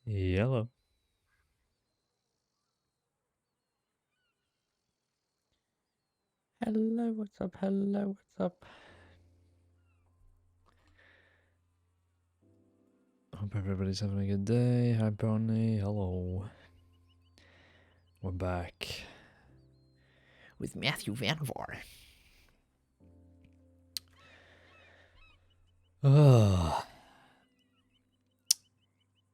Yellow. Hello, what's up? Hello, what's up? Hope everybody's having a good day. Hi, Bonnie. Hello. We're back with Matthew Vannevar.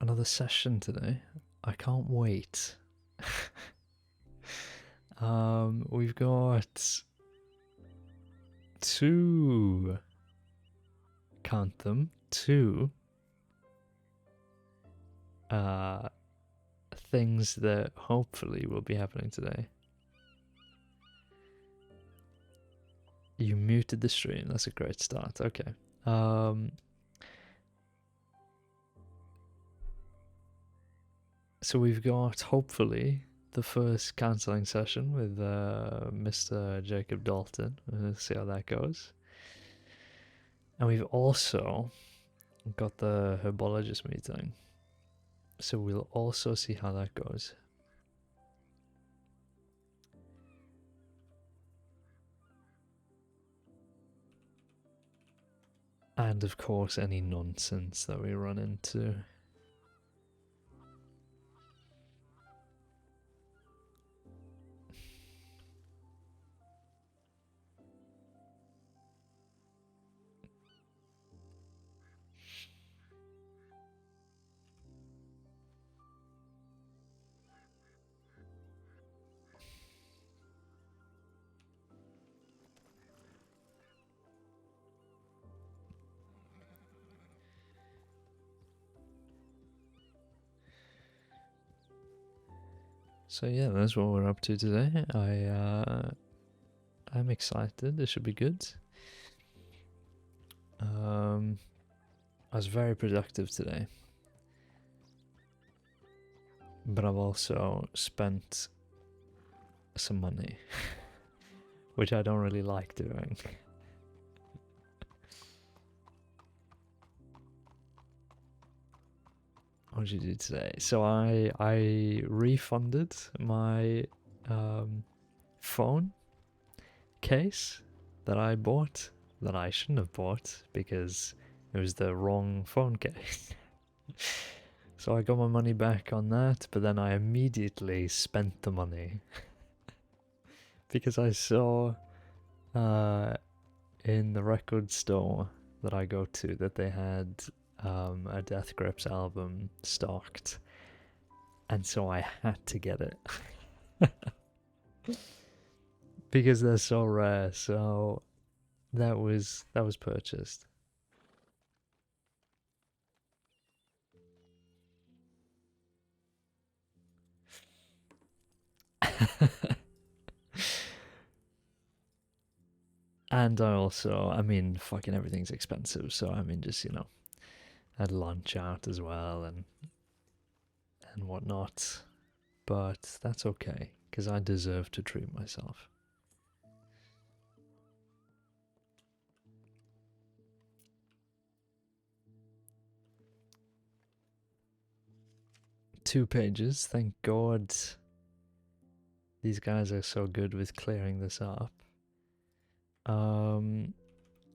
Another session today. I can't wait. We've got two, count them, two things that hopefully will be happening today. You muted the stream. That's a great start. Okay. So we've got hopefully the first counselling session with Mr. Jacob Dalton. We'll see how that goes. And we've also got the herbologist meeting. So we'll also see how that goes. And of course, any nonsense that we run into. So yeah, that's what we're up to today. I'm excited. This should be good. I was very productive today, but I've also spent some money, which I don't really like doing. What did you do today? So I refunded my phone case that I bought that I shouldn't have bought because it was the wrong phone case. So I got my money back on that, but then I immediately spent the money because I saw in the record store that I go to that they had a Death Grips album stocked, and so I had to get it because they're so rare. So that was purchased. And I mean, fucking everything's expensive, so I mean, just, I'd lunch out as well and whatnot. But that's okay, because I deserve to treat myself. Two pages, thank God. These guys are so good with clearing this up.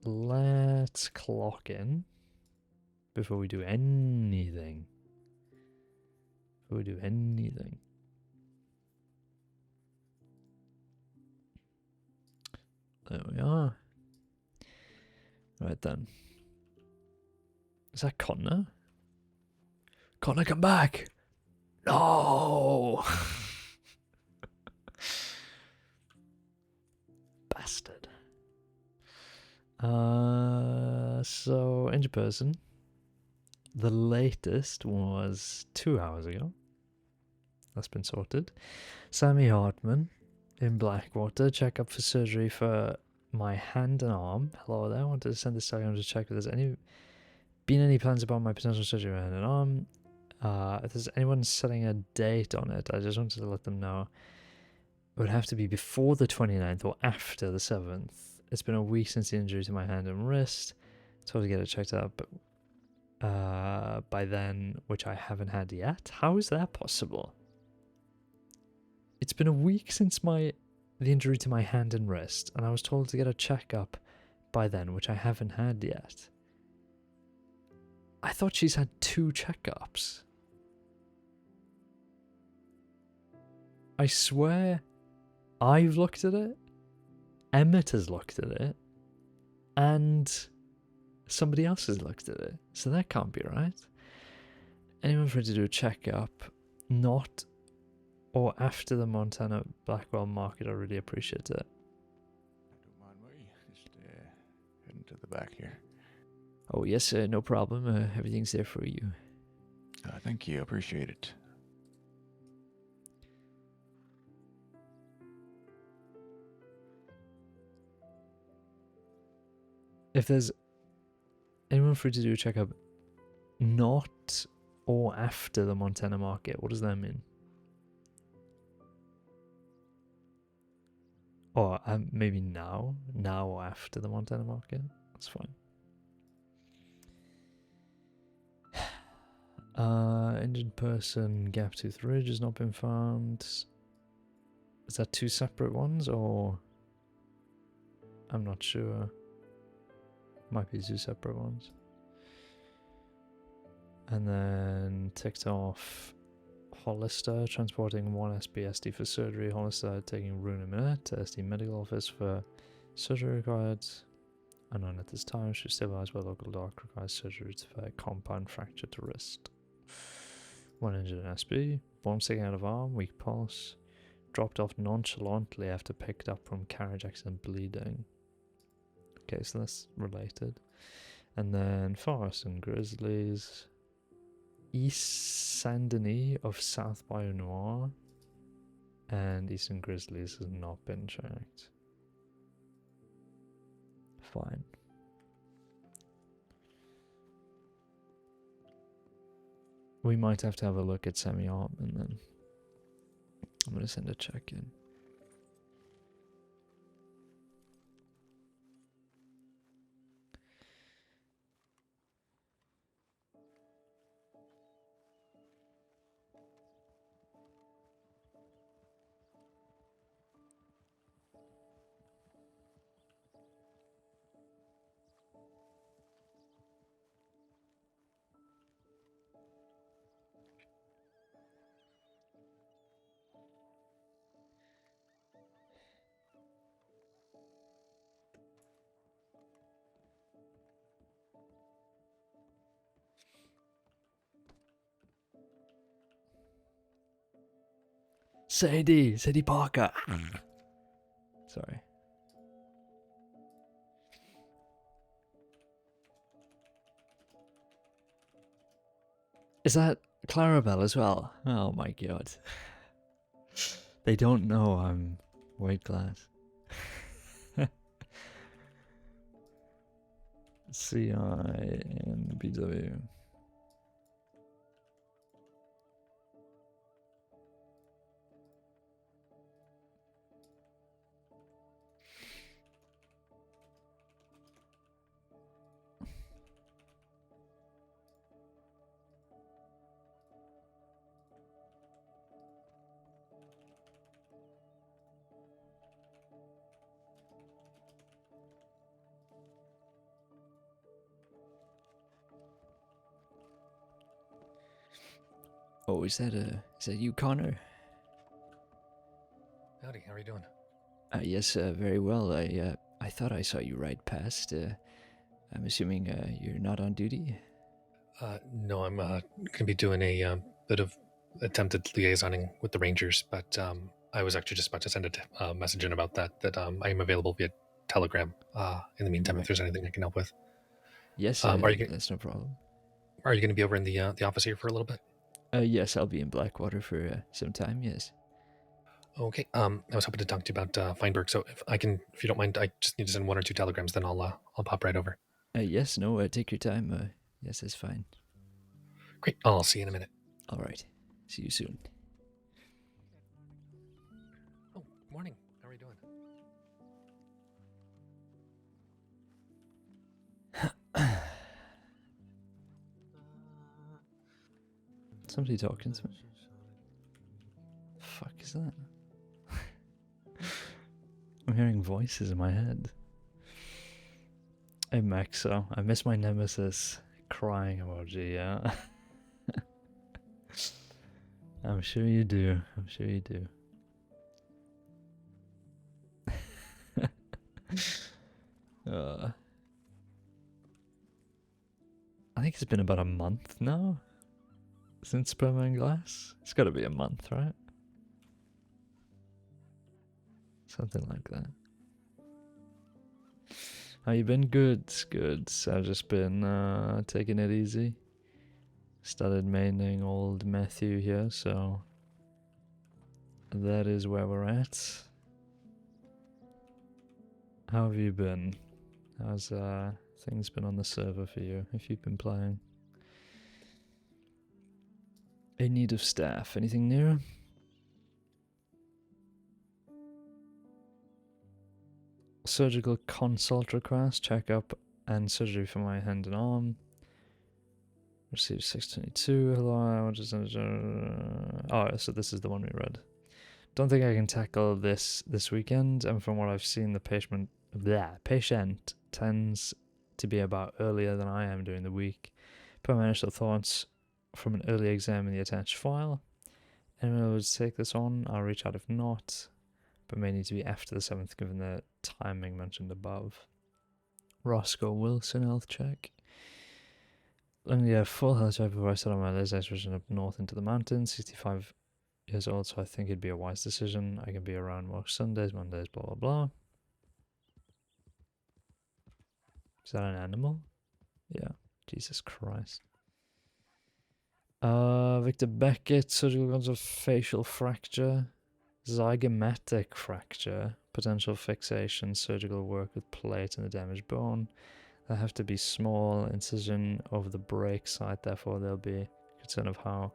Let's clock in before we do anything. There we are. Right then. Is that Connor? Connor, come back! No! Bastard. So, injured person. The latest was 2 hours ago. That's been sorted. Sammy Hartman in Blackwater. Check up for surgery for my hand and arm. Hello there. I wanted to send this telegram to check if there's been any plans about my potential surgery for my hand and arm. If there's anyone setting a date on it, I just wanted to let them know. It would have to be before the 29th or after the 7th. It's been a week since the injury to my hand and wrist. Told to get it checked out, but by then, which I haven't had yet. How is that possible? It's been a week since the injury to my hand and wrist, and I was told to get a checkup by then, which I haven't had yet. I thought she's had 2 checkups. I swear I've looked at it, Emmett has looked at it, and somebody else has looked at it. So that can't be right. Anyone free to do a checkup, not or after the Montana Blackwell market, I really appreciate it. Don't mind me. Just heading to the back here. Oh yes, no problem. Everything's there for you. Thank you. Appreciate it. If there's anyone free to do a checkup, not or after the Montana market, what does that mean? Or maybe now or after the Montana market. That's fine. Injured person, gap tooth ridge has not been found. Is that 2 separate ones, or I'm not sure. Might be 2 separate ones. And then ticked off Hollister transporting 1 SBSD for surgery. Hollister taking room in a minute to SD medical office for surgery required. Unknown at this time. Should stabilize by local doc. Requires surgery for a compound fracture to wrist. 1 injured in SB. Bomb sticking out of arm. Weak pulse. Dropped off nonchalantly after picked up from carriage accident bleeding. Okay, so that's related. And then Forest and Grizzlies. East Saint Denis of South Bayou Noir. And Eastern Grizzlies has not been checked. Fine. We might have to have a look at semi-op, and then I'm going to send a check in. Sadie Parker. Sorry. Is that Clarabelle as well? Oh my god. They don't know I'm weight class. CINBW. Oh, is that you, Connor? Howdy, how are you doing? Yes, very well. I thought I saw you ride past. I'm assuming you're not on duty? No, I'm going to be doing a bit of attempted liaisoning with the Rangers, but I was actually just about to send a message in about that I am available via Telegram in the meantime, Right. if there's anything I can help with. Yes, that's no problem. Are you going to be over in the office here for a little bit? Yes, I'll be in Blackwater for some time, yes. Okay, I was hoping to talk to you about Feinberg, so if you don't mind, I just need to send 1 or 2 telegrams, then I'll pop right over. Yes, no, take your time. Yes, that's fine. Great, I'll see you in a minute. All right, see you soon. Oh, morning. How are you doing? Somebody talking to me. Fuck is that? I'm hearing voices in my head. Hey Maxo, I miss my nemesis crying emoji, yeah? I'm sure you do. I'm sure you do. I think it's been about a month now since Sperma and Glass. It's got to be a month, right? Something like that. How you been? Good, good. I've just been taking it easy. Started maining old Matthew here, so that is where we're at. How have you been? How's things been on the server for you, if you've been playing? In need of staff, anything new? Surgical consult request, checkup and surgery for my hand and arm. Received 622, hello, oh, so this is the one we read. Don't think I can tackle this weekend, and from what I've seen, the patient tends to be about earlier than I am during the week. Per my initial thoughts from an early exam in the attached file. Anyone who would take this on, I'll reach out if not, but may need to be after the 7th given the timing mentioned above. Roscoe Wilson health check. Only a full health check before I start on my list. I switched up north into the mountains, 65 years old, so I think it'd be a wise decision. I can be around most Sundays, Mondays, blah blah blah. Is that an animal? Yeah. Jesus Christ. Victor Beckett, surgical cause of facial fracture, zygomatic fracture, potential fixation, surgical work with plate in the damaged bone. They have to be small incision over the break site, therefore there'll be concern of how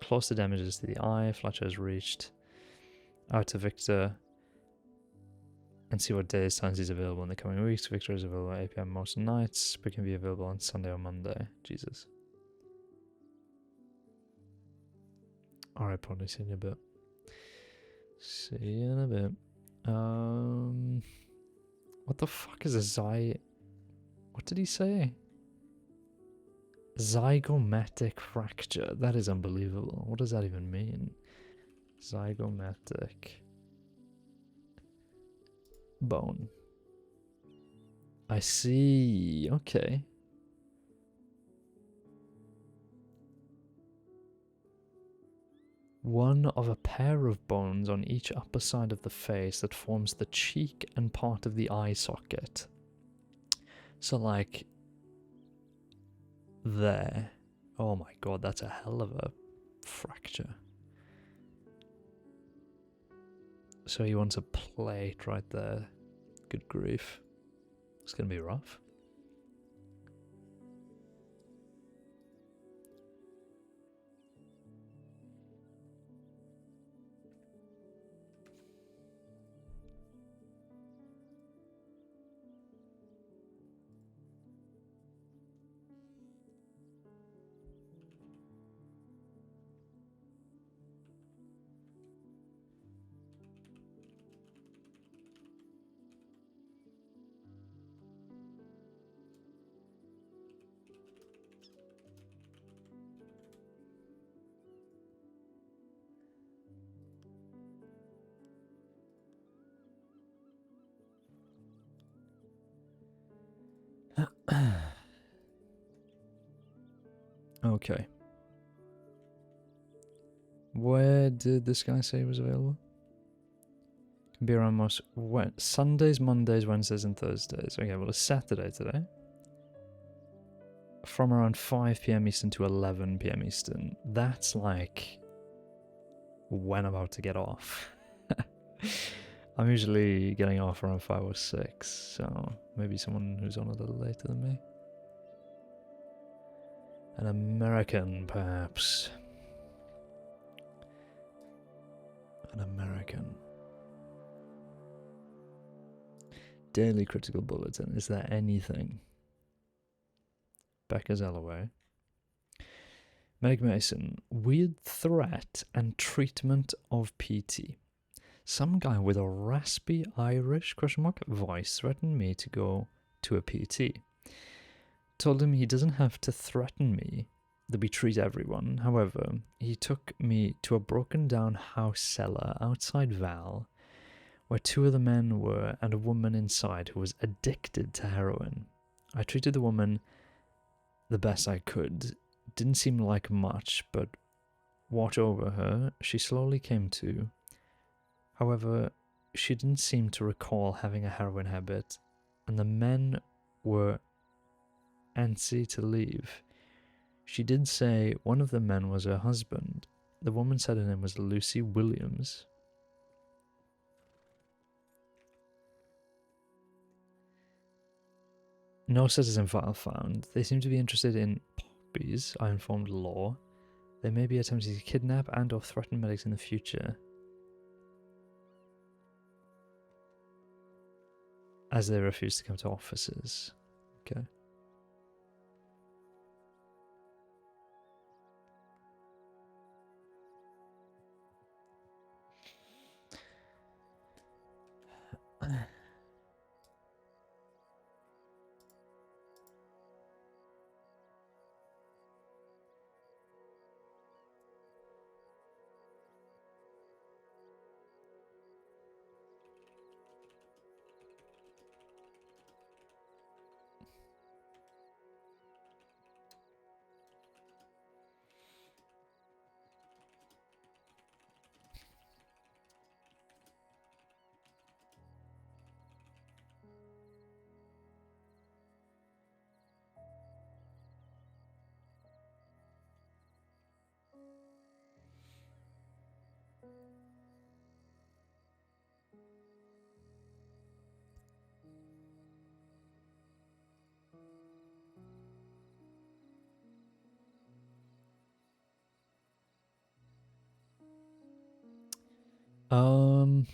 close the damage is to the eye. Fletcher has reached out to Victor and see what days, times he's available in the coming weeks. Victor is available at 8 PM most nights, but can be available on Sunday or Monday. Jesus. Alright, probably see you in a bit. See you in a bit. What the fuck is a what did he say? Zygomatic fracture. That is unbelievable. What does that even mean? Zygomatic bone. I see. Okay. One of a pair of bones on each upper side of the face that forms the cheek and part of the eye socket. So like there. Oh my god, that's a hell of a fracture. So he wants a plate right there. Good grief. It's gonna be rough. Okay. Where did this guy say he was available? Can be around most Sundays, Mondays, Wednesdays, and Thursdays. Okay, well it's Saturday today. From around 5 PM Eastern to 11 PM Eastern. That's like when I'm about to get off. I'm usually getting off around 5 or 6, so maybe someone who's on a little later than me. An American, perhaps. An American. Daily Critical Bulletin. Is there anything? Becca's Alloway. Meg Mason, weird threat and treatment of PT. Some guy with a raspy Irish voice threatened me to go to a PT. Told him he doesn't have to threaten me, that we treat everyone. However, he took me to a broken down house cellar outside Val, where 2 of the men were and a woman inside who was addicted to heroin. I treated the woman the best I could. Didn't seem like much, but watch over her. She slowly came to. However, she didn't seem to recall having a heroin habit, and the men were antsy to leave. She did say one of the men was her husband. The woman said her name was Lucy Williams. No citizen file found. They seem to be interested in poppies, I informed Law. They may be attempting to kidnap and or threaten medics in the future, as they refuse to come to offices. Okay. Um,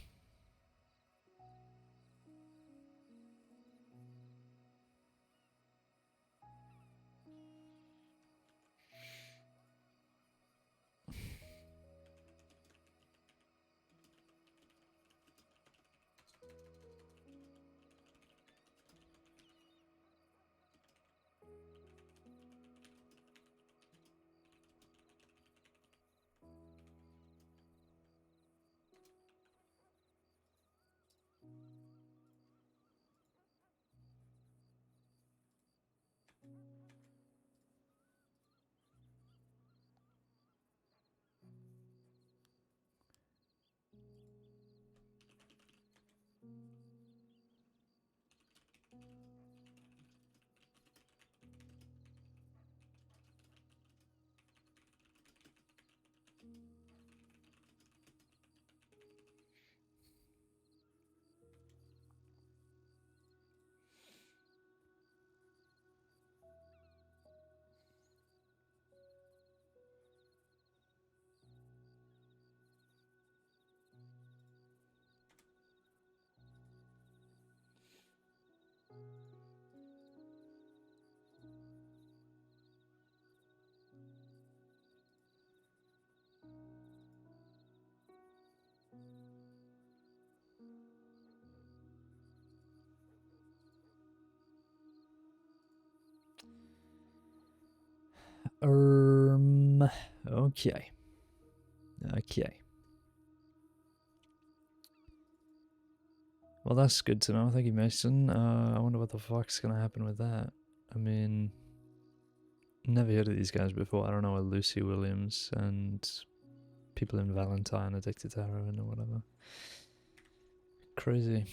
okay. Okay. Well, that's good to know. Thank you, Mason. I wonder what the fuck's gonna happen with that. I mean, never heard of these guys before. I don't know what Lucy Williams and people in Valentine addicted to heroin or whatever. Crazy.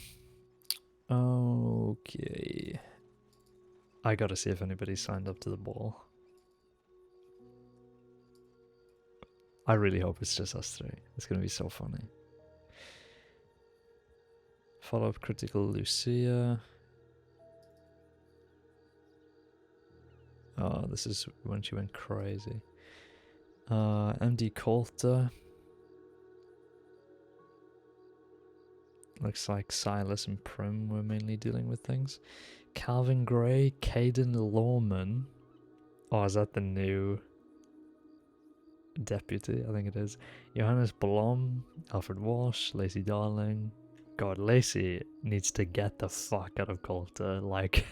Okay. I gotta see if anybody signed up to the ball. I really hope it's just us 3. It's gonna be so funny. Follow up critical Lucia. Oh, this is when she went crazy. MD Coulter. Looks like Silas and Prim were mainly dealing with things. Calvin Gray, Caden Lawman. Oh, is that the new deputy, I think it is. Johannes Blom, Alfred Walsh, Lacey Darling. God, Lacey needs to get the fuck out of Coulter. Like,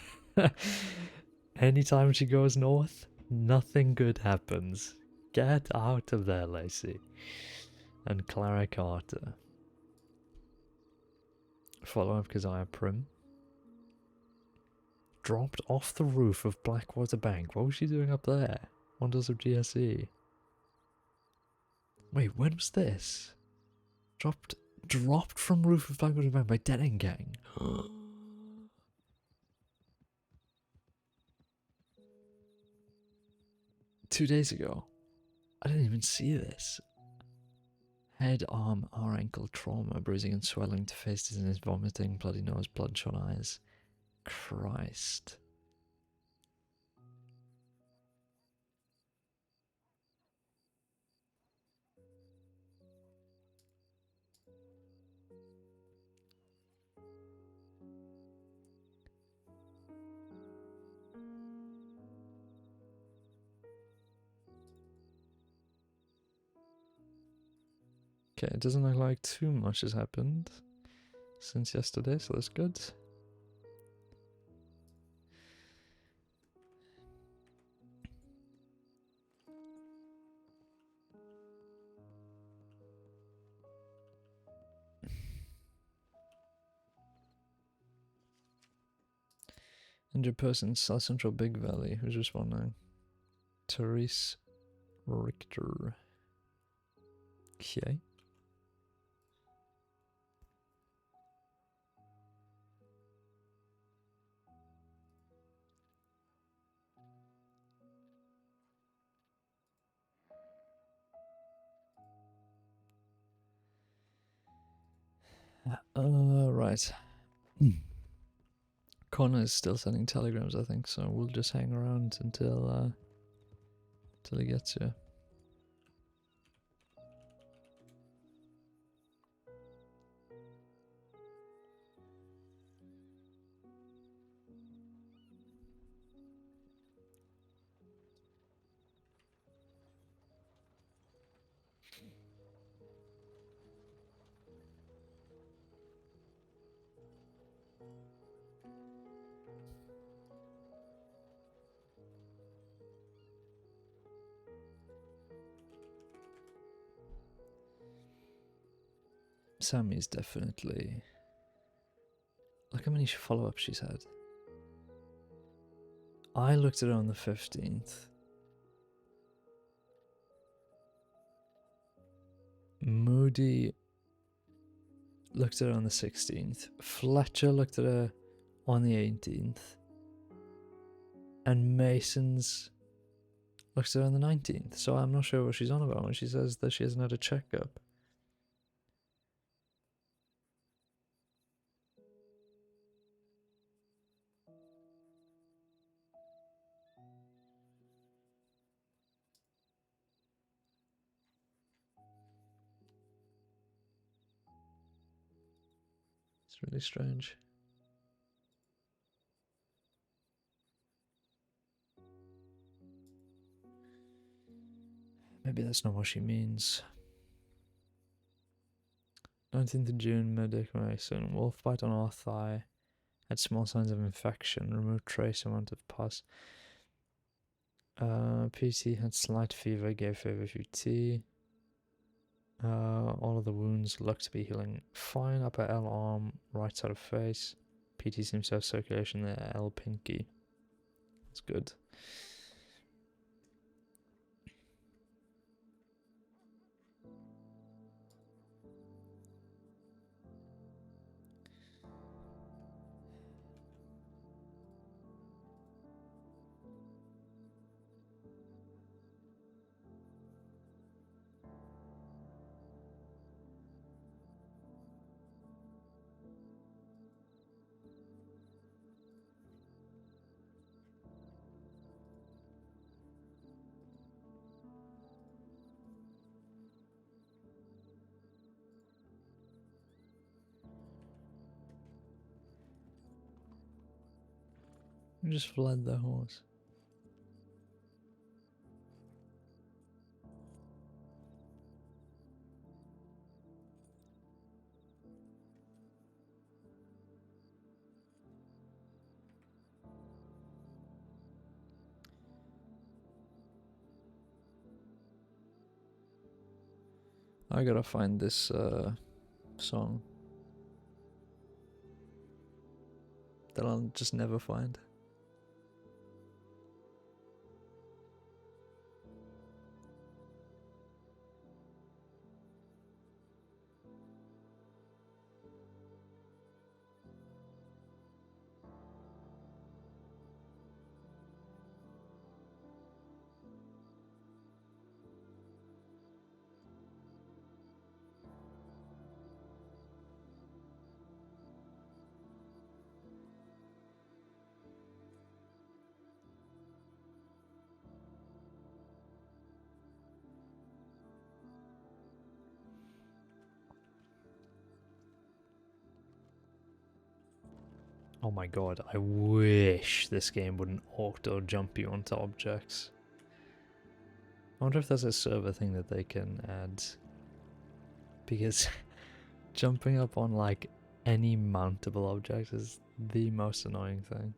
anytime she goes north, nothing good happens. Get out of there, Lacey. And Clara Carter. Follow up Keziah Prim. Dropped off the roof of Blackwater Bank. What was she doing up there? Wonders of GSE. Wait, when was this? Dropped from roof of Blackwater Bank by Denning Gang. 2 days ago. I didn't even see this. Head, arm, or ankle trauma, bruising and swelling to face, dizziness, vomiting, bloody nose, bloodshot eyes. Christ. Okay, it doesn't look like too much has happened since yesterday, so that's good. Injured person, South Central Big Valley. Who's responding? Therese Richter. Okay. Right. Connor's still sending telegrams, I think, so we'll just hang around until he gets here. Sammy's definitely... Look how many follow-ups she's had. I looked at her on the 15th. Moody looked at her on the 16th. Fletcher looked at her on the 18th. And Mason's looked at her on the 19th. So I'm not sure what she's on about when she says that she hasn't had a checkup. It's really strange. Maybe that's not what she means. 19th of June, medic Mason. Wolf bite on our thigh. Had small signs of infection. Removed trace amount of pus. PT had slight fever. Gave fever tea. All of the wounds look to be healing fine. Upper L arm, right side of face. PT seems to have circulation there. L pinky. That's good. You just fled the horse. I gotta find this song that I'll just never find. Oh my god, I wish this game wouldn't auto jump you onto objects. I wonder if there's a server thing that they can add. Because jumping up on like any mountable object is the most annoying thing.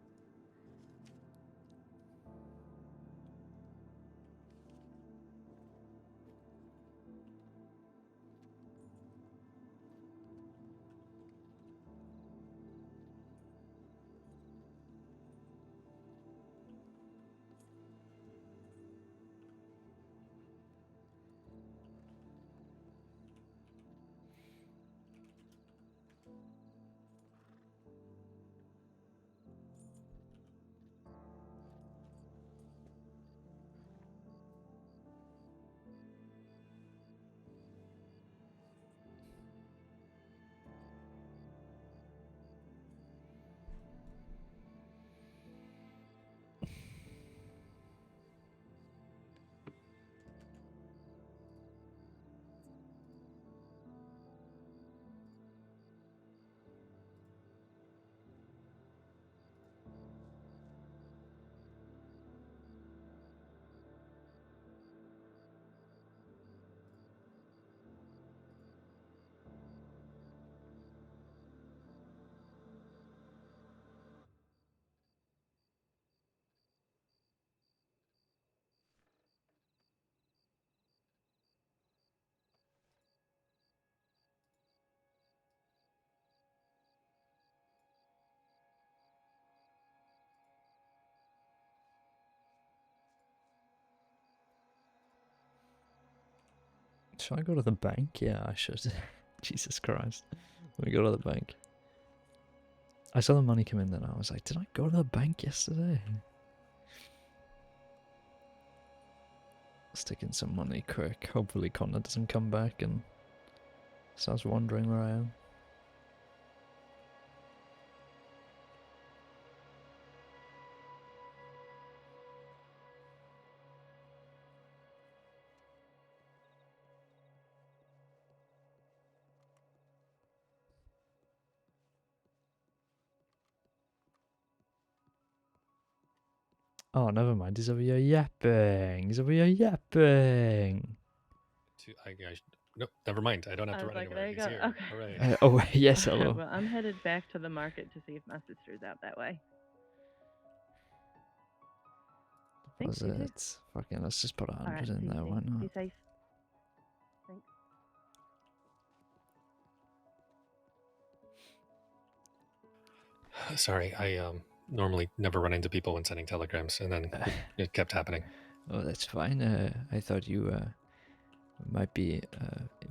Should I go to the bank? Yeah, I should. Jesus Christ. Let me go to the bank. I saw the money come in then I was like, did I go to the bank yesterday? Stick in some money quick. Hopefully Connor doesn't come back and starts wondering where I am. Oh, never mind. He's over here yapping. He's over here yapping. Nope, never mind. I don't have I to was run like, anywhere. there you He's go. here. Okay. All right. Oh, yes, hello. Well, I'm headed back to the market to see if my sister's out that way. Thanks, you too. Deposits. Fucking, let's just put 100 Alright, in see you there. soon. Why not? Be safe. Thanks. Sorry, I normally never run into people when sending telegrams, and then it kept happening. Oh, that's fine. I thought you might be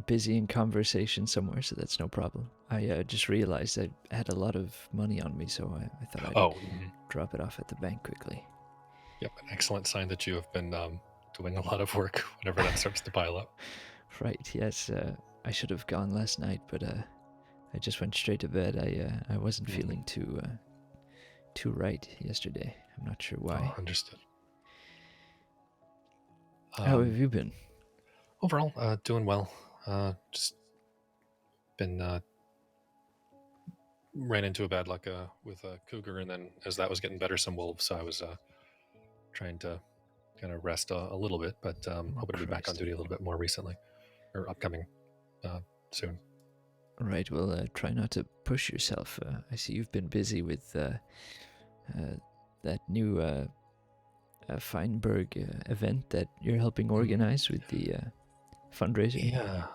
busy in conversation somewhere, so that's no problem. I just realized I had a lot of money on me, so I thought I'd drop it off at the bank quickly. Yep, an excellent sign that you have been doing a lot of work whenever that starts to pile up. Right, yes. I should have gone last night, but I just went straight to bed. I wasn't feeling too right yesterday. I'm not sure why. Oh, understood. How have you been? Overall, doing well. Just been ran into a bad luck with a cougar, and then as that was getting better, some wolves. So I was trying to kind of rest a little bit, but hoping to be back on duty a little bit more recently, or upcoming soon. Right, well, try not to push yourself. I see you've been busy with that new Feinberg event that you're helping organize with the fundraiser. Yeah,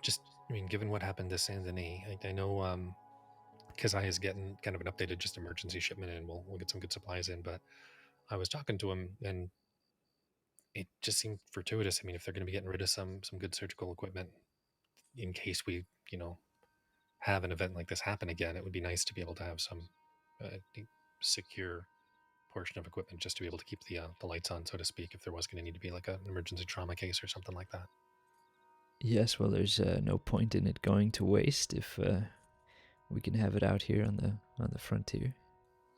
Just, I mean, given what happened to Saint Denis, I know Kazai is getting kind of an updated just emergency shipment in. We'll get some good supplies in, but I was talking to him and it just seemed fortuitous. I mean, if they're going to be getting rid of some good surgical equipment in case we, have an event like this happen again, it would be nice to be able to have some secure portion of equipment just to be able to keep the lights on, so to speak, if there was going to need to be like an emergency trauma case or something like that. Yes, well, there's no point in it going to waste if we can have it out here on the frontier.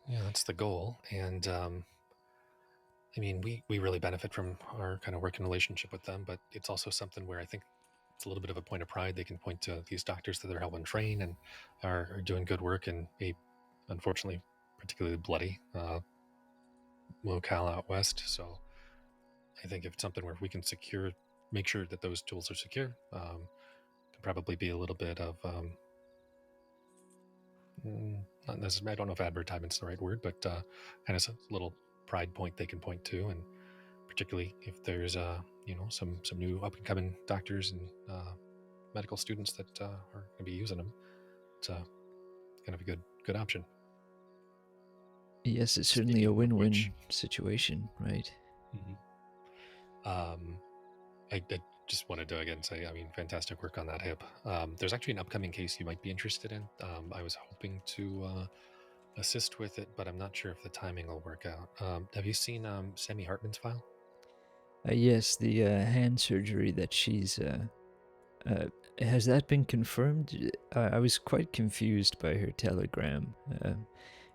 Yeah, that's the goal. And I mean, we really benefit from our kind of working relationship with them, but it's also something where I think it's a little bit of a point of pride. They can point to these doctors that they're helping train and are doing good work in a, unfortunately, particularly bloody locale out west. So I think if it's something where we can make sure that those tools are secure, can probably be a little bit of, not necessarily, I don't know if advertisement's the right word, but kind of a little pride point they can point to, and particularly if there's some new up and coming doctors and medical students that are going to be using them, it's kind of a good option. Yes, it's certainly a win-win situation, right? Mm-hmm. I just wanted to again say, I mean, fantastic work on that hip. There's actually an upcoming case you might be interested in. I was hoping to assist with it, but I'm not sure if the timing will work out. Have you seen Sammy Hartman's file? Yes, the hand surgery that she's... has that been confirmed? I was quite confused by her telegram.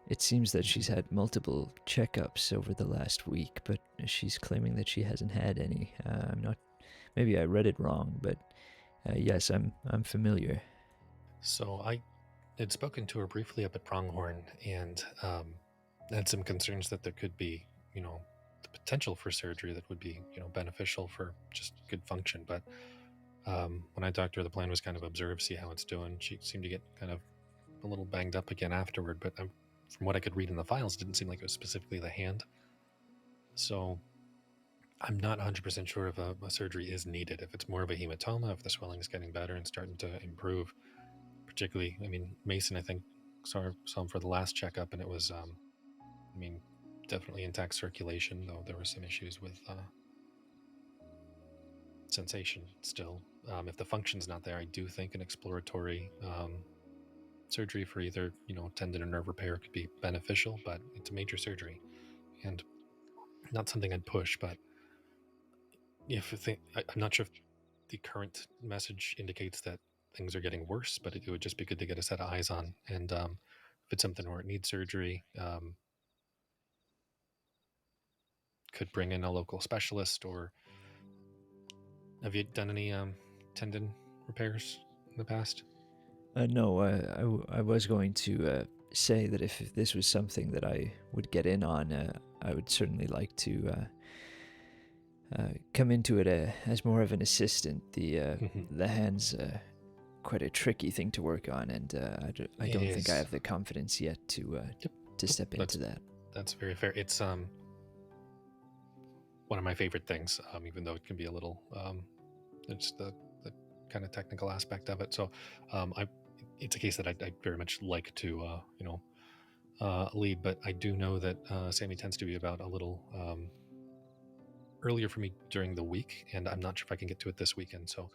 It seems that she's had multiple checkups over the last week, but she's claiming that she hasn't had any. I'm not... Maybe I read it wrong, but yes, I'm familiar. So I had spoken to her briefly up at Pronghorn and had some concerns that there could be, the potential for surgery that would be, beneficial for just good function. But when I talked to her, the plan was kind of observe, see how it's doing. She seemed to get kind of a little banged up again afterward, but from what I could read in the files, it didn't seem like it was specifically the hand. So I'm not 100% sure if a surgery is needed. If it's more of a hematoma, if the swelling is getting better and starting to improve, particularly, I mean, Mason, I think, saw him for the last checkup, and it was, definitely intact circulation, though there were some issues with sensation still. If the function's not there, I do think an exploratory surgery for either, tendon or nerve repair could be beneficial, but it's a major surgery and not something I'd push. But I'm not sure if the current message indicates that things are getting worse, but it would just be good to get a set of eyes on. And if it's something where it needs surgery, could bring in a local specialist. Or have you done any tendon repairs in the past? No, I was going to say that if this was something that I would get in on, I would certainly like to come into it as more of an assistant. The hand's quite a tricky thing to work on, and I don't think I have the confidence yet to step into that. That's very fair. It's one of my favorite things, even though it can be a little, it's the kind of technical aspect of it. So it's a case that I'd very much like to, lead, but I do know that Sammy tends to be about a little earlier for me during the week, and I'm not sure if I can get to it this weekend. So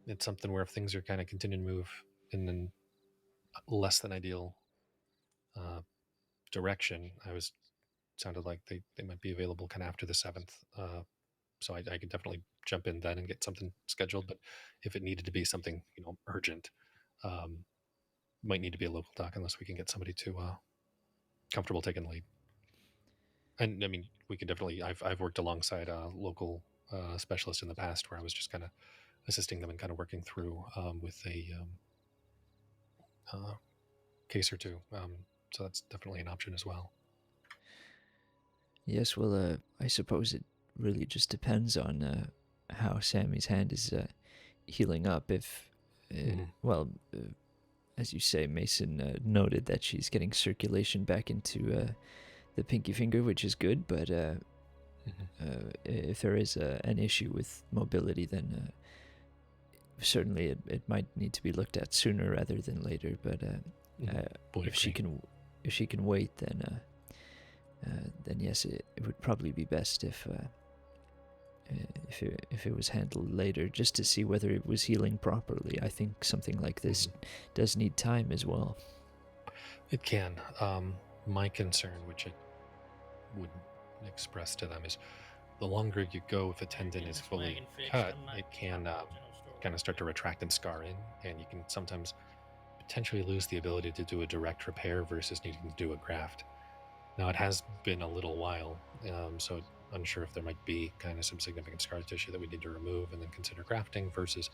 it's something where if things are kind of continuing to move in a less than ideal direction, sounded like they might be available kind of after the 7th. So I could definitely jump in then and get something scheduled. But if it needed to be something, urgent, might need to be a local doc unless we can get somebody to comfortable taking the lead. And I mean, we could definitely, I've worked alongside a local specialist in the past where I was just kind of assisting them and kind of working through with a case or two. So that's definitely an option as well. Yes, well, I suppose it really just depends on how Sammy's hand is healing up. If, as you say, Mason noted that she's getting circulation back into the pinky finger, which is good, but if there is an issue with mobility, then certainly it might need to be looked at sooner rather than later. But if she can wait, then yes, it would probably be best if it was handled later, just to see whether it was healing properly. I think something like this does need time as well. It can. My concern, which I would express to them, is the longer you go, if a tendon is fully cut, it can kind of start to retract and scar in, and you can sometimes potentially lose the ability to do a direct repair versus needing to do a graft. Now, it has been a little while, so unsure if there might be kind of some significant scar tissue that we need to remove and then consider grafting, versus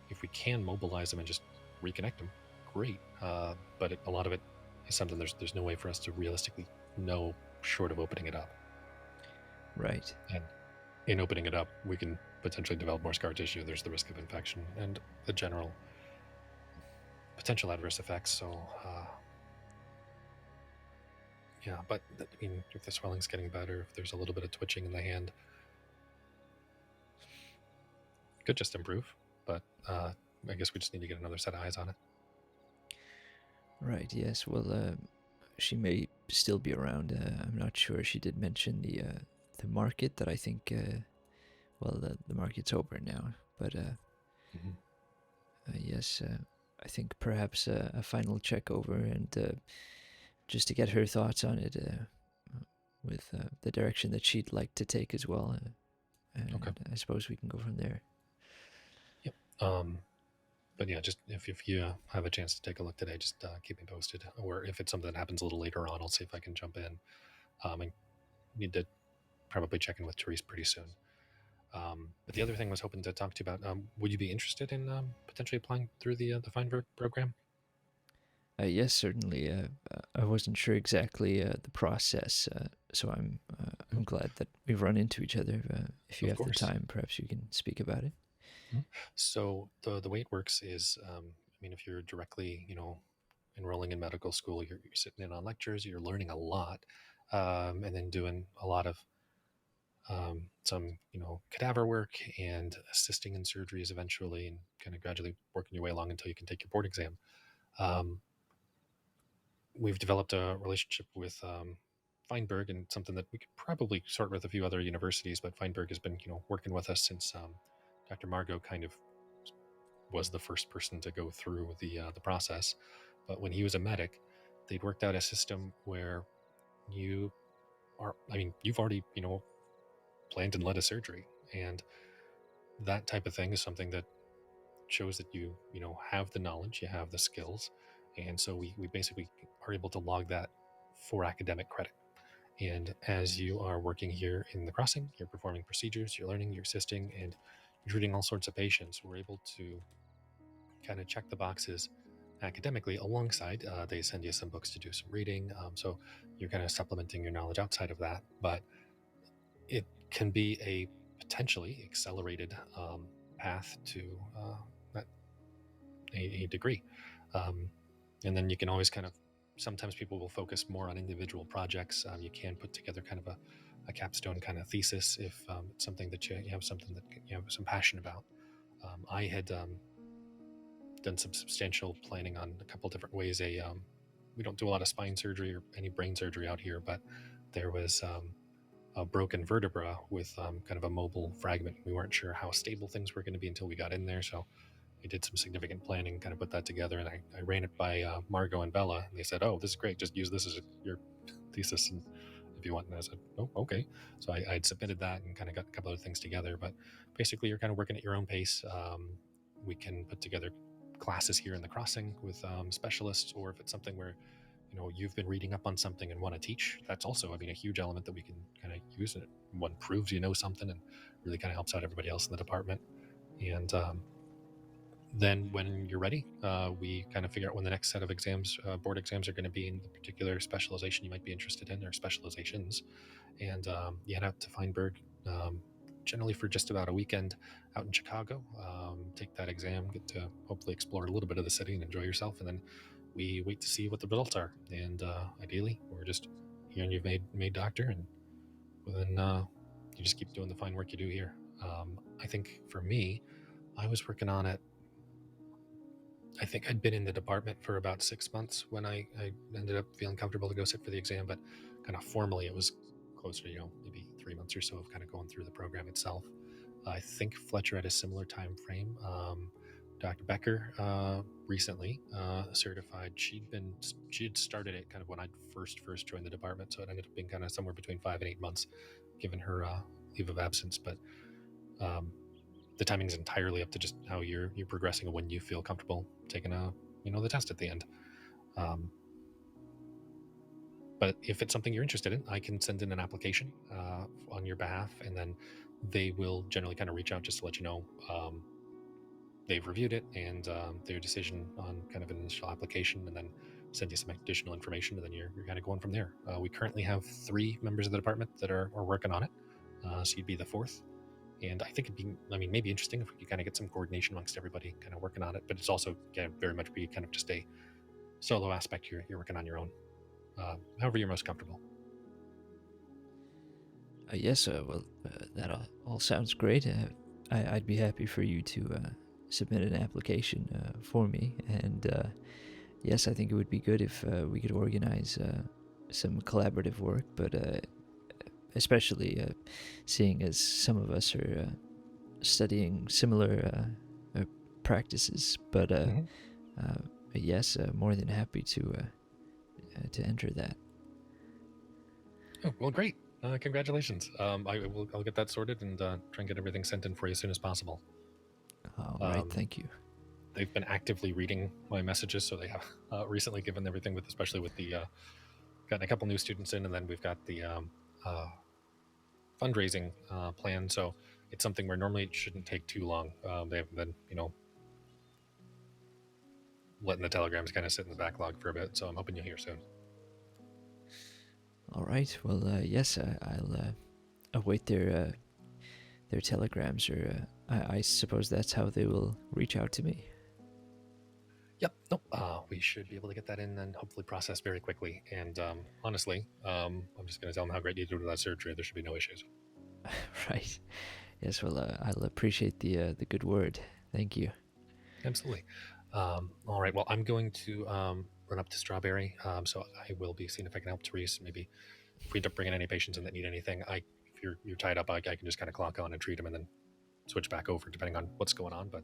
if we can mobilize them and just reconnect them, great. But a lot of it is something there's no way for us to realistically know short of opening it up. Right. And in opening it up, we can potentially develop more scar tissue. There's the risk of infection and the general potential adverse effects. So, yeah, but I mean, if the swelling's getting better, if there's a little bit of twitching in the hand, it could just improve. But I guess we just need to get another set of eyes on it. Right, yes. Well, she may still be around. I'm not sure. She did mention the market that I think, the market's over now. But yes, I think perhaps a final check over and just to get her thoughts on it with the direction that she'd like to take as well. And Okay. I suppose we can go from there. Yep. But yeah, just if you have a chance to take a look today, just keep me posted. Or if it's something that happens a little later on, I'll see if I can jump in. I need to probably check in with Therese pretty soon. But the other thing I was hoping to talk to you about, would you be interested in potentially applying through the Feinberg program? Yes, certainly. I wasn't sure exactly the process, so I'm glad that we've run into each other. If you have the time, perhaps you can speak about it. So the way it works is, if you're directly, enrolling in medical school, you're sitting in on lectures, you're learning a lot, and then doing a lot of some, cadaver work and assisting in surgeries eventually, and kind of gradually working your way along until you can take your board exam. We've developed a relationship with Feinberg, and something that we could probably sort with a few other universities, but Feinberg has been, working with us since Dr. Margot kind of was the first person to go through the process. But when he was a medic, they'd worked out a system where you've already, planned and led a surgery, and that type of thing is something that shows that you have the knowledge, you have the skills, and so we basically are able to log that for academic credit. And as you are working here in the crossing, you're performing procedures, you're learning, you're assisting, and you're treating all sorts of patients. We're able to kind of check the boxes academically alongside. They send you some books to do some reading, so you're kind of supplementing your knowledge outside of that. But it can be a potentially accelerated path to a degree. And then you can always kind of, sometimes people will focus more on individual projects. You can put together kind of a capstone kind of thesis if it's something that you have something that you have some passion about. I had done some substantial planning on a couple different ways. We don't do a lot of spine surgery or any brain surgery out here, but there was a broken vertebra with kind of a mobile fragment. We weren't sure how stable things were going to be until we got in there, so we did some significant planning, kind of put that together, and I ran it by Margot and Bella, and they said, "Oh, this is great. Just use this as your thesis, and if you want." And I said, "Oh, okay." So I'd submitted that and kind of got a couple other things together. But basically, you're kind of working at your own pace. We can put together classes here in the crossing with specialists, or if it's something where you've been reading up on something and want to teach, that's also, a huge element that we can kind of use. It one proves something and really kind of helps out everybody else in the department. And then when you're ready, we kind of figure out when the next set of exams, board exams, are going to be in the particular specialization you might be interested in, or specializations. And you head out to Feinberg, generally for just about a weekend out in Chicago, take that exam, get to hopefully explore a little bit of the city and enjoy yourself. And then we wait to see what the results are. And ideally, we're just hearing you've made doctor, and then you just keep doing the fine work you do here. I think for me, I was working on it I think I'd been in the department for about 6 months when I ended up feeling comfortable to go sit for the exam, but kind of formally it was closer to, maybe 3 months or so of kind of going through the program itself. I think Fletcher had a similar time frame. Dr. Becker recently certified. She had started it kind of when I first joined the department, so it ended up being kind of somewhere between 5 and 8 months, given her leave of absence. But the timing is entirely up to just how you're progressing and when you feel comfortable taking the test at the end. But if it's something you're interested in, I can send in an application on your behalf, and then they will generally kind of reach out just to let you know they've reviewed it and their decision on kind of an initial application, and then send you some additional information, and then you're kind of going from there. We currently have 3 members of the department that are working on it, so you'd be the 4th. And I think maybe interesting if we could kind of get some coordination amongst everybody kind of working on it, but it's also very much be kind of just a solo aspect you're working on your own, however you're most comfortable. Yes, well, that all sounds great. I'd be happy for you to submit an application for me, and yes, I think it would be good if we could organize some collaborative work, but especially seeing as some of us are studying similar practices. But yes, more than happy to enter that. Oh, well, great. Congratulations. I'll get that sorted and try and get everything sent in for you as soon as possible. All right, thank you. They've been actively reading my messages, so they have recently, given everything especially with the gotten a couple new students in, and then we've got the fundraising plan. So it's something where normally it shouldn't take too long. They haven't been, letting the telegrams kind of sit in the backlog for a bit. So I'm hoping you'll hear soon. All right. Well, yes, I'll await their telegrams, or I suppose that's how they will reach out to me. Yep. Nope. We should be able to get that in and hopefully process very quickly. And honestly, I'm just going to tell them how great you did with that surgery. There should be no issues. Right. Yes. Well, I'll appreciate the good word. Thank you. Absolutely. All right. Well, I'm going to run up to Strawberry. So I will be seeing if I can help Therese. Maybe if we end up bringing any patients in that need anything, if you're tied up, I can just kind of clock on and treat them, and then switch back over depending on what's going on. But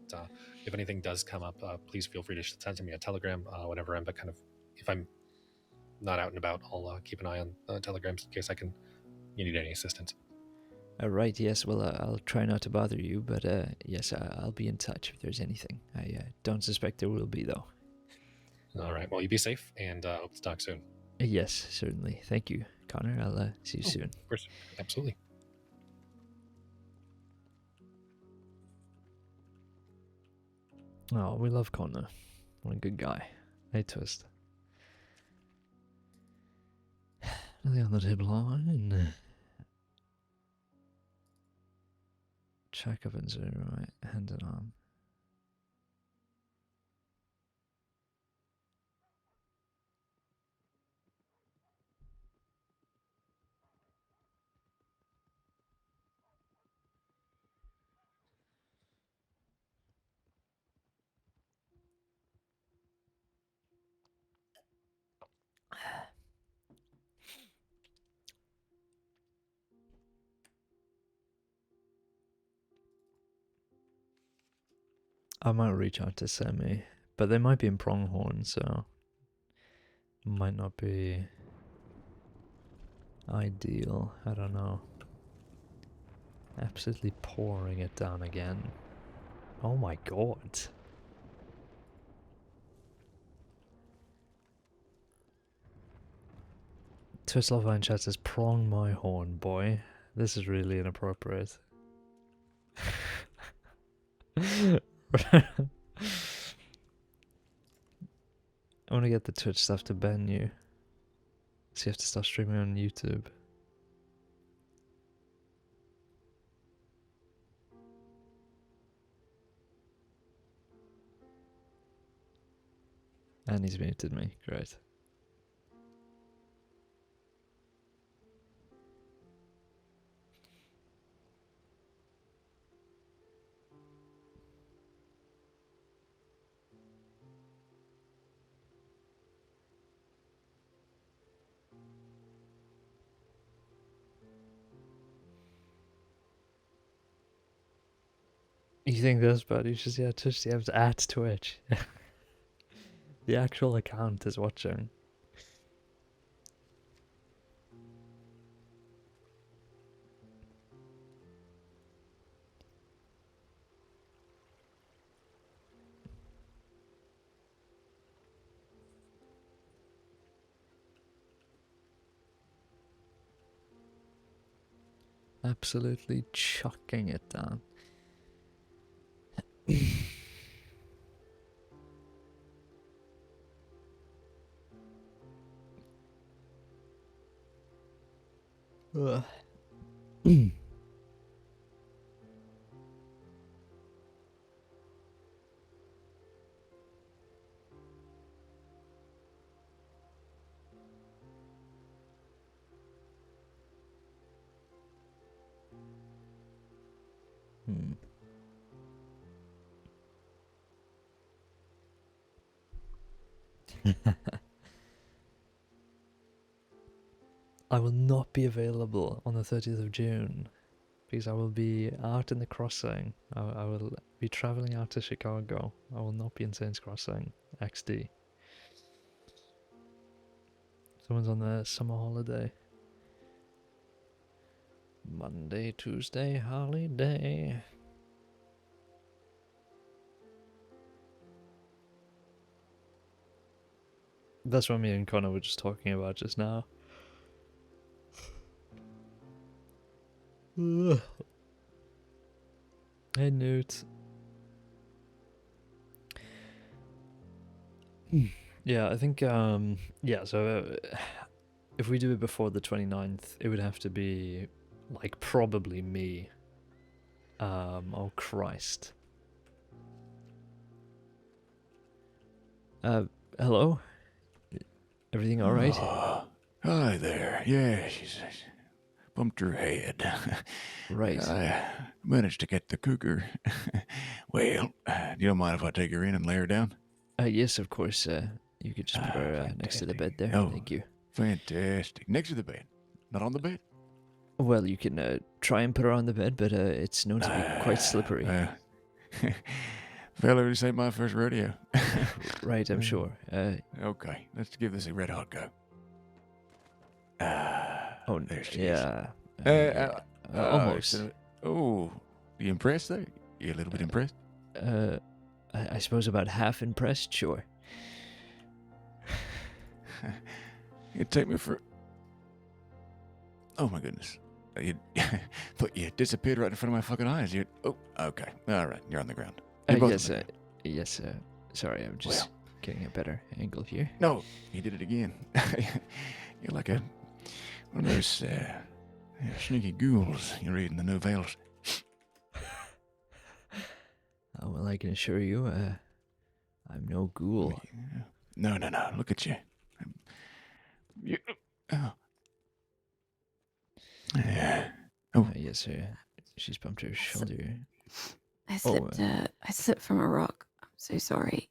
if anything does come up, please feel free to send me a telegram whenever I'm. But kind of if I'm not out and about, I'll keep an eye on telegrams in case you need any assistance. All right. Yes. Well, I'll try not to bother you, but yes, I'll be in touch if there's anything. I don't suspect there will be, though. All right. Well, you be safe, and hope to talk soon. Yes, certainly. Thank you, Connor. I'll see you soon. Of course. Absolutely. Oh, we love Connor. What a good guy. Hey, Twist. Nothing on the table line. Check up and 0, right? Hand and arm. I might reach out to Sammy, but they might be in Pronghorn, so might not be ideal. I don't know. Absolutely pouring it down again. Oh my god. Twistlove in chat says, prong my horn, boy. This is really inappropriate. I want to get the Twitch stuff to ban you. So you have to start streaming on YouTube. And he's muted me. Great. You think this, but you just touch the apps at Twitch. The actual account is watching. Absolutely chucking it down. Ugh. Hmm. I will not be available on the 30th of June because I will be out in the crossing. I will be traveling out to Chicago. I will not be in Saints Crossing XD. Someone's on a summer holiday. Monday, Tuesday, holiday. That's what me and Connor were just talking about just now. Ugh. Hey, Newt. Yeah, I think, yeah, so if we do it before the 29th, it would have to be, like, probably me. Oh, Christ. Hello? Everything alright? Oh, hi there. Yeah, she's bumped her head. Right. I managed to get the cougar. Well, you don't mind if I take her in and lay her down? Yes, of course, you could just put her next to the bed there. Oh. Thank you. Fantastic. Next to the bed. Not on the bed? Well, you can try and put her on the bed, but it's known to be quite slippery. Fella, this ain't my first rodeo. Right, I'm sure. Okay, let's give this a red hot go. Oh, there she yeah. is. Almost. Oh, you impressed there? You a little bit impressed? I suppose about half impressed, sure. You take me for... Oh my goodness. But you disappeared right in front of my fucking eyes. Oh, okay. All right, you're on the ground. Yes, sorry, I'm just getting a better angle here. No, you did it again. You're like one of those sneaky ghouls you read in the novellas. Well, I can assure you, I'm no ghoul. No. Look at you. Oh. Yeah. Oh. Yes, sir. She's bumped her shoulder. I slipped from a rock. I'm so sorry.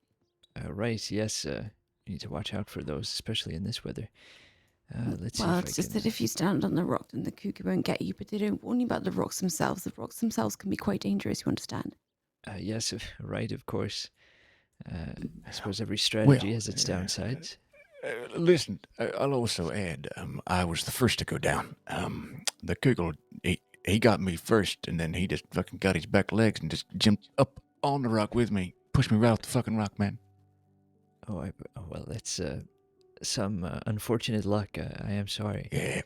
Right, yes, you need to watch out for those, especially in this weather. Let's see Well, if it's I just can... that if you stand on the rock, then the cougar won't get you, but they don't warn you about the rocks themselves. The rocks themselves can be quite dangerous, you understand? Yes, right, of course. I suppose every strategy has its downsides. Listen, I'll also add, I was the first to go down. The cougar, he got me first, and then he just fucking got his back legs and just jumped up on the rock with me. Pushed me right off the fucking rock, man. Oh, well, that's some unfortunate luck. I am sorry. Yeah,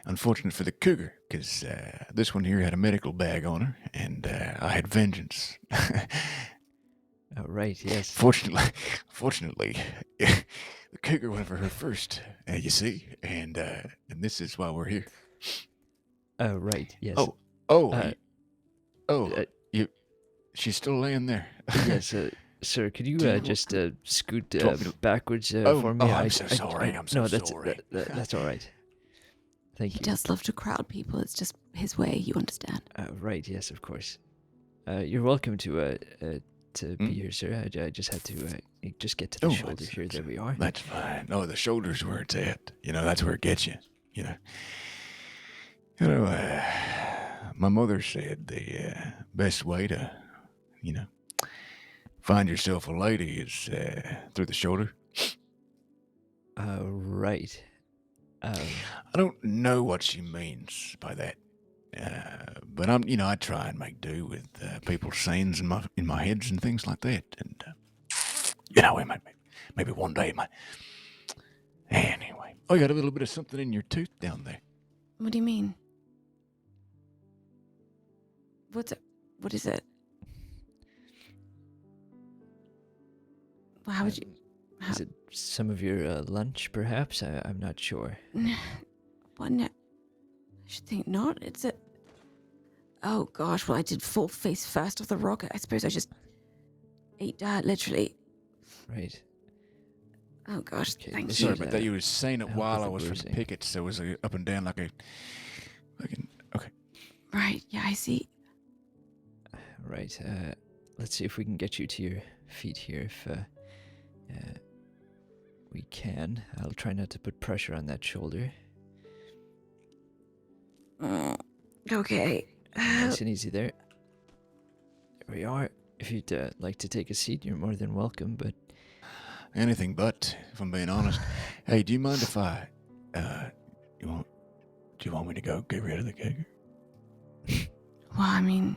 unfortunate for the cougar, because this one here had a medical bag on her, and I had vengeance. Oh, right, yes. Fortunately, the cougar went for her first, you see, and this is why we're here. Right, yes. She's still laying there. Yes, sir, could you just scoot backwards Oh, for me? I'm so sorry. I'm so sorry. That's all right. Thank He you. does love to crowd people. It's just his way, you understand? Right, yes, of course. You're welcome to be here, sir. I just had to just get to the shoulder here. There we are. That's fine. Oh, the shoulder's where it's at. You know, that's where it gets you. You know, my mother said the best way to, find yourself a lady is through the shoulder. Right. I don't know what she means by that. But I try and make do with people's scenes in my heads and things like that. And, maybe one day Anyway, I got a little bit of something in your tooth down there. What do you mean? What is it? Well, how would you... Is it some of your lunch, perhaps? I'm not sure. What? No, I should think not. It's a... Oh, gosh. Well, I did fall face first off the rock. I suppose I just ate dirt, literally. Right. Oh, gosh. Okay, Thank this you. Sorry about that. You were saying it help while with I the was from the bruising. picket, so it was up and down like a... Okay. Right. Yeah, I see. Right. Let's see if we can get you to your feet here. If we can, I'll try not to put pressure on that shoulder. Okay. Nice and easy there. There we are. If you'd like to take a seat, you're more than welcome. But Anything but, if I'm being honest. Hey, do you mind if I... do you want me to go get rid of the cougar? Well, I mean...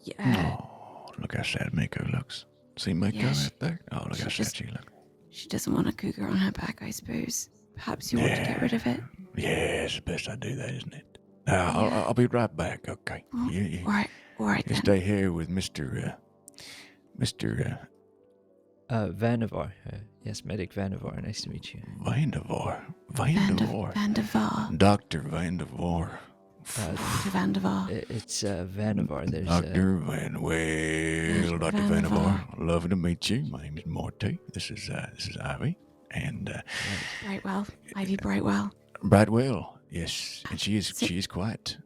Yeah. Oh, look how sad Miko looks. See Miko Yeah, out there? Oh, look she how sad just- she looks. She doesn't want a cougar on her back, I suppose. Perhaps you want to get rid of it? Yeah, it's the best I do that, isn't it? Now, Yeah. I'll be right back, okay? Well, You All right you then. stay here with Mr. Vannevar. Yes, Medic Vannevar. Nice to meet you. Vandevar. Vandevar. Dr. Vandevar. Dr. Vandevar. It's Vannevar. There's Dr. Van. Well, Dr. Vandevar, lovely to meet you. My name is Morty. This is Ivy. And Brightwell. Ivy Brightwell. Brightwell. Yes. And she So- is quiet,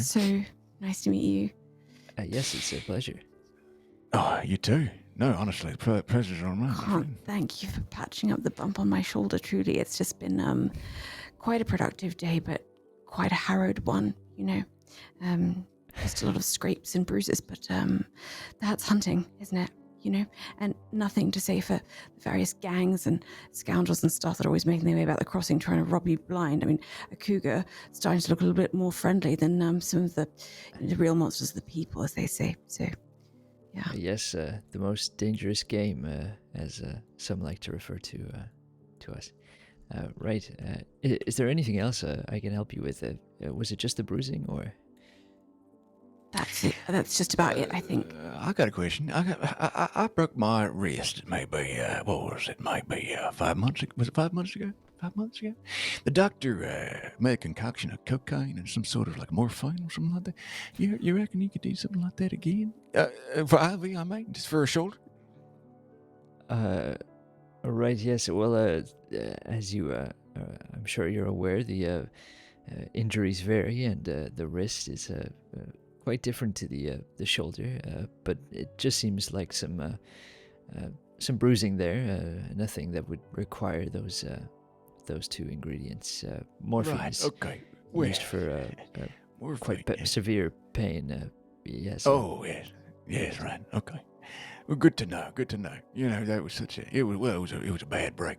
So nice to meet you. yes, it's a pleasure. Oh, you too. No, honestly, the pleasure's on mine. my Can't friend. thank you for patching up the bump on my shoulder. Truly, it's just been quite a productive day, but quite a harrowed one. Just a lot of scrapes and bruises, but that's hunting, isn't it? And nothing to say for the various gangs and scoundrels and stuff that are always making their way about the crossing, trying to rob you blind. I mean, a cougar starting to look a little bit more friendly than some of the real monsters of the people, as they say. So, yeah. Yes, the most dangerous game, as some like to refer to us. Right. Is there anything else I can help you with? Was it just the bruising, or? That's it. That's just about it, I think. I got a question. I broke my wrist maybe, what was it, maybe 5 months ago? Was it 5 months ago? 5 months ago? The doctor made a concoction of cocaine and some sort of like morphine or something like that. You reckon you could do something like that again? For Ivy, I mean, just for her shoulder? Right, yes. Well, as you, I'm sure you're aware, the injuries vary, and the wrist is quite different to the shoulder. But it just seems like some bruising there. Nothing that would require those two ingredients. Morphine Right, is okay. Well, used for morphine, quite yeah. severe pain. Yes. Oh, yes. Yes, right. Okay. Well, good to know. Good to know. That was it was a bad break.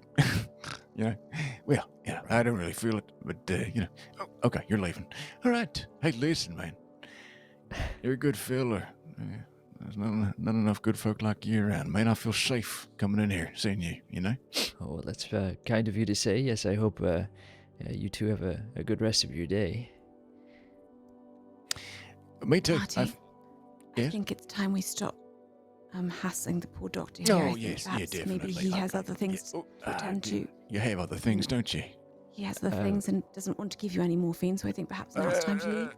Well, I don't really feel it, but oh, okay, you're leaving. All right. Hey, listen, man. You're a good fella. There's not enough good folk like you around, man. I feel safe coming in here, seeing you. Oh, well, that's kind of you to say. Yes, I hope you two have a good rest of your day. Me too. Marty, I yes? think it's time we stop hassling the poor doctor here. I Oh, think yes, yeah, perhaps definitely. maybe he has Okay. other things Yeah. Oh, to attend to. You have other things, don't you? He has other things and doesn't want to give you any morphine, so I think perhaps now it's time to leave.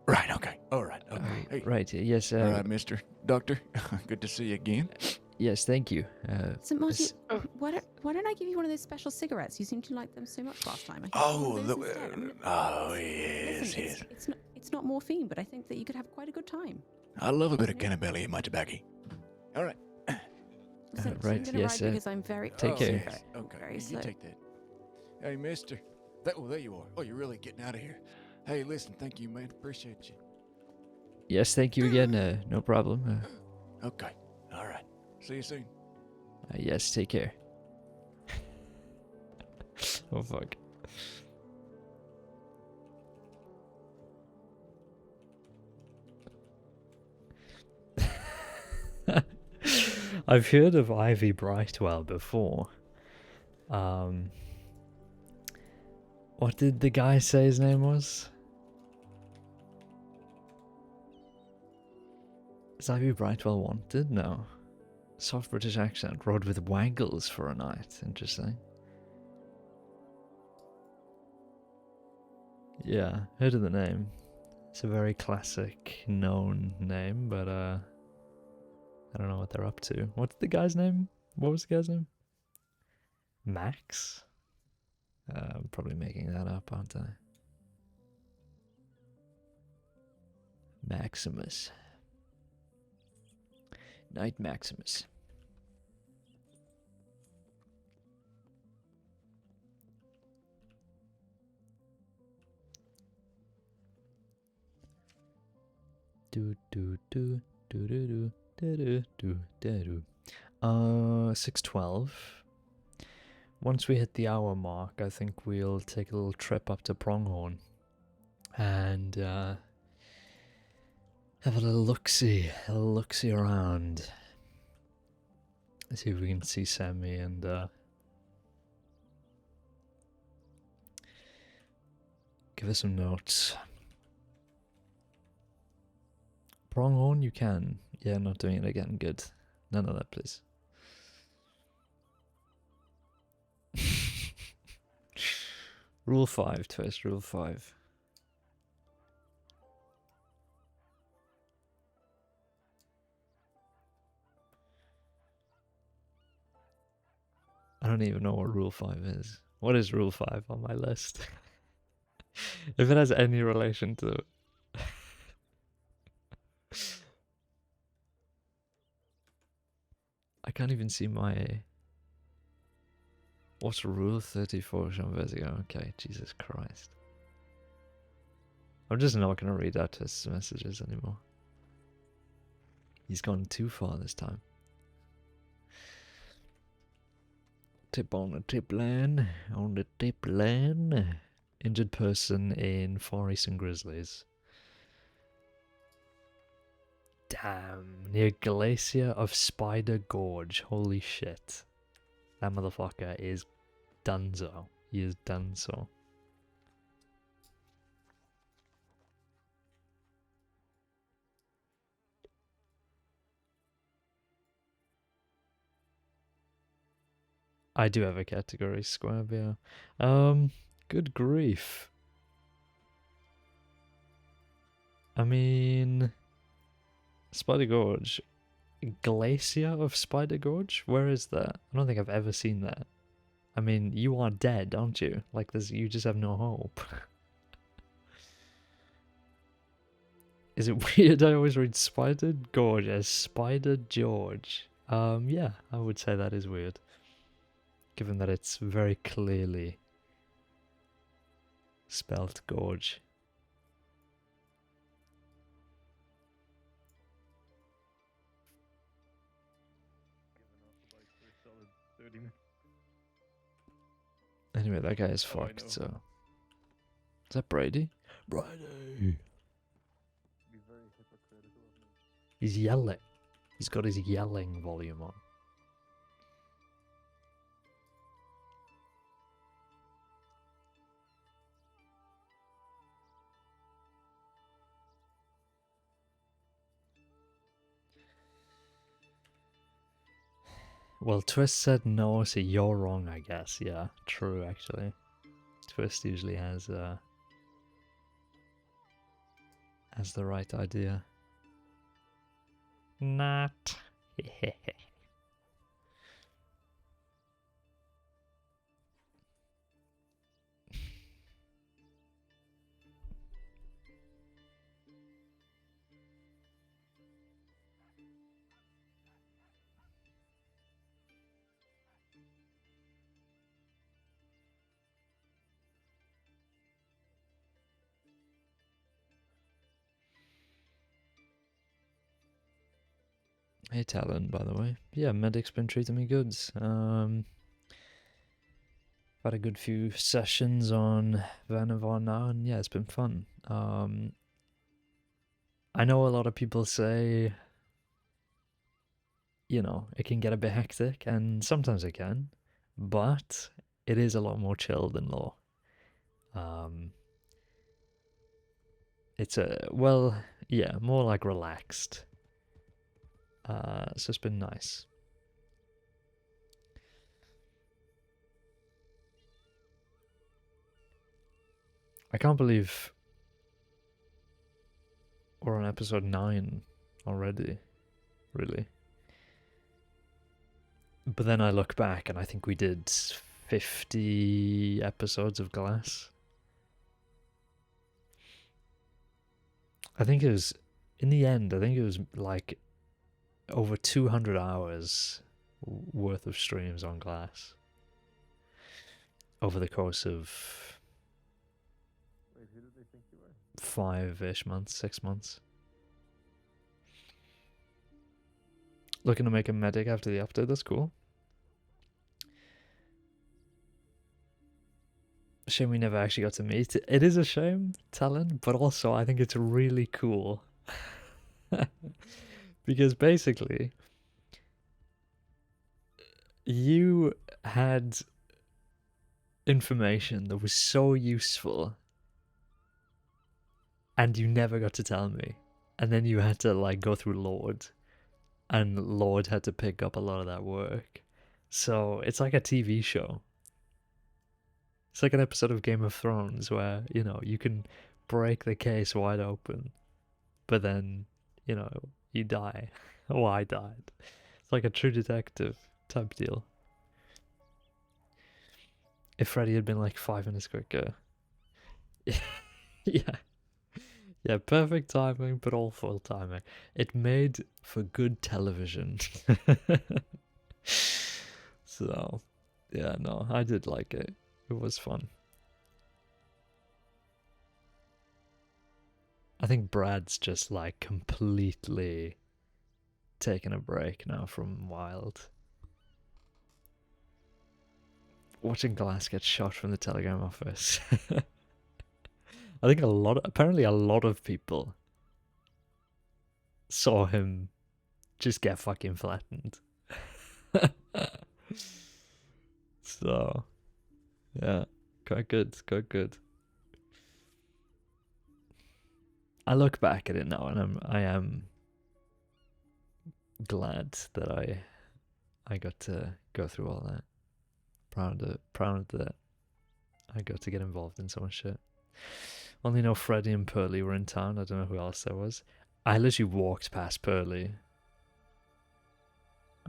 Right, okay. All right. Okay. Hey. Right. Yes. All right, Mr. Doctor. Good to see you again. Yes. Thank you. So, Marty, s- why don't I give you one of those special cigarettes? You seem to like them so much last time. I think Oh, one of those instead. I mean, yes, listen, yes. it's not morphine, but I think that you could have quite a good time. I love a bit of cannabelly in my tobacco. All right. Listen, so right, I'm gonna yes, ride because I'm very take care. Yes. Okay. Very you slow. take that. Hey, mister. There you are. Oh, you're really getting out of here. Hey, listen, thank you, man. Appreciate you. Yes, thank you again. No problem. Okay. All right. See you soon. Yes, take care. Oh, fuck. I've heard of Ivy Brightwell before. What did the guy say his name was? Is Ivy Brightwell wanted? No. Soft British accent. Rode with Waggles for a night. Interesting. Yeah, heard of the name. It's a very classic, known name, but I don't know what they're up to. What's the guy's name? What was the guy's name? Max? I'm probably making that up, aren't I? Maximus. Knight Maximus. Do do do do do do do do do do. 6:12. Once we hit the hour mark, I think we'll take a little trip up to Pronghorn and have a little look-see around. See if we can see Sammy and give us some notes. Pronghorn, you can. Yeah, not doing it again. Good. None of that, please. Rule 5, Twist. Rule 5. I don't even know what Rule 5 is. What is Rule 5 on my list? If it has any relation to... I can't even see my... What's Rule 34, Sean Vertigo? Okay, Jesus Christ. I'm just not going to read out his messages anymore. He's gone too far this time. Tip on the tip line. On the tip line. Injured person in Far Eastern Grizzlies. Damn. Near Glacier of Spider Gorge. Holy shit. That motherfucker is donezo. He is donezo. I do have a category, Squab, yeah. Good grief. I mean... Spider Gorge. Glacier of Spider Gorge? Where is that? I don't think I've ever seen that. I mean, you are dead, aren't you? Like, you just have no hope. Is it weird I always read Spider Gorge as Spider George? Yeah, I would say that is weird. Given that it's very clearly spelt Gorge. Anyway, that guy is fucked, so... Is that Brady? Brady! He's yelling. He's got his yelling volume on. Well, Twist said no, so you're wrong, I guess. Yeah, true, actually. Twist usually has the right idea. Not. Hey Talon, by the way. Yeah, Medic's been treating me good. Had a good few sessions on Vannevar now, and yeah, it's been fun. I know a lot of people say, you know, it can get a bit hectic, and sometimes it can, but it is a lot more chill than law. It's more like relaxed. So it's been nice. I can't believe we're on episode 9 already, really. But then I look back and I think we did 50 episodes of Glass. I think it was, in the end, I think it was like over 200 hours worth of streams on Glass over the course of 5-ish months, 6 months. Looking to make a medic after the update, that's cool. Shame we never actually got to meet. It is a shame, Talon, but also I think it's really cool. Because basically, you had information that was so useful and you never got to tell me. And then you had to like go through Lord, and Lord had to pick up a lot of that work. So it's like a TV show. It's like an episode of Game of Thrones where, you know, you can break the case wide open, but then, you know, you die. Oh, I died. It's like a True Detective type deal. If Freddy had been like 5 minutes quicker. Yeah. Yeah, perfect timing, but awful timing. It made for good television. So, yeah, no, I did like it. It was fun. I think Brad's just like completely taken a break now from Wild. Watching Glass get shot from the telegram office. I think apparently a lot of people saw him just get fucking flattened. So, yeah, quite good, quite good. I look back at it now and I am glad that I got to go through all that. Proud that I got to get involved in so much shit. Only know Freddie and Pearly were in town. I don't know who else there was. I literally walked past Pearly.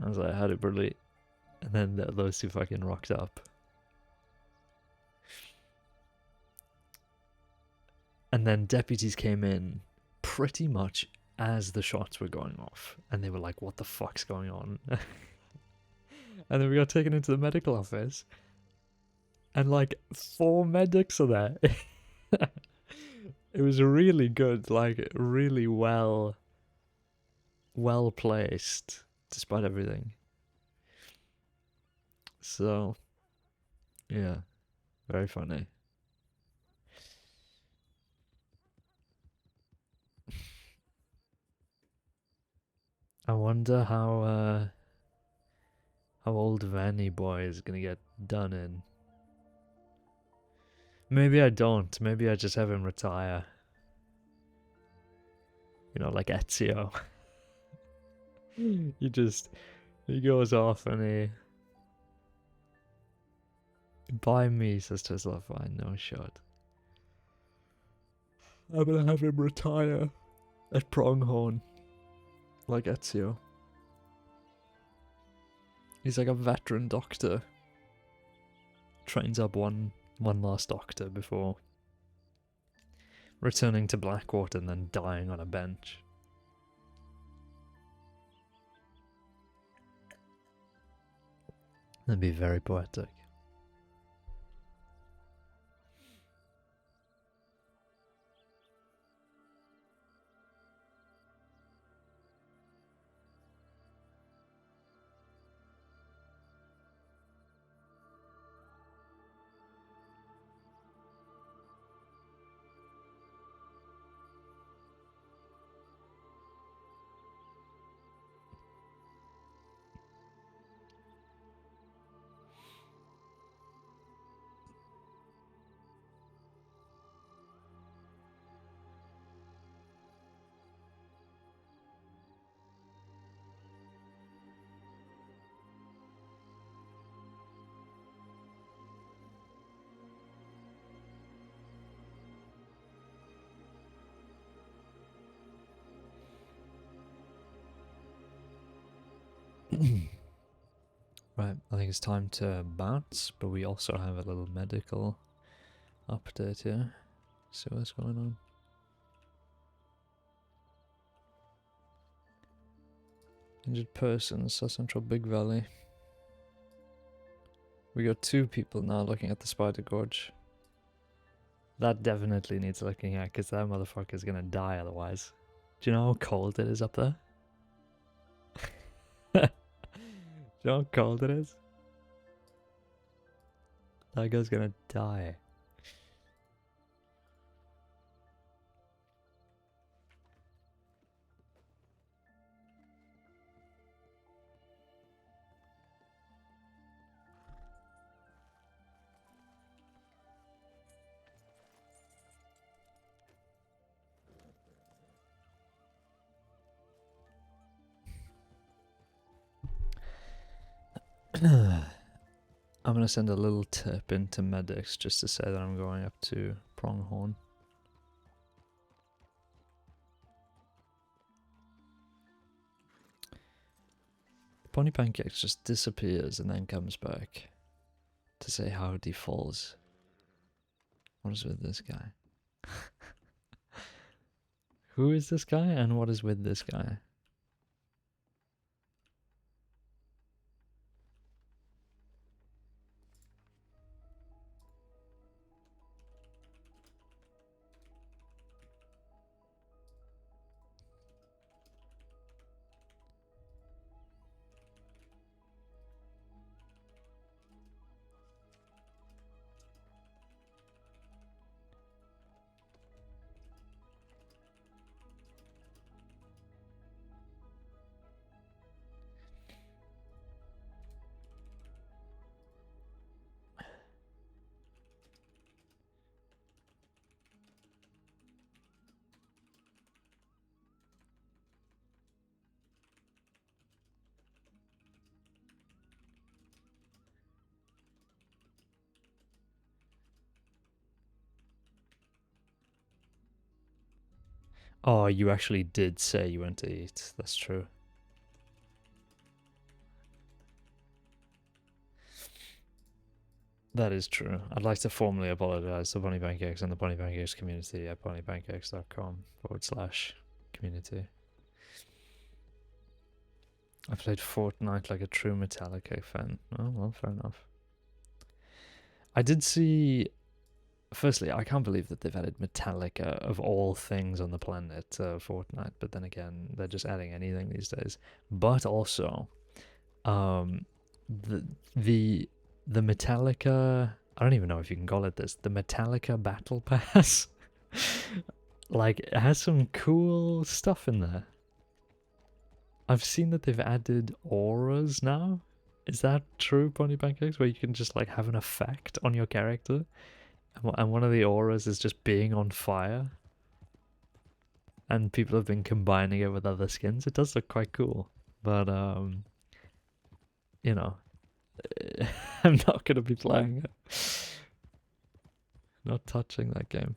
I was like, howdy, Pearly. And then those two fucking rocked up. And then deputies came in pretty much as the shots were going off. And they were like, what the fuck's going on? And then we got taken into the medical office. And like 4 medics are there. It was really good, like really well placed, despite everything. So, yeah, very funny. I wonder how old Vanny boy is gonna get done in. Maybe I don't. Maybe I just have him retire. You know, like Ezio. He goes off and he by me, says to himself, I no shot. I'm gonna have him retire at Pronghorn. Like Ezio. He's like a veteran doctor. Trains up one last doctor before returning to Blackwater and then dying on a bench. That'd be very poetic. Right, I think it's time to bounce, but we also have a little medical update here. See what's going on. Injured persons, South Central Big Valley. We got 2 people now looking at the Spider Gorge. That definitely needs looking at, because that motherfucker's gonna die otherwise. Do you know how cold it is up there? Do you know how cold it is? That guy's gonna die. I'm gonna send a little tip into medics just to say that I'm going up to Pronghorn. Pony Pancakes just disappears and then comes back to say howdy falls. What is with this guy? Who is this guy and what is with this guy? Oh, you actually did say you went to eat. That's true. That is true. I'd like to formally apologize to Pony Pancakes and the Pony Pancakes community at ponypancakes.com/community. I played Fortnite like a true Metallica fan. Oh, well, fair enough. I did see... Firstly, I can't believe that they've added Metallica of all things on the planet to Fortnite, but then again, they're just adding anything these days. But also, the Metallica... I don't even know if you can call it this. The Metallica Battle Pass. Like, it has some cool stuff in there. I've seen that they've added auras now. Is that true, Pony Pancakes? Where you can just, like, have an effect on your character? And one of the auras is just being on fire. And people have been combining it with other skins. It does look quite cool. But, you know, I'm not going to be playing it. Not touching that game.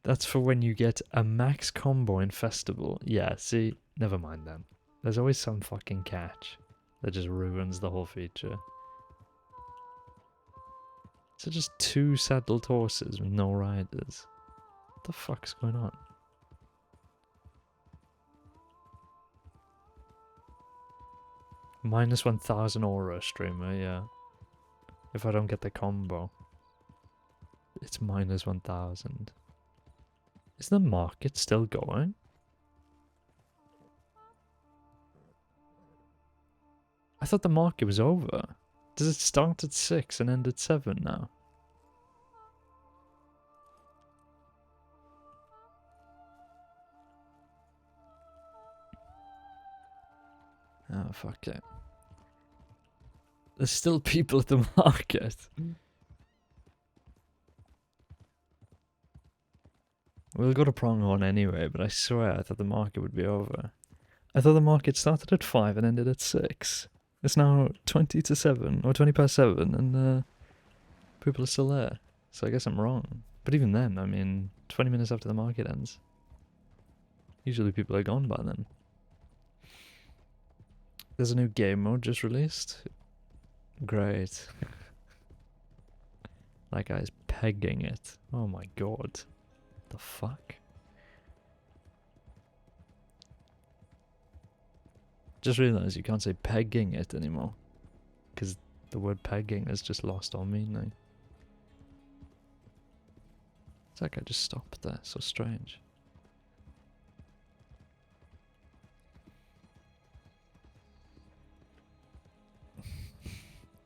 That's for when you get a max combo in Festival. Yeah, see, never mind then. There's always some fucking catch that just ruins the whole feature. So just 2 saddled horses with no riders. What the fuck's going on? Minus 1000 aura streamer, yeah. If I don't get the combo, it's minus 1000. Is the market still going? I thought the market was over. Does it start at 6 and end at 7 now? Oh, fuck it. There's still people at the market. We'll go to Pronghorn anyway, but I swear I thought the market would be over. I thought the market started at 5 and ended at 6. It's now 20 to 7, or 20 past 7, and people are still there. So I guess I'm wrong. But even then, I mean, 20 minutes after the market ends. Usually people are gone by then. There's a new game mode just released. Great. That guy's pegging it. Oh my god. The fuck? Just realised you can't say pegging it anymore. Because the word pegging has just lost all meaning. It's like I just stopped there. So strange.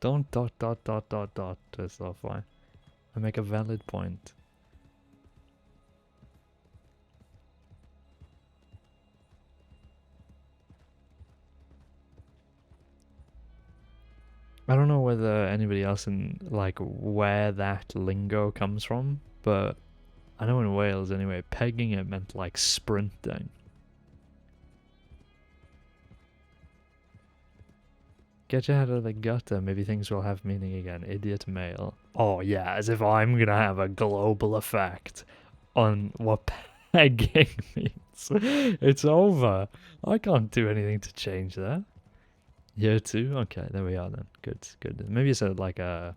Don't dot. That's all fine. I make a valid point. I don't know whether anybody else in like where that lingo comes from, but I know in Wales anyway, pegging it meant like sprinting. Get your head out of the gutter, maybe things will have meaning again. Idiot male. Oh yeah, as if I'm gonna have a global effect on what pegging means. It's over. I can't do anything to change that. Year 2? Okay, there we are then. Good, good. Maybe it's like a...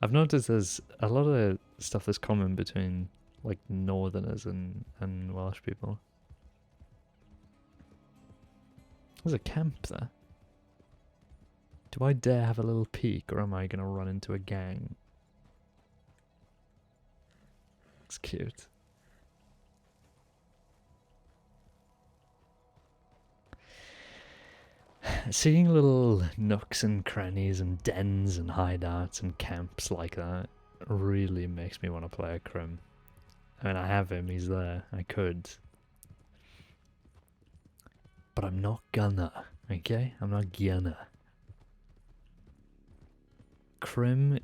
I've noticed there's a lot of stuff that's common between like northerners and Welsh people. There's a camp there. Do I dare have a little peek, or am I gonna run into a gang? It's cute. Seeing little nooks and crannies and dens and hideouts and camps like that really makes me want to play a Crim. I mean, I have him, he's there, I could. But I'm not gonna, okay? I'm not gonna. Crim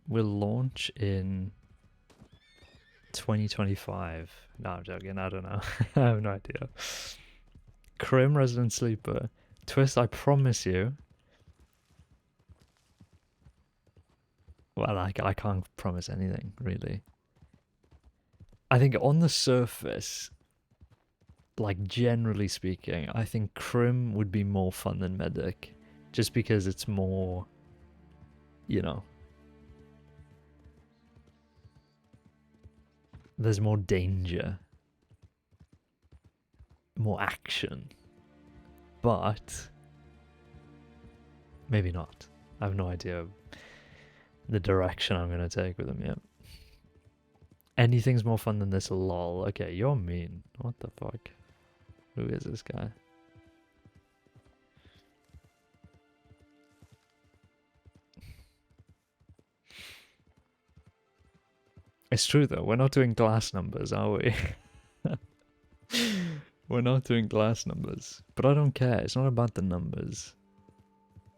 will launch in 2025. No, I'm joking, I don't know. I have no idea. Crim Resident Sleeper. Twist, I promise you. Well, I can't promise anything, really. I think on the surface, like generally speaking, I think Crim would be more fun than Medic. Just because it's more, you know, there's more danger, more action. But maybe not. I have no idea the direction I'm going to take with them yet. Anything's more fun than this, lol. Okay, you're mean. What the fuck? Who is this guy? It's true though, we're not doing glass numbers, are we? We're not doing glass numbers. But I don't care, it's not about the numbers.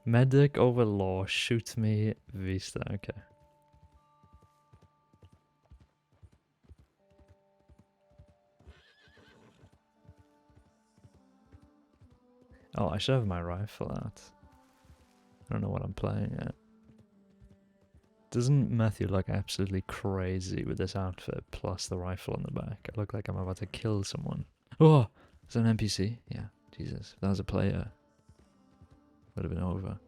Medic over law, shoot me, Vista, okay. Oh, I should have my rifle out. I don't know what I'm playing yet. Doesn't Matthew look absolutely crazy with this outfit plus the rifle on the back? I look like I'm about to kill someone. Oh! Is that an NPC? Yeah, Jesus. If that was a player, would have been over.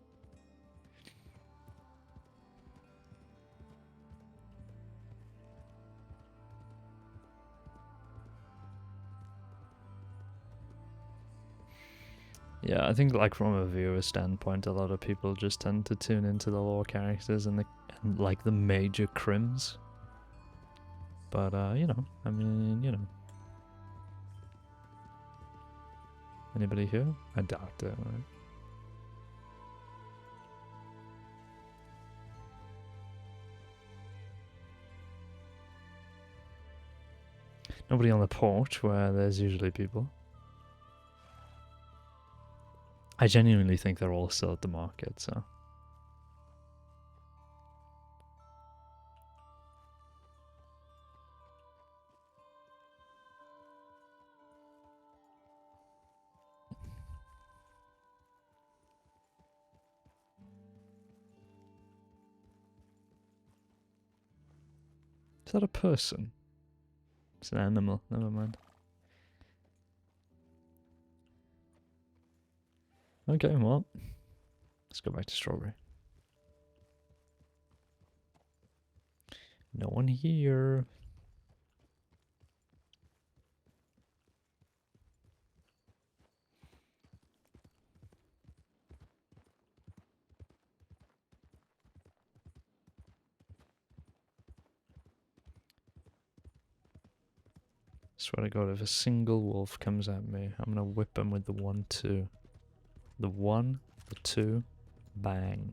Yeah, I think like from a viewer standpoint, a lot of people just tend to tune into the lore characters and like the major crims. But you know, I mean, you know. Anybody here? I doubt it, right? Nobody on the porch where there's usually people. I genuinely think they're all still at the market, so. Is that a person? It's an animal, never mind. Okay, well, let's go back to Strawberry. No one here. Swear to God, if a single wolf comes at me, I'm gonna whip him with the 1-2. The 1, the 2, bang.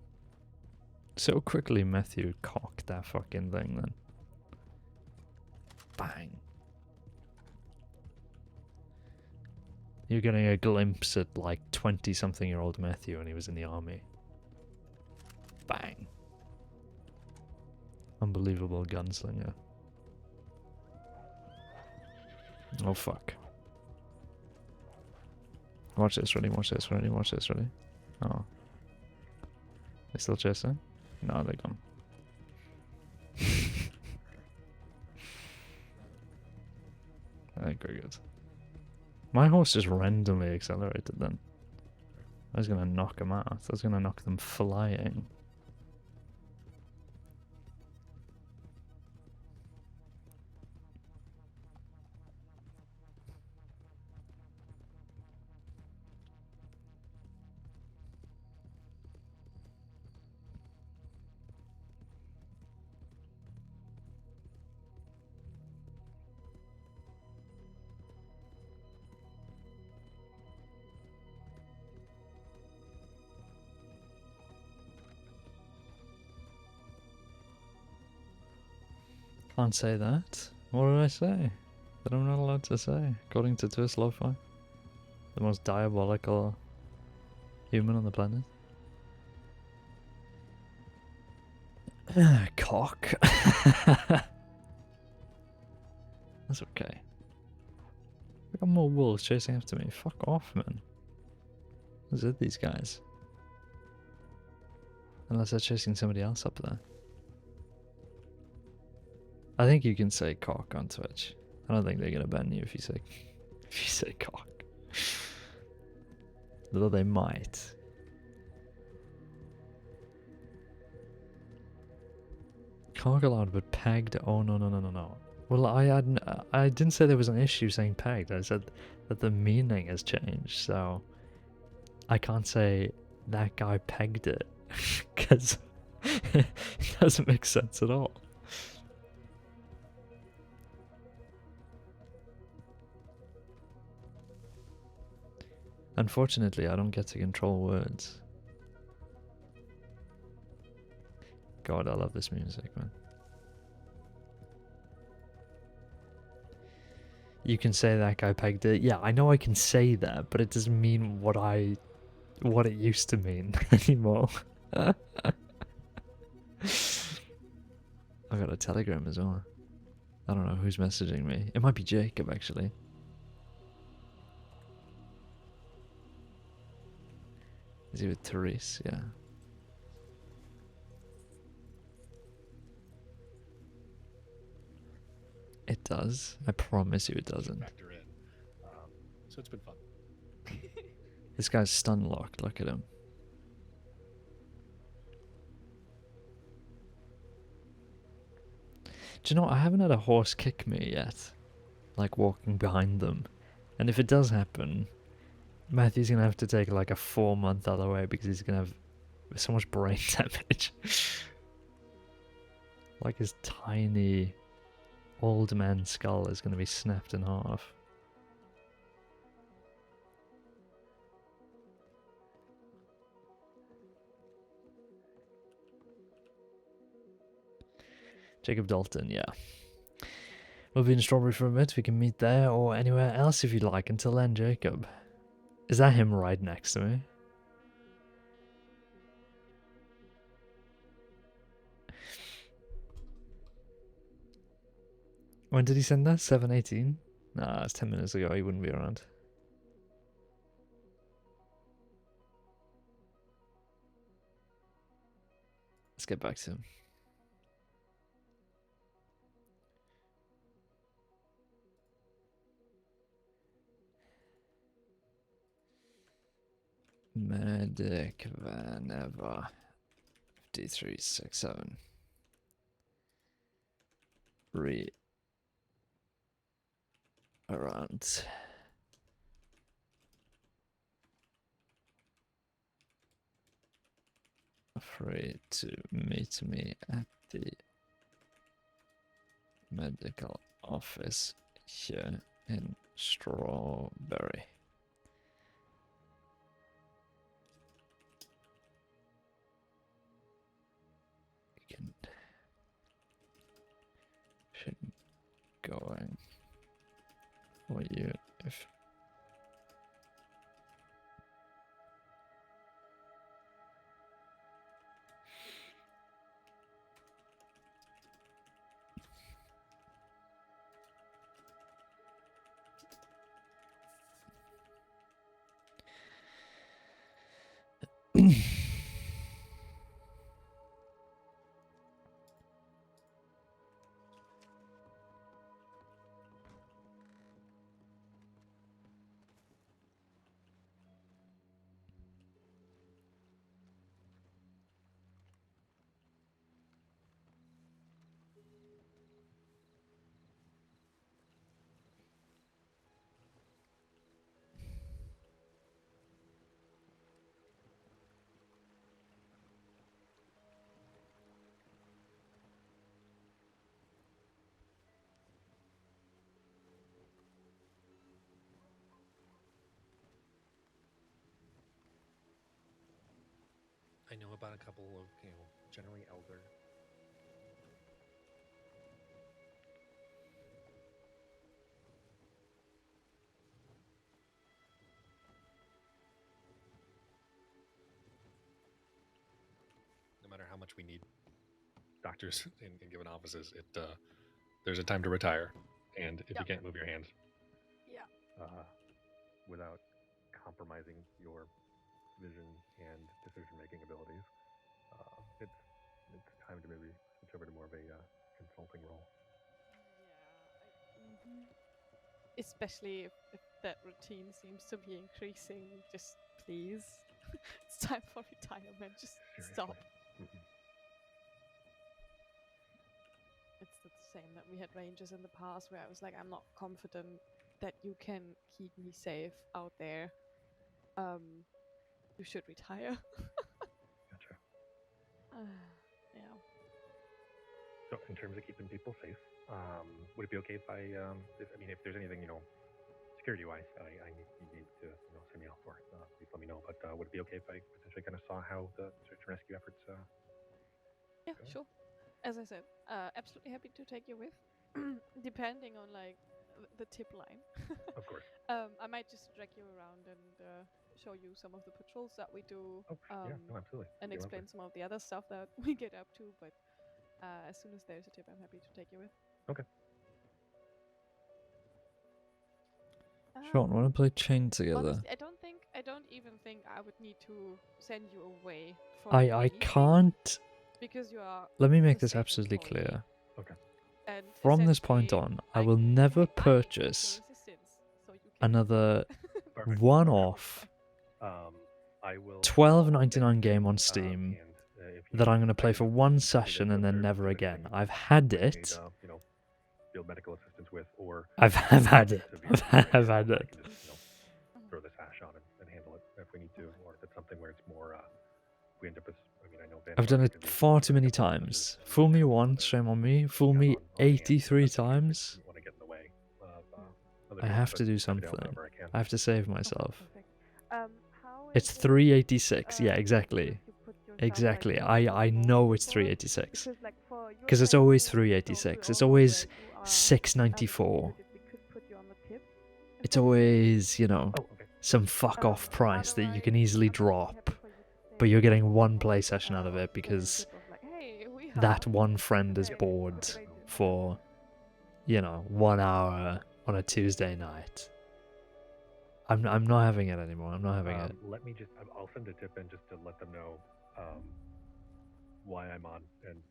So quickly Matthew cocked that fucking thing then. Bang. You're getting a glimpse at like 20-something-year-old Matthew when he was in the army. Bang. Unbelievable gunslinger. Oh fuck. Watch this, ready, watch this, ready, watch this, ready. Oh. They still chasing? No, they're gone. Very good. My horse just randomly accelerated then. I was gonna knock them out. I was gonna knock them flying. Can't say that. What did I say? That I'm not allowed to say, according to Twist Lo-Fi. The most diabolical human on the planet. Cock. That's okay. I got more wolves chasing after me. Fuck off, man. What's with these guys? Unless they're chasing somebody else up there. I think you can say cock on Twitch. I don't think they're gonna ban you if you say cock. Though they might. Cock allowed but pegged. Oh no. Well, I didn't say there was an issue saying pegged. I said that the meaning has changed. So I can't say that guy pegged it because it doesn't make sense at all. Unfortunately, I don't get to control words. God, I love this music, man. You can say that guy pegged it. Yeah, I know I can say that, but it doesn't mean what it used to mean anymore. I got a telegram as well. I don't know who's messaging me. It might be Jacob, actually. Is he with Therese? Yeah. It does. I promise you it doesn't. Factor in. So it's been fun. This guy's stun locked. Look at him. Do you know what? I haven't had a horse kick me yet. Like walking behind them. And if it does happen, Matthew's gonna have to take like a 4-month other way because he's gonna have so much brain damage. Like his tiny old man skull is gonna be snapped in half. Jacob Dalton, yeah. We'll be in Strawberry for a bit. We can meet there or anywhere else if you'd like. Until then, Jacob. Is that him right next to me? When did he send that? 7:18? Nah, it's 10 minutes ago. He wouldn't be around. Let's get back to him. Medic Vannevar 5367. Around. Free to meet me at the medical office here in Strawberry. Should going for you if I know about a couple of, generally elder. No matter how much we need doctors in given offices, there's a time to retire, and if you can't move your hand, without compromising your vision and decision-making abilities, it's time to maybe switch over to more of a consulting role. Especially if that routine seems to be increasing. Just please, it's time for retirement. Just stop. Mhm. It's the same that we had rangers in the past where I was like, I'm not confident that you can keep me safe out there. You should retire. Gotcha. Yeah. So, in terms of keeping people safe, would it be okay if if there's anything, security-wise, I need to, send me off for, please let me know. But would it be okay if I potentially kind of saw how the search and rescue efforts? Yeah, Go. sure. As I said, absolutely happy to take you with, depending on like the tip line. Of course. I might just drag you around and show you some of the patrols that we do. Oh, yeah, no, absolutely. And Be explain lovely. some of the other stuff that we get up to. But as soon as there's a tip, I'm happy to take you with. Okay. Sean, want to play Chain together? Honestly, I don't even think I would need to send you away for I anything, can't. because you are. Let me make the this safe absolutely employee. clear. Okay. And From this point essentially, on, I will never need your purchase assistance, so you can another Perfect. one-off I will $12.99 game on Steam and, if that you I'm going to play decide for to one do session this, and if then there's never anything again. I've had I it. need, field medical assistance with, or I've had it. severe right I've now, had I it. can just, throw this ash on and handle it if we need to, or if it's something where it's more, we end up as, I know I've Vannevar done can it be far too many simple as much as, times. Fool me once, other shame on me. Fool got me on hand, 83 that's the case. I times. didn't want to get in the way of other I people, have but to do happy to help something. however I can. I have to save myself. Perfect. How It's is it, 386. Yeah, if exactly. you put yourself, like, Exactly. in I uniform know it's before? 386. Because like for your Because it's always safety, so 386. we It's all know always where you are, 694. included, we could put you on the tip. It's always, Oh, okay. some fuck off price that you can easily Otherwise, I'm drop. happy for you to stay But you're getting on one board, play session out of on it the because tip of like, hey, we that are one friend is very bored cooperative. for, 1 hour on a Tuesday night. I'm not having it anymore. I'm not having it. Let me just, I'll send a tip in just to let them know why I'm on, and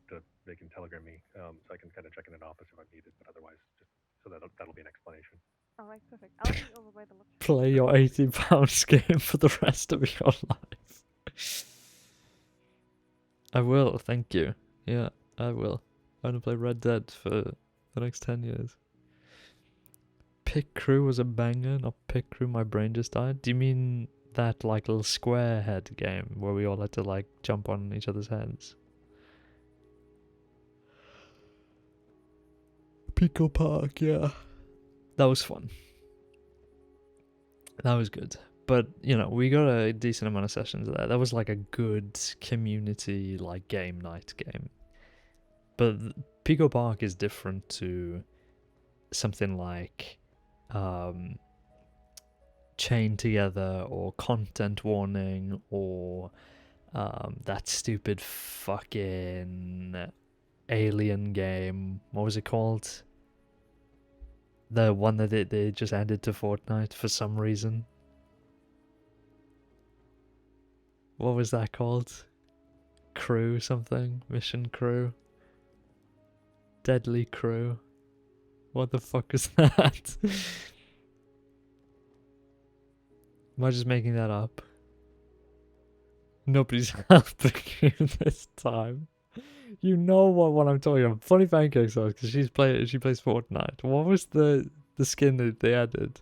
they can telegram me, so I can kind of check in an office if I'm needed, but otherwise, just so that'll be an explanation. All right. right, perfect. I'll be over by the left. Play your £80 game for the rest of your life. I will, thank you. Yeah, I will. I'm gonna play Red Dead for the next 10 years. Pick Crew was a banger, not Pick Crew, my brain just died. Do you mean that like little square head game where we all had to like jump on each other's heads? Pico Park, yeah. That was fun. That was good. But, you know, we got a decent amount of sessions there. That was like a good community, like, game night game. But Pico Park is different to something like Chain Together or Content Warning or that stupid fucking alien game. What was it called? The one that they just added to Fortnite for some reason. What was that called? Crew something? Mission Crew? Deadly Crew? What the fuck is that? Am I just making that up? Nobody's helping you this time. You know what I'm talking about. Funny Pancake Sauce, because she plays Fortnite. What was the skin that they added?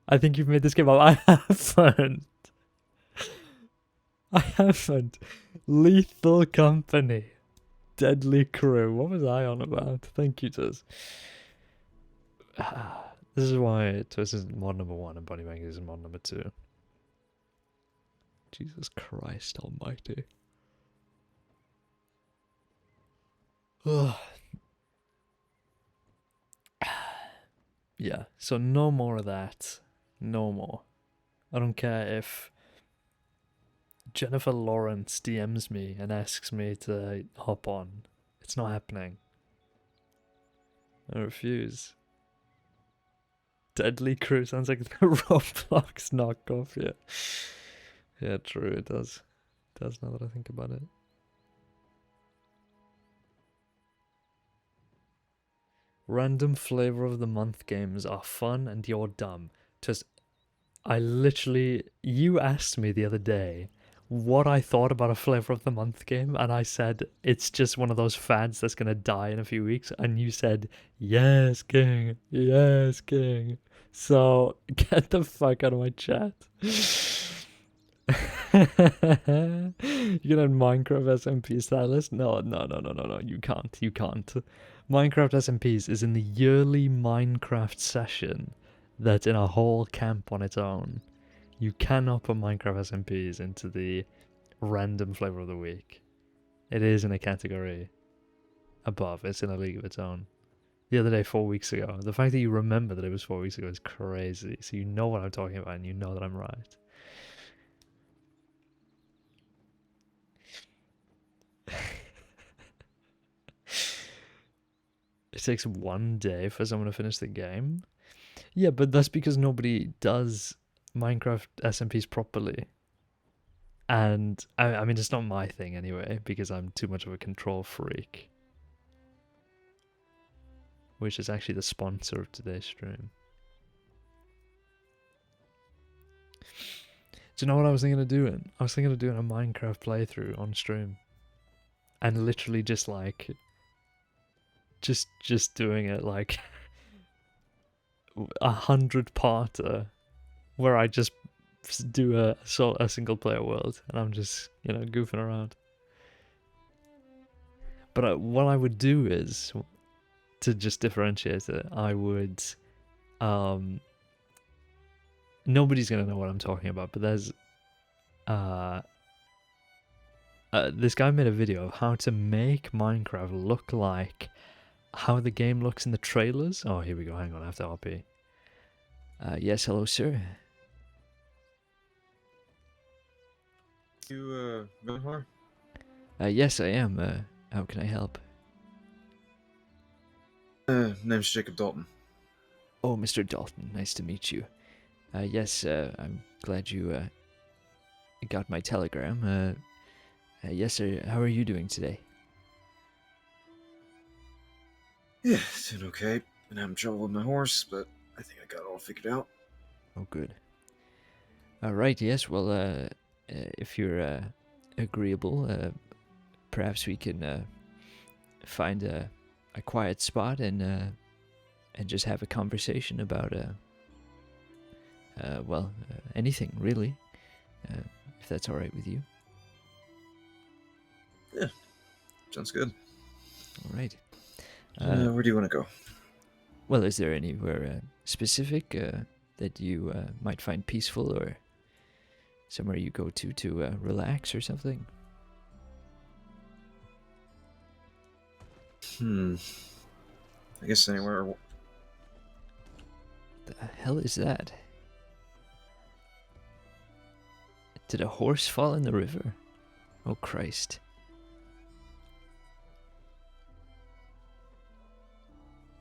I think you've made this game up. I haven't. I haven't. Lethal Company. Deadly Crew. What was I on about? Thank you, Tuz. This is why Tuz is mod number 1 and Bunny Bang is mod number 2. Jesus Christ almighty. Yeah, so no more of that. No more. I don't care if Jennifer Lawrence DMs me and asks me to hop on. It's not happening. I refuse. Deadly Crew sounds like the Roblox knockoff, yeah. Yeah, true, it does. It does now that I think about it. Random flavor of the month games are fun and you're dumb. Just, you asked me the other day what I thought about a flavor of the month game, and I said it's just one of those fads that's gonna die in a few weeks, and you said yes, king, yes, king. So get the fuck out of my chat. You can add Minecraft SMPs to that list? No, you can't. Minecraft SMPs is in the yearly Minecraft session that's in a whole camp on its own. You cannot put Minecraft SMPs into the random flavor of the week. It is in a category above. It's in a league of its own. The other day, 4 weeks ago. The fact that you remember that it was 4 weeks ago is crazy. So you know what I'm talking about and you know that I'm right. It takes 1 day for someone to finish the game? Yeah, but that's because nobody does Minecraft SMPs properly. And, I mean, it's not my thing anyway, because I'm too much of a control freak. Which is actually the sponsor of today's stream. Do you know what I was thinking of doing? I was thinking of doing a Minecraft playthrough on stream. And literally just like... Just doing it like... 100-parter. Where I just do a single player world. And I'm just, you know, goofing around. But what I would do is... To just differentiate it, I would... Nobody's going to know what I'm talking about, but there's... this guy made a video of how to make Minecraft look like how the game looks in the trailers. Oh, here we go. Hang on, I have to RP. Yes, hello, sir. You, Vannevar? Yes, I am. How can I help? Name's Jacob Dalton. Oh, Mr. Dalton, nice to meet you. Yes, I'm glad you got my telegram. Yes, sir. How are you doing today? Yeah, doing okay. Been having trouble with my horse, but I I think I got it all figured out. Oh, good. All right. Yes. Well, if you're agreeable, perhaps we can find a quiet spot and just have a conversation about anything really, if that's all right with you. Yeah, sounds good. All right. Where do you want to go? Well, is there anywhere specific that you might find peaceful, or somewhere you go to relax or something? I guess anywhere. The hell is that? Did a horse fall in the river? Oh, Christ.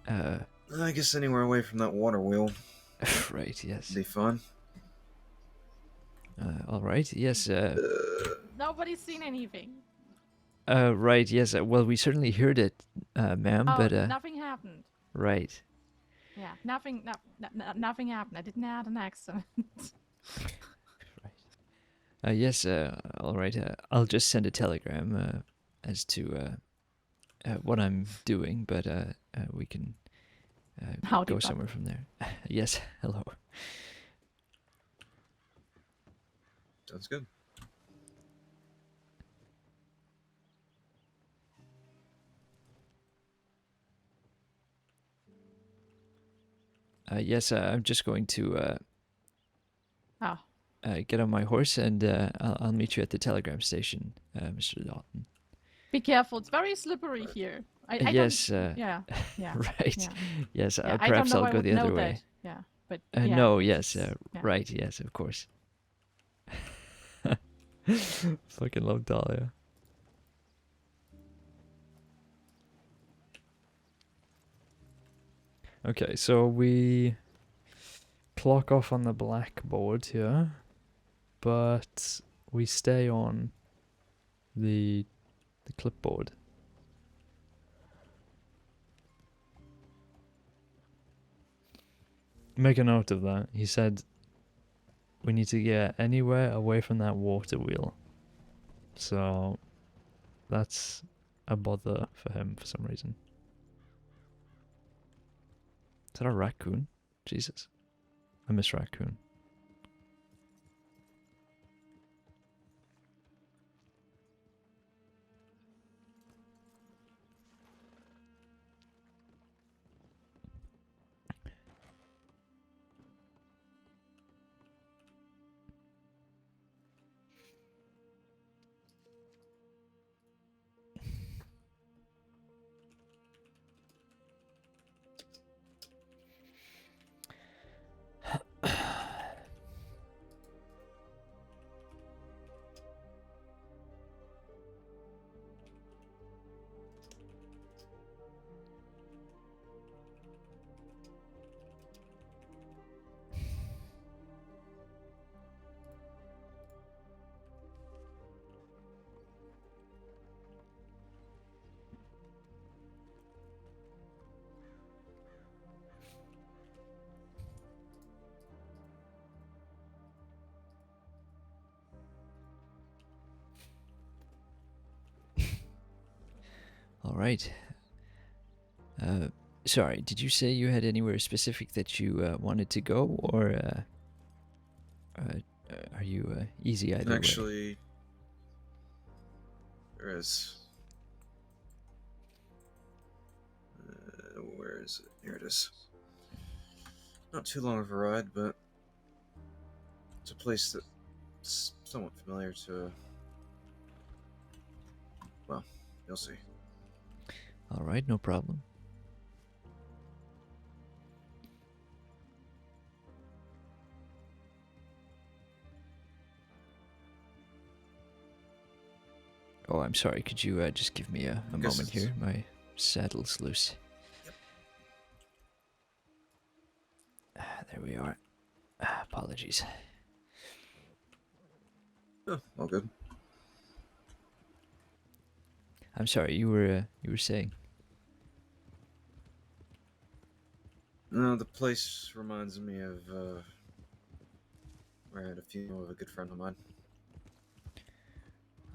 I guess anywhere away from that water wheel Right, yes. would be fun. All right, yes. Nobody's seen anything. Right, yes. Well, we certainly heard it, ma'am, Oh, but nothing happened. right. Yeah, nothing. Nothing happened. I didn't have an accident. Right. Yes. All right. I'll just send a telegram as to what I'm doing, but we can Howdy, go Bob. somewhere from there. Yes. Hello. Sounds good. Yes. I'm just going to Oh, get on my horse, and I'll meet you at the telegram station, Mr. Dalton. be careful. It's very slippery here. I Yes. Don't, yeah. Right. Yeah. Yes. Yeah, I don't Perhaps know I'll I go would the know other way. that. Yeah, but yeah, No. Yes. yeah. Right. Yes. Of course. Fucking love Dahlia. Okay, so we clock off on the blackboard here, but we stay on the clipboard. Make a note of that. He said we need to get anywhere away from that water wheel. So that's a bother for him for some reason. Is that a raccoon? Jesus. I miss raccoon. All right. Sorry, did you say you had anywhere specific that you wanted to go, or are you easy either way? Actually, there is. Where is it? Here it is. Not too long of a ride, but it's a place that's somewhat familiar to. Well, you'll see. All right, no problem. Oh, I'm sorry. Could you just give me a Guess moment it's- here? My saddle's loose. Yep. There we are. Apologies. Oh, all good. I'm sorry. You were saying. No, the place reminds me of where I had a funeral of a good friend of mine.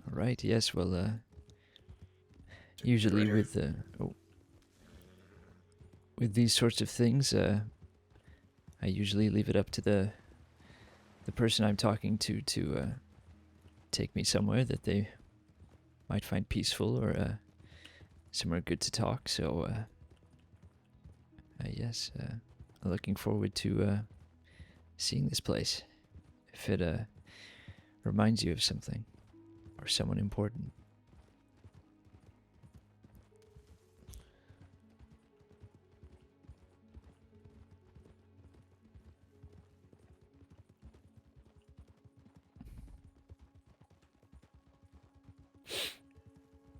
All right. Yes. Well. Right Usually here. with with these sorts of things, I usually leave it up to the person I'm talking to take me somewhere that they might find peaceful or somewhere good to talk. So yes, looking forward to seeing this place. If it reminds you of something or someone important.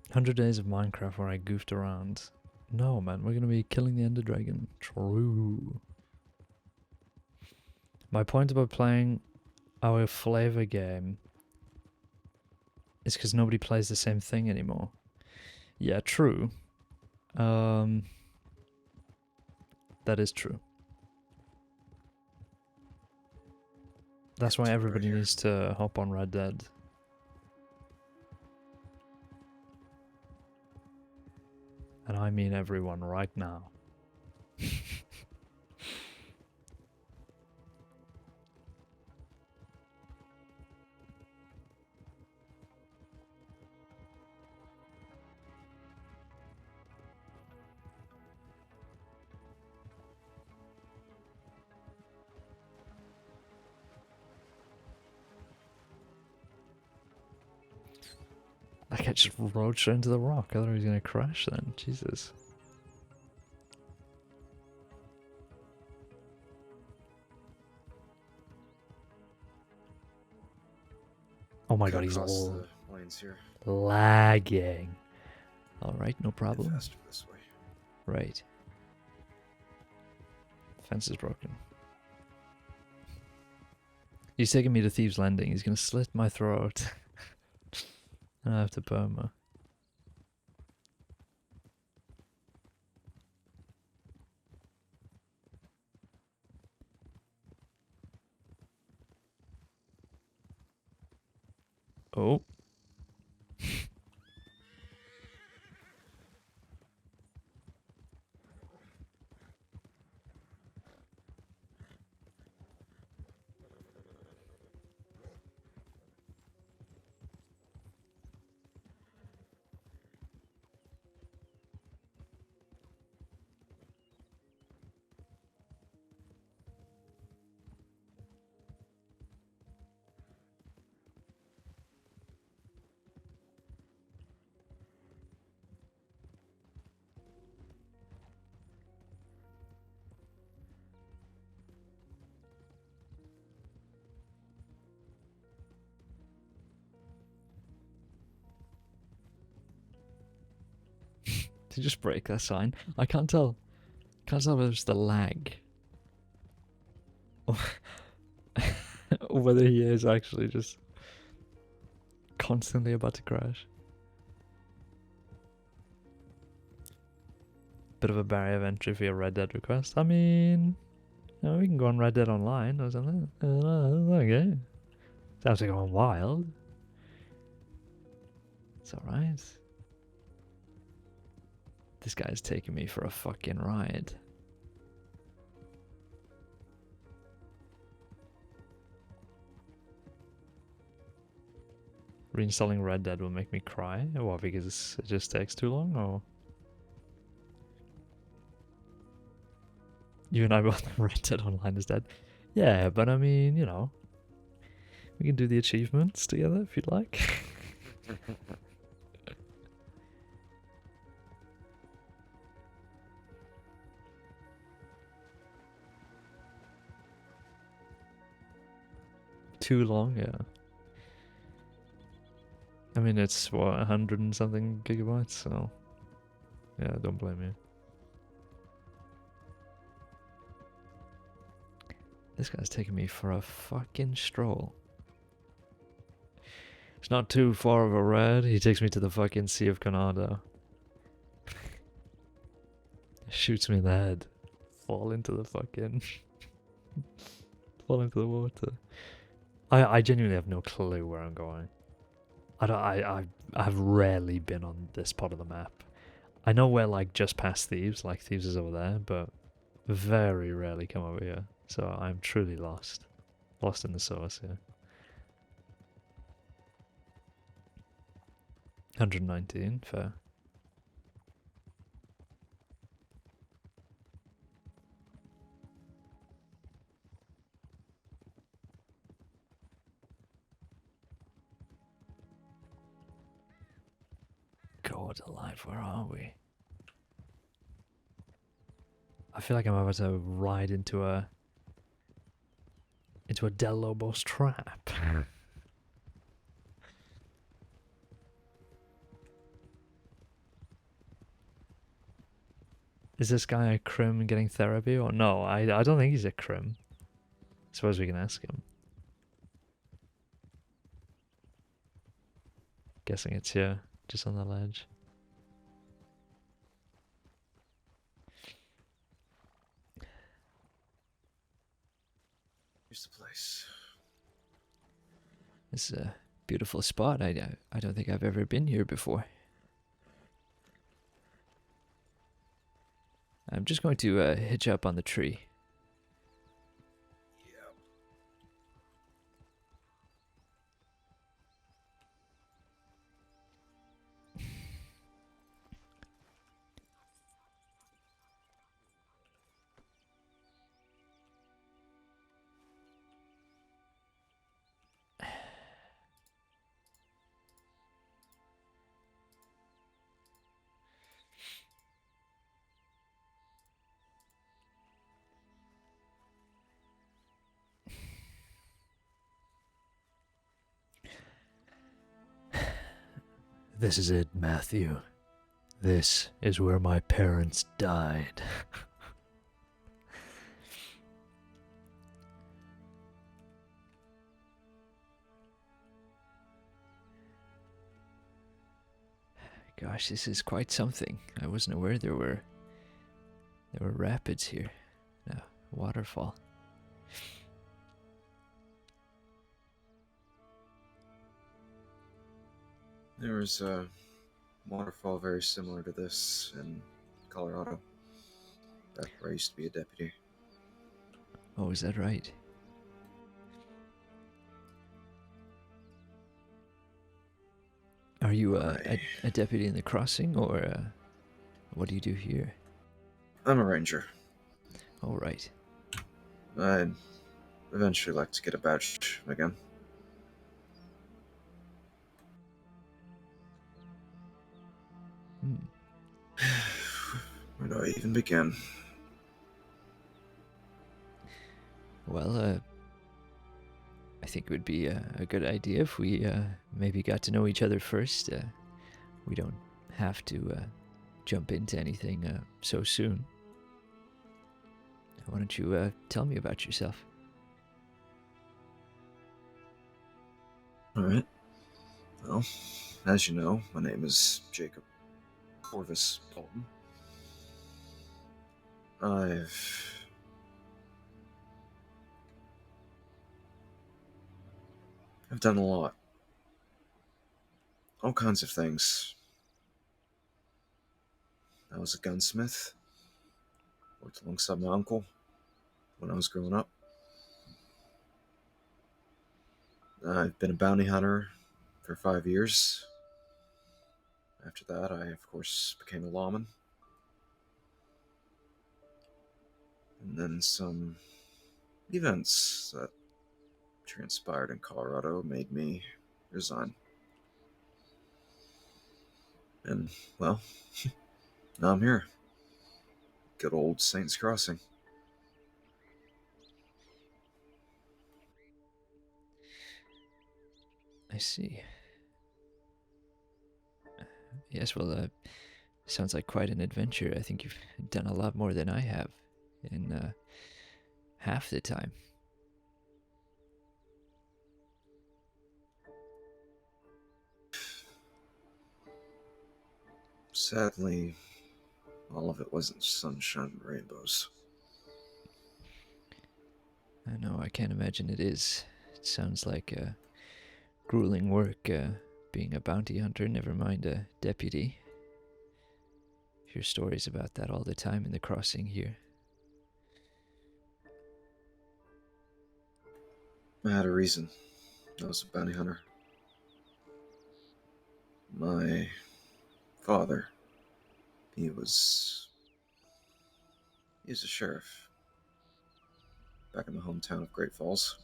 "100 Days of Minecraft where I goofed around." No, man, we're gonna be killing the Ender Dragon. True. My point about playing our flavor game is because nobody plays the same thing anymore. Yeah, true. That is true. That's why everybody needs to hop on Red Dead. And I mean everyone right now. That guy just rode straight into the rock. I thought he was gonna crash then. Jesus. Oh my god, he's the lanes here. lagging. Alright, no Get problem. faster this way. Right. Fence is broken. He's taking me to Thieves Landing. He's gonna slit my throat. And I have to perma. Oh. Did you just break that sign? I can't tell. Can't tell whether it's the lag. Or whether he is actually just constantly about to crash. Bit of a barrier of entry for your Red Dead request. I mean, you know, we can go on Red Dead Online or something. Okay. Sounds like going wild. It's alright. This guy's taking me for a fucking ride. Reinstalling Red Dead will make me cry? What, because it just takes too long, or? You and I both know Red Dead Online is dead. Yeah, but I mean, you know, we can do the achievements together if you'd like. Too long, yeah. I mean, it's what, 100 and something gigabytes, so yeah, don't blame me. This guy's taking me for a fucking stroll. It's not too far of a ride. He takes me to the fucking Sea of Conado. Shoots me in the head. fall into the fucking fall into the water. I genuinely have no clue where I'm going. I've rarely been on this part of the map. I know we're like just past Thieves, like Thieves is over there, but very rarely come over here. So I'm truly lost. Lost in the source here. 119, fair. God alive, where are we? I feel like I'm about to ride into a Del Lobos trap. Is this guy a crim getting therapy or no? I don't think he's a crim. Suppose we can ask him. Guessing it's here, just on the ledge. Here's the place. It's a beautiful spot. I don't think I've ever been here before. I'm just going to hitch up on the tree. Yeah. This is it, Matthew. This is where my parents died. Gosh, this is quite something. I wasn't aware there were rapids here. No, waterfall. There was a waterfall very similar to this in Colorado. Back where I used to be a deputy. Oh, is that right? Are you a deputy in the crossing, or what do you do here? I'm a ranger. All right. I'd eventually like to get a badge again. Where do I even begin? Well, I think it would be a good idea if we maybe got to know each other first. We don't have to jump into anything so soon. Why don't you tell me about yourself? Alright. Well, as you know, my name is Jacob Corvus Dalton. I've done a lot. All kinds of things. I was a gunsmith. Worked alongside my uncle when I was growing up. I've been a bounty hunter for 5 years. After that, I, of course, became a lawman. And then some events that transpired in Colorado made me resign. And, well, now I'm here. Good old Saints Crossing. I see. Yes, well, sounds like quite an adventure. I think you've done a lot more than I have in half the time. Sadly, all of it wasn't sunshine and rainbows. I know, I can't imagine it is. It sounds like grueling work being a bounty hunter, never mind a deputy. Hear stories about that all the time in the crossing here. I had a reason. I was a bounty hunter. My father, he was a sheriff back in the hometown of Great Falls.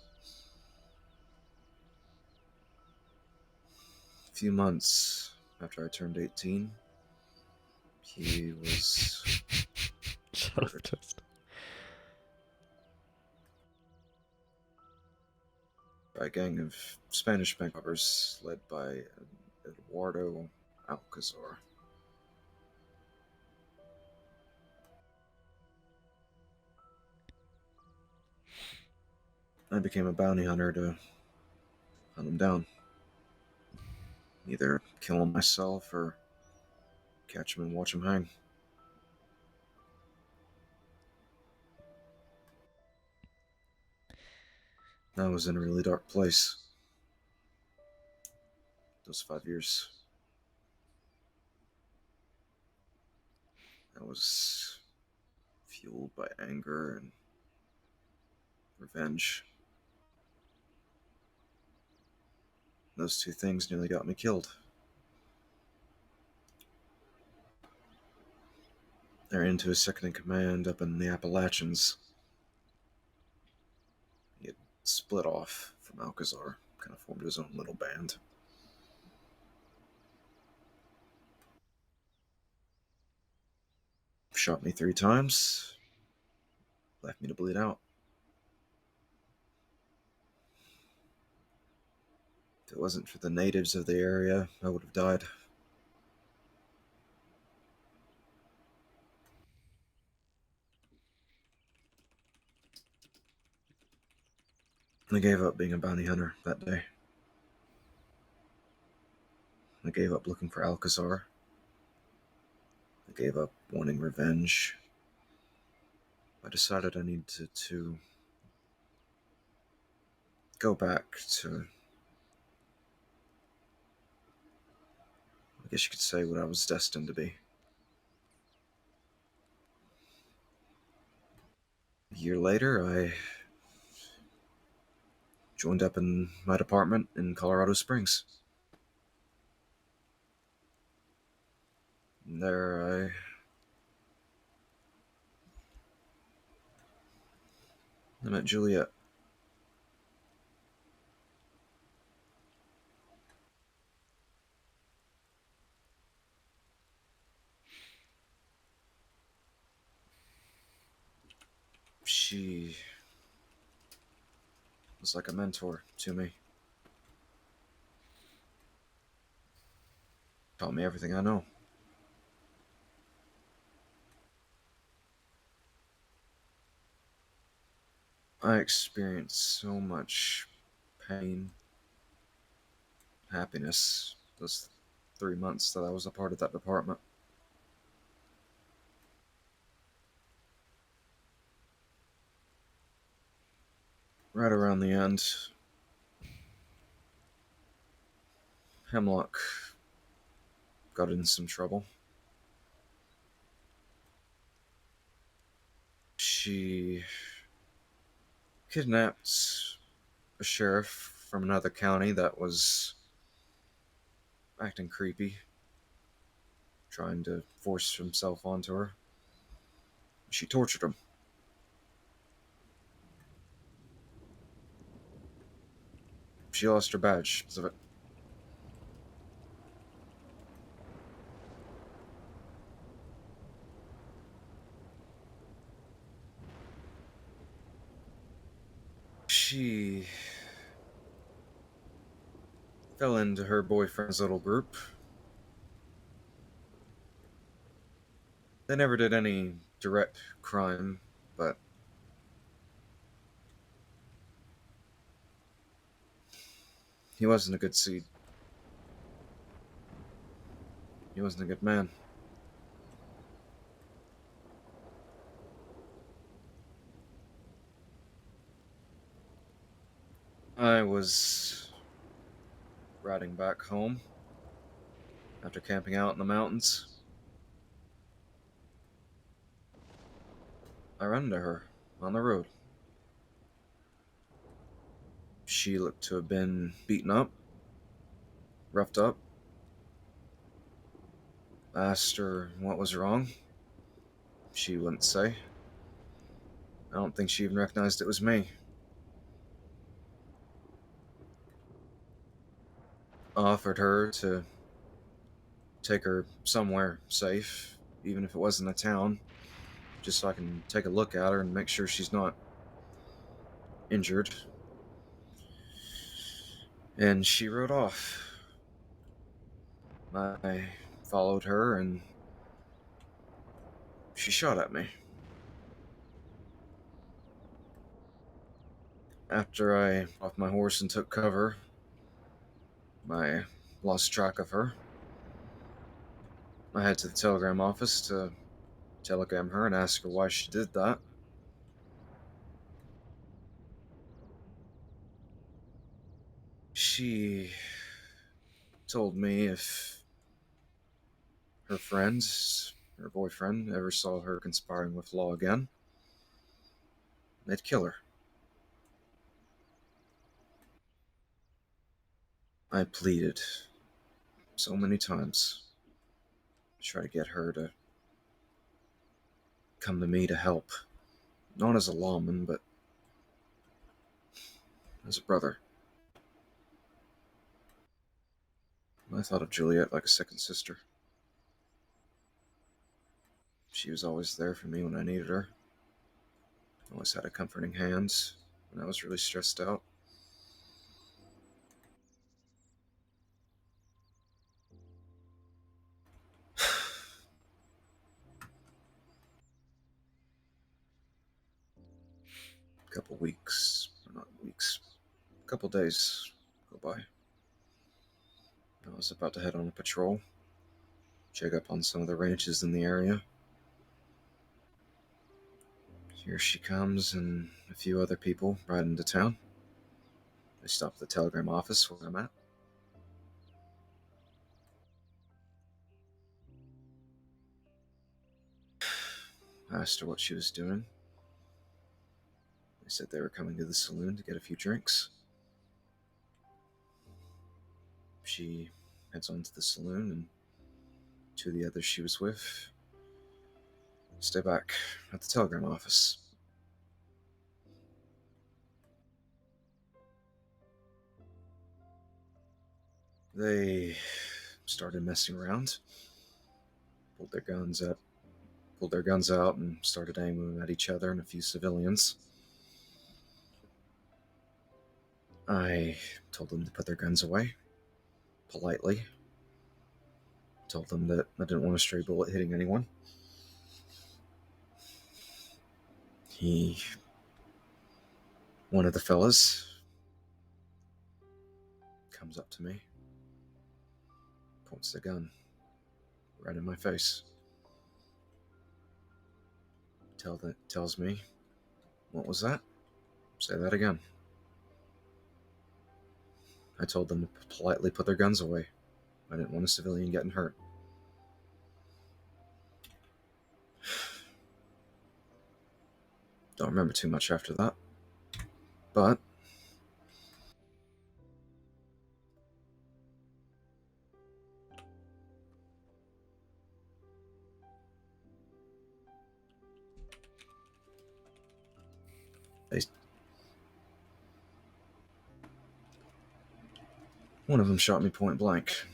A few months after I turned 18, he was Shut up, murdered. Toast. By a gang of Spanish bank robbers led by Eduardo Alcazar. I became a bounty hunter to hunt him down. Either kill him myself or catch him and watch him hang. I was in a really dark place. Those 5 years. I was fueled by anger and revenge. Those two things nearly got me killed. I ran into his second in command up in the Appalachians. He had split off from Alcazar, kind of formed his own little band. Shot me 3 times, left me to bleed out. If it wasn't for the natives of the area, I would have died. I gave up being a bounty hunter that day. I gave up looking for Alcazar. I gave up wanting revenge. I decided I needed to go back to, I guess you could say, what I was destined to be. A year later, I joined up in my department in Colorado Springs. And there I met Juliet. She was like a mentor to me. Taught me everything I know. I experienced so much pain, happiness those 3 months that I was a part of that department. Right around the end, Hemlock got in some trouble. She kidnapped a sheriff from another county that was acting creepy, trying to force himself onto her. She tortured him. She lost her badge because of it. She fell into her boyfriend's little group. They never did any direct crime, but he wasn't a good seed. He wasn't a good man. I was riding back home after camping out in the mountains. I ran into her on the road. She looked to have been beaten up, roughed up. I asked her what was wrong. She wouldn't say. I don't think she even recognized it was me. I offered her to take her somewhere safe, even if it wasn't a town, just so I can take a look at her and make sure she's not injured. And she rode off. I followed her and she shot at me. After I off my horse and took cover, I lost track of her. I head to the telegram office to telegram her and ask her why she did that. She told me if her friends, her boyfriend, ever saw her conspiring with law again, they'd kill her. I pleaded so many times to try to get her to come to me to help. Not as a lawman, but as a brother. I thought of Juliet like a second sister. She was always there for me when I needed her. Always had a comforting hand when I was really stressed out. A couple weeks, or not weeks, a couple days go by. I was about to head on a patrol, check up on some of the ranches in the area. Here she comes and a few other people ride into town. They stop at the telegram office where I'm at. I asked her what she was doing. They said they were coming to the saloon to get a few drinks. She heads on to the saloon, and two of the others she was with stay back at the telegram office. They started messing around, pulled their guns out and started aiming at each other and a few civilians. I told them to put their guns away, politely. Told them that I didn't want a stray bullet hitting anyone. One of the fellas comes up to me, points the gun right in my face. Tells me, "What was that? Say that again." I told them to politely put their guns away. I didn't want a civilian getting hurt. Don't remember too much after that. But one of them shot me point blank.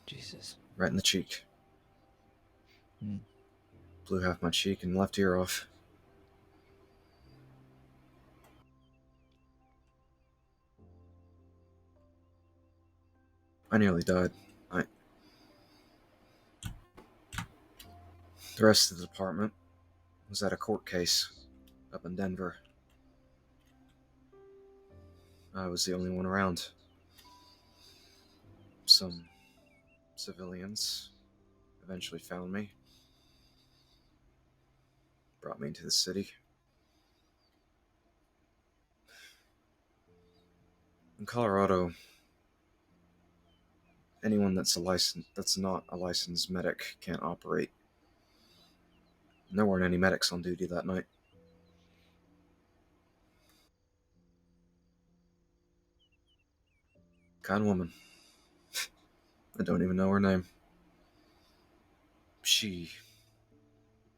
Jesus. Right in the cheek. Hmm. Blew half my cheek and left ear off. I nearly died. The rest of the department was at a court case up in Denver. I was the only one around. Some civilians eventually found me, brought me into the city. In Colorado, anyone that's not a licensed medic can't operate. There weren't any medics on duty that night. Kind woman. I don't even know her name. She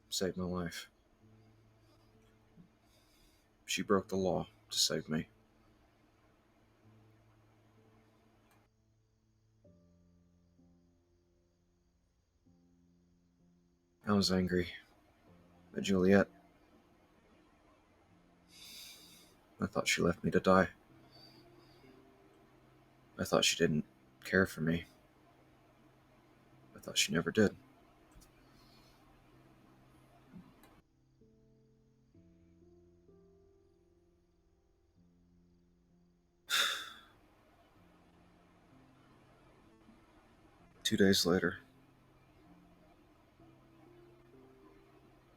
saved my life. She broke the law to save me. I was angry at Juliet. I thought she left me to die. I thought she didn't care for me. I thought she never did. Two days later,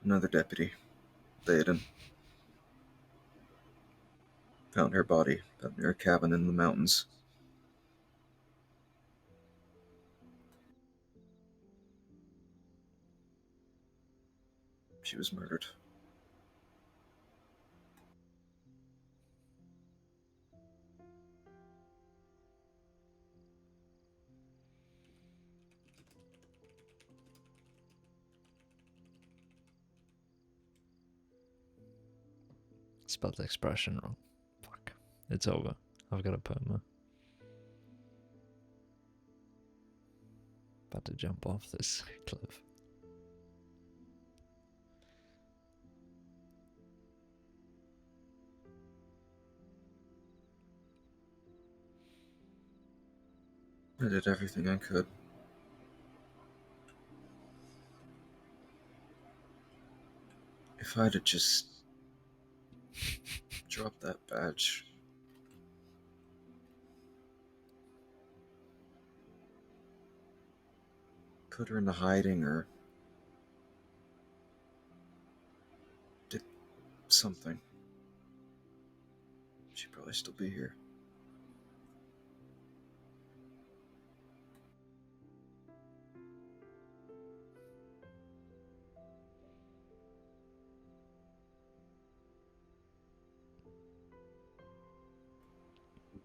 another deputy, Theoden, found her body up near a cabin in the mountains. She was murdered. Spelled expression wrong. Fuck. It's over. I've got a perma. About to jump off this cliff. I did everything I could. If I'd have just dropped that badge, put her into hiding, or did something, she'd probably still be here.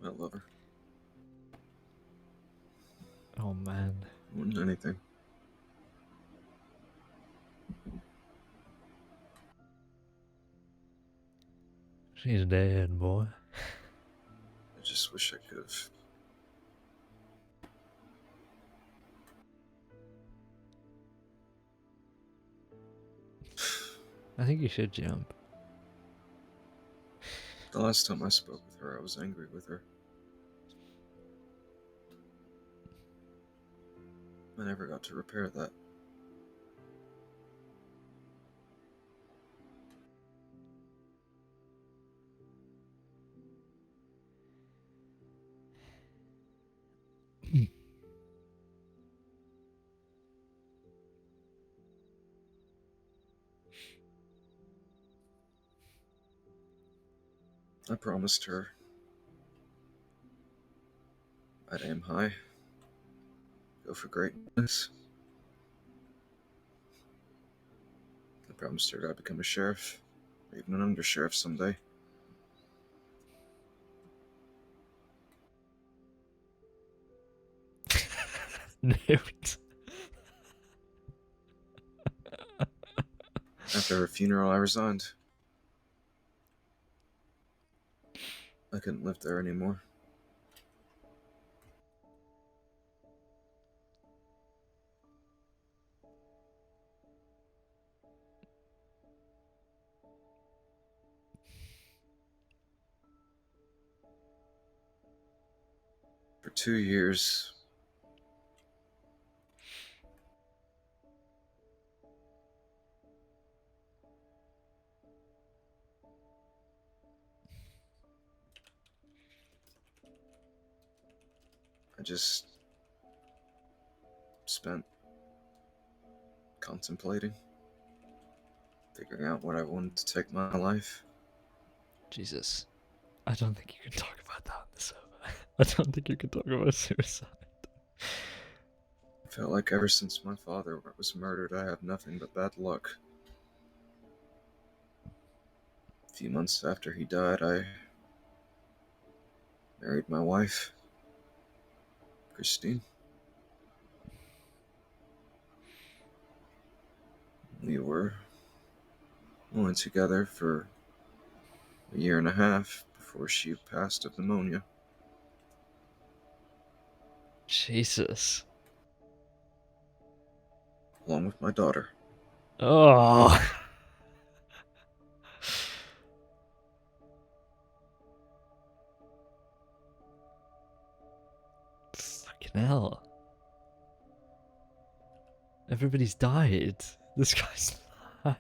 I love her. Oh man. More than anything. She's dead, boy. I just wish I could have. I think you should jump. The last time I spoke with her, I was angry with her. I never got to repair that. I promised her I'd aim high, go for greatness. I promised her I'd become a sheriff, or even an undersheriff someday. Newt. After her funeral, I resigned. I couldn't live there anymore. For 2 years, I just spent contemplating, figuring out what I wanted to take my life. Jesus. I don't think you can talk about that on the server. I don't think you can talk about suicide. I felt like ever since my father was murdered, I have nothing but bad luck. A few months after he died, I married my wife, Christine. We were only together for a year and a half before she passed of pneumonia. Jesus. Along with my daughter. Oh. Fucking hell. Everybody's died. This guy's alive.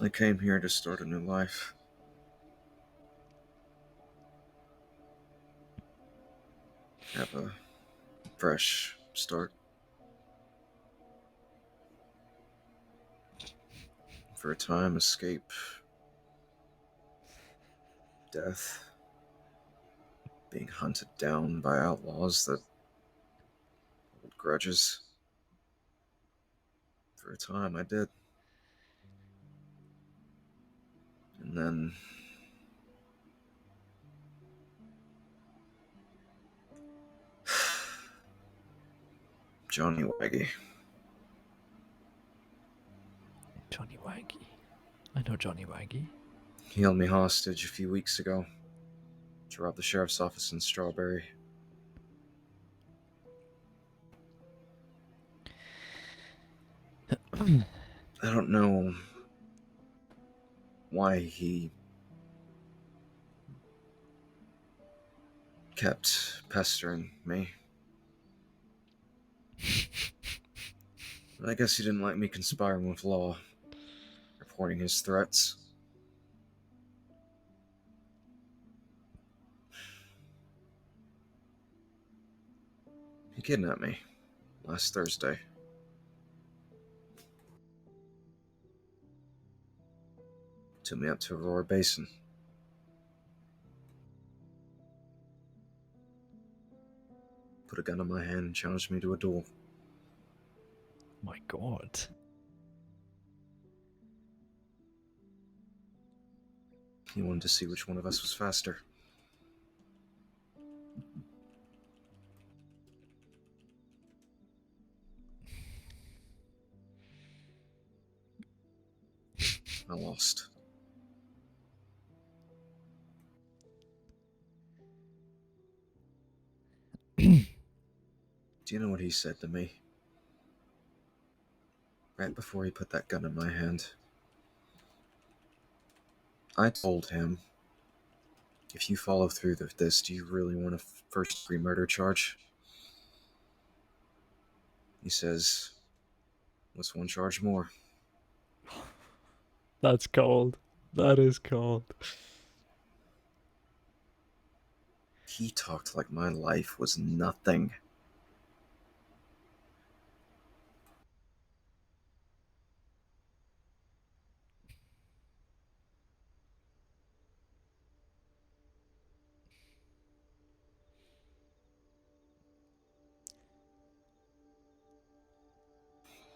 I came here to start a new life. Have a fresh start. For a time, escape death. Being hunted down by outlaws that hold grudges. For a time, I did. And then Johnny Waggy. Johnny Waggy. I know Johnny Waggy. He held me hostage a few weeks ago to rob the sheriff's office in Strawberry. I don't know why he kept pestering me. I guess he didn't like me conspiring with law, reporting his threats. He kidnapped me last Thursday. Took me up to Aurora Basin. Put a gun in my hand and challenged me to a duel. My god. He wanted to see which one of us was faster. I lost. Do you know what he said to me? Right before he put that gun in my hand. I told him, if you follow through with this, do you really want a first-degree murder charge? He says, what's one charge more? That's cold. That is cold. He talked like my life was nothing.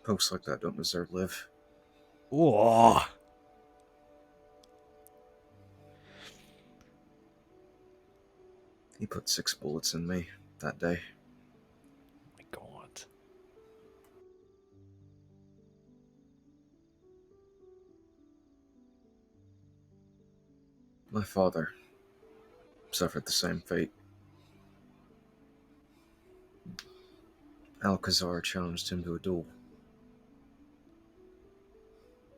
Folks like that don't deserve to live. Whoa. He put 6 bullets in me that day. My god. My father suffered the same fate. Alcazar challenged him to a duel.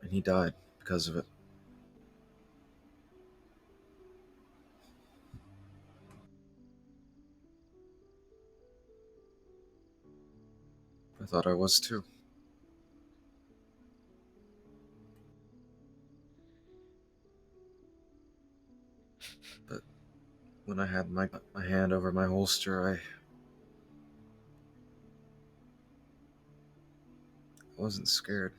And he died because of it. I thought I was too. But when I had my hand over my holster, I wasn't scared.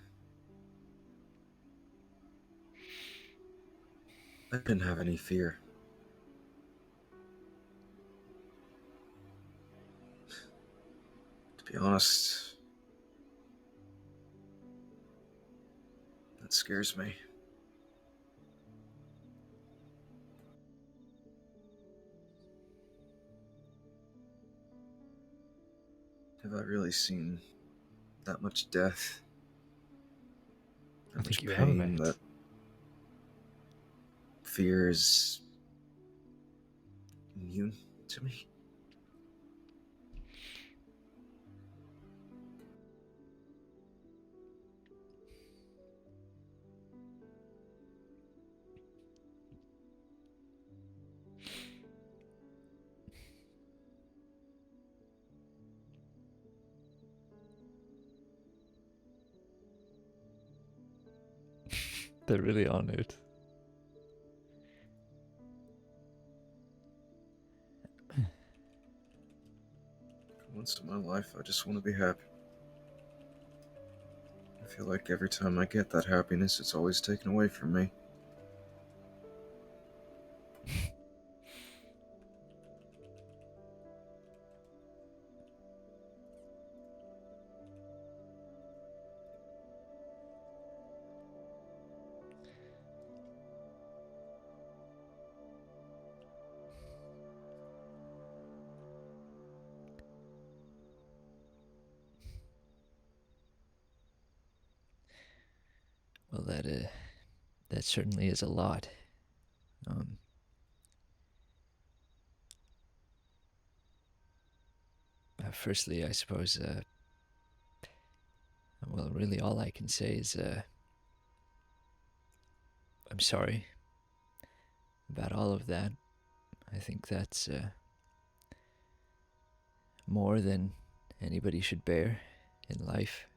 I didn't have any fear. To be honest, that scares me. Have I really seen that much death? I That think much you have, pain mate. that fear is immune to me? They're really honored. Once in my life, I just want to be happy. I feel like every time I get that happiness, it's always taken away from me. Well, that certainly is a lot. Firstly, I suppose, well, really all I can say is, I'm sorry about all of that. I think that's more than anybody should bear in life.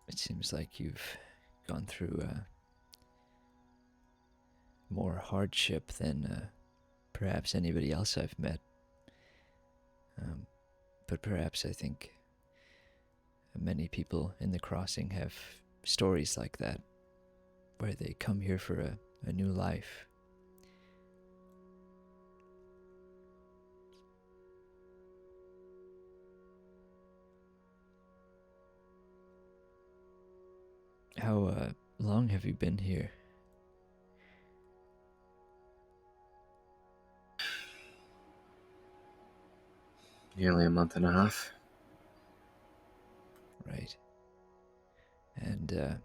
It seems like you've gone through more hardship than perhaps anybody else I've met. But perhaps I think many people in the crossing have stories like that, where they come here for a new life. How long have you been here? Nearly a month and a half. Right. And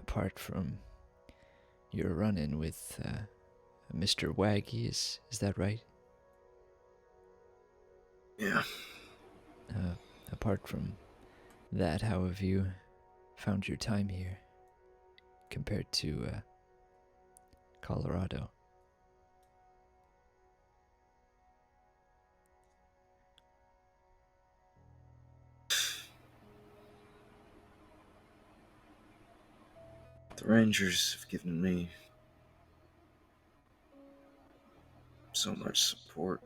apart from your run-in with Mr. Waggy, is that right? Yeah. Apart from that, how have you found your time here compared to Colorado? The Rangers have given me so much support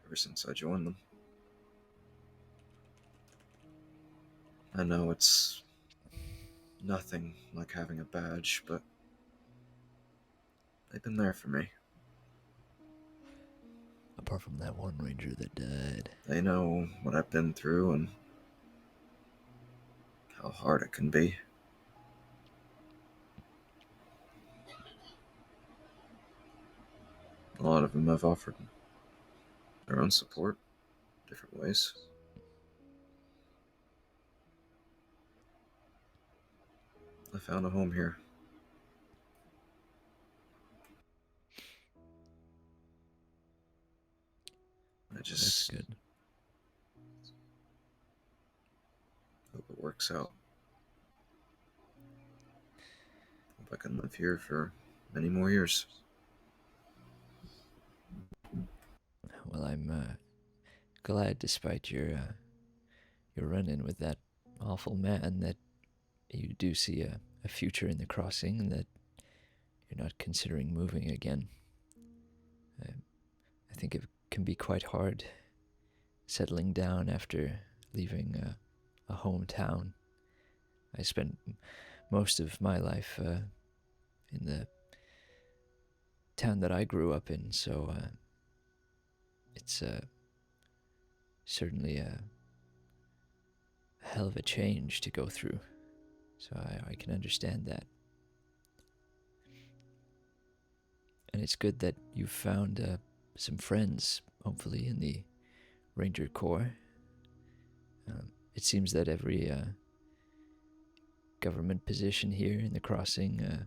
ever since I joined them. I know it's nothing like having a badge, but they've been there for me. Apart from that one ranger that died. They know what I've been through and how hard it can be. A lot of them have offered their own support, different ways. I found a home here. I just That's good. hope it works out. Hope I can live here for many more years. Well, I'm glad, despite your run-in with that awful man, that you do see a future in the crossing and that you're not considering moving again. I think it can be quite hard settling down after leaving a hometown. I spent most of my life in the town that I grew up in, so it's certainly a hell of a change to go through. So I can understand that. And it's good that you've found some friends, hopefully, in the Ranger Corps. It seems that every government position here in the crossing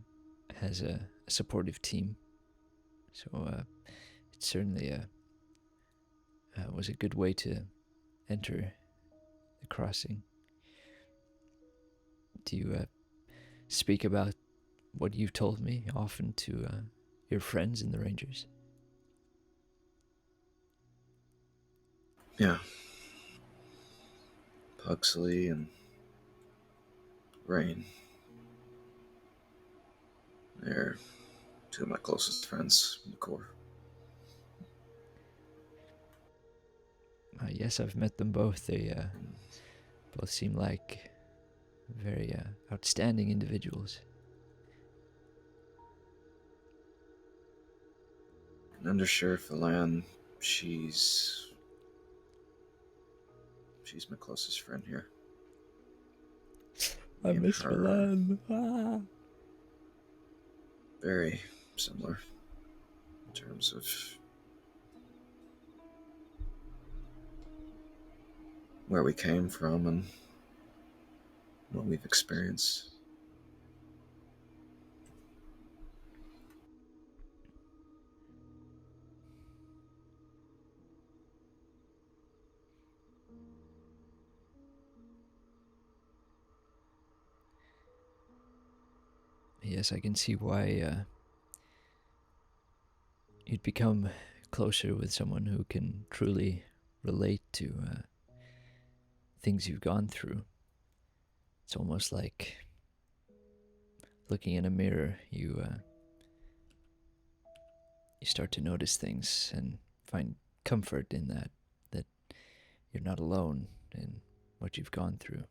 has a supportive team. So it certainly was a good way to enter the crossing. Do you speak about what you've told me often to your friends in the Rangers? Yeah. Pugsley and Rain. They're two of my closest friends in the Corps. Yes, I've met them both. They both seem like very outstanding individuals. And Under Sheriff Alan, she's my closest friend here. I Me and miss her Milan. Very similar in terms of where we came from and what we've experienced. Yes, I can see why you'd become closer with someone who can truly relate to things you've gone through. It's almost like looking in a mirror. You start to notice things and find comfort in that you're not alone in what you've gone through.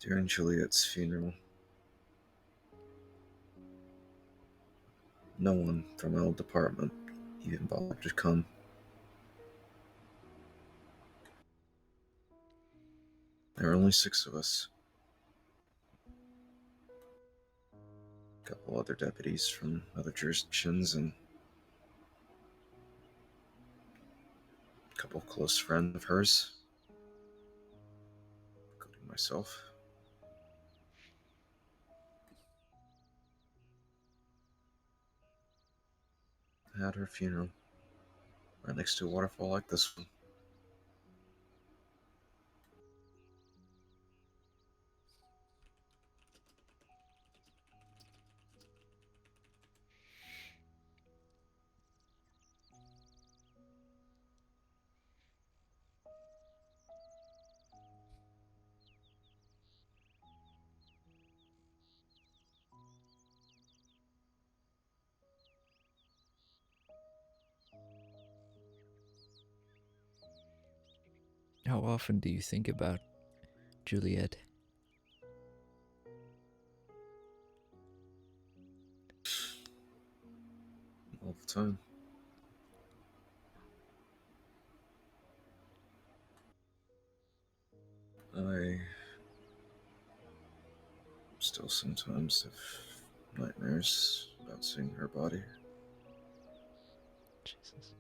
During Juliet's funeral, no one from our department even bothered to come. There were only 6 of us. A couple other deputies from other jurisdictions and a couple close friends of hers, including myself. I had her funeral right next to a waterfall like this one. How often do you think about Juliet? All the time. I still sometimes have nightmares about seeing her body. Jesus.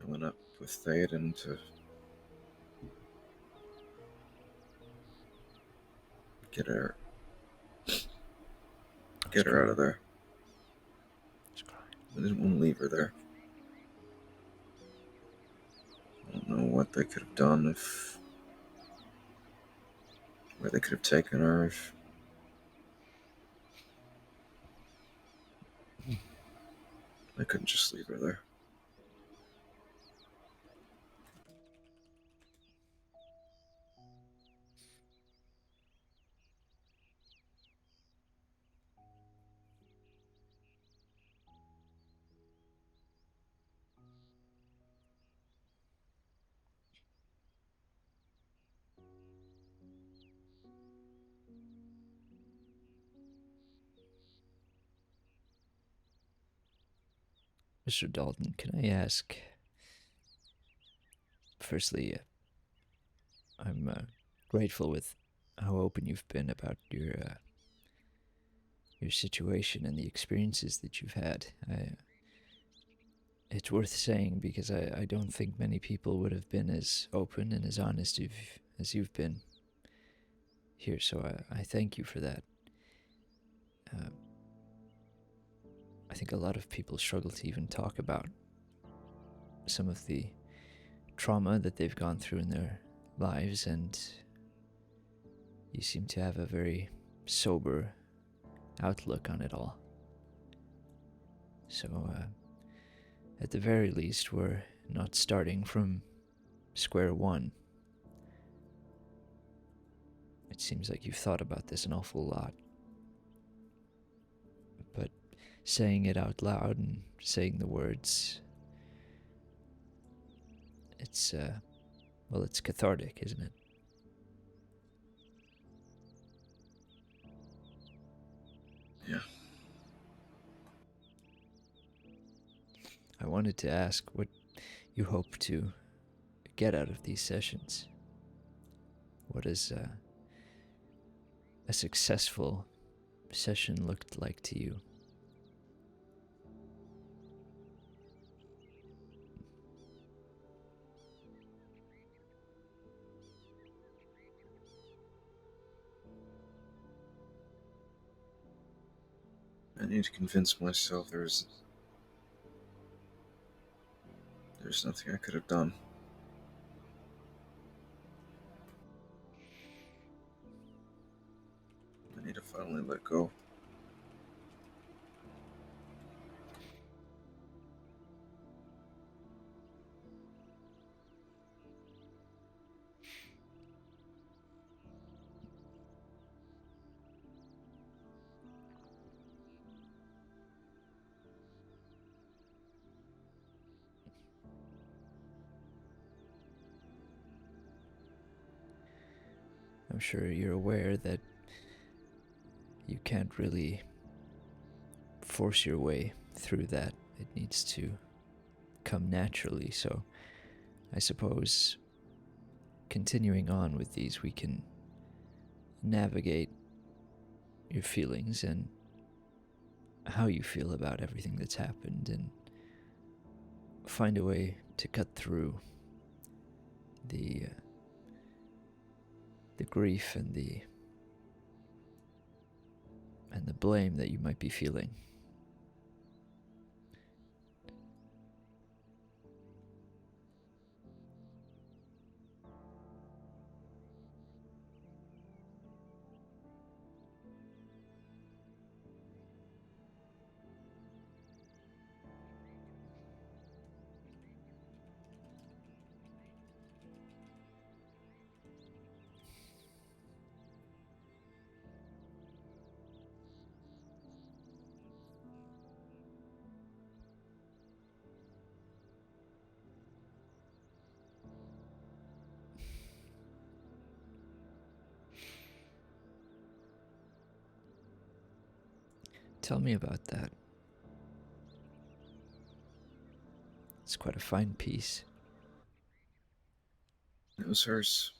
I went up with Theoden to get her out of there. I didn't want to leave her there. I don't know what they could have done where they could have taken her if I couldn't just leave her there. Mr. Dalton, can I ask? Firstly, I'm grateful with how open you've been about your situation and the experiences that you've had. It's worth saying because I don't think many people would have been as open and as honest as you've been here, so I thank you for that. I think a lot of people struggle to even talk about some of the trauma that they've gone through in their lives, and you seem to have a very sober outlook on it all. So, at the very least, we're not starting from square one. It seems like you've thought about this an awful lot. But saying it out loud and saying the words, it's cathartic, isn't it? Yeah. I wanted to ask what you hope to get out of these sessions. What does a successful session looked like to you? I need to convince myself there's nothing I could have done. I need to finally let go. I'm sure you're aware that you can't really force your way through that. It needs to come naturally, so I suppose continuing on with these, we can navigate your feelings and how you feel about everything that's happened and find a way to cut through the grief and the blame that you might be feeling. Tell me about that. It's quite a fine piece. It was hers.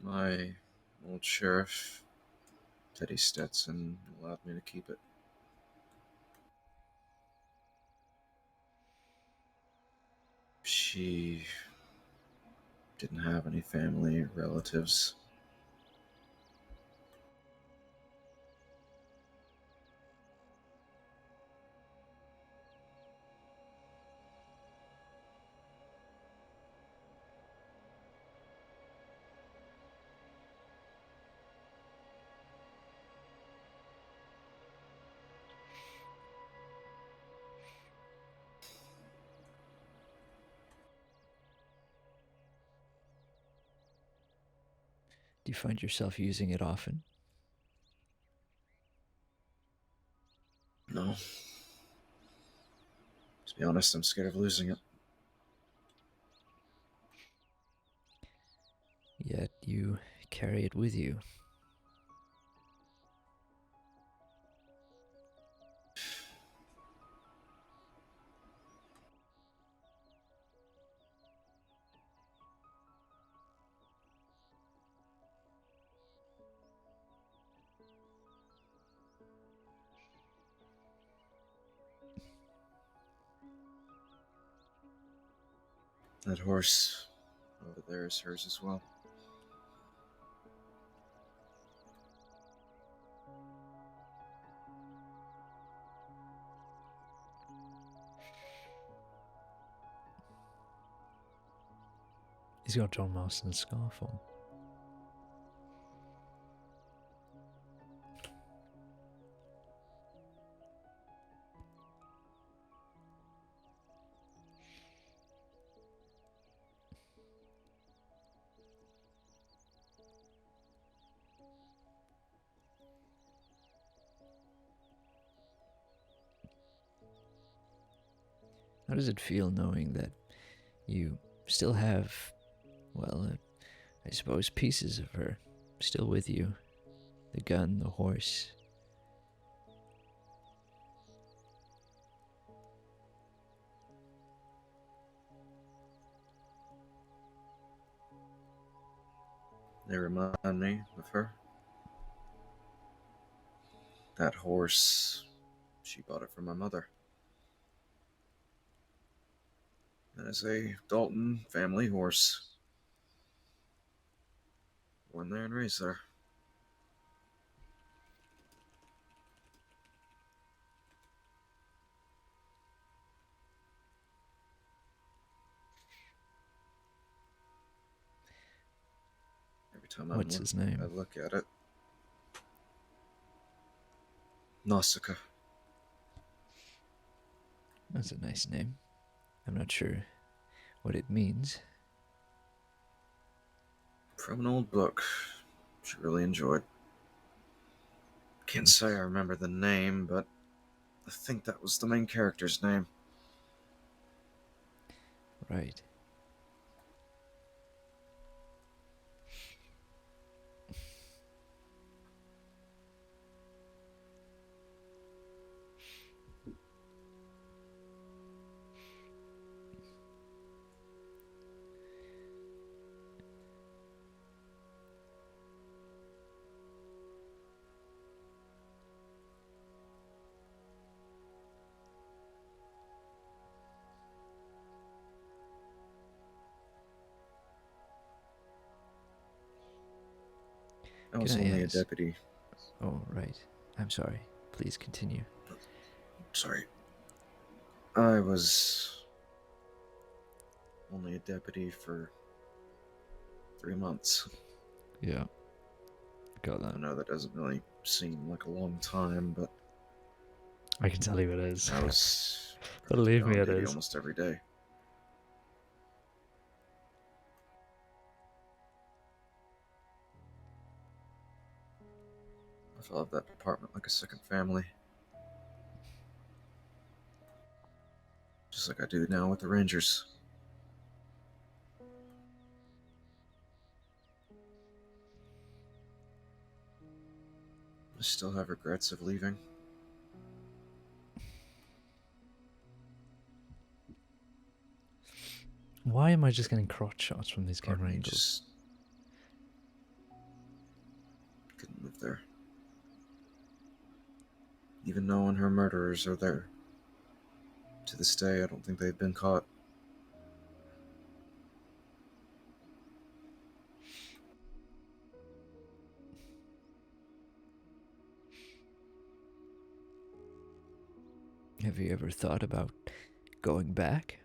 My old sheriff, Teddy Stetson, allowed me to keep it. She didn't have any family or relatives. Do you find yourself using it often? No. To be honest, I'm scared of losing it. Yet you carry it with you. That horse over there is hers as well. He's got John Marston's scarf on. How does it feel knowing that you still have, well, I suppose pieces of her still with you? The gun, the horse. They remind me of her. That horse, she bought it from my mother. That is a Dalton family horse. Born there and raised there. Every time What's his name? I look at it. Nausicaa. That's a nice name. I'm not sure what it means. From an old book she really enjoyed. Can't say I remember the name, but I think that was the main character's name. Right. I was Can I only a ask? deputy. Oh, right. I'm sorry. Please continue. Sorry. I was only a deputy for 3 months. Yeah. Got I that. know that doesn't really seem like a long time, but I can tell you it is. I was Believe me, on it duty is. almost every day. I love that department like a second family. Just like I do now with the Rangers. I still have regrets of leaving. Why am I just getting crotch shots from these Part of camera me angles? just couldn't live there. Even knowing her murderers are there. To this day, I don't think they've been caught. Have you ever thought about going back?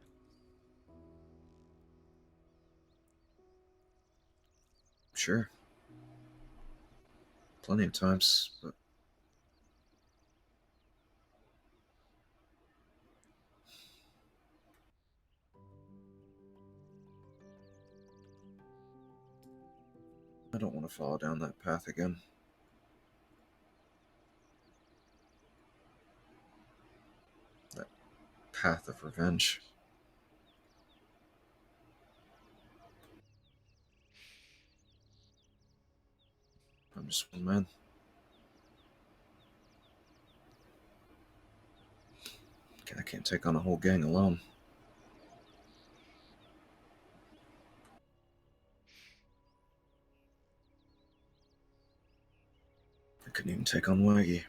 Sure. Plenty of times, but I don't want to follow down that path again. That path of revenge. I'm just one man. I can't take on a whole gang alone. I couldn't even take on Waggy.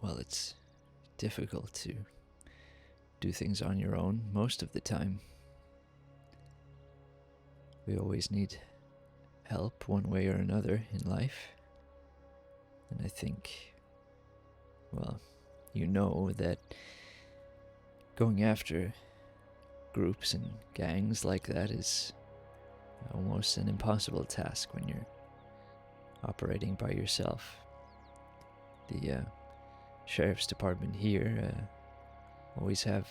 Well, it's difficult to do things on your own most of the time. We always need help one way or another in life. And I think, well, you know that going after groups and gangs like that is almost an impossible task when you're operating by yourself. The sheriff's department here always have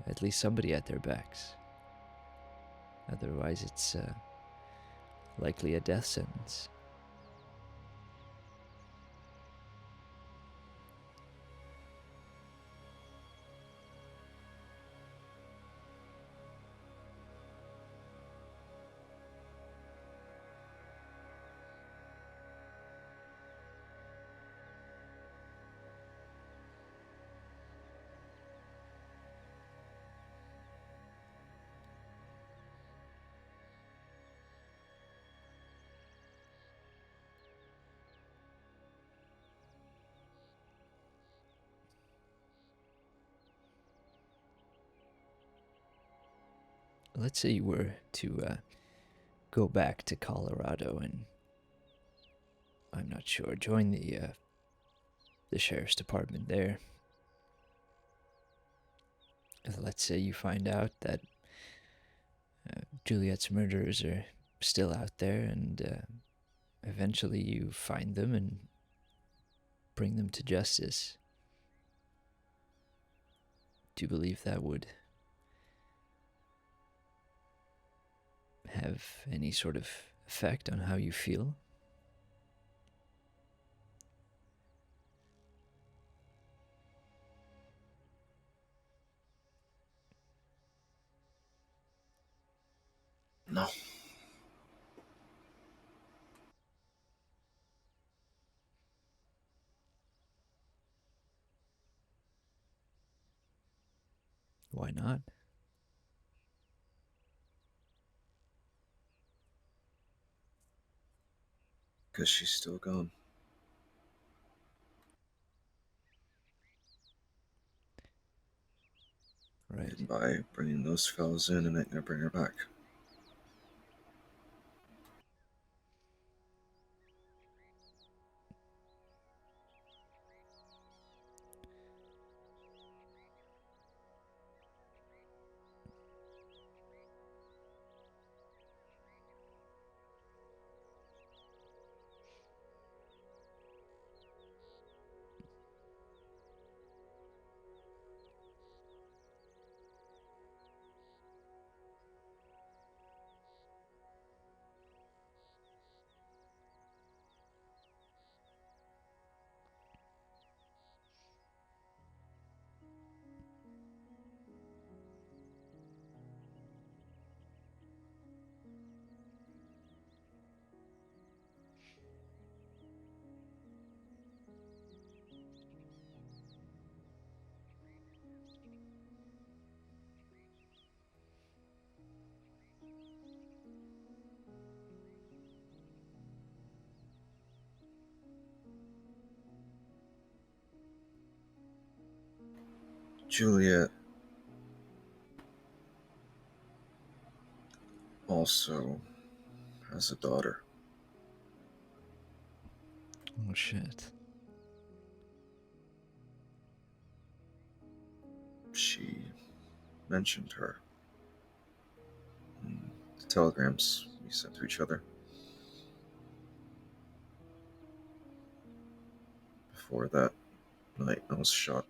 at least somebody at their backs. Otherwise, it's likely a death sentence. Let's say you were to go back to Colorado and, I'm not sure, join the sheriff's department there. Let's say you find out that Juliet's murderers are still out there, and eventually you find them and bring them to justice. Do you believe that would have any sort of effect on how you feel? No. Why not? Because she's still gone. Right. And by bringing those fellows in, and ain't gonna bring her back. Juliet also has a daughter. Oh shit. She mentioned her in the telegrams we sent to each other. before that night I was shot.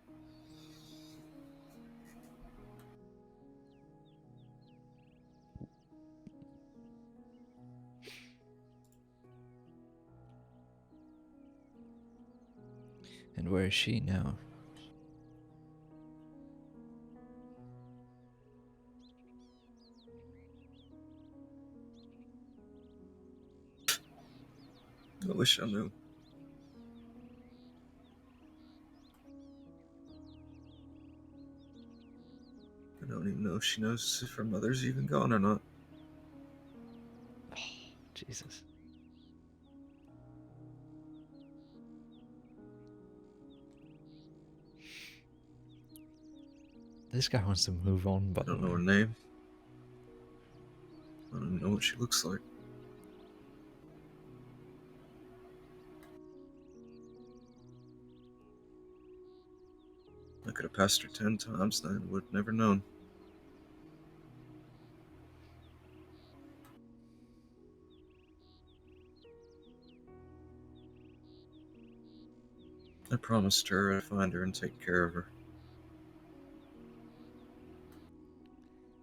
And where is she now? I wish I knew. I don't even know if she knows if her mother's even gone or not. Jesus. This guy wants to move on, by I don't the know her way. name. I don't even know what she looks like. I could have passed her 10 times, then would have never known. I promised her I'd find her and take care of her.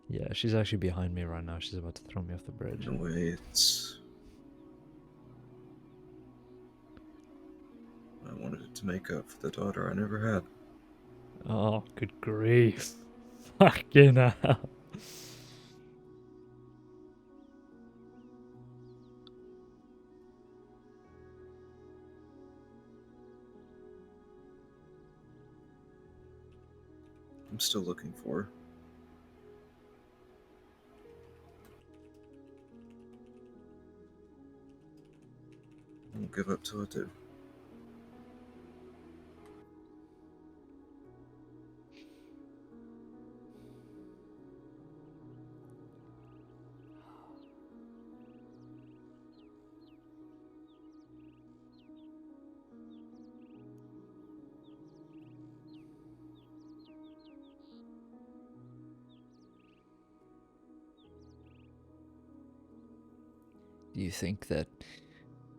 Yeah, she's actually behind me right now. She's about to throw me off the bridge. In a way, it's... I wanted it to make up for the daughter I never had. Oh, good grief. Fucking hell. I'm still looking for her. I won't give up till I do. Do you think that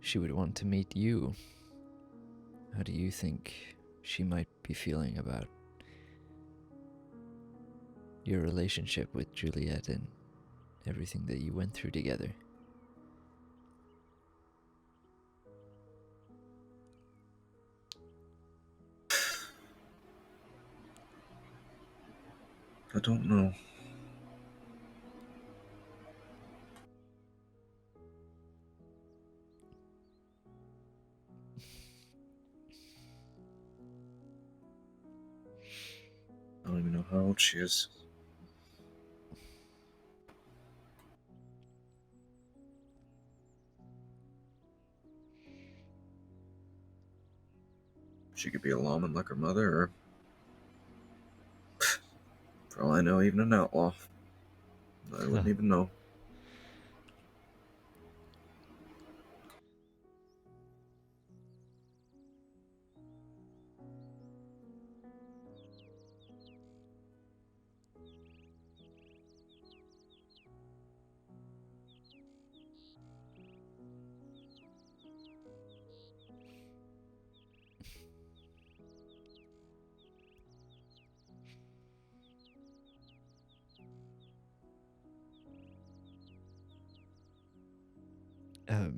she would want to meet you? How do you think she might be feeling about your relationship with Juliet and everything that you went through together? I don't know. I don't even know how old she is. She could be a lawman like her mother, or for all I know, even an outlaw. I wouldn't even know.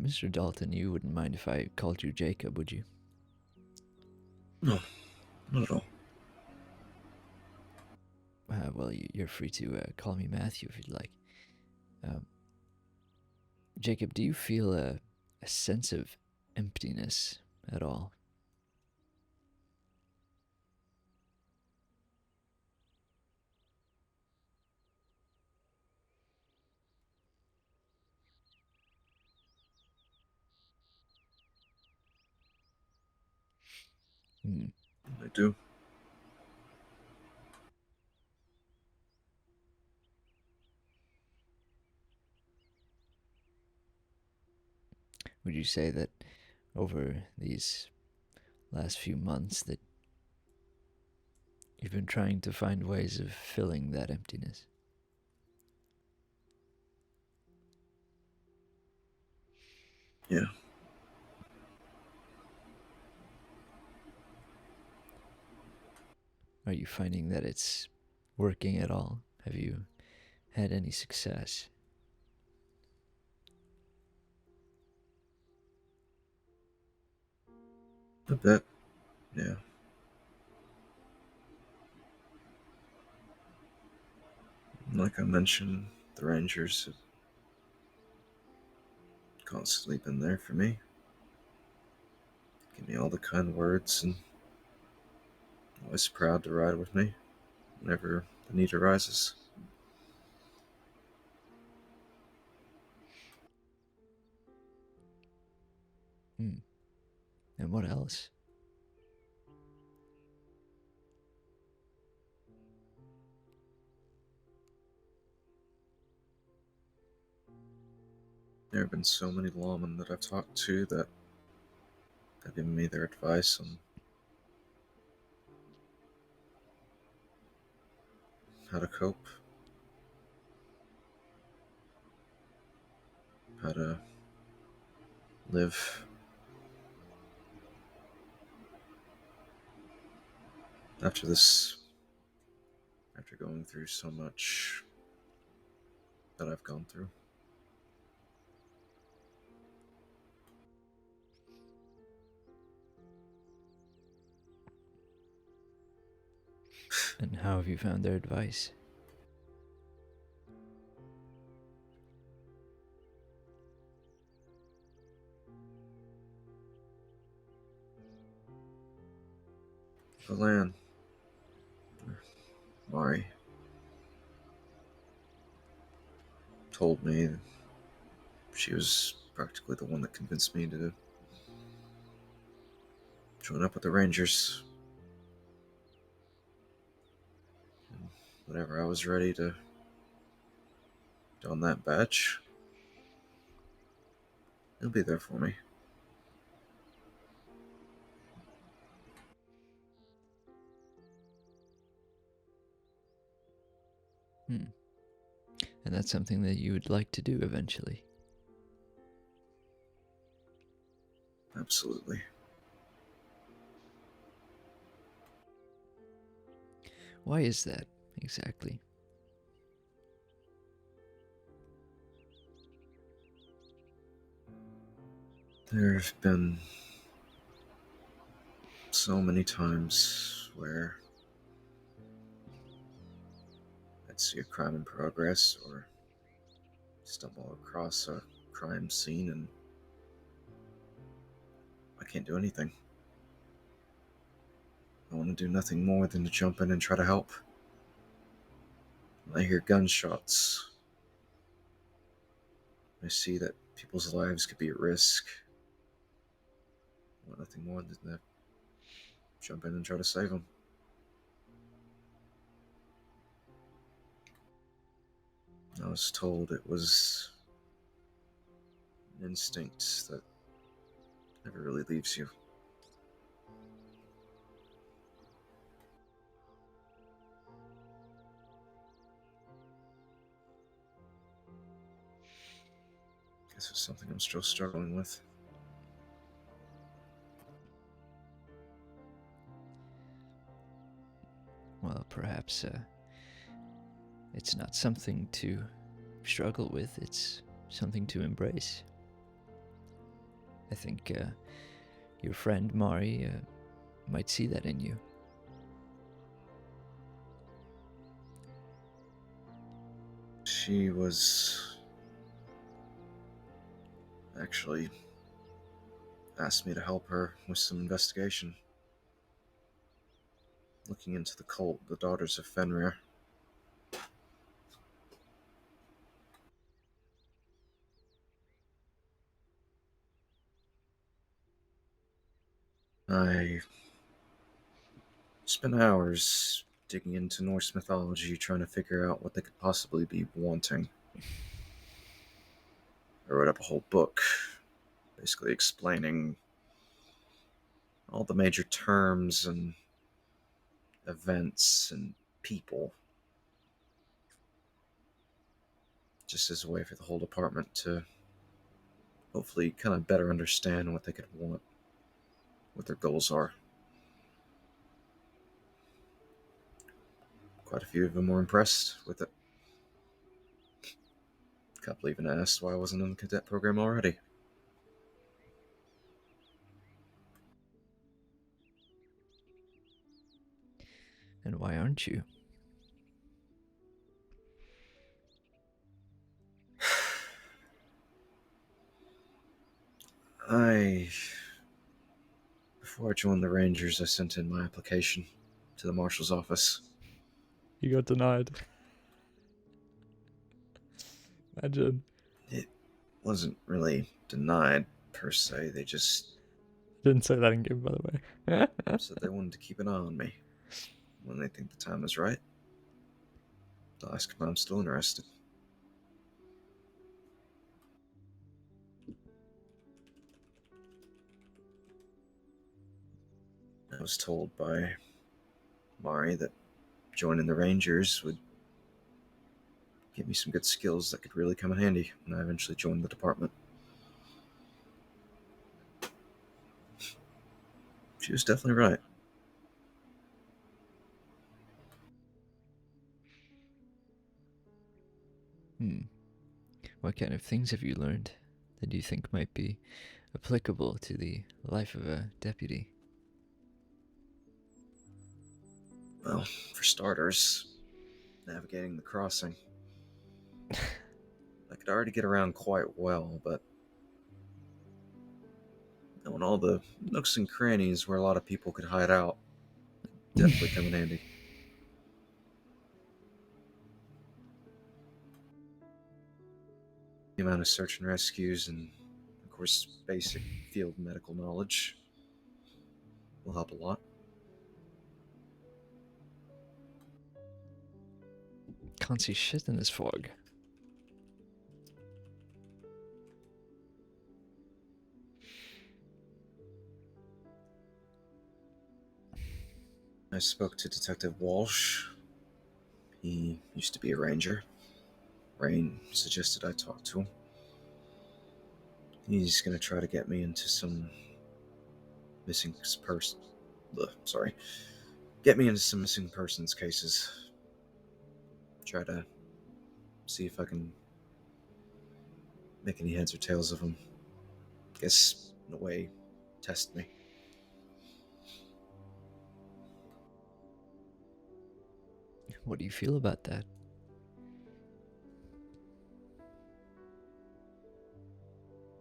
Mr. Dalton, you wouldn't mind if I called you Jacob, would you? No, not at all. Well, you're free to call me Matthew if you'd like. Jacob, do you feel a sense of emptiness at all? I do. Would you say that over these last few months that you've been trying to find ways of filling that emptiness? Yeah. Are you finding that it's working at all? Have you had any success? A bit, yeah. Like I mentioned, the Rangers have constantly been there for me. Give me all the kind words and always proud to ride with me whenever the need arises. Hmm. And what else? There have been so many lawmen that I've talked to that have given me their advice on how to cope, how to live. After going through so much that I've gone through. And how have you found their advice? Alan, Mari, told me she was practically the one that convinced me to join up with the Rangers. And whenever I was ready to don that badge, he'll be there for me. Hmm. And that's something that you would like to do eventually. Absolutely. Why is that, exactly? There have been so many times where I'd see a crime in progress or stumble across a crime scene and I can't do anything. I want to do nothing more than to jump in and try to help. When I hear gunshots, I see that people's lives could be at risk. I want nothing more than to jump in and try to save them. I was told it was an instinct that never really leaves you. Guess it's something I'm still struggling with. Well, perhaps it's not something to struggle with, it's something to embrace. I think your friend Mari might see that in you. She was actually asked me to help her with some investigation. Looking into the cult, the Daughters of Fenrir. I spent hours digging into Norse mythology trying to figure out what they could possibly be wanting. I wrote up a whole book basically explaining all the major terms and events and people, just as a way for the whole department to hopefully kind of better understand what they could want, what their goals are. Quite a few of them were impressed with it. A couple even asked why I wasn't in the cadet program already. And why aren't you? Before I joined the Rangers, I sent in my application to the marshal's office. You got denied. Imagine. It wasn't really denied, per se. They just Didn't say that in game, by the way. said they wanted to keep an eye on me. When they think the time is right, they'll ask if I'm still interested. I was told by Mari that joining the Rangers would give me some good skills that could really come in handy when I eventually joined the department. She was definitely right. What kind of things have you learned that you think might be applicable to the life of a deputy? Well, for starters, navigating the crossing. I could already get around quite well, but knowing all the nooks and crannies where a lot of people could hide out definitely come in handy. The amount of search and rescues and, of course, basic field medical knowledge will help a lot. Can't see shit in this fog. I spoke to Detective Walsh. He used to be a ranger. Rain suggested I talk to him. He's gonna try to get me into some missing persons cases. Try to see if I can make any heads or tails of them. Guess, in a way, test me. What do you feel about that?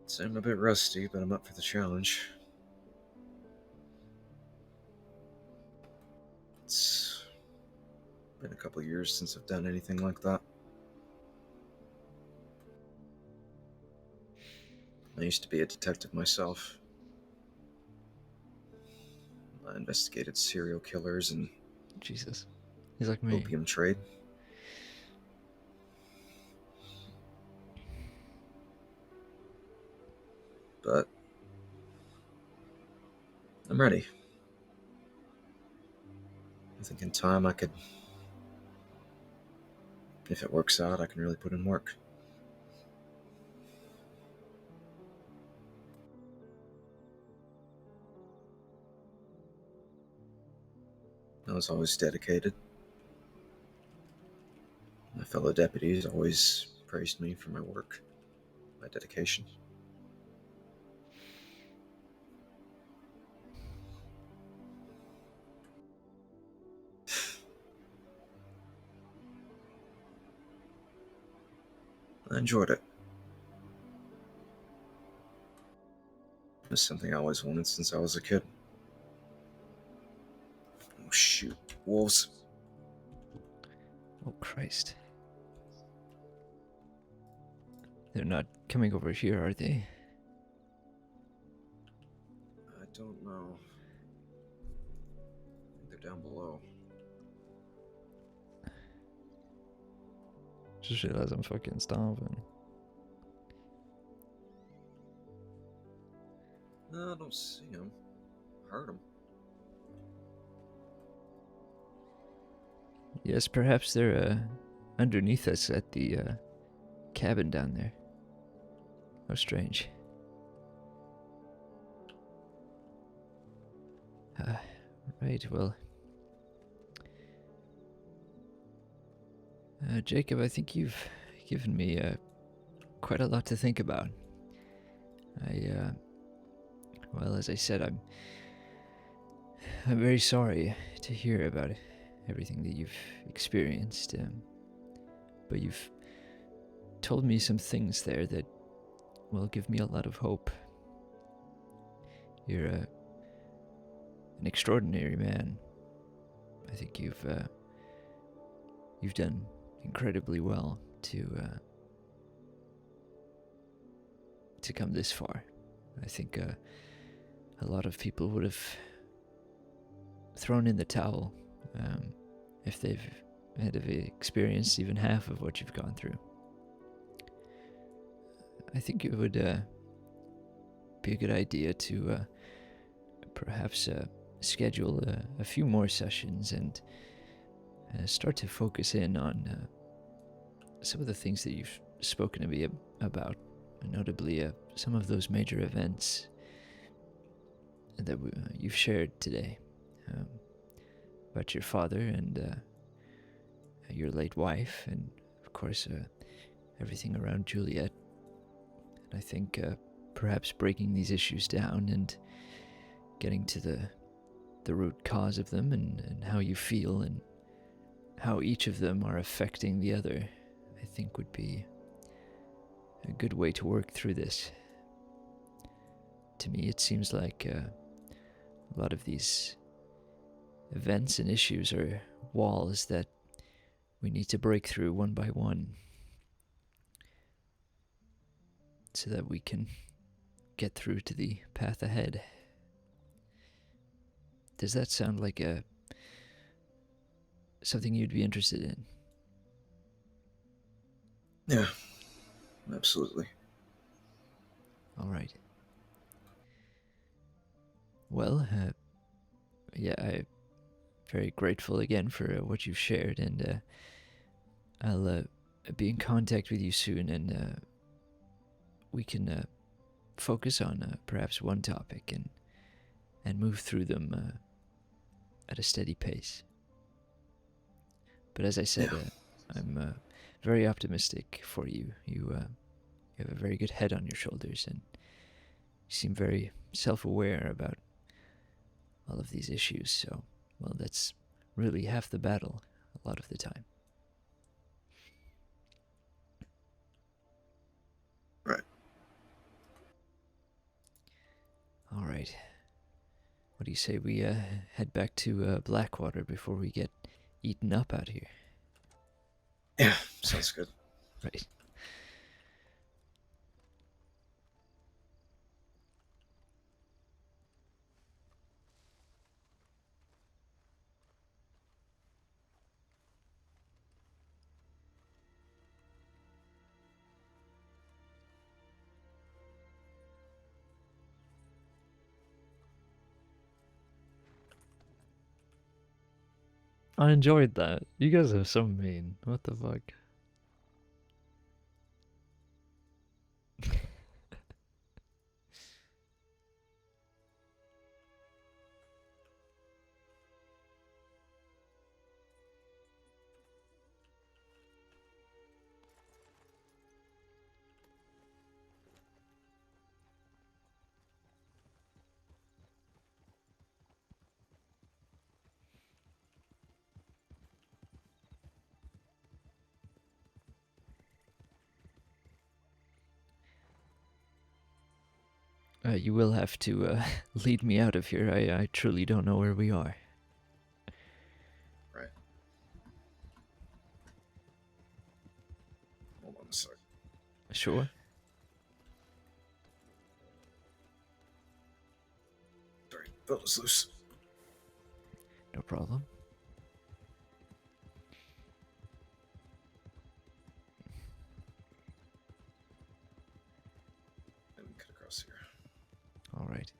So I'm a bit rusty, but I'm up for the challenge. It's been a couple years since I've done anything like that. I used to be a detective myself. I investigated serial killers and Jesus. He's like me. opium trade. But I'm ready. I think in time I could, if it works out, I can really put in work. I was always dedicated. My fellow deputies always praised me for my work, my dedication. I enjoyed it. It was something I always wanted since I was a kid. Oh shoot, wolves. Oh, Christ. They're not coming over here, are they? I don't know. I think they're down below. Just realized I'm fucking starving. No, I don't see them. Heard them. Yes, perhaps they're underneath us at the cabin down there. How strange. Right, well. Jacob, I think you've given me quite a lot to think about. Well, as I said, I'm very sorry to hear about everything that you've experienced. But you've told me some things there that will give me a lot of hope. You're an extraordinary man. I think you've done incredibly well to come this far. I think a lot of people would have thrown in the towel if they've had experienced even half of what you've gone through. I think it would be a good idea to perhaps schedule a few more sessions and start to focus in on some of the things that you've spoken to me about, notably some of those major events that you've shared today, about your father and your late wife, and of course everything around Juliet. And I think perhaps breaking these issues down and getting to the root cause of them and how you feel and how each of them are affecting the other, I think would be a good way to work through this. To me, it seems like a lot of these events and issues are walls that we need to break through one by one so that we can get through to the path ahead. Does that sound like something you'd be interested in? Yeah, absolutely. All right. Well, yeah, I'm very grateful again for what you've shared, and I'll be in contact with you soon, and we can focus on perhaps one topic and move through them at a steady pace. But as I said, I'm very optimistic for you. You have a very good head on your shoulders, and you seem very self-aware about all of these issues. So, well, that's really half the battle a lot of the time. Right. All right. What do you say we head back to Blackwater before we get eaten up out here? Yeah, sounds good. Right. I enjoyed that. You guys are so mean. What the fuck? You will have to lead me out of here. I truly don't know where we are. Right. Hold on a sec. Sure. Sorry, belt is loose. No problem. And cut across here. All right.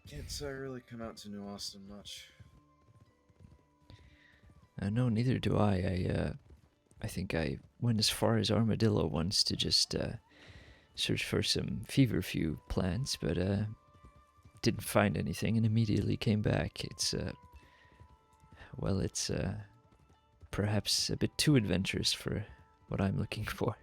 Can't say I really come out to New Austin much. No, neither do I. I think I went as far as Armadillo once to just search for some feverfew plants, but didn't find anything and immediately came back. It's perhaps a bit too adventurous for what I'm looking for.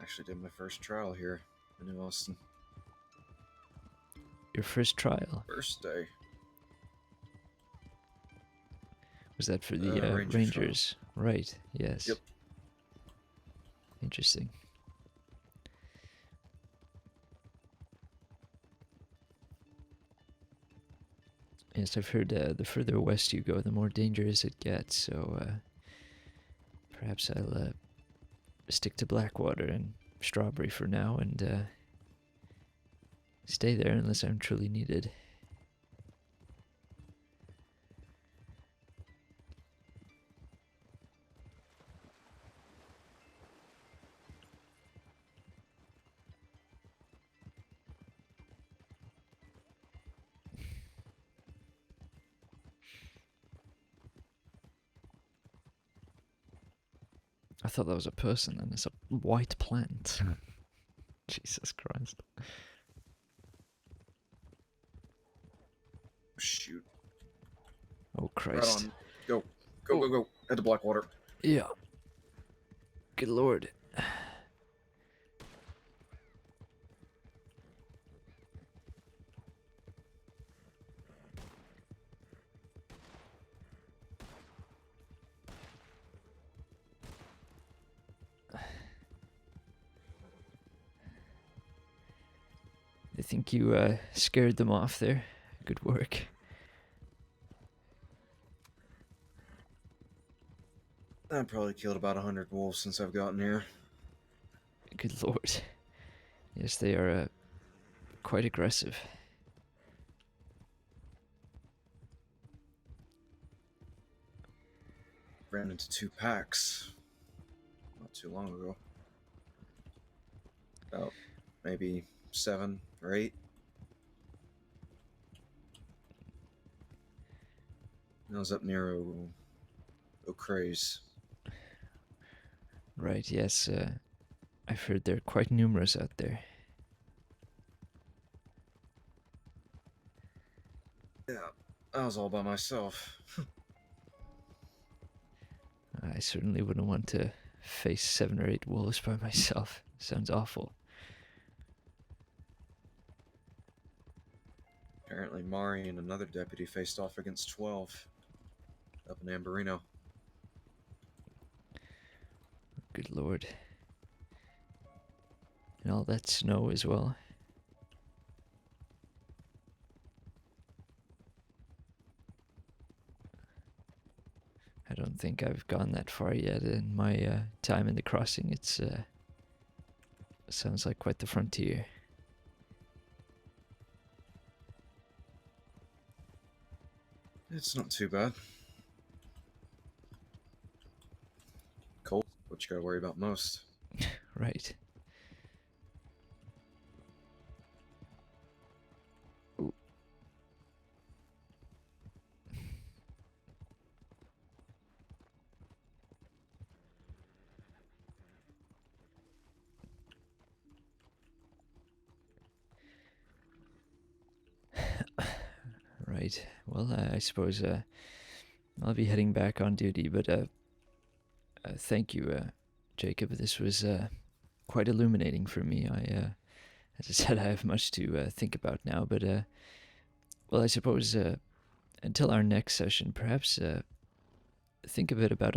Actually did my first trial here in New Austin. Your first trial? First day. Was that for the Ranger Rangers? Right, yes. Yep. Interesting. Yes, I've heard the further west you go, the more dangerous it gets, so perhaps I'll stick to Blackwater and Strawberry for now and stay there unless I'm truly needed. I thought that was a person, and it's a white plant. Jesus Christ. Shoot. Oh, Right Christ. on. Go. Go, go, go. Head to Blackwater. Yeah. Good lord. I think you scared them off there. Good work. I've probably killed about 100 wolves since I've gotten here. Good lord. Yes, they are quite aggressive. Ran into 2 packs not too long ago. About maybe 7 or 8. I was up near O'Craze. Right, yes. I've heard they're quite numerous out there. Yeah, I was all by myself. I certainly wouldn't want to face 7 or 8 wolves by myself. Sounds awful. Apparently Mari and another deputy faced off against 12 up in Amberino. Good lord. And all that snow as well. I don't think I've gone that far yet in my time in the crossing. It's sounds like quite the frontier. It's not too bad. Cold, what you gotta worry about most. Right. Ooh. Right. Well, I suppose I'll be heading back on duty, but thank you, Jacob. This was quite illuminating for me. As I said, I have much to think about now, but well, I suppose until our next session, perhaps think a bit about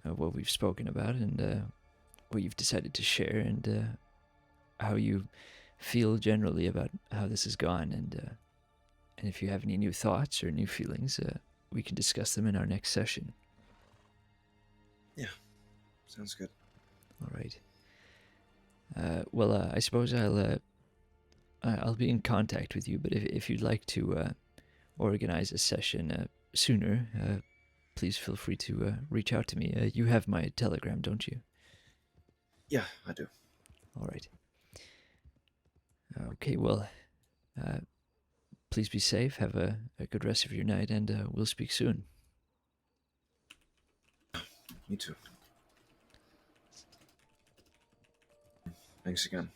what we've spoken about and what you've decided to share and how you feel generally about how this has gone, and if you have any new thoughts or new feelings, we can discuss them in our next session. Yeah, sounds good. All right. Well, I suppose I'll be in contact with you, but if you'd like to organize a session sooner, please feel free to reach out to me. You have my Telegram, don't you? Yeah, I do. All right. Okay, well, please be safe. Have a good rest of your night, and we'll speak soon. Me too. Thanks again.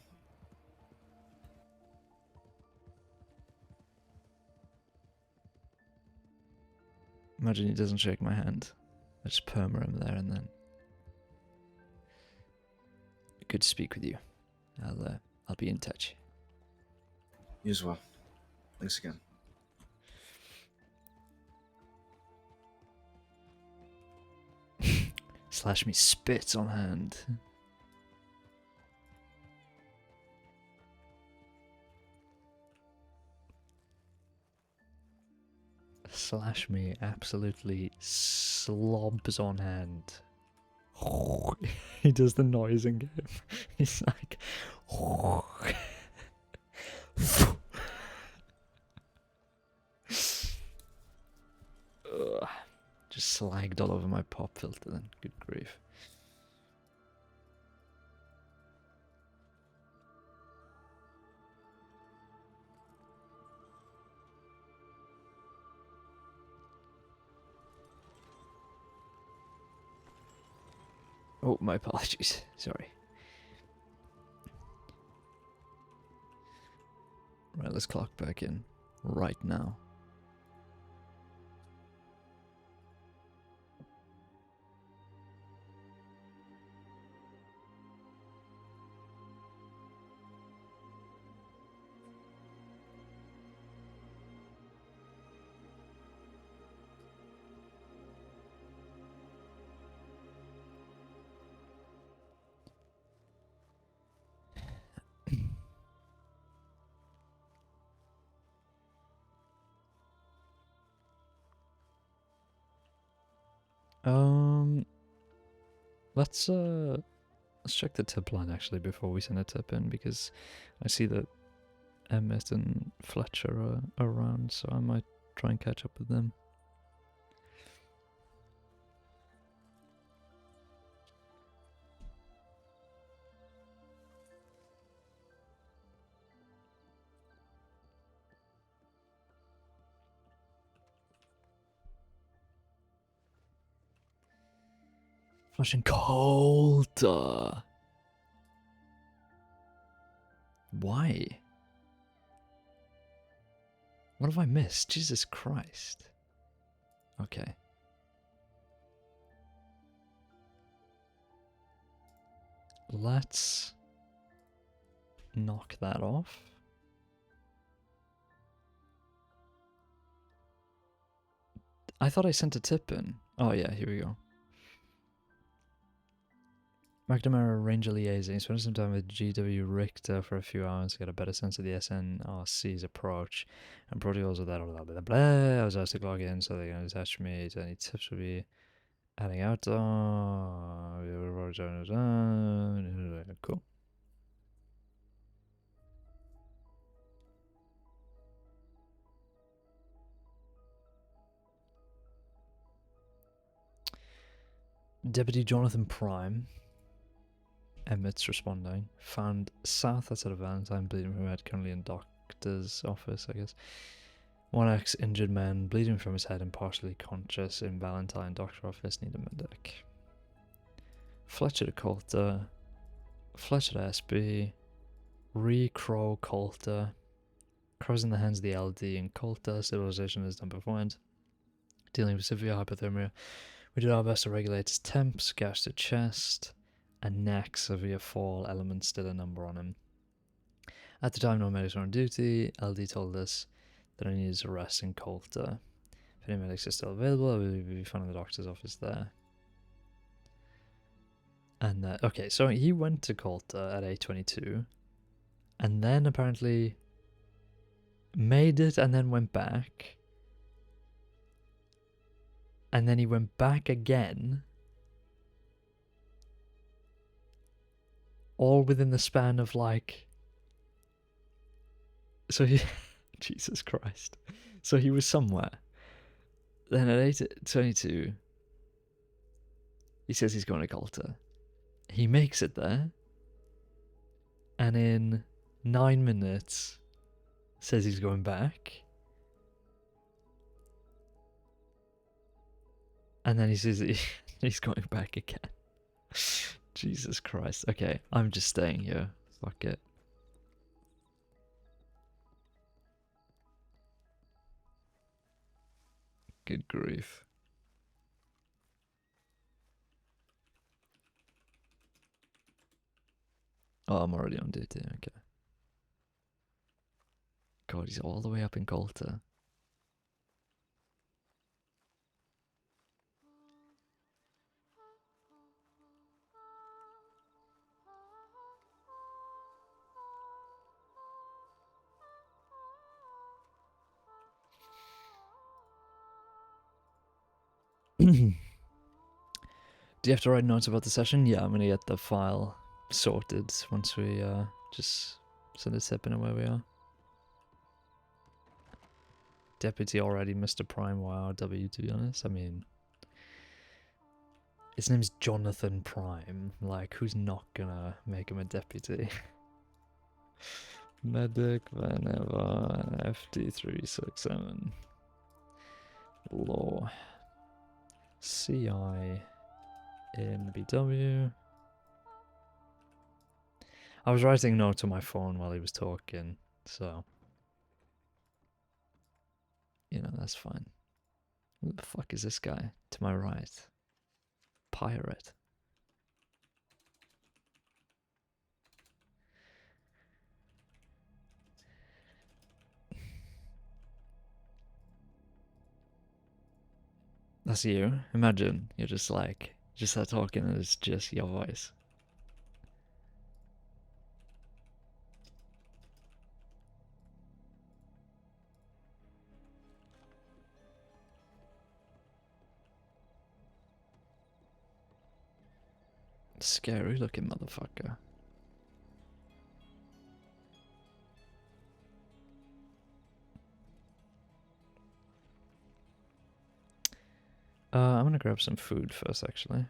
Imagine he doesn't shake my hand. I just perma him there and then. Good to speak with you. I'll be in touch. You as well. Thanks again. Slash me spits on hand. Slash me absolutely slobs on hand. He does the noise in game. He's like Ugh. Just slagged all over my pop filter then. Good grief. Oh, my apologies. Sorry. Right, let's clock back in right now. Let's check the tip line actually before we send a tip in, because I see that Emmett and Fletcher are around, so I might try and catch up with them. Flushing Coulter. Why? What have I missed? Jesus Christ. Okay. Let's knock that off. I thought I sent a tip in. Oh yeah, here we go. McNamara Ranger Liaison spent some time with GW Richter for a few hours to get a better sense of the SNRC's approach and protocols with that, blah, blah, blah, blah. I was asked to log in so they can attach me to any tips would be adding out. Cool. Deputy Jonathan Prime, Emmett's responding, found south outside of Valentine, bleeding from head, currently in doctor's office, I guess. One ex-injured man, bleeding from his head and partially conscious in Valentine, doctor office, need a medic. Fletcher to Coulter, Fletcher to SB, Crow Coulter, Crow's in the hands of the LD and Coulter, civilization is done beforehand. Dealing with severe hypothermia. We did our best to regulate his temps, gash to chest, and neck, severe fall, element still a number on him. At the time, no medics were on duty. LD told us that I needed to rest in Coulter. If any medics are still available, I will be found in the doctor's office there. And okay, so he went to Coulter at 8:22, and then apparently made it, and then went back. And then he went back again, all within the span of like, so he, Jesus Christ, so he was somewhere. Then at 8:22, he says he's going to Coulter. He makes it there, and in 9 minutes, says he's going back. And then he says he's going back again. Jesus Christ. Okay, I'm just staying here. Fuck it. Good grief. Oh, I'm already on duty, okay. God, he's all the way up in Colter. Do you have to write notes about the session? Yeah, I'm gonna get the file sorted once we just send a tip in where we are. Deputy already, Mr. Prime, YRW, to be honest. I mean, his name's Jonathan Prime. Like, who's not gonna make him a deputy? Medic, Vannevar, FD367. Law. CI in BW. I was writing notes on my phone while he was talking, so you know, that's fine. Who the fuck is this guy to my right? Pirate. That's you. Imagine you're just like, just start talking and it's just your voice. Scary looking motherfucker. I'm gonna grab some food first, actually.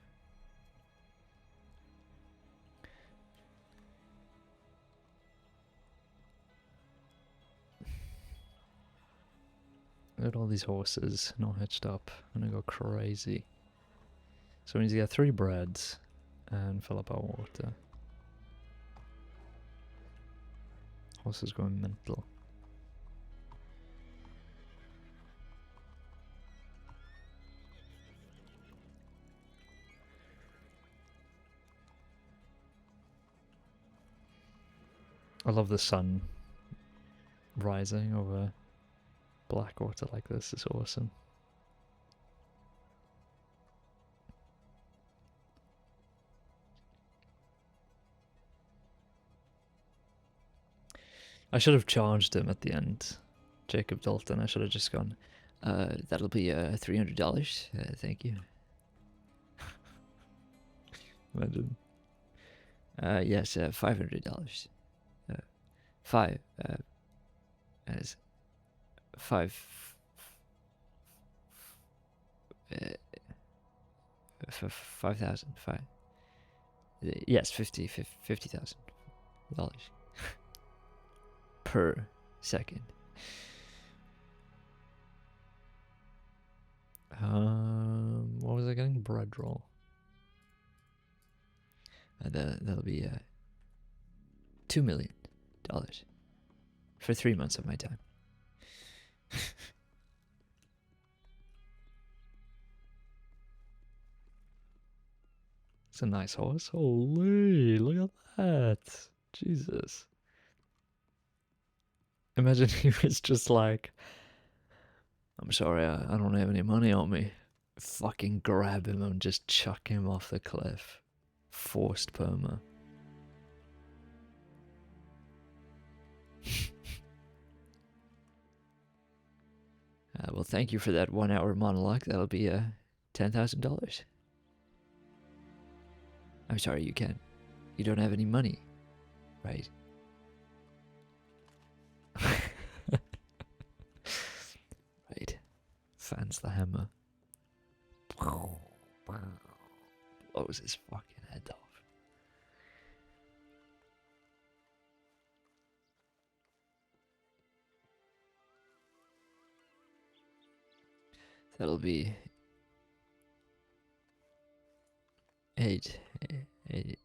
Look at all these horses not hitched up. I'm gonna go crazy. So we need to get 3 breads and fill up our water. Horses going mental. I love the sun rising over black water like this. It's awesome. I should have charged him at the end. Jacob Dalton. I should have just gone, that'll be $300. Thank you. Imagine. Yes, $500. Five. As 5,000. Yes, $50,000 per second. What was I getting? Bread roll. That'll be $2 million for 3 months of my time. It's a nice horse. Holy, look at that. Jesus. Imagine he was just like, I'm sorry, I don't have any money on me. Fucking grab him and just chuck him off the cliff. Forced perma. Well, thank you for that 1 hour monologue. That'll be $10,000. I'm sorry, you can't. You don't have any money, right? Right. Fans the hammer. Blows his fucking head off. That'll be $888.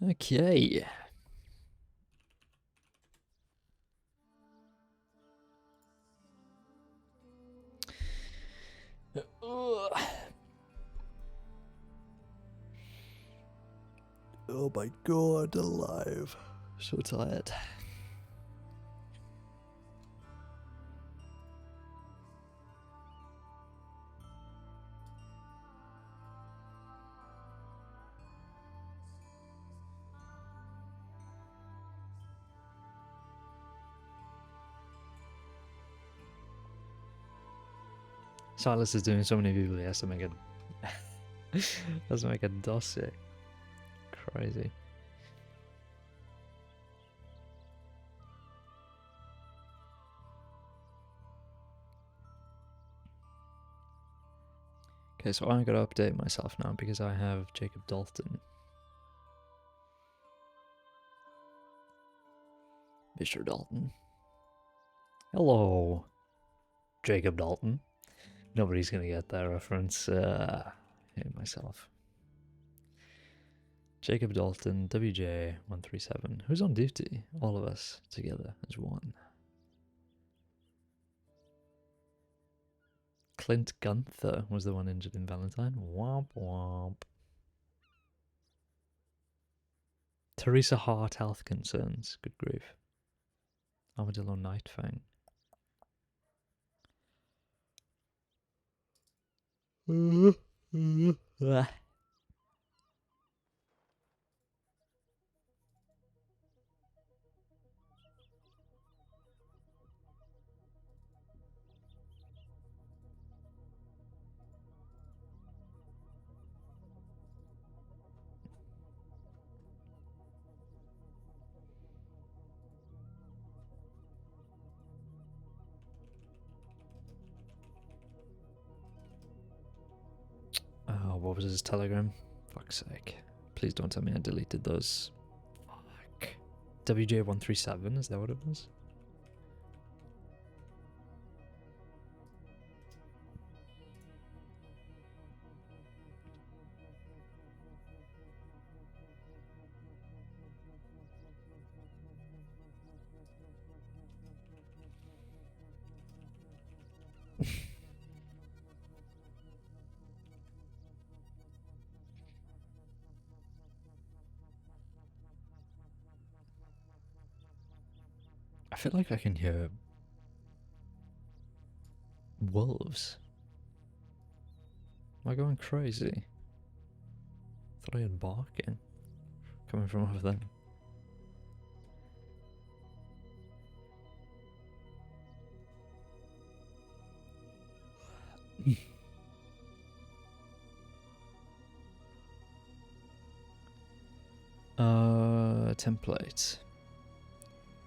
Okay. Ugh. Oh my god, alive. So tired. Silas is doing so many people, he has to make a dossier. Crazy. Okay, so I gotta update myself now because I have Jacob Dalton. Mr. Dalton. Hello, Jacob Dalton. Nobody's gonna get that reference. Hate myself. Jacob Dalton, WJ137. Who's on duty? All of us together as one. Clint Gunther was the one injured in Valentine. Womp womp. Teresa Hart health concerns. Good grief. Armadillo Nightfang. Ah. Oh, what was his telegram? Fuck's sake. Please don't tell me I deleted those. Fuck. WJ137, is that what it was? I feel like I can hear wolves. Am I going crazy? Thought I heard barking coming from over there. Template.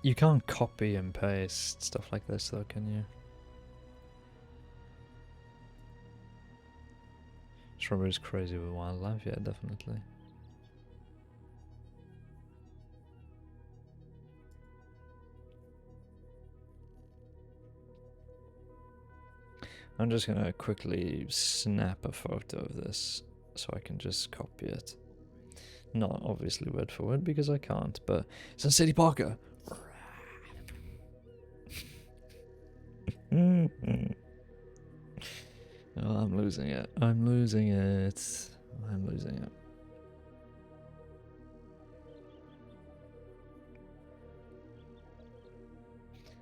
You can't copy and paste stuff like this though, can you? Strawberry's crazy with wildlife, yeah, definitely. I'm just gonna quickly snap a photo of this so I can just copy it. Not obviously word for word because I can't, but Sun City Parker. Oh, I'm losing it. I'm losing it. I'm losing it.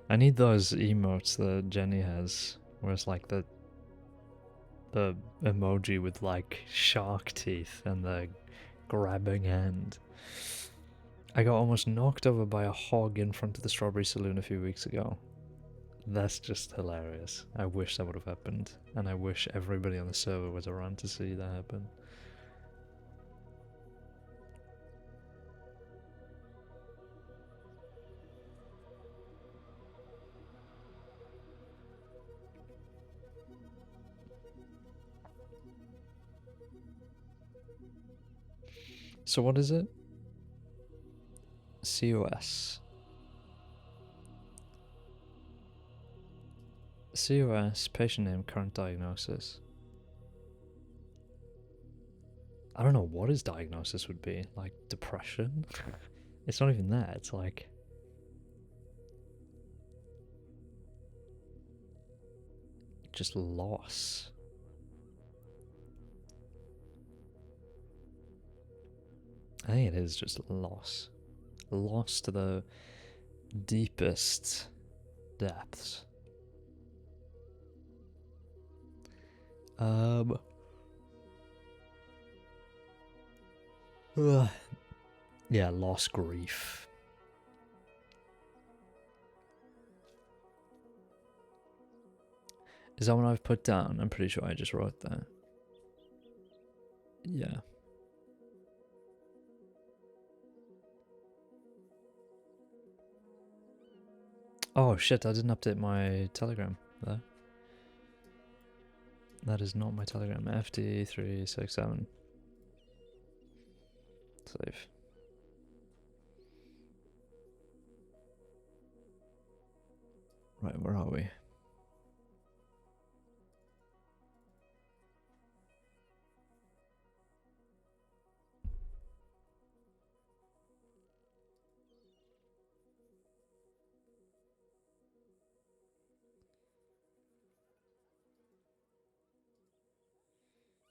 I need those emotes that Jenny has, where it's like the emoji with like shark teeth and the grabbing hand. I got almost knocked over by a hog in front of the Strawberry Saloon a few weeks ago. That's just hilarious. I wish that would have happened, and I wish everybody on the server was around to see that happen. So what is it? COS. COS, patient name, current diagnosis. I don't know what his diagnosis would be. Like depression? It's not even that. It's like just loss. I think it is just loss. Loss to the deepest depths. Yeah, loss, grief. Is that what I've put down? I'm pretty sure I just wrote that. Yeah. Oh shit, I didn't update my Telegram there. That is not my Telegram. FD367. Save. Right, where are we?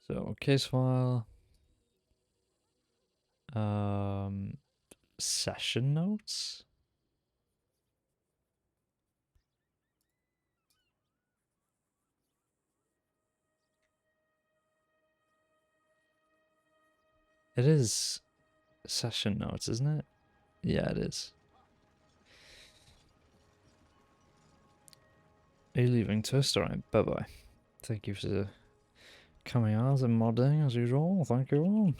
So, case file. Session notes? It is session notes, isn't it? Yeah, it is. Are you leaving Toast? Alright, bye bye. Thank you for coming out and modding as usual. Thank you all.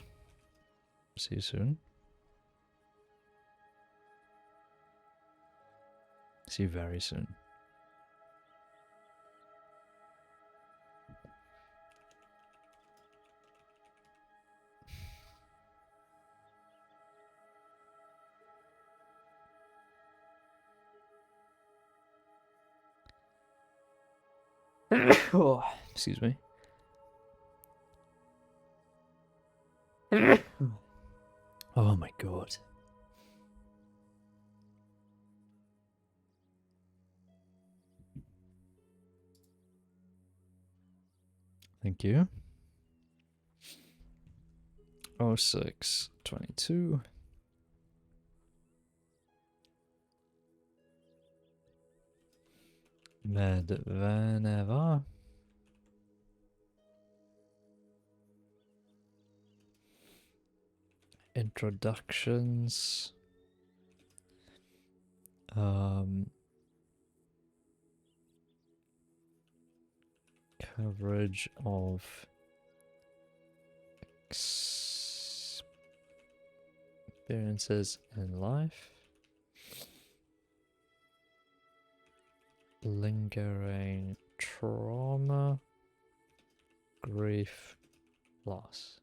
See you soon. See you very soon. Oh, excuse me. Oh my god. Thank you. 0622. Vannevar. Introductions. Coverage of experiences in life. Lingering trauma, grief, loss.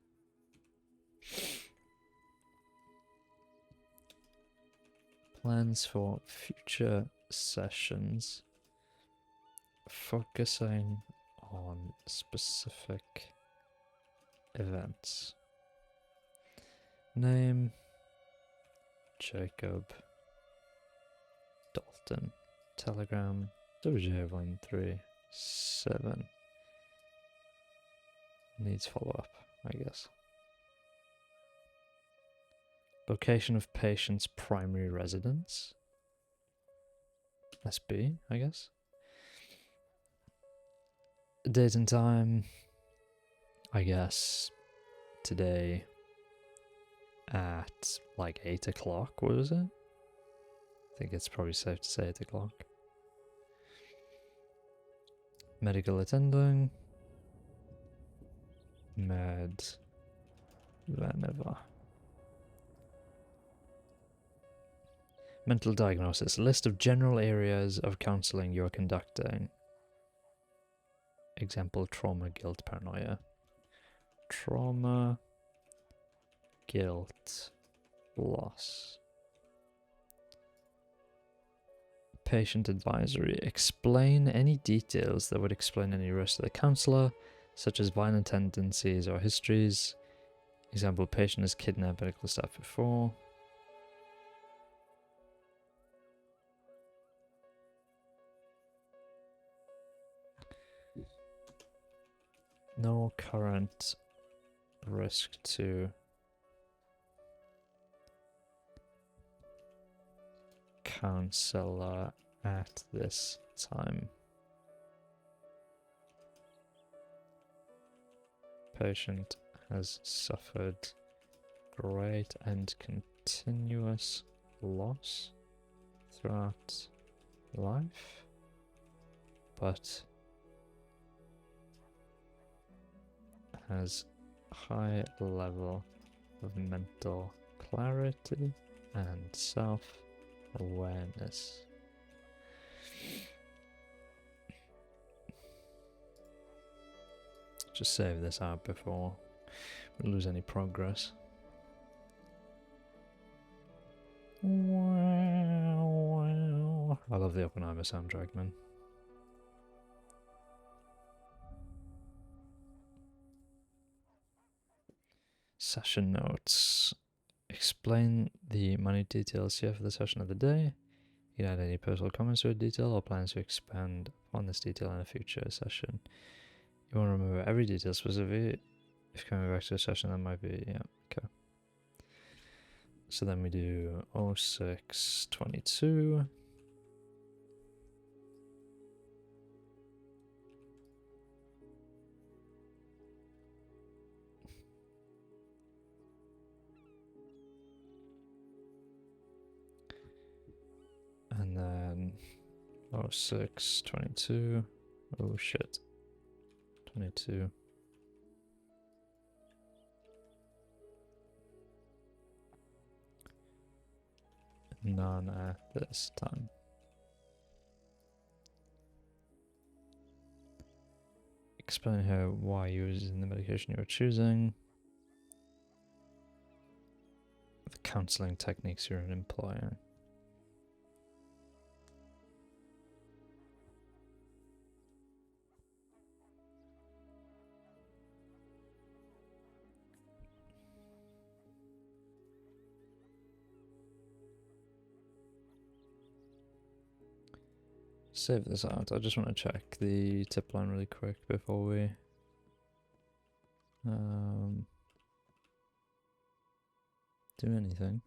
Plans for future sessions focusing on specific events. Name Jacob Dalton. Telegram WJ137. Needs follow up, I guess. Location of patient's primary residence. SB, I guess. Date and time, I guess today at like 8 o'clock, what was it? I think it's probably safe to say 8 o'clock. Medical attending. Vannevar. Mental diagnosis. List of general areas of counseling you're conducting. Example, trauma, guilt, paranoia. Trauma, guilt, loss. Patient advisory. Explain any details that would explain any risk to the counselor, such as violent tendencies or histories. Example, patient is kidnapped medical staff before. No current risk to counselor at this time. Patient has suffered great and continuous loss throughout life, but has high level of mental clarity and self-awareness. Just save this out before we lose any progress. Wow. I love the Oppenheimer soundtrack, man. Session notes. Explain the money details here for the session of the day. You can add any personal comments to a detail or plans to expand on this detail in a future session. You want to remember every detail specifically. If coming back to a session, that might be, yeah, okay. So then we do 0622. And then 0622. Oh shit. 22. None at this time. Explain her why you're using the medication you're choosing. The counseling techniques you're employing. Save this out. I just want to check the tip line really quick before we do anything.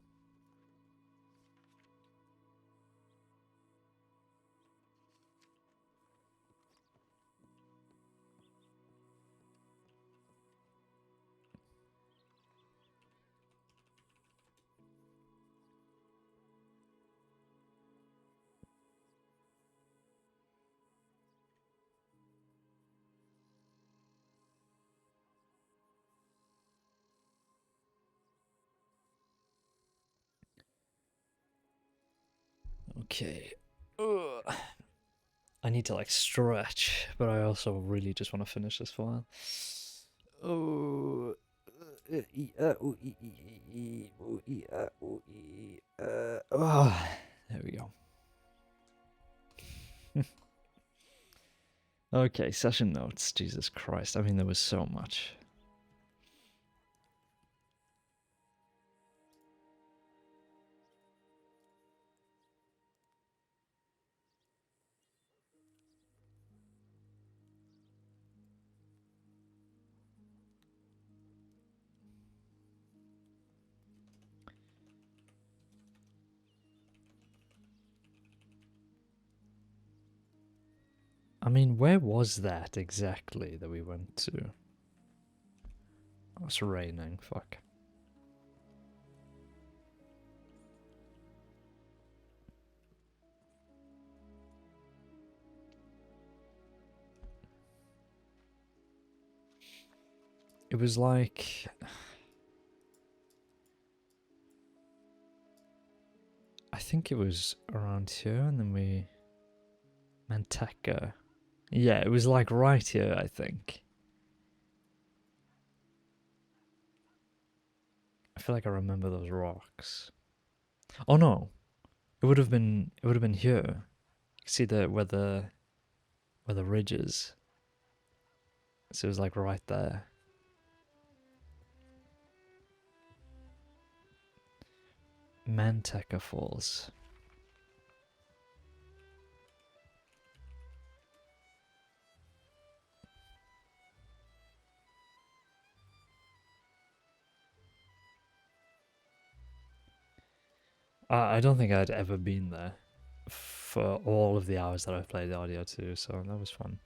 Okay. Ugh. I need to like stretch, but I also really just want to finish this file. Oh. There we go. Okay, session notes. Jesus Christ. I mean, there was so much. I mean, where was that exactly that we went to? Oh, it's raining, fuck. It was like... I think it was around here, and then we... Manteca. Yeah, it was like right here, I think. I feel like I remember those rocks. Oh no, it would have been here. You see where the ridge is. So it was like right there. Manteca Falls. I don't think I'd ever been there for all of the hours that I've played Audio 2, so that was fun.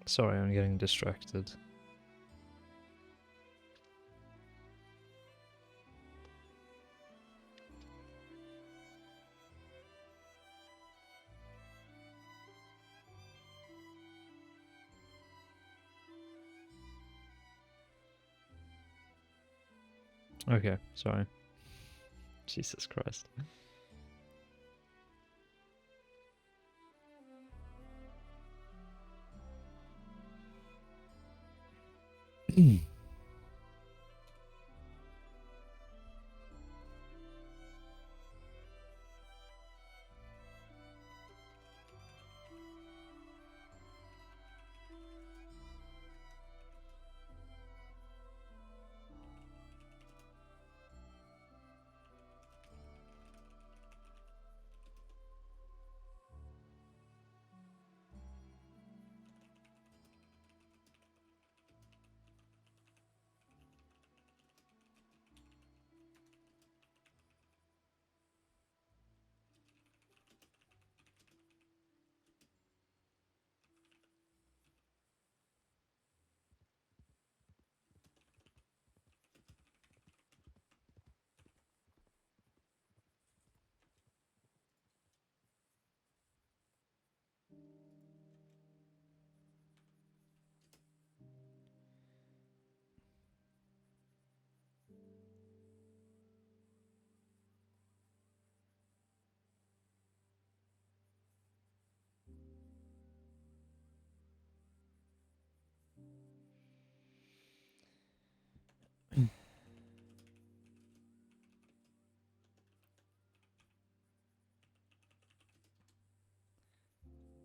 Sorry, I'm getting distracted. Okay, sorry. Jesus Christ.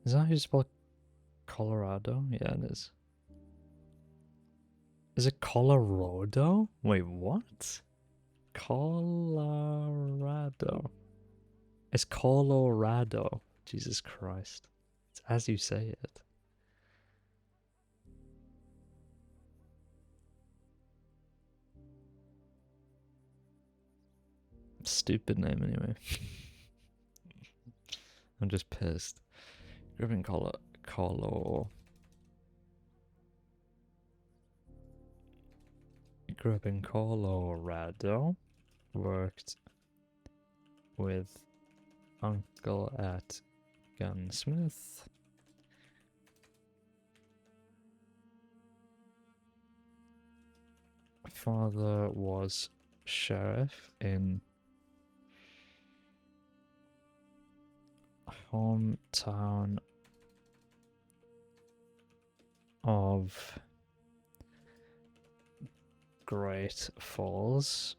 Is that how you spell Colorado? Yeah, it is. Is it Colorado? Wait, what? Colorado. It's Colorado. Jesus Christ. It's as you say it. Stupid name anyway. I'm just pissed. Gripping color. Grew up in Colorado. Worked with uncle at gunsmith. Father was sheriff in hometown of Great Falls.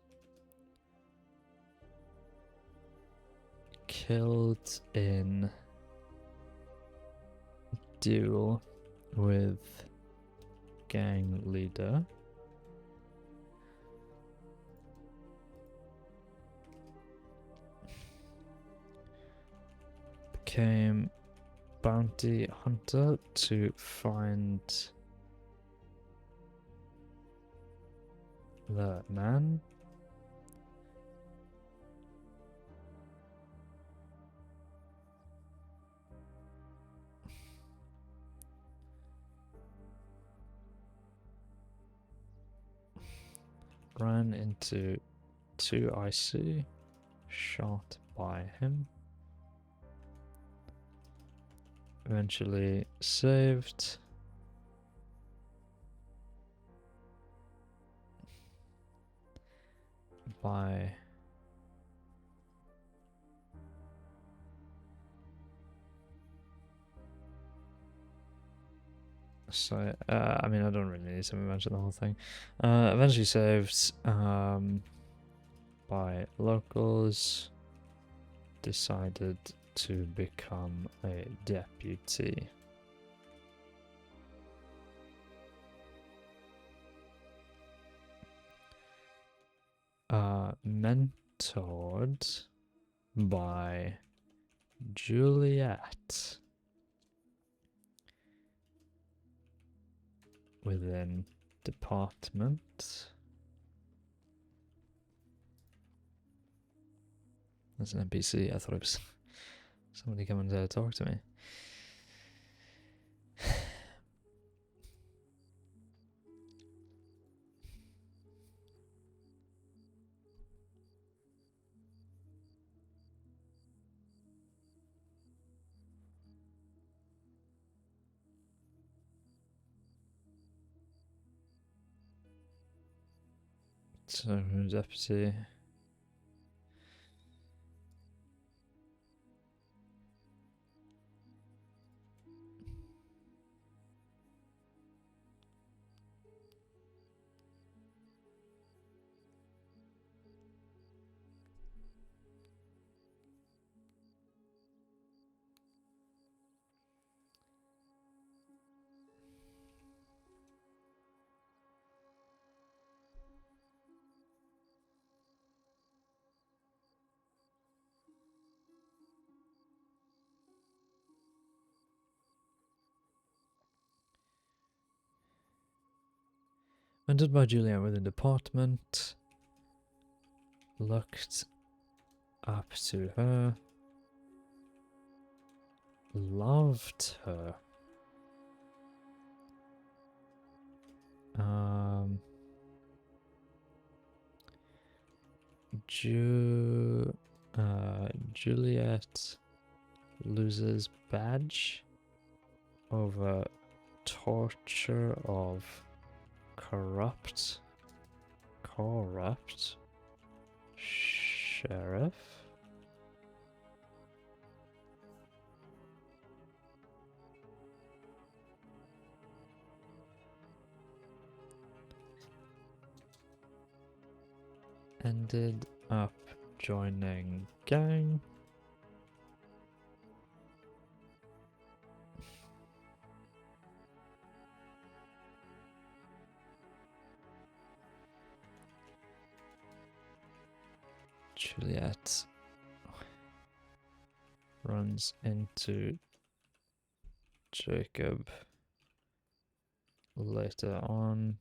Killed in duel with gang leader. Became bounty hunter to find the man. ran into 2 IC, shot by him. Eventually saved. By so I mean I don't really need to mention the whole thing. Eventually saved by locals, decided to become a deputy. Mentored by Juliet within department. That's an NPC. I thought it was somebody coming to talk to me. So, deputy. Mentored by Juliet within department. Looked up to her. Loved her. Juliet loses badge over torture of corrupt sheriff. Ended up joining gang. Juliet runs into Jacob later on,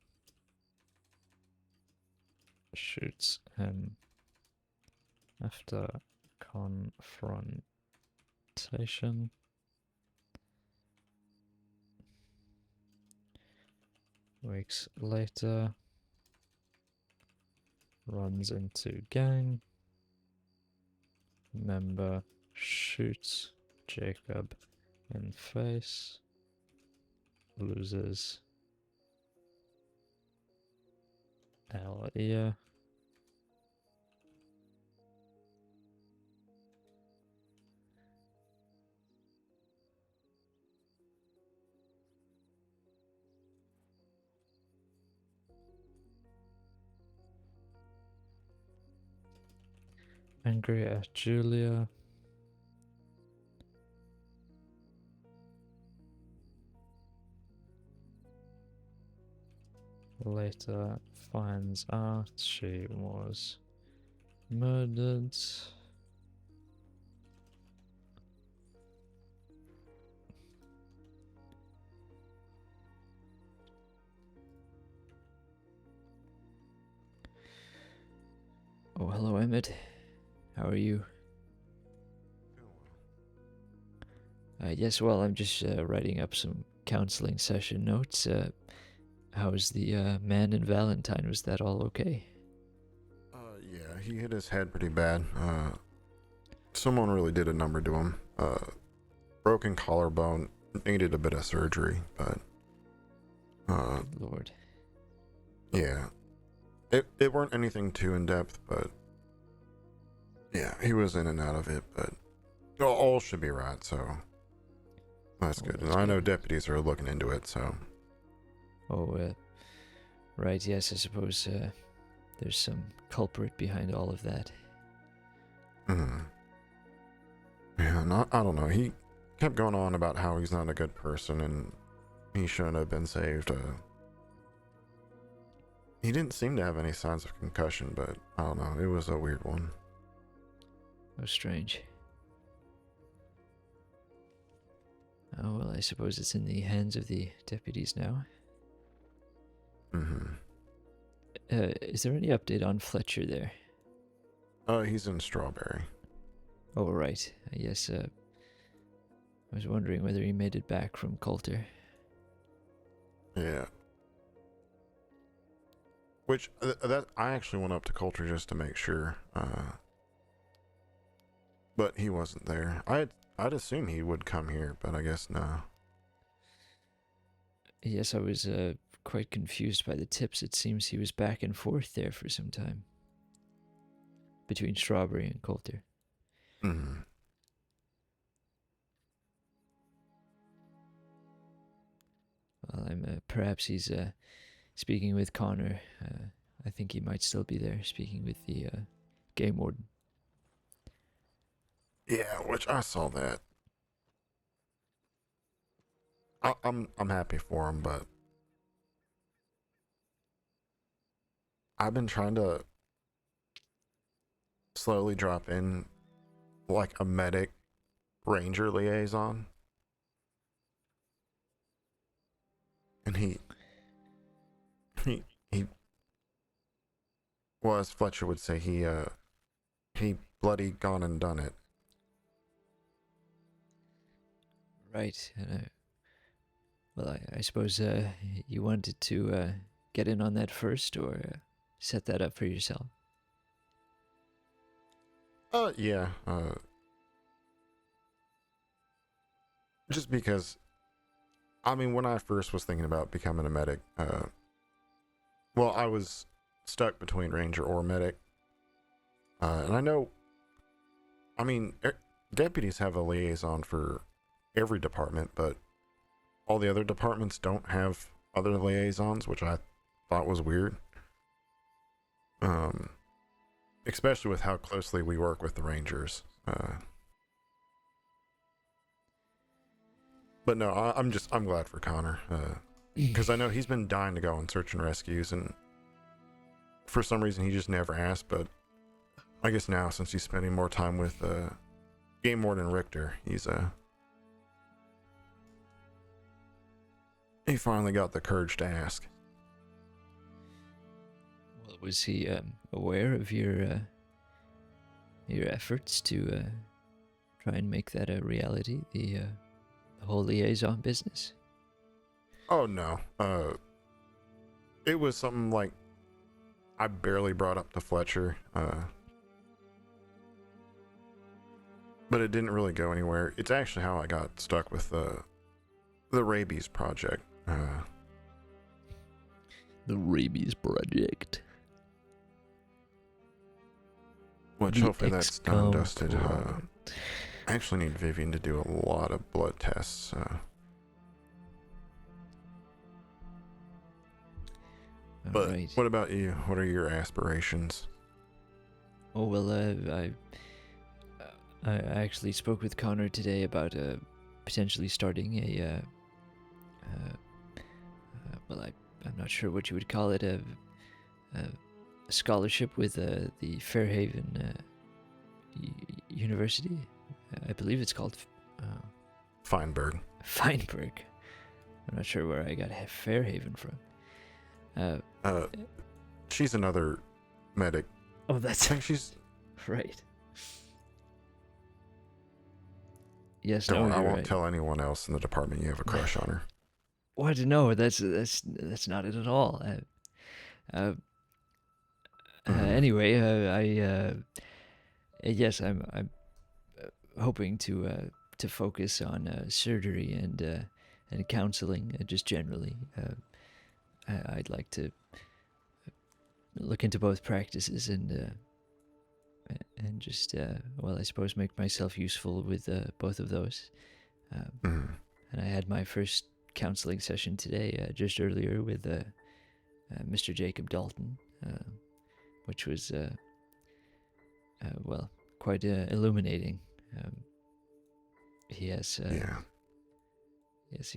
shoots him after confrontation. Weeks later, runs into gang. Member shoots Jacob in face. Loses ear. Angry at Julia. Later finds out she was murdered. Oh, hello, Emmett. How are you? Yes, well, I'm just writing up some counseling session notes. How's the man in Valentine? Was that all okay? he hit his head pretty bad. Someone really did a number to him. Broken collarbone, needed a bit of surgery, but Good Lord. yeah. It weren't anything too in depth, but yeah, he was in and out of it, but all should be right, so that's good. That's And I know good. deputies are looking into it, so Oh, right, yes, I suppose there's some culprit behind all of that. yeah, I don't know. He kept going on about how he's not a good person and he shouldn't have been saved. He didn't seem to have any signs of concussion, but I don't know. It was a weird one. How strange. Oh, well, I suppose it's in the hands of the deputies now. Is there any update on Fletcher there? He's in Strawberry. Oh, right. Yes, I was wondering whether he made it back from Coulter. Yeah. Which, that I actually went up to Coulter just to make sure. But he wasn't there. I'd assume he would come here, but I guess no. Yes, I was quite confused by the tips. It seems he was back and forth there for some time. Between Strawberry and Coulter. Well, perhaps he's speaking with Connor. I think he might still be there speaking with the game warden. Yeah, which I saw that. I'm happy for him, but I've been trying to slowly drop in like a medic ranger liaison. And he well, as Fletcher would say, he bloody gone and done it. Right. And well, I suppose you wanted to get in on that first, or set that up for yourself. Yeah. Just because, I mean, when I first was thinking about becoming a medic, well, I was stuck between ranger or medic. And I know, I mean, deputies have a liaison for every department, but all the other departments don't have other liaisons, which I thought was weird. Especially with how closely we work with the rangers. But no, I'm glad for Connor, because I know he's been dying to go on search and rescues, and for some reason he just never asked. But I guess now, since he's spending more time with Game Warden Richter, he finally got the courage to ask. Well, was he aware of your efforts to try and make that a reality? The whole liaison business? Oh no, it was something like I barely brought up to Fletcher, but it didn't really go anywhere. It's actually how I got stuck with the rabies project. The rabies project. Which The hopefully that's done and dusted. Excom I actually need Vivian to do a lot of blood tests. But right. what about you? What are your aspirations? Oh well, I actually spoke with Connor today about potentially starting a well, I'm not sure what you would call it, a scholarship with the Fairhaven University. I believe it's called Feinberg. Feinberg. I'm not sure where I got Fairhaven from. She's another medic. Oh, I that's think she's. right. Yes, Don't no, worry, I you're won't right. tell anyone else in the department you have a crush on her. What? No, that's not it at all. Anyway, yes, I'm hoping to focus on surgery and counseling, just generally. I'd like to look into both practices and just well, I suppose make myself useful with both of those. And I had my first counseling session today, just earlier with Mr. Jacob Dalton, which was well, quite illuminating. He has yes,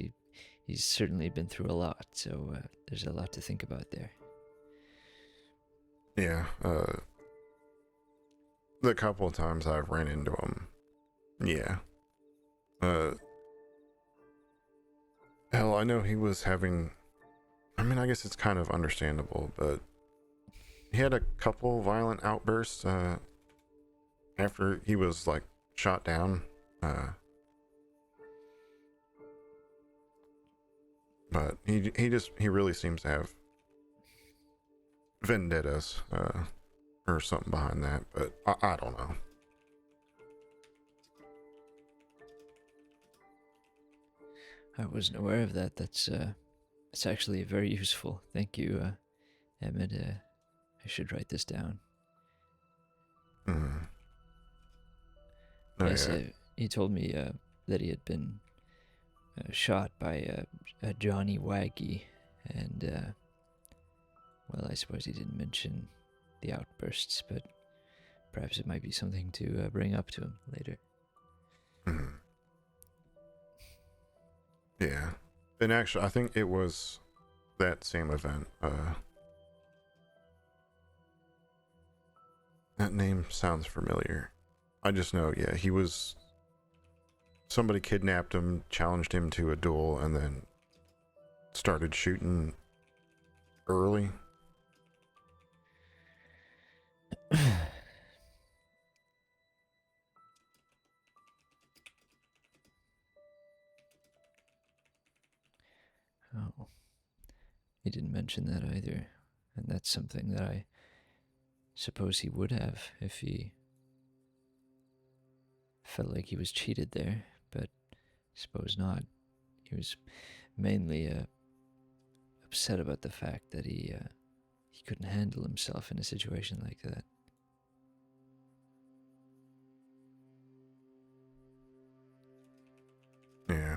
he's certainly been through a lot, so there's a lot to think about there. Yeah, the couple of times I've ran into him, yeah. Hell, I know he was having, I mean, I guess it's kind of understandable, but he had a couple violent outbursts after he was, like, shot down. But he really seems to have vendettas, or something behind that, but I don't know. I wasn't aware of that. That's it's actually very useful. Thank you, Emmett. I should write this down. Oh, Yes, yeah. he told me that he had been shot by Johnny Waggy, and well, I suppose he didn't mention the outbursts, but perhaps it might be something to bring up to him later. Yeah. And actually, I think it was that same event. That name sounds familiar. I just know, yeah, he was... Somebody kidnapped him, challenged him to a duel, and then started shooting early. Oh, he didn't mention that either, and that's something that I suppose he would have if he felt like he was cheated there, but suppose not. He was mainly upset about the fact that he couldn't handle himself in a situation like that. Yeah.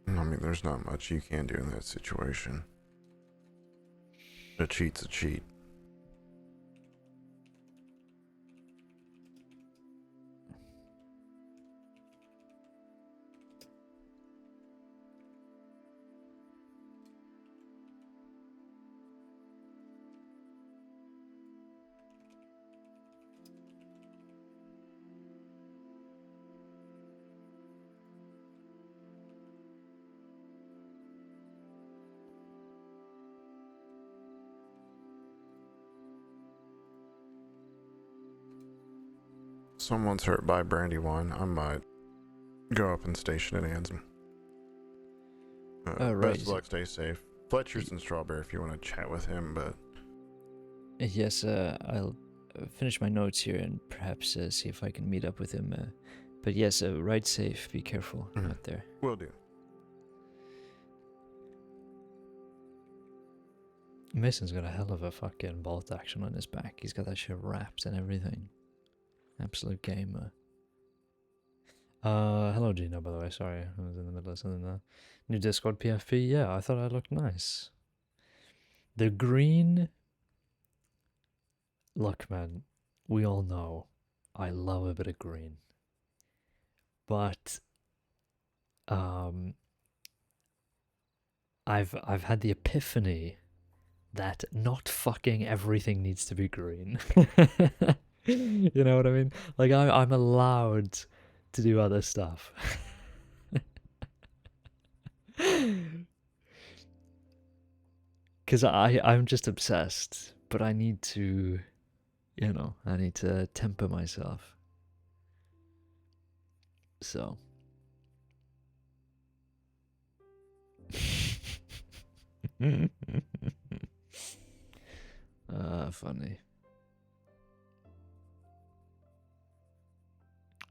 I mean, there's not much you can do in that situation. A cheat's a cheat. Someone's hurt by Brandywine. I might go up and station at Ansem. Right. Best of luck, stay safe. Fletcher's in Strawberry if you want to chat with him, but... Yes, I'll finish my notes here and perhaps see if I can meet up with him. But yes, ride safe, be careful out there. Will do. Mason's got a hell of a fucking bolt action on his back. He's got that shit wrapped and everything. Absolute gamer. Hello Gino, by the way, sorry, I was in the middle of something there. New Discord PFP, yeah, I thought I looked nice. The green... Look, man, we all know I love a bit of green. But, I've had the epiphany that not fucking everything needs to be green. You know what I mean? Like, I'm allowed to do other stuff. Because I'm just obsessed, but I need to, you know, I need to temper myself. So. Funny.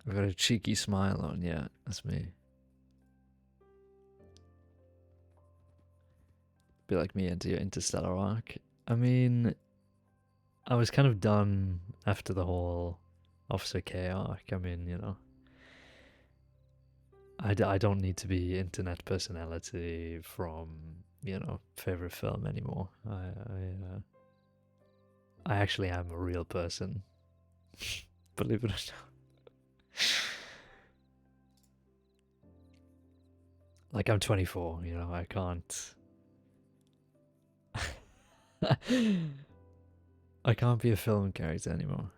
I've got a cheeky smile on, yeah, that's me. Be like me into your Interstellar arc. I mean, I was kind of done after the whole Officer K arc. I mean, you know, I don't need to be internet personality from, you know, favorite film anymore. I actually am a real person. Believe it or not. Like, I'm 24, you know, I can't. I can't be a film character anymore.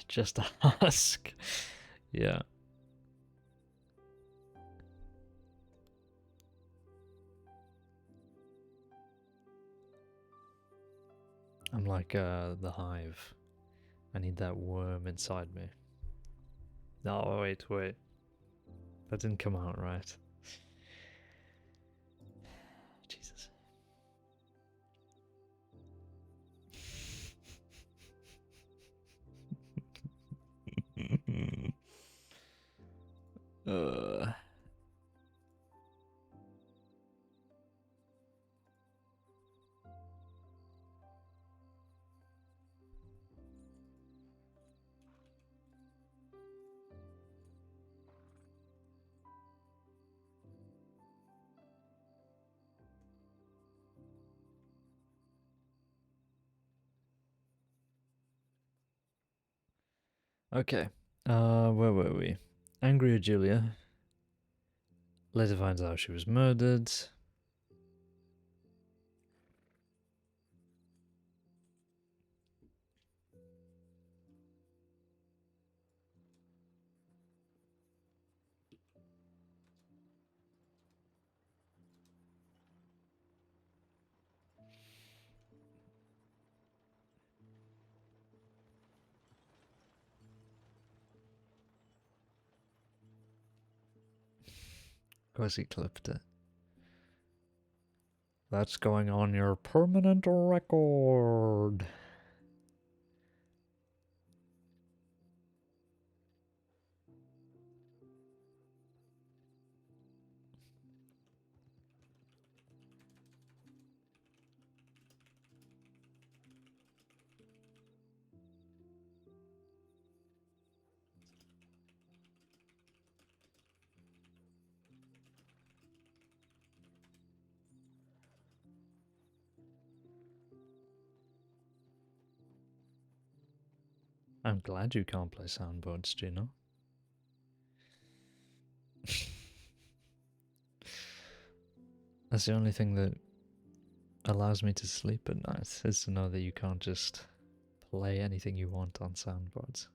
Just ask. Yeah. I'm like the hive. I need that worm inside me. No, wait. That didn't come out right. Jesus. uh. Okay. Where were we? Angry at Julia. Later finds out she was murdered. Of course he clipped it. That's going on your permanent record. I'm glad you can't play soundboards, Gino. That's the only thing that allows me to sleep at night, is to know that you can't just play anything you want on soundboards.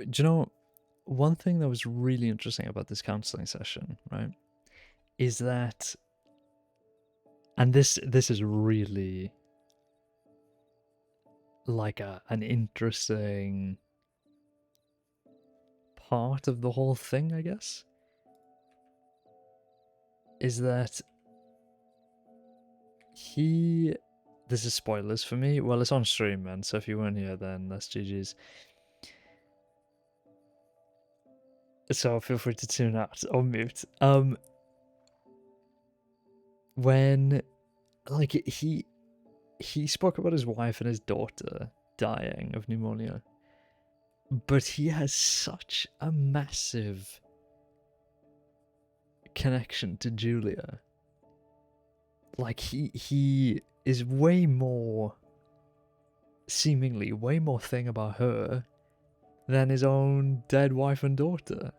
Do you know, one thing that was really interesting about this counseling session, right, is that, and this is really like an interesting part of the whole thing, I guess, is that this is spoilers for me. Well, it's on stream, man, so if you weren't here, then that's GG's. So feel free to tune out or mute. When, like, he spoke about his wife and his daughter dying of pneumonia, but he has such a massive connection to Julia. Like, he is way more, seemingly way more thing about her than his own dead wife and daughter.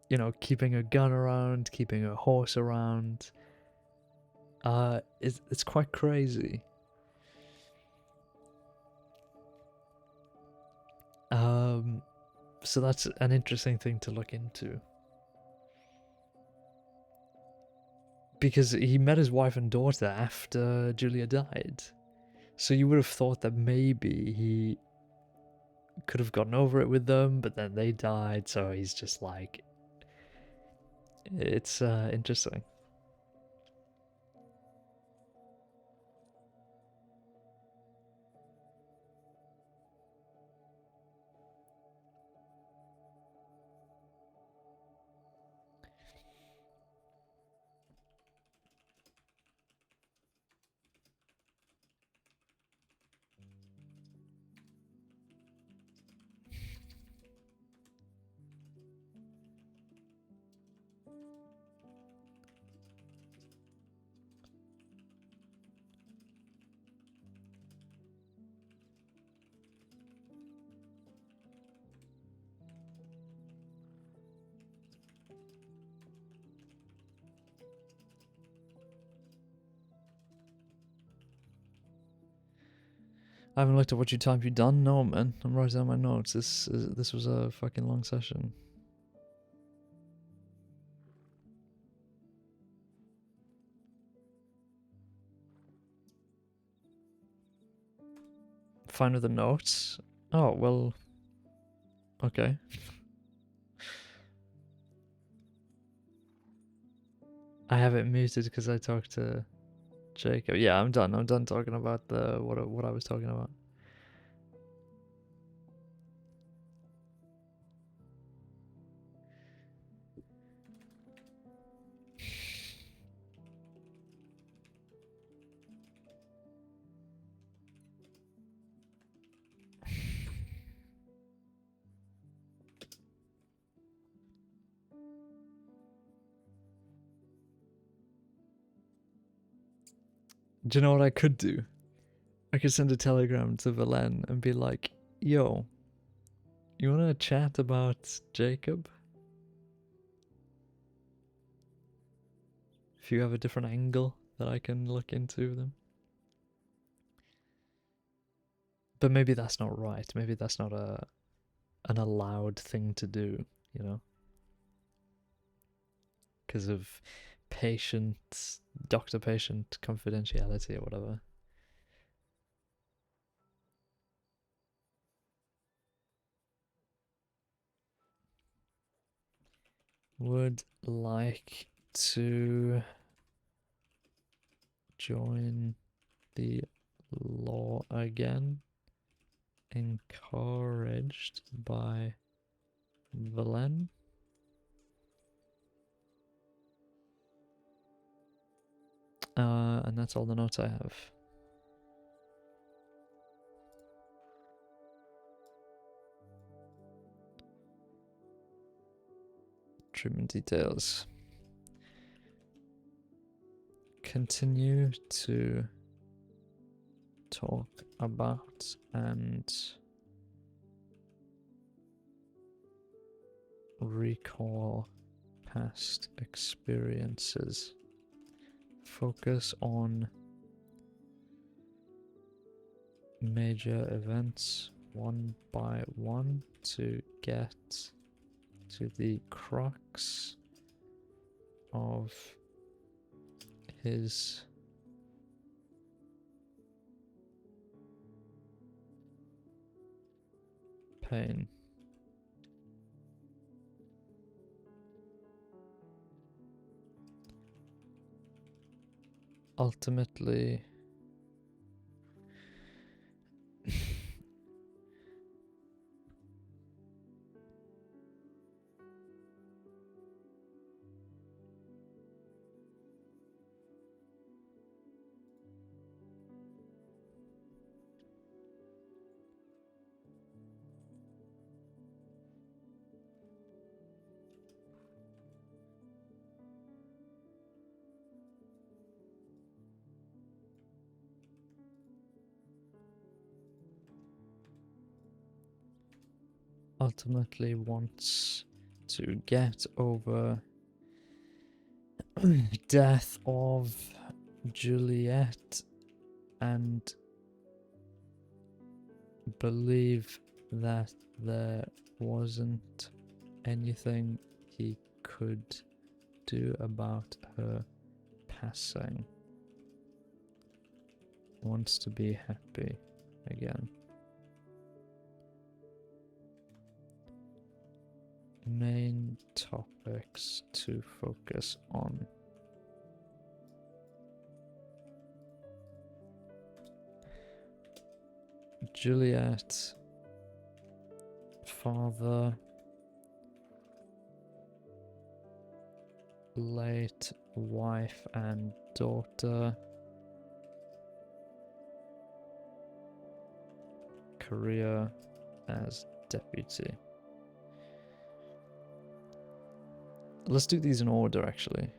You know, keeping a gun around, keeping a horse around. It's quite crazy. So that's an interesting thing to look into. Because he met his wife and daughter after Julia died. So you would have thought that maybe he could have gotten over it with them, but then they died, so he's just like... It's interesting. I haven't looked at what time you've done. No, man. I'm writing down my notes. This was a fucking long session. Fine with the notes? Oh, well... Okay. I have it muted because I talked to Jacob. Yeah, I'm done. I'm done talking about what I was talking about. Do you know what I could do? I could send a telegram to Valen and be like, yo, you wanna chat about Jacob? If you have a different angle that I can look into them. But maybe that's not right. Maybe that's not an allowed thing to do, you know? Because of doctor-patient confidentiality or whatever. Would like to join the law again. Encouraged by Valen. And that's all the notes I have. Treatment details. Continue to talk about and recall past experiences. Focus on major events one by one to get to the crux of his pain. Ultimately, wants to get over death of Juliet and believe that there wasn't anything he could do about her passing. Wants to be happy again. Main topics to focus on. Juliet, father, late wife and daughter, career as deputy. Let's do these in order, actually.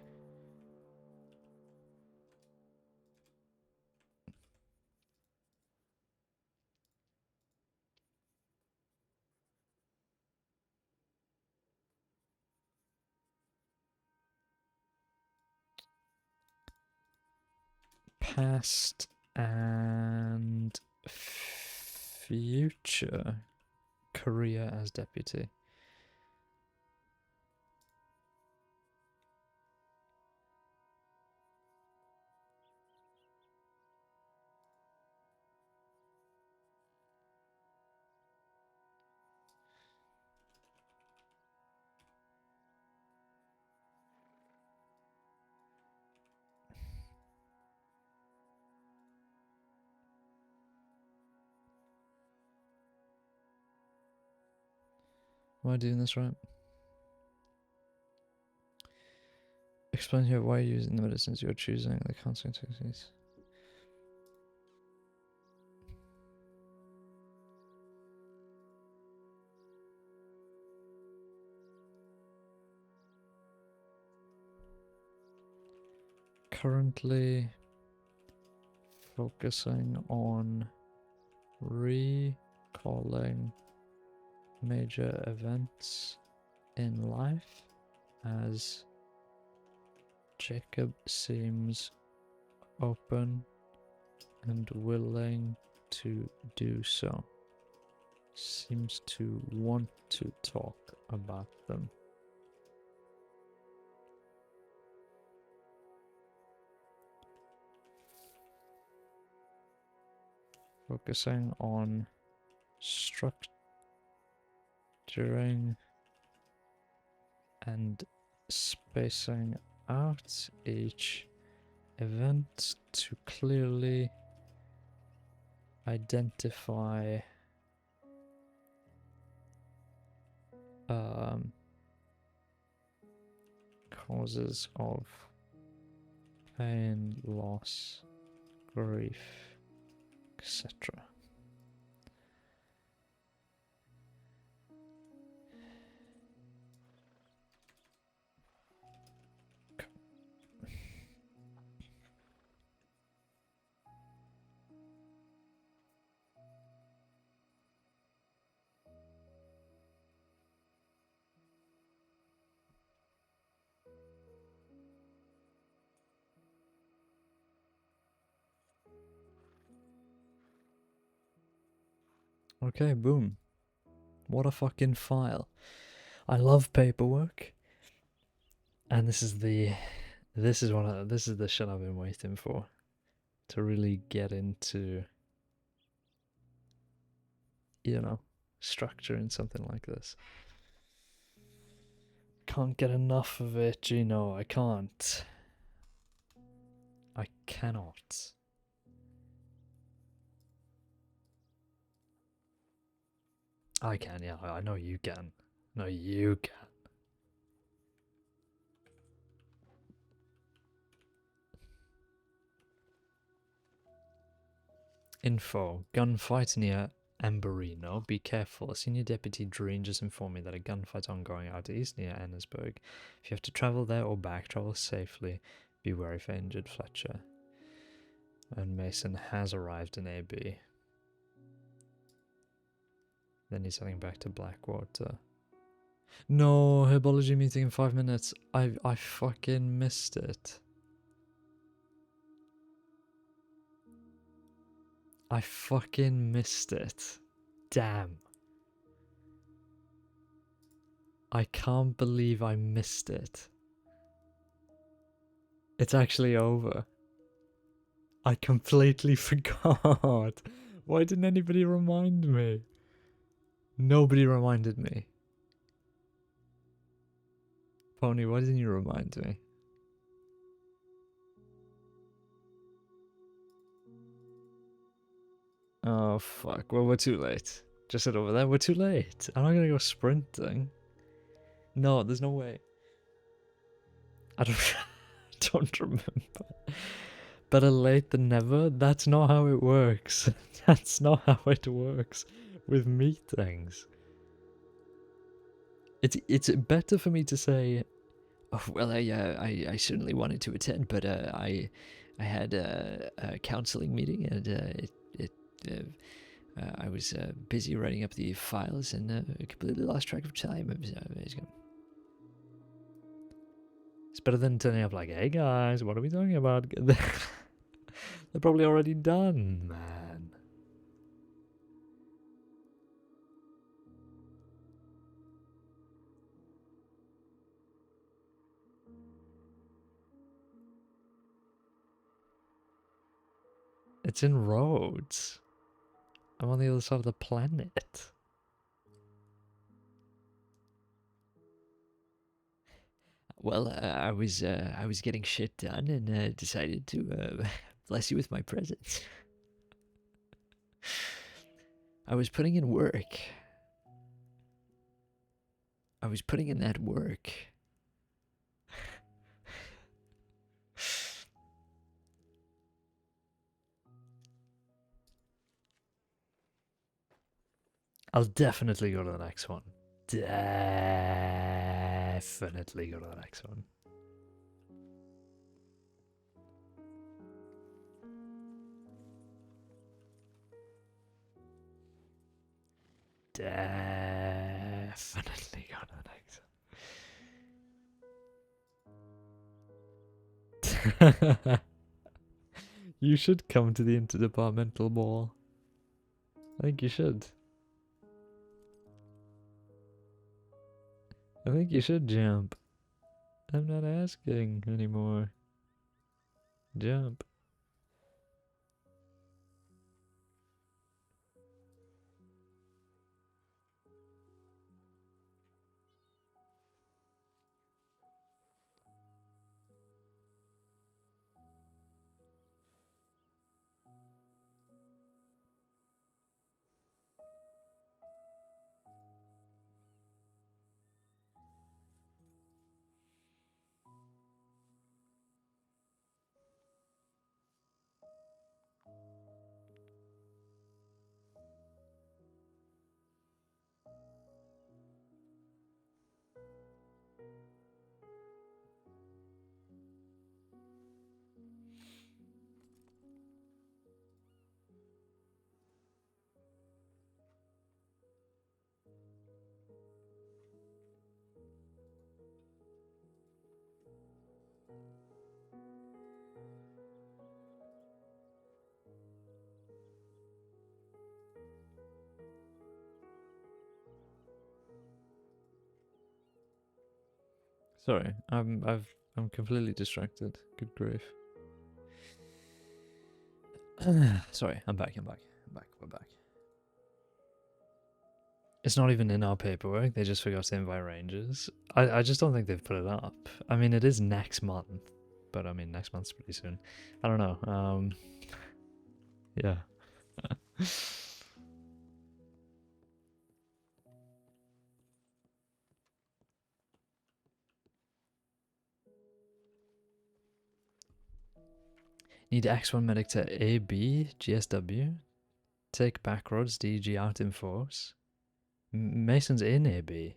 Past and future career as deputy. Am I doing this right? Explain here why you're using the medicines you're choosing, the counseling techniques. Currently focusing on recalling major events in life as Jacob seems open and willing to do so. Seems to want to talk about them. Focusing on structuring and spacing out each event to clearly identify causes of pain, loss, grief, etc. Okay, boom. What a fucking file. I love paperwork. And this is the shit I've been waiting for. To really get into, you know, structuring something like this. Can't get enough of it, Gino. I can't. I cannot. I can, yeah. I know you can. No, you can. Info. Gunfight near Amberino. Be careful. Senior Deputy Dreen just informed me that a gunfight's ongoing out east near Annesburg. If you have to travel there or back, travel safely. Be wary for injured Fletcher. And Mason has arrived in AB. Then he's heading back to Blackwater. No, herbology meeting in 5 minutes. I fucking missed it. I fucking missed it. Damn. I can't believe I missed it. It's actually over. I completely forgot. Why didn't anybody remind me? Nobody reminded me. Pony, why didn't you remind me? Oh, fuck. Well, we're too late. Just head over there. We're too late. I'm not gonna go sprinting. No, there's no way. I don't, don't remember. Better late than never? That's not how it works. That's not how it works with meetings. It's better for me to say, oh, well, I certainly wanted to attend, but I had a counseling meeting and I was busy writing up the files and completely lost track of time. It's better than turning up like, hey guys, what are we talking about? They're probably already done, man. It's in Rhodes. I'm on the other side of the planet. Well, I was getting shit done and decided to bless you with my presence. I was putting in work. I was putting in that work. I'll definitely go to the next one. Definitely go to the next one. Definitely go to the next one. You should come to the interdepartmental ball. I think you should. I think you should jump. I'm not asking anymore. Jump. Sorry, I'm completely distracted. Good grief. Sorry, I'm back. We're back. It's not even in our paperwork. They just forgot to invite rangers. I just don't think they've put it up. I mean, it is next month, but I mean, next month's pretty soon. I don't know. Yeah. Need X1 medic to AB, GSW. Take back roads, DG out in force. Mason's in AB.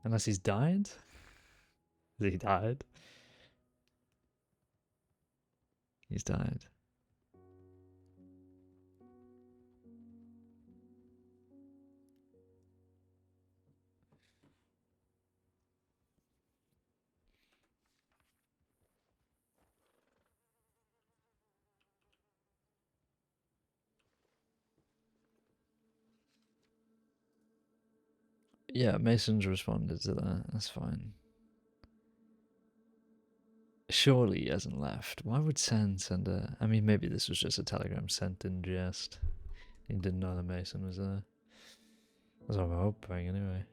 Unless he's died? Has he died? He's died. Yeah, Mason's responded to that. That's fine. Surely he hasn't left. Why would Sen send a... I mean, maybe this was just a telegram sent in jest. He didn't know that Mason was there. That's what I'm hoping, anyway.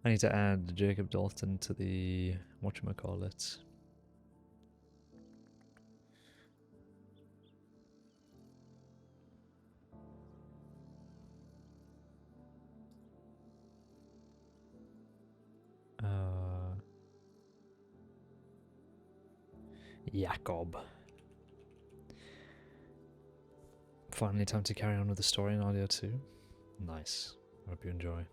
I need to add Jacob Dalton to the whatchamacallit. Jacob. Finally time to carry on with the story in audio too. Nice. Hope you enjoy.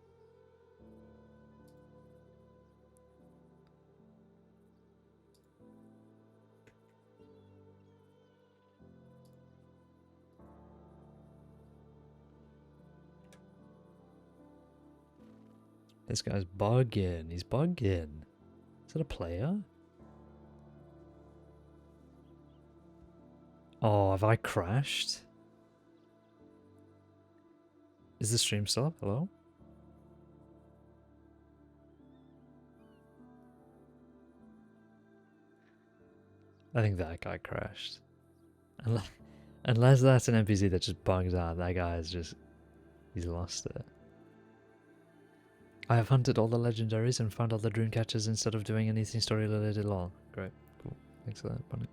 This guy's bugging. He's bugging. Is that a player? Oh, have I crashed? Is the stream still up? Hello? I think that guy crashed. Unless that's an NPC that just bugs out. That guy is just... He's lost it. I have hunted all the legendaries and found all the dream catchers instead of doing anything story related. Lol. Great. Cool. Thanks for that, Bunny.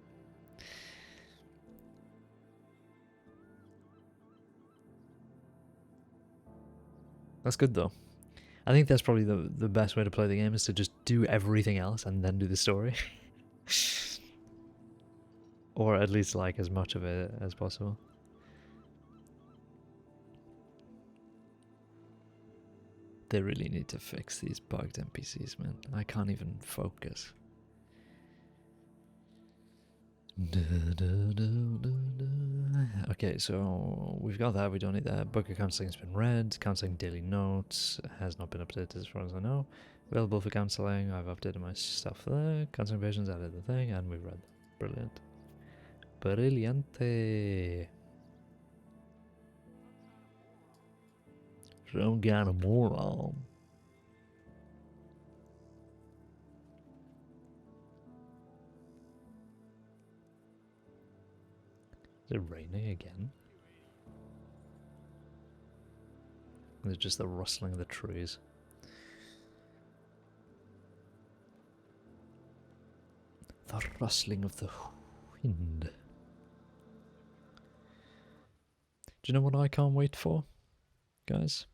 That's good though. I think that's probably the best way to play the game, is to just do everything else and then do the story. Or at least like as much of it as possible. They really need to fix these bugged NPCs, man. I can't even focus. Okay, so we've got that. We don't need that. Book of counseling has been read. Counseling daily notes has not been updated as far as I know. Available for counseling. I've updated my stuff there. Counseling patients added the thing, and we've read them. Brilliant. Brilliante. Some kind of moron. Is it raining again? It's just the rustling of the trees. The rustling of the wind. Do you know what I can't wait for, guys?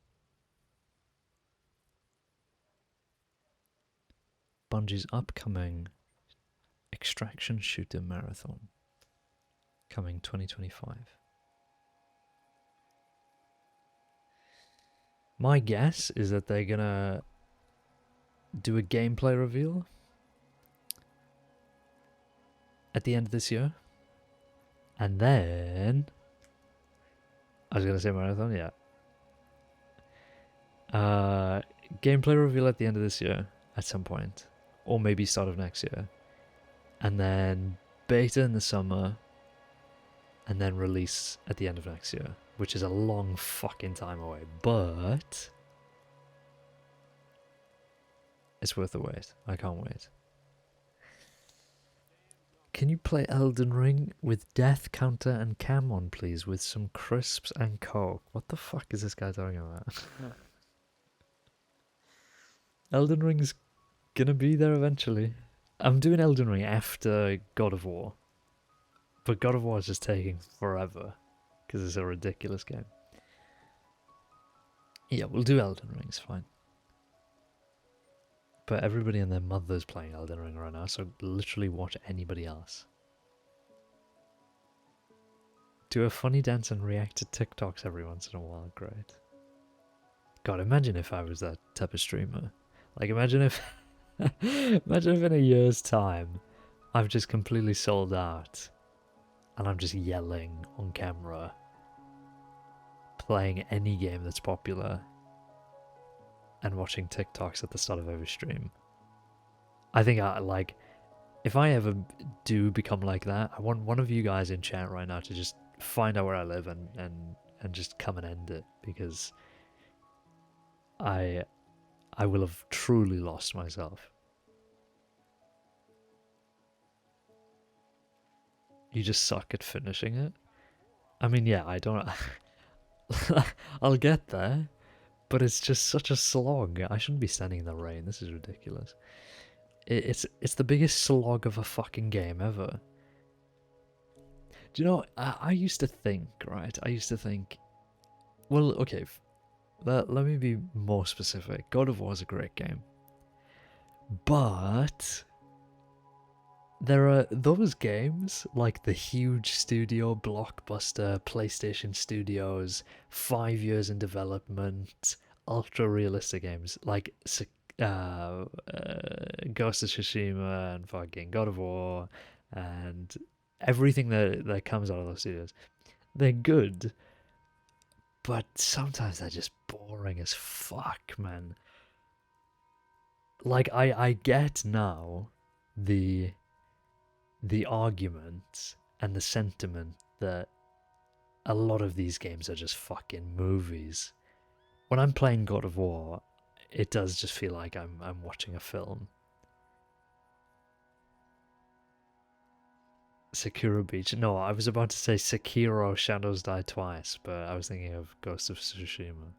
Bungie's upcoming Extraction Shooter Marathon. coming 2025. My guess is that they're gonna do a gameplay reveal at the end of this year. And then I was gonna say marathon, yeah. Gameplay reveal at the end of this year at some point. Or maybe start of next year. And then beta in the summer. And then release at the end of next year. Which is a long fucking time away. But it's worth the wait. I can't wait. Can you play Elden Ring with death counter and cam on, please, with some crisps and coke? What the fuck is this guy talking about? Elden Ring's gonna be there eventually. I'm doing Elden Ring after God of War. But God of War is just taking forever. Because it's a ridiculous game. Yeah, we'll do Elden Ring, it's fine. But everybody and their mother's playing Elden Ring right now, so literally watch anybody else. Do a funny dance and react to TikToks every once in a while, great. God, imagine if I was that type of streamer. Like, imagine if... imagine if in a year's time, I've just completely sold out, and I'm just yelling on camera, playing any game that's popular, and watching TikToks at the start of every stream. I think if I ever do become like that, I want one of you guys in chat right now to just find out where I live and just come and end it, because I will have truly lost myself. You just suck at finishing it? I mean, yeah, I don't... I'll get there. But it's just such a slog. I shouldn't be standing in the rain. This is ridiculous. It's the biggest slog of a fucking game ever. Do you know, I used to think, right? Well, okay, let me be more specific. God of War is a great game. But there are those games, like the huge studio, blockbuster, PlayStation Studios, 5 years in development, ultra-realistic games, like Ghost of Tsushima and fucking God of War, and everything that comes out of those studios. They're good, but sometimes they're just boring as fuck, man. Like, I get now the argument and the sentiment that a lot of these games are just fucking movies. When I'm playing God of War, it does just feel like I'm watching a film. Sakura Beach. No, I was about to say Sekiro Shadows Die Twice, but I was thinking of Ghost of Tsushima.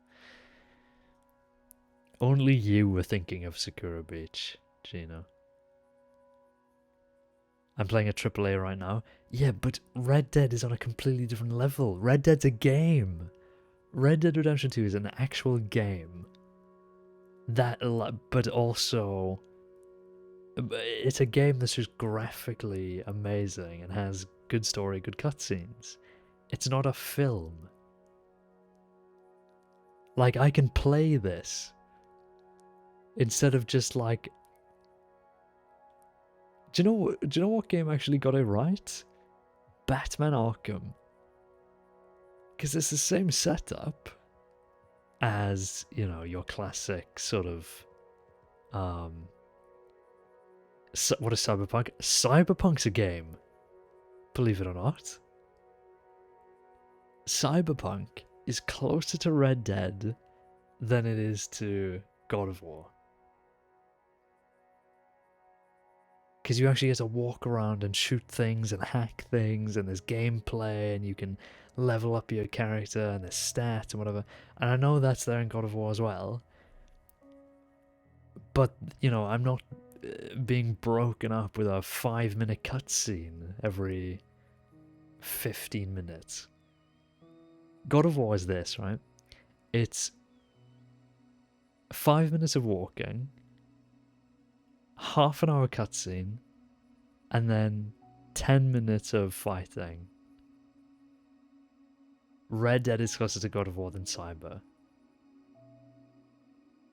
Only you were thinking of Sakura Beach, Gino. I'm playing a AAA right now. Yeah, but Red Dead is on a completely different level. Red Dead's a game. Red Dead Redemption 2 is an actual game. But also, it's a game that's just graphically amazing and has good story, good cutscenes. It's not a film. Like, I can play this instead of just like... Do you know what game actually got it right? Batman Arkham. Because it's the same setup as, you know, your classic sort of... what is Cyberpunk? Cyberpunk's a game. Believe it or not. Cyberpunk is closer to Red Dead than it is to God of War. Because you actually get to walk around and shoot things and hack things, and there's gameplay, and you can level up your character, and there's stats and whatever. And I know that's there in God of War as well. But, you know, I'm not being broken up with a 5-minute cutscene every 15 minutes. God of War is this, right? It's 5 minutes of walking, half an hour cutscene, and then 10 minutes of fighting, Red Dead is closer to God of War than Cyber.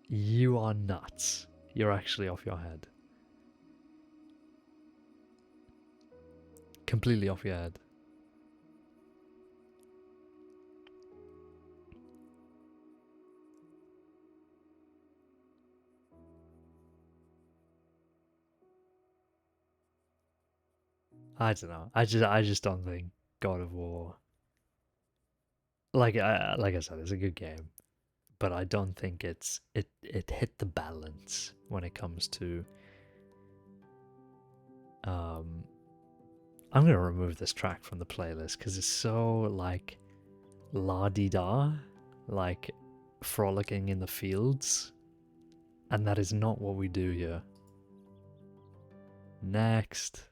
You are nuts. You're actually off your head. Completely off your head. I don't know. I just don't think God of War. Like I said, it's a good game, but I don't think it hit the balance when it comes to. I'm gonna remove this track from the playlist because it's so like la-di-da, like frolicking in the fields, and that is not what we do here. Next.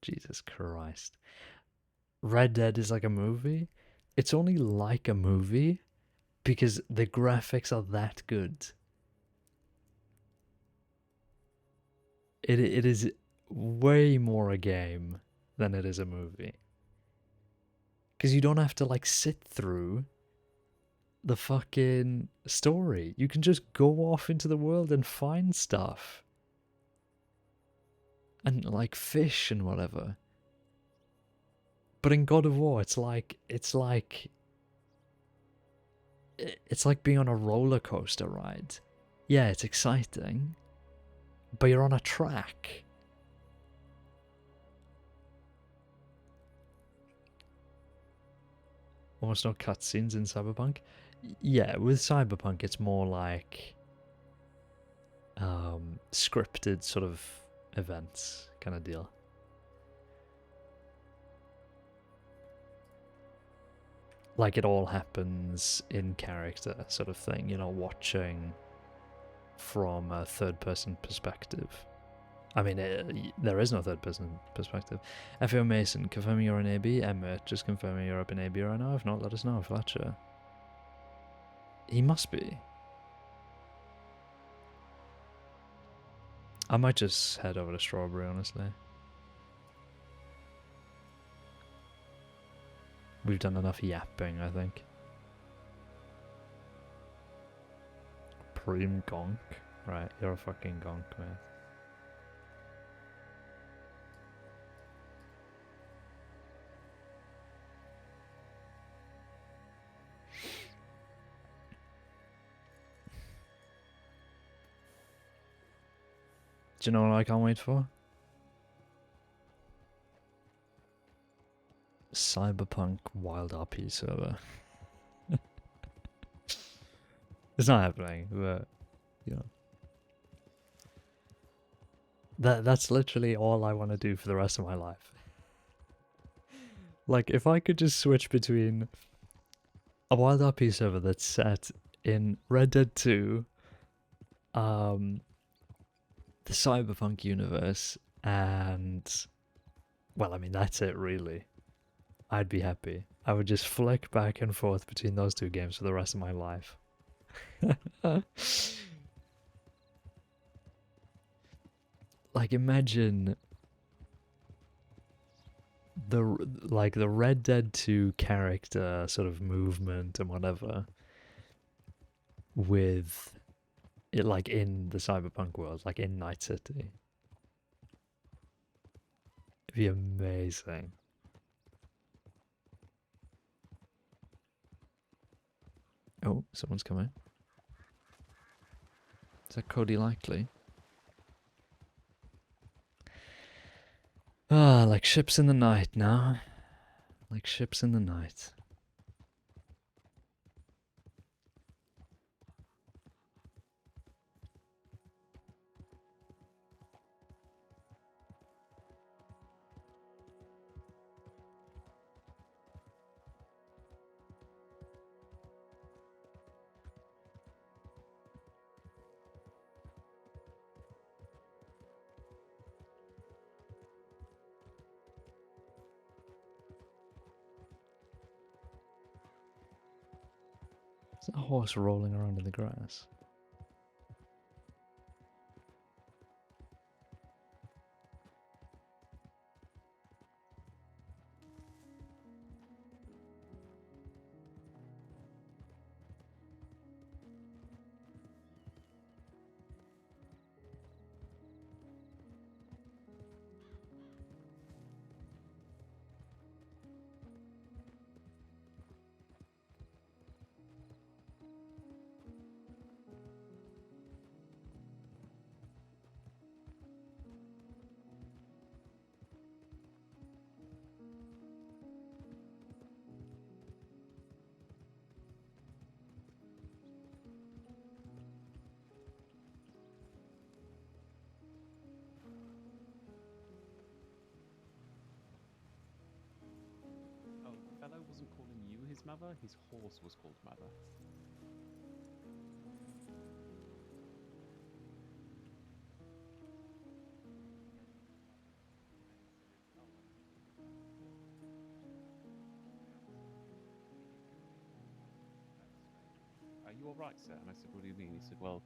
Jesus Christ. Red Dead is like a movie. It's only like a movie because the graphics are that good. It is way more a game than it is a movie. Because you don't have to like sit through the fucking story. You can just go off into the world and find stuff. And like fish and whatever. But in God of War, it's like being on a roller coaster ride. Yeah, it's exciting, but you're on a track. Almost no cutscenes in Cyberpunk. Yeah, with Cyberpunk, it's more like scripted sort of events kind of deal. Like it all happens in character sort of thing, you know, watching from a third-person perspective. I mean, there is no third-person perspective. FO Mason, confirming you're an AB. Emmett, just confirming you're up in AB right now. If not, let us know. Fletcher. He must be. I might just head over to Strawberry, honestly. We've done enough yapping, I think. Preem gonk. Right, you're a fucking gonk, man. Do you know what I can't wait for? Cyberpunk WildRP server. It's not happening, but you know. That's literally all I want to do for the rest of my life. Like, if I could just switch between a WildRP server that's set in Red Dead 2, the Cyberpunk universe, and well, I mean, that's it really. I'd be happy. I would just flick back and forth between those two games for the rest of my life. Like, imagine the Red Dead 2 character sort of movement and whatever with it, like in the Cyberpunk world, like in Night City. It'd be amazing. Oh, someone's coming. Is that Cody Likely? Ah, like ships in the night now. Like ships in the night. Is that a horse rolling around in the grass? his mother. His horse was called Mother. Are you all right, sir? And I said, what do you mean? He said, well,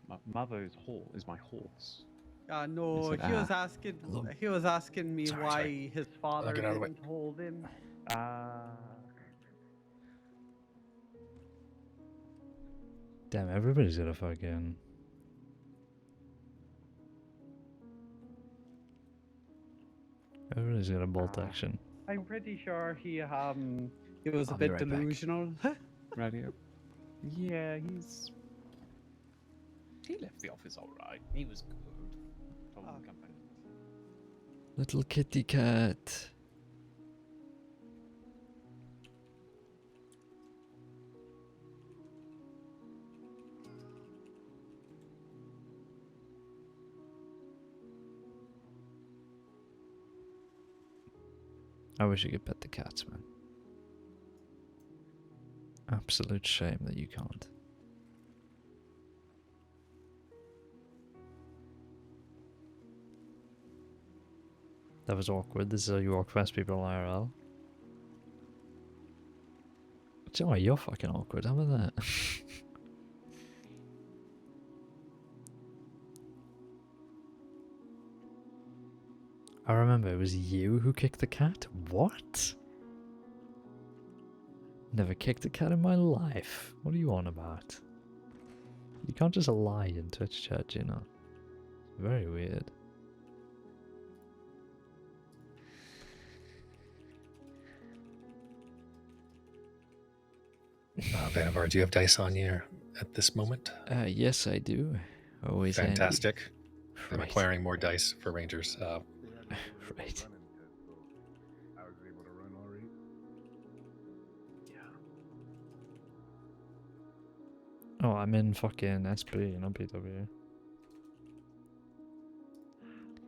my mother's horse is my horse. No, said, he was "Ah." asking. Hello? He was asking me Sorry, why sorry. his father get out of the way. didn't hold him. Damn, everybody's got a fucking. Everybody's got a bolt action. I'm pretty sure he was I'll a be bit right back. delusional. Radio. Yeah, he left the office all right. He was good. Told him to come back. Little kitty cat. I wish you could pet the cats, man. Absolute shame that you can't. That was awkward. This is how you walk past people IRL. Joey, you're fucking awkward. How about that? I remember it was you who kicked the cat? What? Never kicked a cat in my life. What are you on about? You can't just lie in Twitch chat, you know. Very weird. Vannevar, do you have dice on you at this moment? Yes, I do. Always handy. Fantastic. I'm Right. acquiring more dice for Rangers. Right. Oh, I'm in fucking SP, not PW.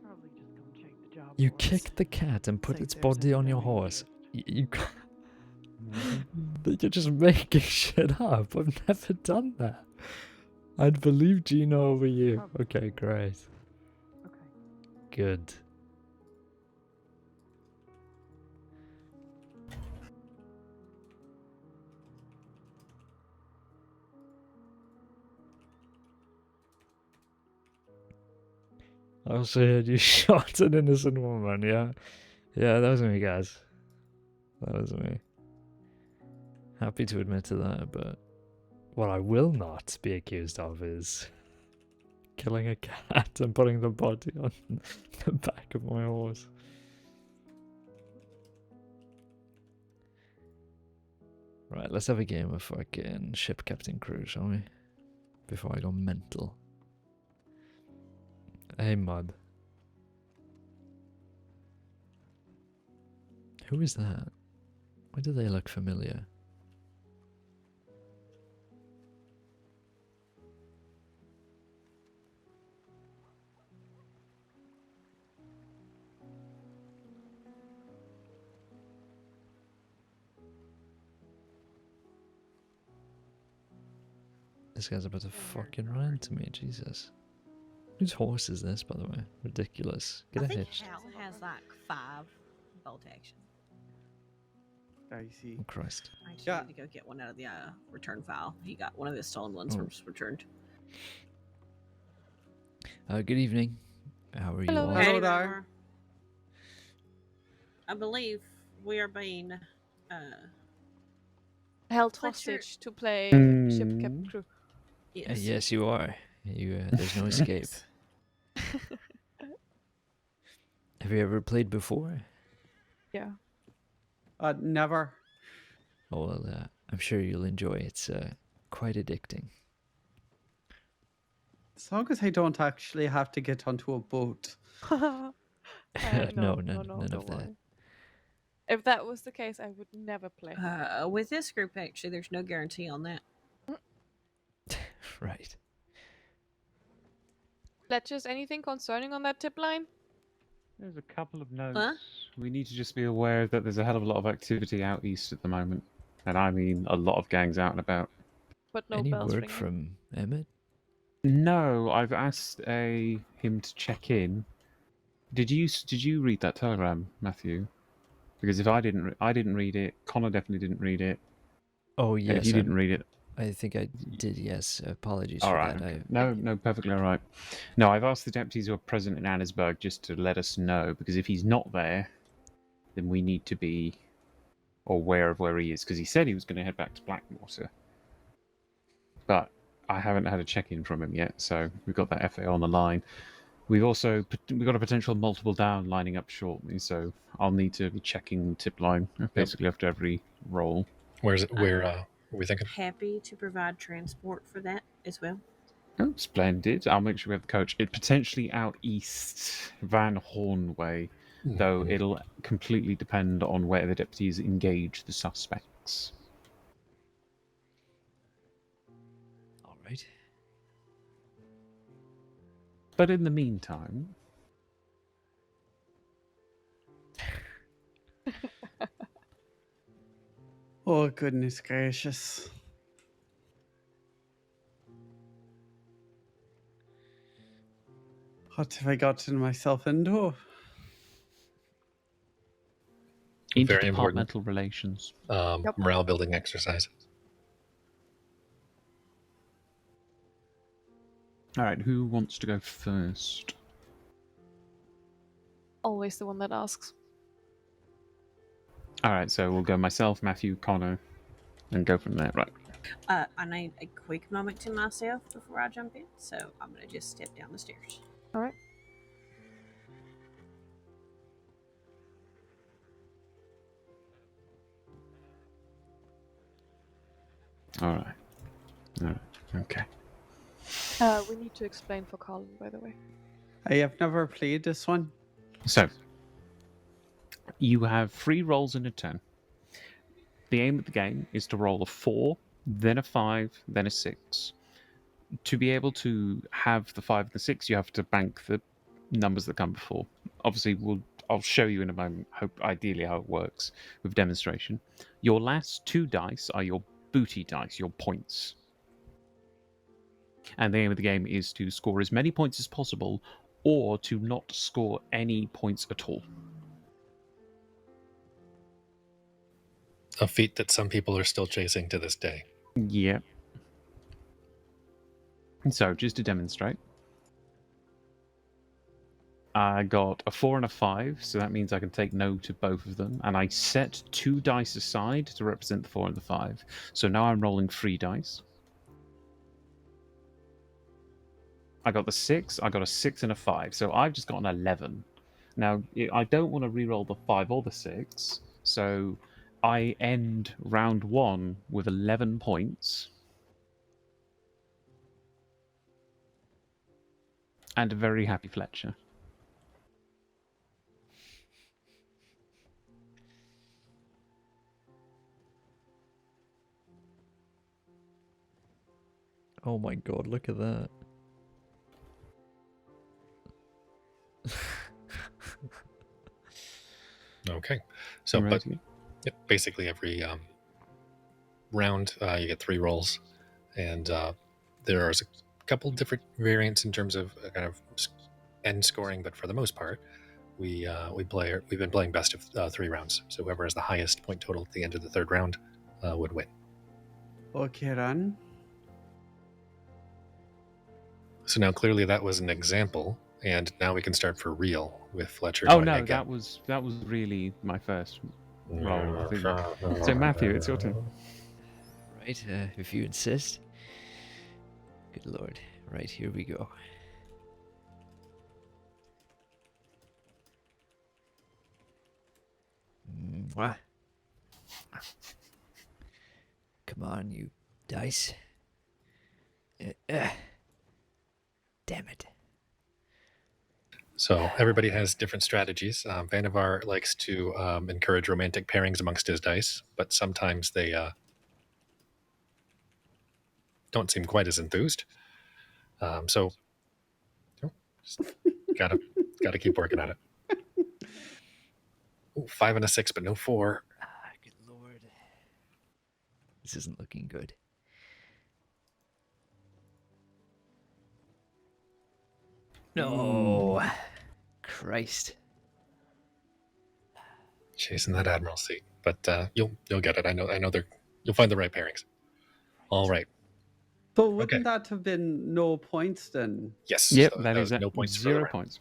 Probably just go check the job. You boards. kicked the cat and put See if its there's body on any your family horse. interest. You're just making shit up. I've never done that. I'd believe Gino over you. Okay, great. Okay. Good. I also heard you shot an innocent woman, yeah? Yeah, that was me, guys. That was me. Happy to admit to that, but what I will not be accused of is killing a cat and putting the body on the back of my horse. Right, let's have a game of fucking Ship Captain Crew, shall we? Before I go mental. Hey, Mud. Who is that? Why do they look familiar? This guy's about to fucking run into me, Jesus. Whose horse is this, by the way? Ridiculous. Get I a think hitch. Hal has like 5 bolt action. I see. Oh, Christ. I actually Yeah. need to go get one out of the return file. He got one of his stolen ones Oh. returned. Good evening. How are you Hello. all? Hello Hey, there. Vannevar. I believe we are being Held What's your- hostage to play Ship Captain Crew. yes. Yes, you are. There's no escape. Have you ever played before? Yeah. Never. Oh, well, I'm sure you'll enjoy it. It's quite addicting. As long as I don't actually have to get onto a boat. No, none don't of that. worry. If that was the case, I would never play. With this group, actually, there's no guarantee on that. Right. Fletcher's anything concerning on that tip line? There's a couple of notes. Huh? We need to just be aware that there's a hell of a lot of activity out east at the moment. And I mean a lot of gangs out and about. But no Any bells word ringing. from Emmett? No, I've asked him to check in. Did you read that telegram, Matthew? Because if I didn't read it. Connor definitely didn't read it. Oh And if yes, you didn't read it, I think I did. Yes, apologies all for right. that. Okay. No, perfectly all right. No, I've asked the deputies who are present in Annesburg just to let us know, because if he's not there, then we need to be aware of where he is, because he said he was going to head back to Blackwater. But I haven't had a check-in from him yet, so we've got that FA on the line. We've got a potential multiple down lining up shortly, so I'll need to be checking the tip line basically after every roll. Where are we thinking? Happy to provide transport for that as well. Oh, splendid. I'll make sure we have the coach. It potentially out east, Van Horn way, though it'll completely depend on where the deputies engage the suspects. All right. But in the meantime... Oh, goodness gracious. What have I gotten myself into? Very important. Interdepartmental relations. Morale building exercise. All right, who wants to go first? Always the one that asks. All right, so we'll go myself, Matthew, Connor, and go from there. Right. I need a quick moment to myself before I jump in, so I'm going to just step down the stairs. All right. All right. All right. Okay. We need to explain for Colin, by the way. I have never played this one. So, you have 3 rolls in a turn. The aim of the game is to roll a 4, then a 5, then a 6. To be able to have the 5 and the 6, you have to bank the numbers that come before. Obviously, I'll show you in a moment, ideally how it works with demonstration. Your last 2 dice are your booty dice, your points. And the aim of the game is to score as many points as possible, or to not score any points at all. A feat that some people are still chasing to this day. Yeah. So, just to demonstrate, I got a 4 and a 5, so that means I can take no to both of them, and I set 2 dice aside to represent the 4 and the 5. So now I'm rolling 3 dice. I got the 6, I got a 6 and a 5, so I've just got an 11. Now, I don't want to re-roll the 5 or the 6, so I end round 1 with 11 points. And a very happy Fletcher. Oh my god, look at that. Okay. So, but basically every round you get 3 rolls, and there are a couple different variants in terms of kind of end scoring, but for the most part, we've been playing best of 3 rounds. So whoever has the highest point total at the end of the 3rd round would win. Okay, Ron. So now clearly that was an example, and now we can start for real with Fletcher. Oh no, that was really my first roll, I think. So Matthew, it's your turn. Right, if you insist. Good lord. Right, here we go. Mwah. Come on, you dice. Damn it. So everybody has different strategies. Vannevar likes to encourage romantic pairings amongst his dice, but sometimes they don't seem quite as enthused. So just gotta keep working at it. Ooh, 5 and a 6, but no 4. Good lord. This isn't looking good. No. Christ. Chasing that admiral seat, but you'll get it. I know you'll find the right pairings. All right. So wouldn't that have been no points then? Yes. Yep, so that is was no points for the 0 round. points.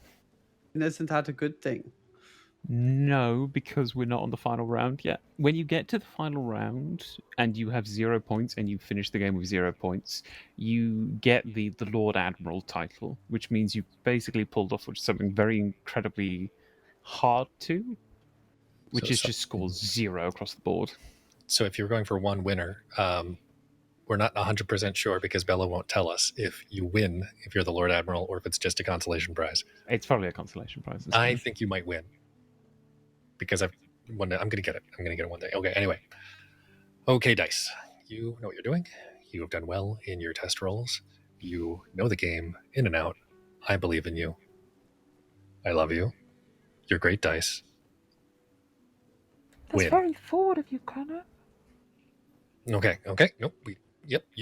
And isn't that a good thing? No, because we're not on the final round yet. When you get to the final round and you have 0 points and you finish the game with 0 points, you get the Lord Admiral title, which means you basically pulled off something very incredibly hard to, which is just scores 0 across the board. So if you're going for one winner, we're not 100% sure because Bella won't tell us if you win, if you're the Lord Admiral, or if it's just a consolation prize. It's probably a consolation prize. I think you might win because I'm going to get it. I'm going to get it one day. Okay, anyway. Okay, Dice. You know what you're doing. You have done well in your test rolls. You know the game in and out. I believe in you. I love you. You're great, Dice. That's Win. very forward of you, Connor. Okay. Nope.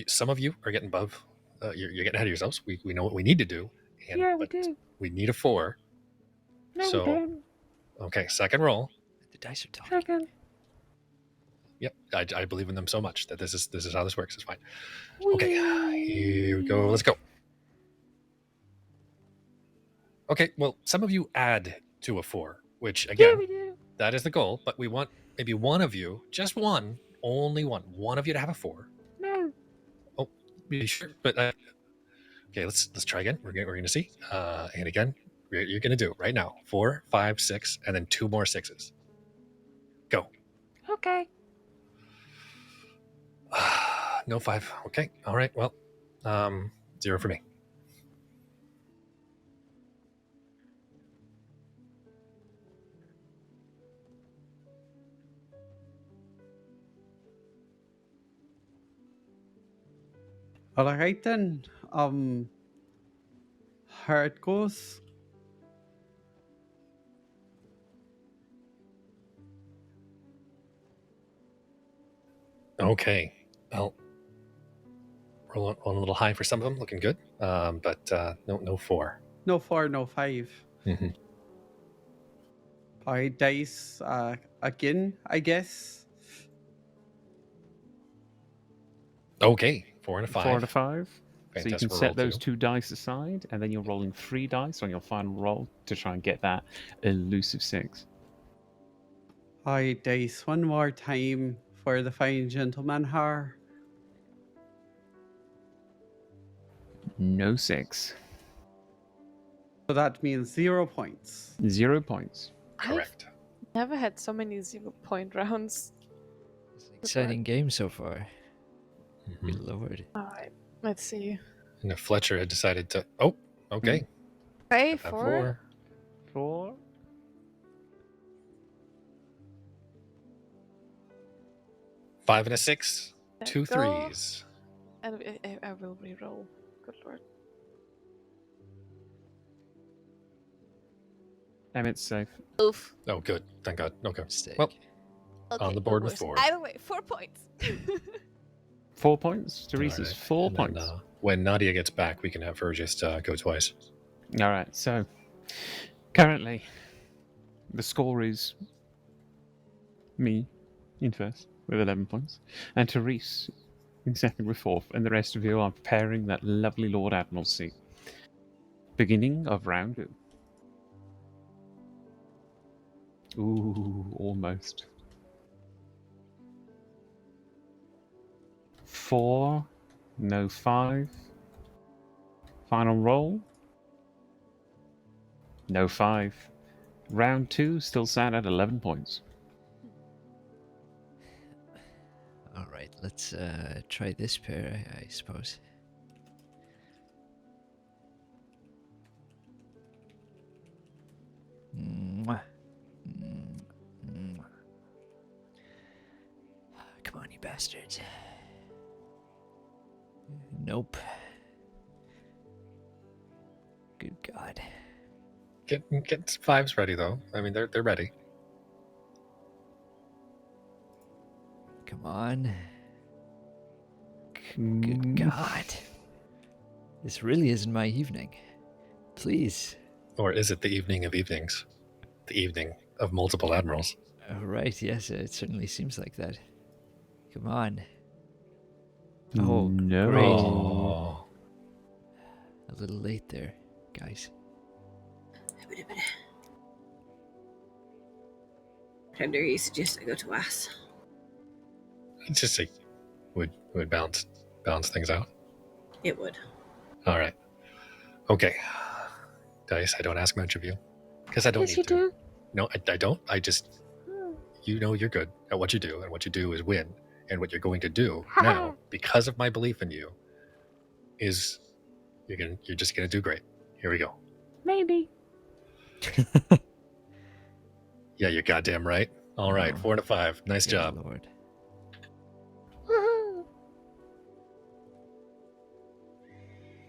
Some of you are getting above. You're getting ahead of yourselves. We know what we need to do. Yeah, we do. We need a 4. No, So, we don't. okay, second roll. The dice are talking. Second. Yep, I believe in them so much that this is how this works. It's fine. Okay, here we go. Let's go. Okay, well, some of you add to a 4, which again, we do. that is the goal. But we want maybe one of you, just one, only one of you to have a 4. No. Oh, be sure. But okay, let's try again. We're going to see. And again, you're going to do it right now. 4, 5, 6, and then 2 more 6s. Go. Okay. No 5. Okay. All right. Well, 0 for me. All right then. Here it goes. Okay. Well, we're on a little high for some of them, looking good. But no 4. No 4, no 5. Mm-hmm. All right, dice again, I guess. Okay, 4 and a 5. 4 and a 5. So you Fantastic. can set those 2 dice aside, and then you're rolling 3 dice on your final roll to try and get that elusive 6. All right, dice one more time for the fine gentleman here. No 6. So that means 0 points. 0 points. Correct. I've never had so many 0-point rounds. It's an exciting game so far. Mm-hmm. Good lord. Alright, let's see. And if Fletcher had decided to... Oh, okay. Okay, Have 4. 4. 5 and a 6. There 2 we go. 3s. And I will re-roll. Good lord. Emmett's safe. Oof. Oh, good. Thank God. Okay. Mistake. Well, Okay, on the board with worse. 4. Either way, 4 points. 4 points. Teresa's Alright. 4 And points. then, when Nadia gets back, we can have her just go twice. All right. So currently, the score is me in first with 11 points, and Therese in second with 4, and the rest of you are preparing that lovely Lord Admiral seat. Beginning of round 2. Ooh, almost. 4, no 5. Final roll. No 5. Round 2 still sat at 11 points. All right, let's try this pair, I suppose. Mwah. Mwah. Come on, you bastards. Nope. Good God. Get 5s ready, though. I mean, they're ready. Come on. Good God. This really isn't my evening. Please. Or is it the evening of evenings? The evening of multiple admirals? Right, yes, it certainly seems like that. Come on. Oh, No. great. Oh. A little late there, guys. How dare you suggest I go to us? It's just like would balance things out. It would. All right. Okay. Dice, I don't ask much of you because I don't Yes, need you to. do. No, I don't. I just, you know, you're good at what you do, and what you do is win. And what you're going to do now, because of my belief in you, is you're just gonna do great. Here we go. Maybe. Yeah, you're goddamn right. All right, 4 and a 5. Nice Good job. Lord.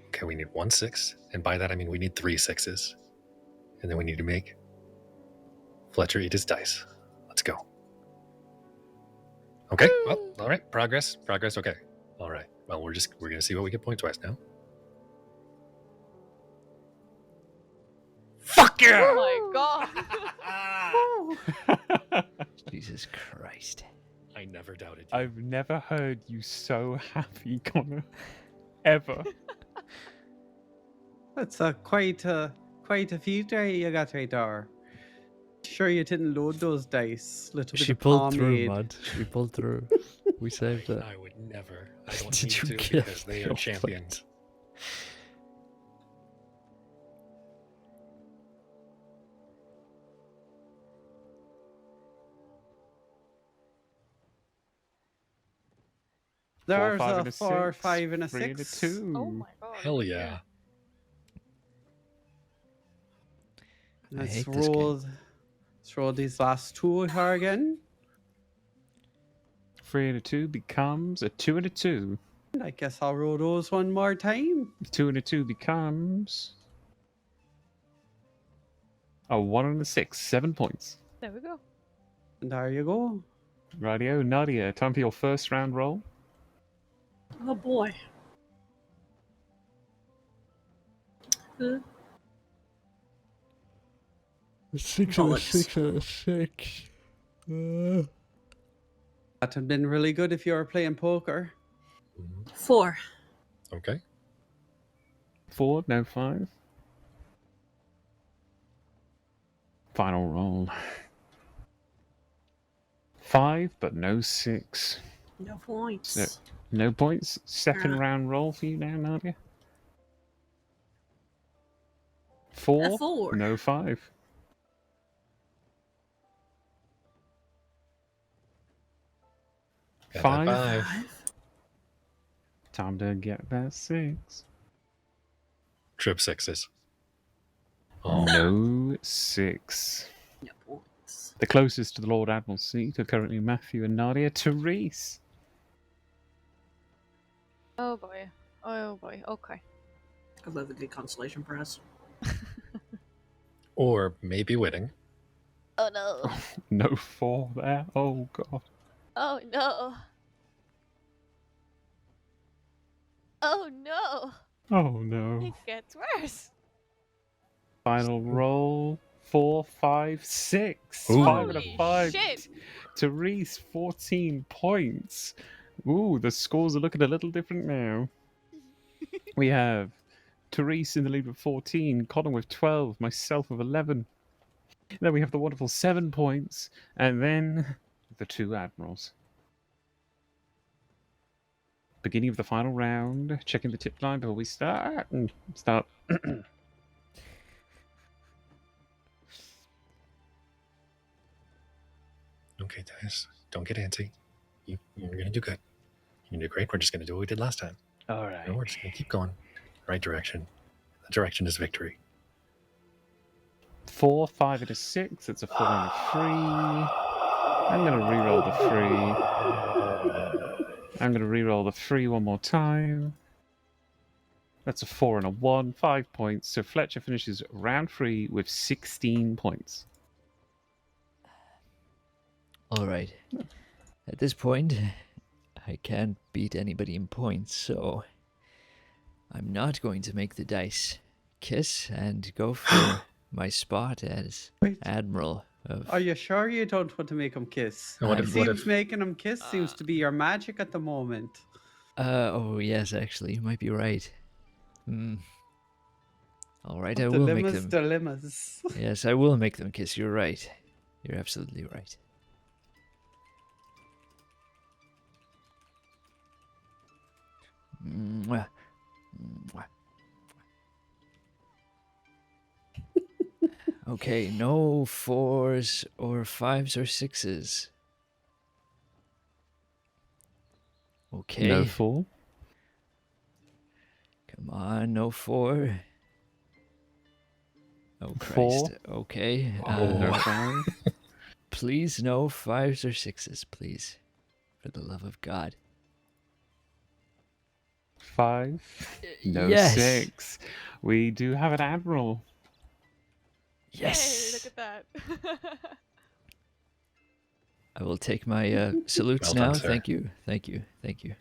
Okay, we need 1 6, and by that I mean we need 3 6s, and then we need to make Fletcher eat his dice. Let's go. Okay. Well, all right. Progress. Okay. All right. Well, we're gonna see what we get points-wise now. Fuck yeah! Oh my god! Jesus Christ. I never doubted you. I've never heard you so happy, Connor. Ever. That's quite a feat there you got right there. Sure you didn't load those dice. Little bit She of pulled through, pomade. Mud. She pulled through. We saved it. I would never. I don't Did need you to kill because they your are champions. There's 4, 5, a and a 4, 6, 5, and a 3 and a 6. 2. Oh my god. Hell yeah. I Let's hate this game. roll these last two here again. 3 and a 2 becomes a 2 and a 2. I guess I'll roll those one more time. 2 and a 2 becomes a 1 and a 6. 7 points. There we go. And there you go. Rightio, Nadia, time for your first round roll. Oh boy. A 6 and a 6 and a 6. That had been really good if you were playing poker. 4. Okay. 4, no 5. Final roll. 5, but no 6. No points. No, no points. Second Yeah. round roll for you now, Nadia. 4, 4. no 5. Got 5. that 5. Time to get that 6. Trip 6s. Oh, No 6. No points. The closest to the Lord Admiral's seat are currently Matthew and Nadia. Therese. Oh boy. Oh boy. Okay. I love a good consolation prize. Or maybe winning. Oh no. No 4 there. Oh, God. Oh no. Oh no. Oh, no. It gets worse. Final roll. 4, 5, 6. Ooh. 5 and a Holy 5. shit. Therese, 14 points. Ooh, the scores are looking a little different now. We have Therese in the lead with 14, Colin with 12, myself with 11. Then we have the wonderful 7 points, and then the 2 admirals. Beginning of the final round. Checking the tip line before we start. Okay, guys. Don't get antsy. You're going to do good. You're going to do great. We're just going to do what we did last time. All right. We're just going to keep going. Right direction. The direction is victory. 4, 5, and a 6. It's a 4 and a 3. I'm going to reroll the 3. I'm going to reroll the 3 one more time. That's a 4 and a 1. 5 points. So Fletcher finishes round 3 with 16 points. All right. At this point, I can't beat anybody in points, so I'm not going to make the dice kiss and go for my spot as Admiral of... Are you sure you don't want to make him kiss? And what It if- what seems if- making him kiss seems to be your magic at the moment. Oh, yes, actually, you might be right. All right, I will make them... Dilemmas. Yes, I will make them kiss. You're right. You're absolutely right. Mwah. Mwah. Okay, no 4s or 5s or 6s. Okay. No 4. Come on, no 4. Oh, Christ. 4. Okay. No 5. Please, no 5s or 6s, please. For the love of God. 5. No Yes. 6. We do have an Admiral. Yes. Yay, look at that. I will take my salutes Well now. done, sir. Thank you. Thank you. Thank you.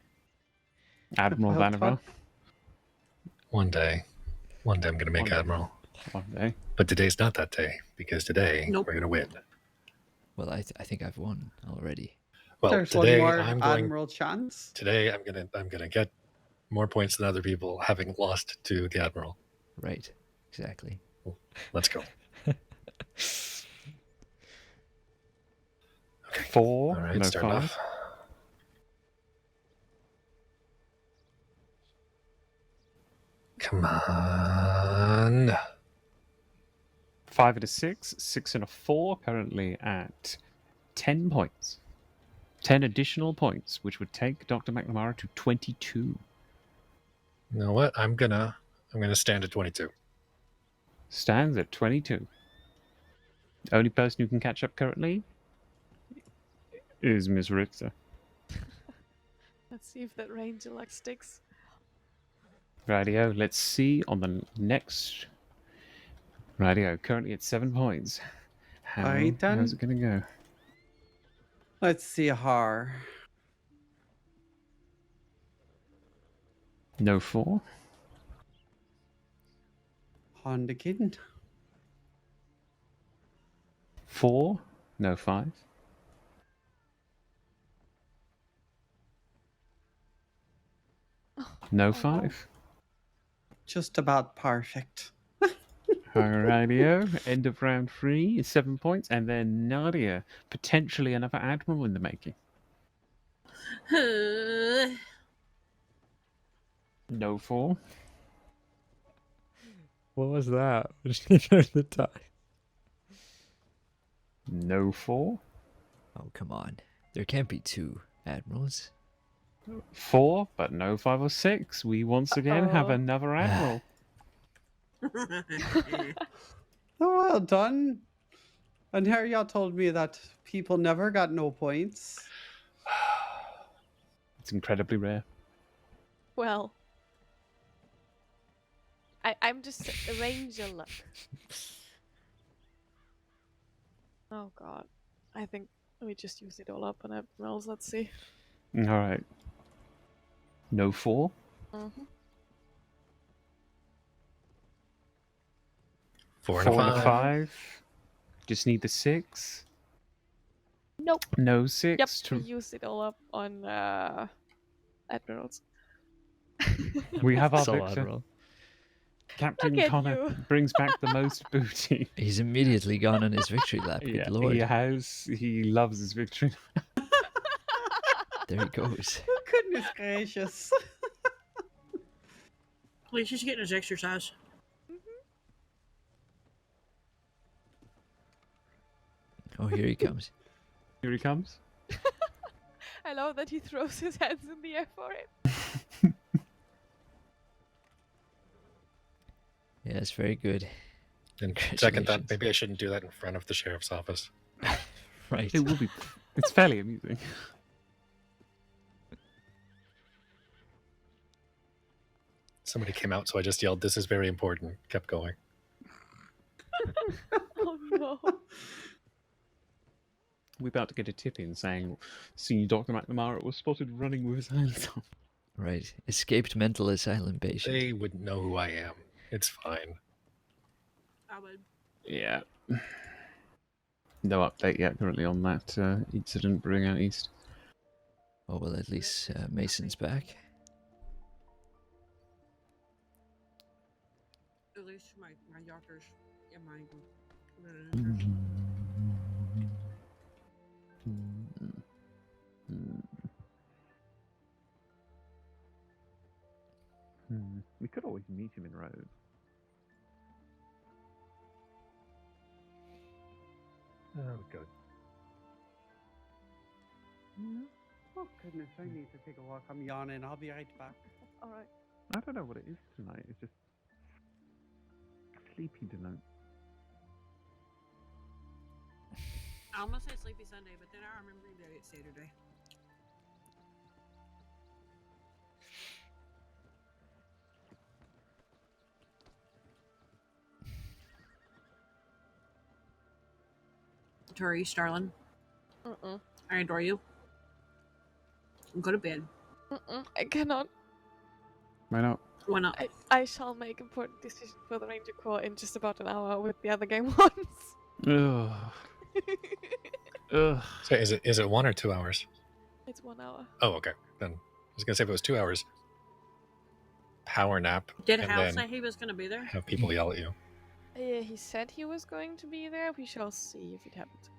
Admiral Well Vannevar. done. One day I'm going to make Admiral. One day. But today's not that day, because today Nope. we're going to win. Well, I think I've won already. Well, There's today one more I'm going. Admiral chance. Today I'm gonna get more points than other people, having lost to the Admiral. Right. Exactly. Let's go. Okay. 4. All right, no start 5. off. Come on. 5 and a 6. 6 and a 4. Currently at 10 points. 10 additional points, which would take Dr. McNamara to 22. You know what? I'm gonna stand at 22. Stands at 22. The only person who can catch up currently is Miss Richter. Let's see if that ranger luck sticks. Radio, let's see on the next. Radio, currently at 7 points. Alright, then. How's it going to go? Let's see her. No 4. On the kid. 4. No 5. No 5. Just about perfect. Alrighty-o. End of round 3 is 7 points. And then Nadia, potentially another Admiral in the making. No 4. What was that? The tie. No 4. Oh, come on. There can't be 2 admirals. 4, but no 5 or 6. We once again have another Admiral. Oh, well done. And here y'all told me that people never got no points. It's incredibly rare. Well, I'm just a ranger luck. Oh god. I think we just use it all up on Admirals. Let's see. Alright. No 4. Mm-hmm. 4 4 and and a a 5. 5. Just need the 6. Nope. No 6. Yep, we used it all up on Admirals. We have our Sole victor. admiral. Captain Look at Connor you. brings back the most booty. He's immediately gone on his victory lap. Good lord. he has. He loves his victory. There he goes. Oh, goodness gracious. At least he's getting his exercise. Oh, here he comes. Here he comes. I love that he throws his hands in the air for it. Yes, very good. And second thought, maybe I shouldn't do that in front of the sheriff's office. Right. It will be. It's fairly amusing. Somebody came out, so I just yelled, "This is very important." Kept going. Oh no. We're about to get a tip in saying Senior Dr. McNamara was spotted running with his hands up. Right. Escaped mental asylum patient. They wouldn't know who I am. It's fine. I would. Yeah. No update yet currently on that incident brewing out east. Oh, well, at least Mason's back. At least my doctors and my We could always meet him in Rhodes. Oh, good. Oh goodness, I need to take a walk. I'm yawning. I'll be right back. All right. I don't know what it is tonight. It's just sleepy tonight. I almost said Sleepy Sunday, but then I remember that it's Saturday. Tori, Starlin, I adore you. Go to bed. I cannot. Why not? Why not? I shall make important decision for the Ranger Corps in just about an hour with the other game ones. Ugh. Ugh. So is it 1 or 2 hours? It's 1 hour. Oh, okay. Then I was gonna say if it was 2 hours, power nap. Did and Hal then say he was going to be there? have people yell at you. Yeah, he said he was going to be there. We shall see if it happens.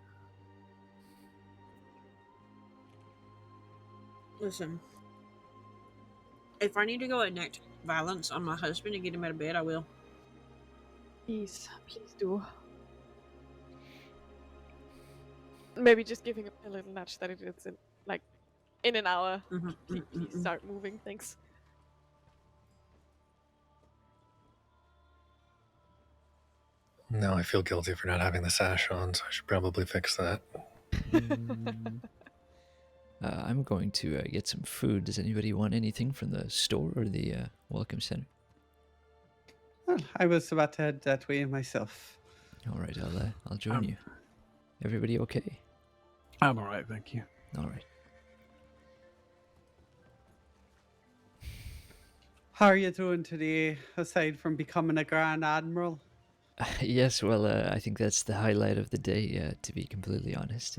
Listen, if I need to go enact violence on my husband and get him out of bed, I will. Please do. Maybe just giving him a little nudge that it is in an hour. Please start moving things. No, I feel guilty for not having the sash on, so I should probably fix that. I'm going to get some food. Does anybody want anything from the store or the welcome center? Well, I was about to head that way myself. All right, I'll join you. Everybody okay? I'm all right, thank you. All right. How are you doing today, aside from becoming a Grand Admiral? Yes, well, I think that's the highlight of the day, to be completely honest.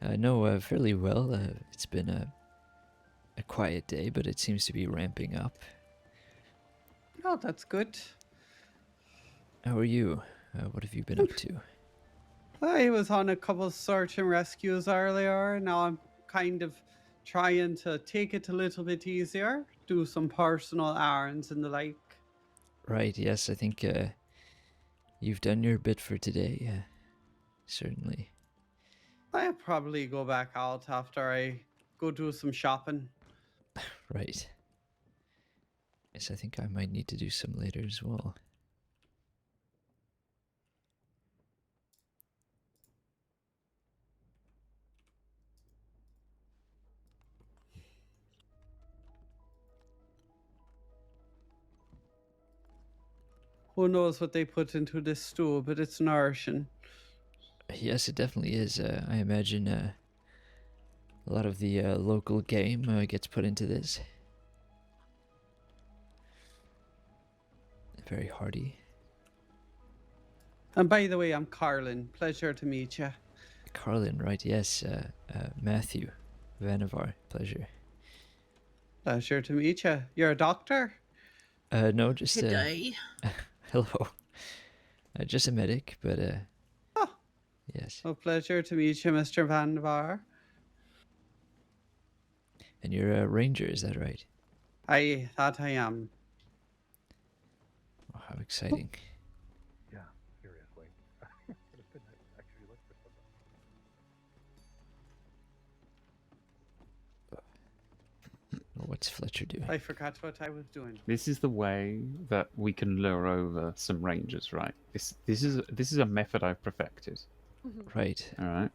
No, fairly well. It's been a quiet day, but it seems to be ramping up. Oh, that's good. How are you? What have you been up to? I was on a couple search and rescues earlier. Now I'm kind of trying to take it a little bit easier, do some personal errands and the like. Right, yes, I think you've done your bit for today, certainly. I'll probably go back out after I go do some shopping. Right. Yes, I think I might need to do some later as well. Who knows what they put into this stew, but it's nourishing. Yes, it definitely is. I imagine a lot of the local game gets put into this. Very hearty. And by the way, I'm Carlin. Pleasure to meet you. Carlin, right? Yes. Matthew Vannevar. Pleasure. Pleasure to meet you. You're a doctor? No, just Good day. hello. Just a medic, but Oh. yes. Well, pleasure to meet you, Mr. Vannevar. And you're a ranger, is that right? That I am. Oh, how exciting. Yeah, seriously. Would have been nice to actually look for something. What's Fletcher doing? I forgot what I was doing. This is the way that we can lure over some rangers, right? This is a method I've perfected. Right. All right.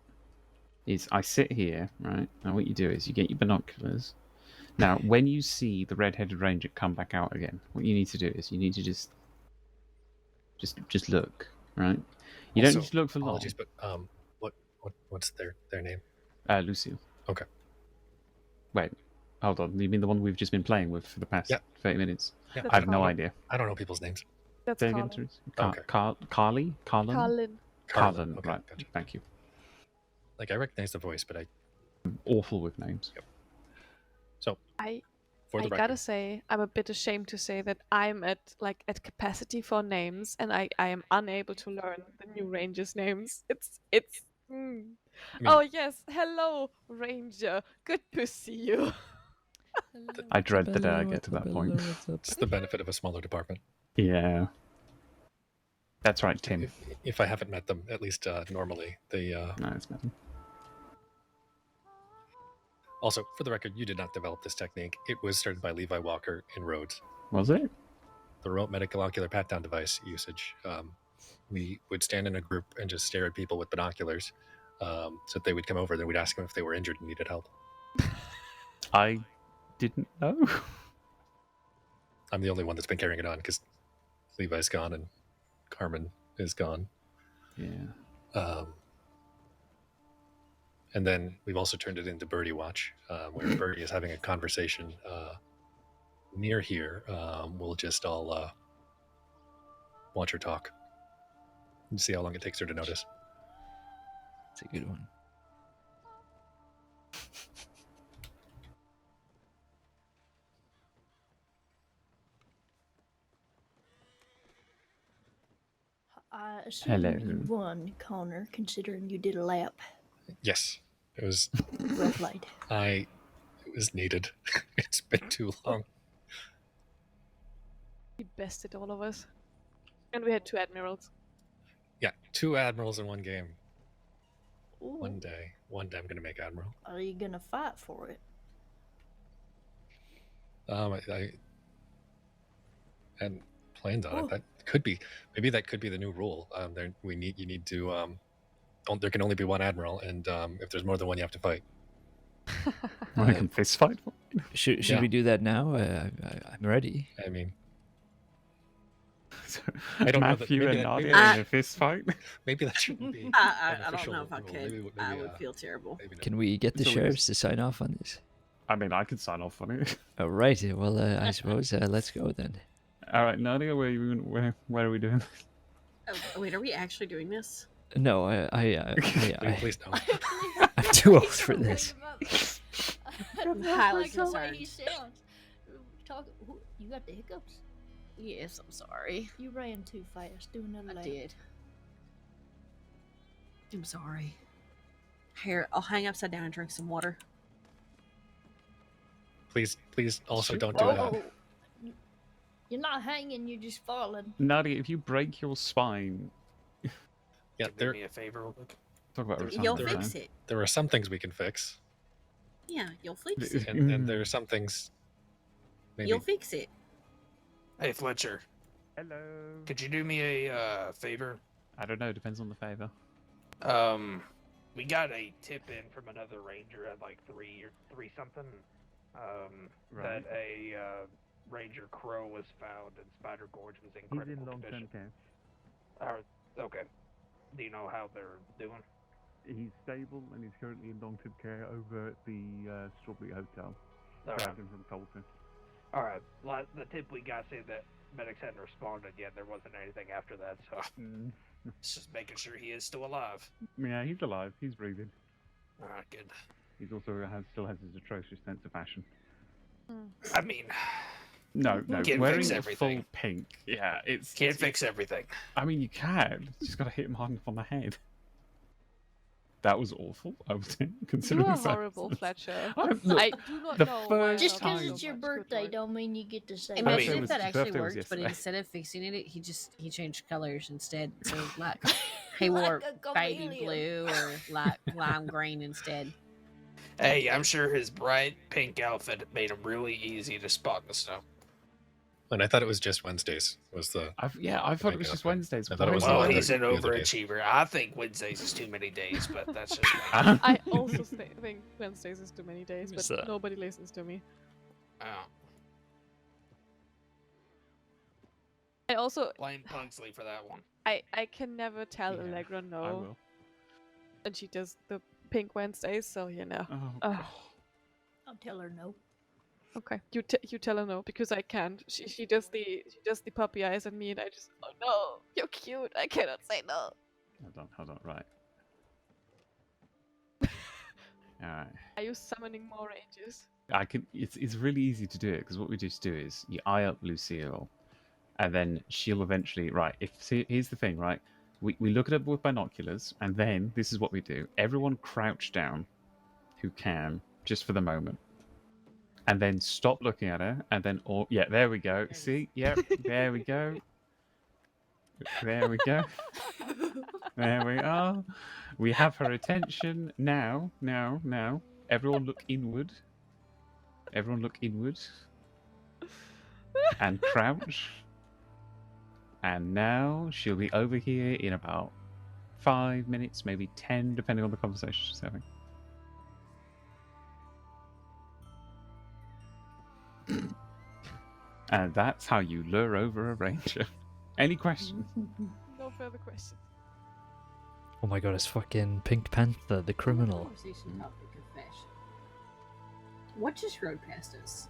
Is I sit here, right? And what you do is you get your binoculars. Now, when you see the red-headed ranger come back out again, what you need to do is you need to just look, right? You don't need to look for long. Apologies, but what What's their name? Lucille. Okay. Wait, hold on. You mean the one we've just been playing with for the past 30 minutes? Yeah. I have no idea. I don't know people's names. That's Say again, Colin. Teresa? Okay. Carly? Carlin? Carlin. Carlin, Okay, right. gotcha. Thank you. Like, I recognize the voice, but I'm awful with names. Yep. So, I for the record, gotta say, I'm a bit ashamed to say that I'm at capacity for names, and I am unable to learn the new Rangers' names. It's. Oh yes, hello Ranger. Good to see you. I dread that I get to that point. It's the benefit of a smaller department. Yeah. That's right, Tim. If I haven't met them, at least normally, they... No, it's nothing. Also, for the record, you did not develop this technique. It was started by Levi Walker in Rhodes. Was it? The remote medical ocular pat-down device usage. We would stand in a group and just stare at people with binoculars. So that they would come over, then we'd ask them if they were injured and needed help. I didn't know. I'm the only one that's been carrying it on because Levi's gone and Carmen is gone. Yeah. And then we've also turned it into Birdie Watch, where Birdie is having a conversation near here. We'll just all watch her talk and see how long it takes her to notice. It's a good one. I assume Hello. you won, Connor, considering you did a lap. Yes, it was. Well played. It was needed. It's been too long. He bested all of us, and we had 2 admirals. Yeah, 2 admirals in one game. Ooh. One day I'm gonna make admiral. Are you gonna fight for it? I hadn't planned on it. That could be, maybe that could be the new rule. You need to. There can only be 1 admiral, and if there's more than 1, you have to fight. I can fist fight. Should we do that now? I'm ready. I mean, I don't know Matthew that- and maybe that- Nadia maybe- in a fist fight. Maybe that shouldn't be. I an don't know official if I rule. could. Maybe, I would feel terrible. Can we get the So we sheriffs to sign off on this? I mean, I could sign off on it. All right. Well, I suppose let's go then. All right, Nadia, where are we doing? Oh, wait, are we actually doing this? No, Please don't. I'm too old for this. I'm highly Like the way he concerned. sounds. You got the hiccups? Yes, I'm sorry. You ran too fast. Do another I lap. did. I'm sorry. Here, I'll hang upside down and drink some water. Please, also don't do Whoa. that. You're not hanging, you're just falling. Nadia, if you break your spine, Yeah, Do me a favor real quick. talk about You'll retirement, fix man. it. there are some things we can fix, Yeah, you'll fix it. and there are some things. Maybe. You'll fix it. Hey, Fletcher. Hello. Could you do me a favor? I don't know. Depends on the favor. We got a tip in from another ranger at like 3 something. Right. That a Ranger Crow was found and Spider Gorge was in critical condition. care. Okay. Do you know how they're doing? He's stable and he's currently in long-term care over at the Strawberry Hotel. Alright. Dragon from Colton. Alright. The tip we got said that medics hadn't responded yet. There wasn't anything after that, so it's just making sure he is still alive. Yeah, he's alive. He's breathing. Alright, good. He's also still has his atrocious sense of fashion. I mean, No, Can't wearing fix a everything. full pink. Yeah, it's can't fix everything. I mean, you can. Just gotta hit him hard enough on the head. That was awful. I would say, You considering are the size horrible, of- Fletcher. Look, I do not the know why I first Just love because you it's so your much. Good birthday lord. don't mean you get to say Imagine Birthday if was- that actually birthday was worked, but yesterday. instead of fixing it, he changed colors instead. So like he wore Like a baby chameleon. blue or like lime green instead. Hey, I'm sure his bright pink outfit made him really easy to spot in the snow. And I thought it was just Wednesdays. Was the I thought it was just Wednesdays. I thought it was Well, the he's an other days. overachiever. I think Wednesdays is too many days, but that's just me. I also think Wednesdays is too many days, Who's but that? nobody listens to me. Oh, I also blame Pugsley for that one. I can never tell Yeah, Allegra I no. will. and she does the Pink Wednesdays, so you know. I'll tell her no. Okay, you tell her no because I can't. She does the puppy eyes at me, and I just no, you're cute. I cannot say no. Hold on, right. Alright. Are you summoning more rangers? I can. It's really easy to do it because what we just do is you eye up Lucille, and then she'll eventually here's the thing, right? We look at it with binoculars, and then this is what we do. Everyone crouch down, who can, just for the moment, and then stop looking at her, and then there we go. See, yep, there we go. There we go. There we are. We have her attention now. Everyone look inward. Everyone look inward. And crouch. And now she'll be over here in about 5 minutes, maybe 10, depending on the conversation she's having. And that's how you lure over a ranger. Any questions? No further questions. Oh my god, it's fucking Pink Panther, the criminal. Conversation topic of fashion. What just rode past us?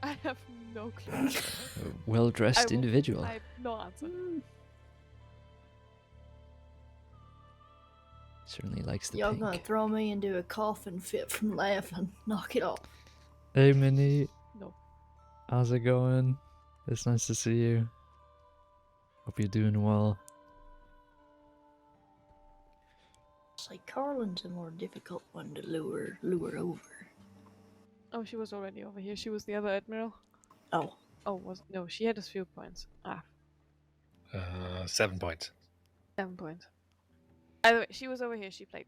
I have no clue. Well-dressed individual. I have no answer. Certainly likes the Y'all pink. gonna throw me into a coffin fit from laughing. Knock it off. Hey, Minnie. No. How's it going? It's nice to see you. Hope you're doing well. It's like Carlin's a more difficult one to lure over. Oh, she was already over here. She was the other admiral. Oh. Oh, no, she had a few points. 7 points. 7 points. Either way, she was over here. She played.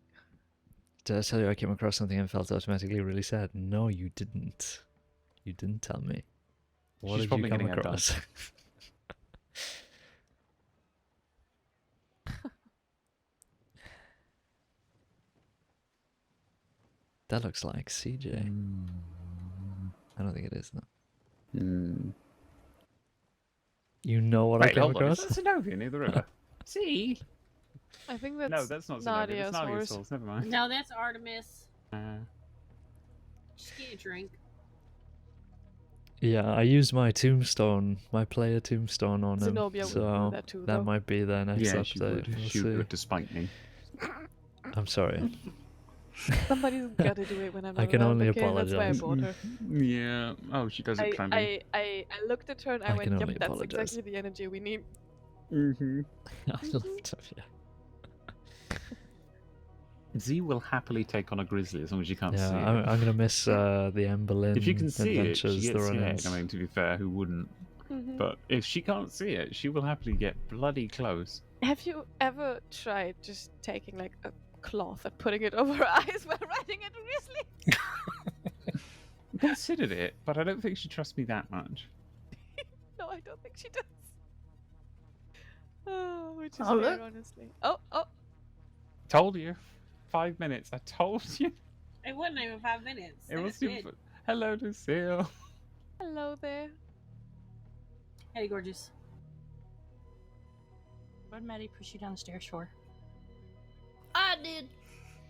Did I tell you I came across something and felt automatically really sad? No, you didn't. You didn't tell me. What She's did probably you come getting her across? That looks like CJ. I don't think it is, though. You know what I came across? That's Zenobia near the river. See? I think that's No, that's not Zenobia. Nadia's That's Nadia's horse. horse. Never mind. No, that's Artemis. Just get a drink. Yeah, I used my tombstone, my player tombstone on him, Zenobia would do so that too, that though. might be their next Yeah, she update. would. We'll She see. would, despite me. I'm sorry. Somebody's got to do it when I'm not I can around, only okay? That's why I apologize. bought her. Yeah. Oh, she does it trendy. I looked at her and I I went, can yep, only that's apologize. exactly the energy we need. Mm-hmm. I loved it, yeah. Z will happily take on a grizzly as long as you can't Yeah, see it. I'm gonna miss the Emberlyn If you can see it, adventures, she the gets scared. run-ins. I mean, to be fair, who wouldn't? Mhm. But if she can't see it, she will happily get bloody close. Have you ever tried just taking like a cloth and putting it over her eyes while riding a grizzly? Considered it, but I don't think she trusts me that much. No, I don't think she does. Oh, which is Oh, fair, look. honestly. Oh. Told you. 5 minutes. I told you. It wasn't even 5 minutes. It That was good. super. Hello, Lucille. Hello there. Hey, gorgeous. What did Maddie push you down the stairs for? I did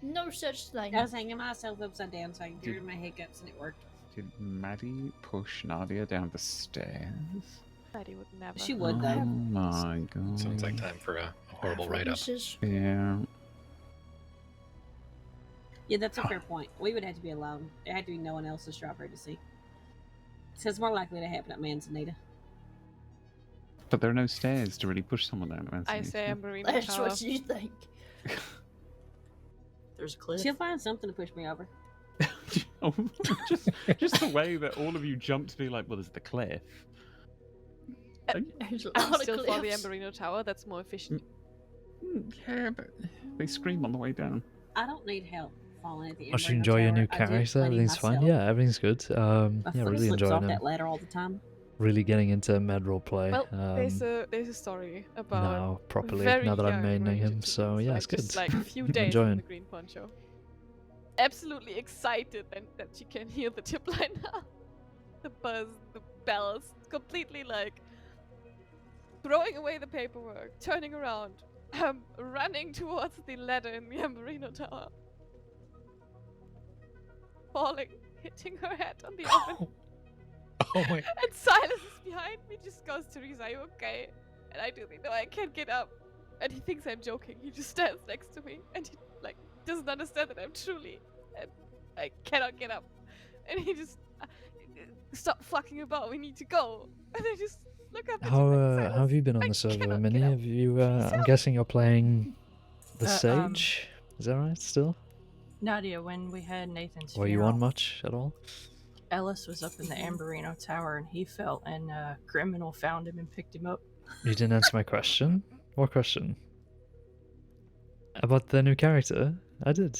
no such thing. I was hanging myself upside down so I could get rid of my hiccups, and it worked. Did Maddie push Nadia down the stairs? Maddie would never. She would, though. Oh my god. Sounds like time for a horrible write-up. Yeah. Yeah, that's a fair point. We would have to be alone. There had to be no one else to drop her to see. So it's more likely to happen at Manzanita. But there are no stairs to really push someone down. I say Amberino That's Tower. what you think. There's a cliff. She'll find something to push me over. just the way that all of you jumped to be like, well, there's the cliff. There's a I'm lot still of for the cliffs. Amberino Tower. That's more efficient. Yeah, but they scream on the way down. I don't need help falling at the Oh, should you Amberino enjoy your Tower. new I do character? plenty Everything's fine. myself. Yeah, everything's good. My Yeah, foot really slips enjoying off it. that ladder all the time. Really getting into med roleplay. Well, there's a story about now properly very now that I'm young maining Ranger him. So yeah, it's good. just like a few days in Enjoying. the green poncho. Absolutely excited that she can hear the tip line now. The buzz, the bells, completely like throwing away the paperwork, turning around, running towards the ladder in the Amberino Tower. Falling, hitting her head on the oven. Oh my. And Silas is behind me, just goes, Teresa, are you okay? And I do think, no, I can't get up. And he thinks I'm joking. He just stands next to me and he doesn't understand that I'm truly, and I cannot get up. And he just, stop fucking about, we need to go. And I just look up at How him. how have you been on the server, Minnie? Have you? I'm guessing you're playing the Sage. Is that right? Still? Nadia, when we had Nathan's Were you on much at all? Ellis was up in the Amberino Tower and he fell, and a criminal found him and picked him up. You didn't answer my question. What question? About the new character? I did.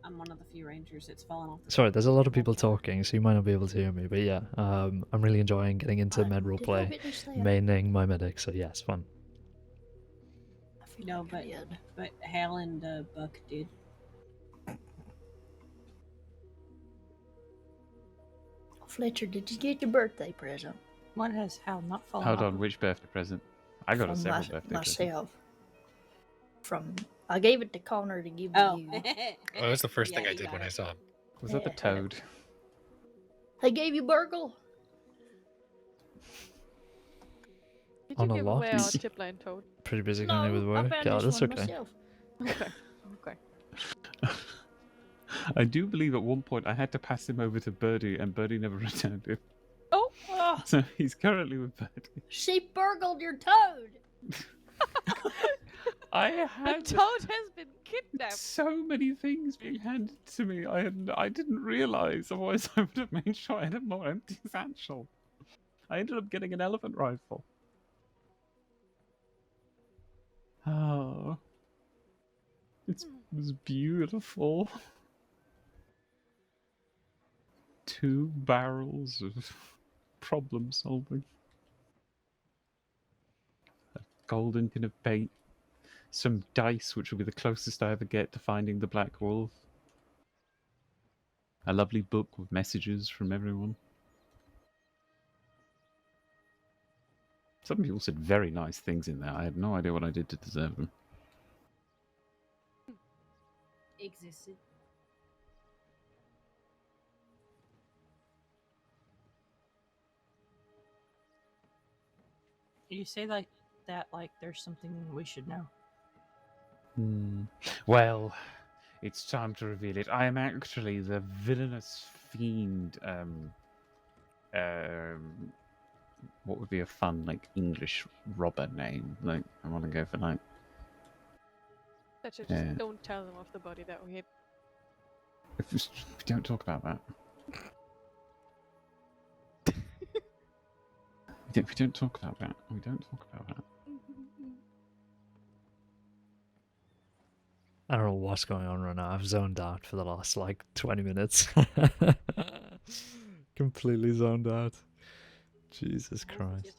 I'm one of the few rangers that's fallen off. Sorry, there's a lot of people talking, so you might not be able to hear me. But yeah, I'm really enjoying getting into med roleplay, maining my medic. So yeah, it's fun. No, but Hal and Buck did. Fletcher, did you get your birthday present? What has Hal not fallen Hold off? on, which birthday present? I got a From several birthday presents. myself. I gave it to Connor to give to you. Oh, that was the first thing I did when I saw him. Was that the toad? They gave you Burgle. Did On you a give lot? away our tip line, Toad? Pretty busy currently with work. Yeah, that's okay. Myself. Okay. I do believe at one point I had to pass him over to Birdie, and Birdie never returned him. Oh! So he's currently with Birdie. She burgled your toad. I had The toad has been kidnapped. so many things being handed to me. I didn't realize. Otherwise, I would have made sure I had a more empty satchel. I ended up getting an elephant rifle. Oh, it was beautiful. 2 barrels of problem solving. A golden tin of paint. Some dice, which will be the closest I ever get to finding the Black Wolf. A lovely book with messages from everyone. Some people said very nice things in there. I had no idea what I did to deserve them. Existed. You say that like there's something we should know. Well, it's time to reveal it. I am actually the villainous fiend. What would be a fun English robber name? I want to go for Fletcher, just don't tell them of the body that we hid. If we don't talk about that. We don't talk about that. We don't talk about that. I don't know what's going on right now. I've zoned out for the last 20 minutes. Completely zoned out. Jesus Christ.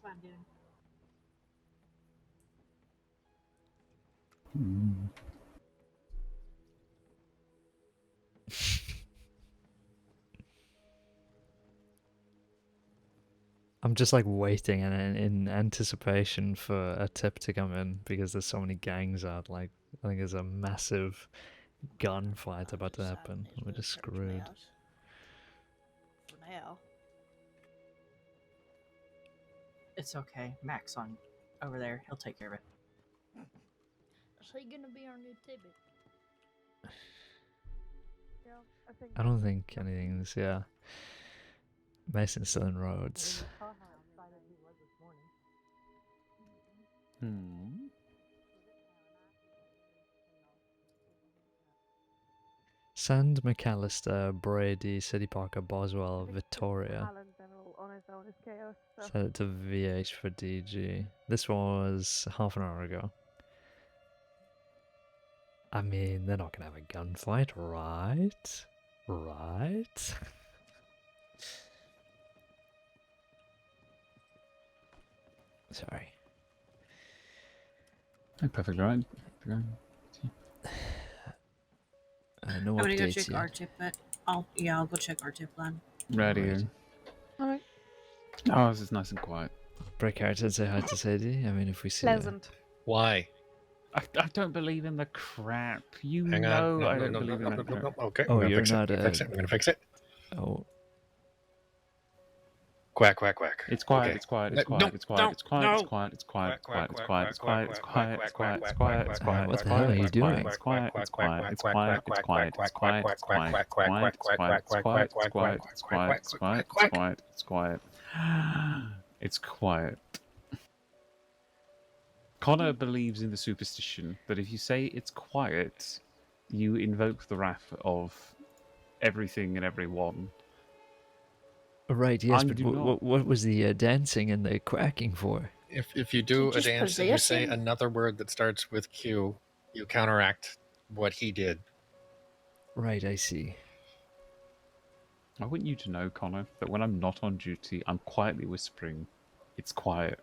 I'm just waiting and in anticipation for a tip to come in because there's so many gangs out. I think there's a massive gunfight about to happen. We're just screwed. For now. It's okay. Mac's on over there. He'll take care of it. Is he gonna be our new Tibbet? I don't think anything's, yeah. Mason's still in Rhodes. Sand, McAllister, Brady, City Parker, Boswell, Victoria. Send it to VH for DG. This was half an hour ago. I mean, they're not gonna have a gunfight, right? Right? Sorry. Perfect, right? No I'm gonna go updates check yet. our tip, but I'll go check our tip line. Radio. Alright. Oh, this is nice and quiet. Break out and say hi to Sadie. I mean, if we see Pleasant. Why? I don't believe in the crap. You Hang know on. No, I no, don't no, believe no, in no, that no, crap. no. Okay, Oh, I'm gonna you're fix it. not I'm gonna fix it. I'm gonna fix it. Oh. Quack, quack, quack. It's quiet, Okay. it's quiet, No, it's quiet, it's quiet, no, it's quiet, no. it's quiet, it's quiet, it's quiet, it's quiet, it's quiet, it's quiet, it's quiet, it's quiet, it's quiet, What the hell are you doing? it's quiet, it's quiet, it's quiet, it's quiet, it's quiet, it's quiet, it's quiet, it's quiet, it's quiet, it's quiet, it's quiet, it's quiet, it's quiet, it's quiet. It's quiet. Connor believes in the superstition that if you say it's quiet, you invoke the wrath of everything and everyone. Right, yes, I but do not. what was the dancing and the quacking for? If you do a just dance and you possess say him? another word that starts with Q, you counteract what he did. Right, I see. I want you to know, Connor, that when I'm not on duty, I'm quietly whispering, "It's quiet,"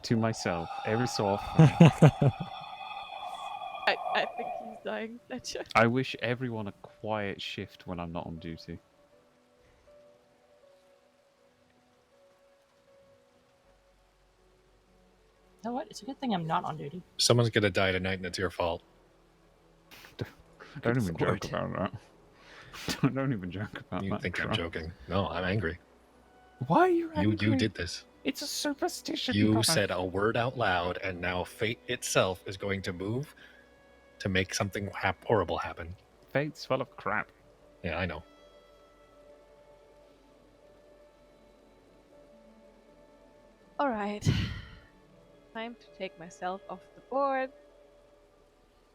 to myself every so often. I think he's dying, Fletcher. I wish everyone a quiet shift when I'm not on duty. You know what? It's a good thing I'm not on duty. Someone's gonna die tonight, and it's your fault. Don't even Lord. joke about that. Don't even joke about You that. think I'm Troy. joking? No, I'm angry. Why are you angry? You did this. It's a superstition. You Connor. said a word out loud, and now fate itself is going to move to make something horrible happen. Fate's full of crap. Yeah, I know. Alright. Time to take myself off the board.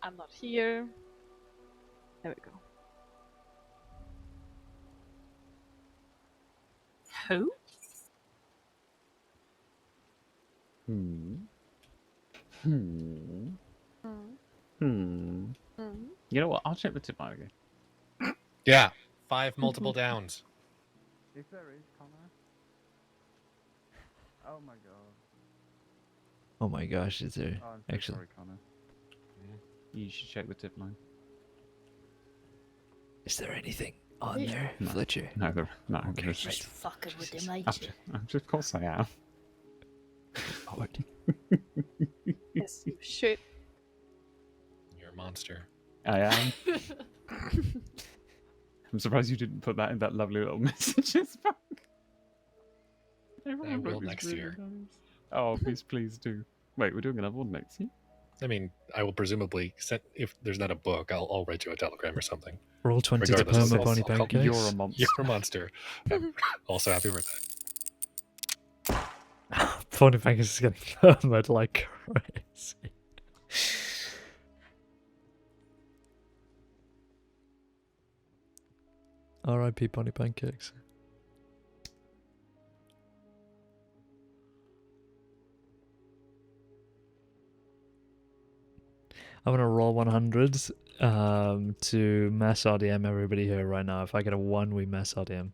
I'm not here. There we go. Who? Hmm. You know what? I'll check the tip line again. Yeah, 5 multiple downs. If there is, Connor. Oh my god. Oh my gosh, is there Oh, I'm so actually? sorry, Connor. You should check the tip line. Is there anything on Yeah. there, No. Fletcher? No, no. Okay, there's Just just. fucking with him, I'm ain't you? of course I am. Lord. Yes, you should. You're a monster. I am. I'm surprised you didn't put that in that lovely little messages book. I will next year. Nice. Oh, please do. Wait, we're doing another one next year? I mean, I will presumably send, if there's not a book, I'll write you a telegram or something. Roll 20 to Regardless, perma I'll- pony I'll- pancakes. You're a monster. You're a monster. Also, happy birthday. Pony pancakes is getting permed like crazy. R.I.P. Pony pancakes. I'm gonna roll 100s to mass RDM everybody here right now. If I get a 1, we mass RDM.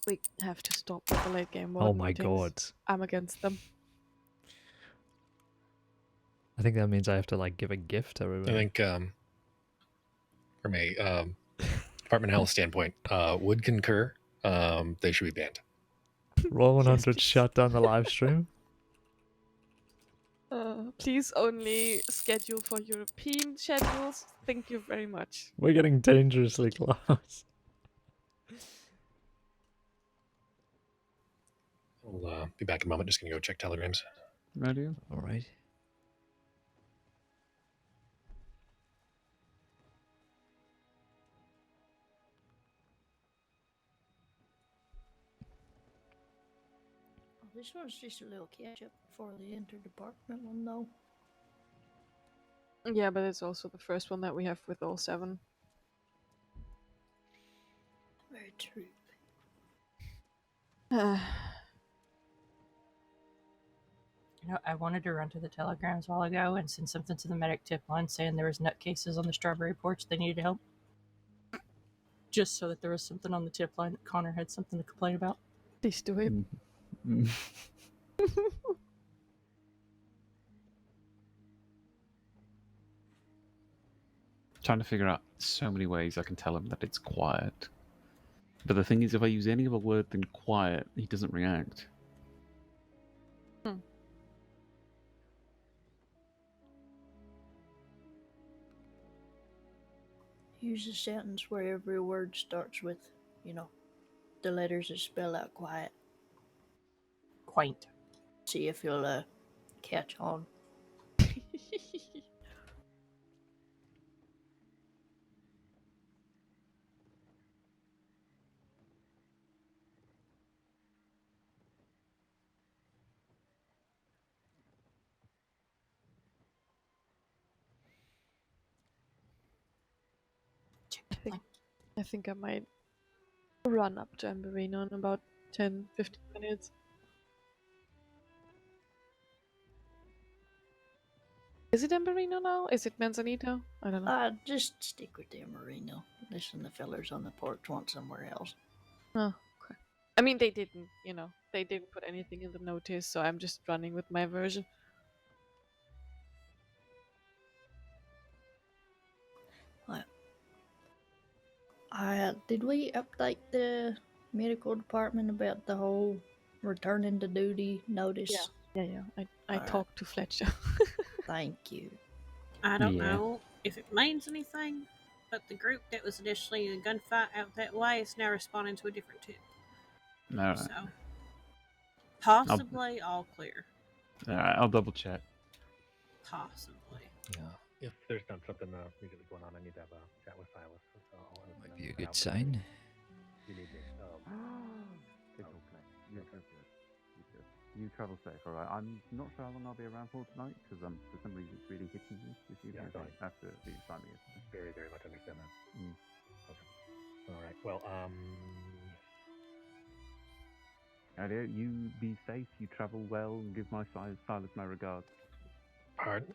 We have to stop with the late game Oh warden my meetings. god. I'm against them. I think that means I have to like give a gift to I everybody. think from a Department of Health standpoint, would concur. They should be banned. Roll 100, please. shut down the live stream. Please only schedule for European schedules. Thank you very much. We're getting dangerously close. I'll be back in a moment. Just gonna go check telegrams. Radio? Alright. Oh, this one's just a little catch up before the interdepartment one, though. Yeah, but it's also the first one that we have with all 7. Very true. You know, I wanted to run to the telegrams a while ago and send something to the medic tip line saying there was nutcases on the strawberry porch they needed help. Just so that there was something on the tip line that Connor had something to complain about. Please do it. Trying to figure out so many ways I can tell him that it's quiet. But the thing is, if I use any other word than quiet, he doesn't react. Use a sentence where every word starts with, the letters that spell out quiet. Quaint. See if you'll catch on. I think I might run up to Amberino in about 10-15 minutes. Is it Amberino now? Is it Manzanito? I don't know. Just stick with the Marino. Listen, the fellers on the porch want somewhere else. Oh, okay. I mean, they didn't put anything in the notice, so I'm just running with my version. Did we update the medical department about the whole returning to duty notice? Yeah. I talked to Fletcher. Thank you. I don't know if it means anything, but the group that was initially in a gunfight out that way is now responding to a different tip. All right. So, possibly all clear. All right, I'll double check. Possibly. Yeah. If there's not something immediately going on, I need to have a chat with Silas. So Might be a good sign. You need me. It's okay. You're good. You're good. You travel safe, alright? I'm not sure how long I'll be around for tonight, because for some reason it's really hitting me this evening. Yeah, I have to be finding it. Very, very much understand that. Mm. Okay. All right. Well, Elliot, you be safe, you travel well, and give my Silas my regards. Pardon?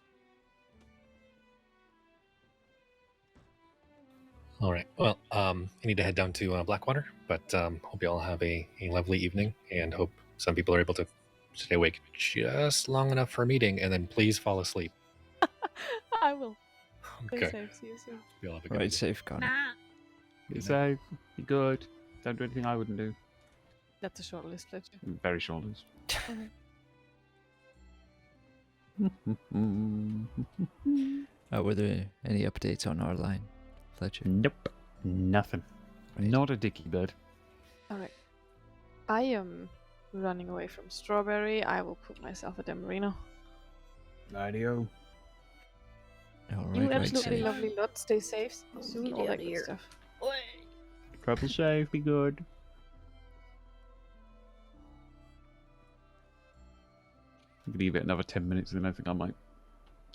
All right. Well, I need to head down to Blackwater, but hope you all have a lovely evening, and hope some people are able to stay awake just long enough for a meeting, and then please fall asleep. I will. Okay. Stay safe. See you soon. You all have a good Right, evening. safe, Connor. Be safe. Be good. Don't do anything I wouldn't do. That's a short list, Fletcher. Very short list. Were there any updates on our line, Fletcher? Nope. Nothing. Right. Not a dicky bird. Alright. I am running away from Strawberry. I will put myself at Emerino. Radio. Alright, You right, absolutely safe. lovely lot. Stay safe. See you soon. Get All out that of good here. stuff. Travel safe. Be good. I'm gonna give it another 10 minutes, and then I think I might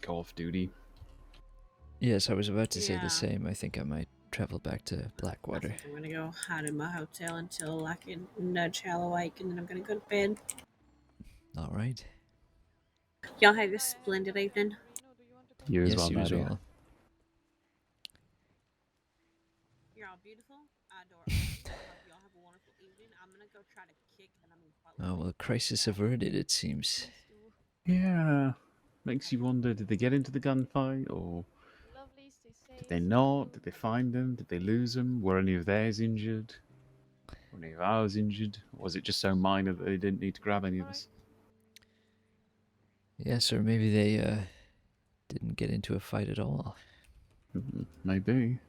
go off duty. Yes, I was about to say Yeah. the same. I think I might travel back to Blackwater. I'm gonna go hide in my hotel until I can nudge Hal awake, and then I'm gonna go to bed. Alright. Y'all have a splendid evening. You as Yes, well, you as Nadia. well. You're all beautiful. I adore all of you. Y'all have a wonderful evening. I'm gonna go try to kick, and Oh, well, crisis averted, it seems. Yeah. Makes you wonder, did they get into the gunfight, or did they not? Did they find them? Did they lose them? Were any of theirs injured? Were any of ours injured? Or was it just so minor that they didn't need to grab any of us? Yes, or maybe they didn't get into a fight at all. Maybe.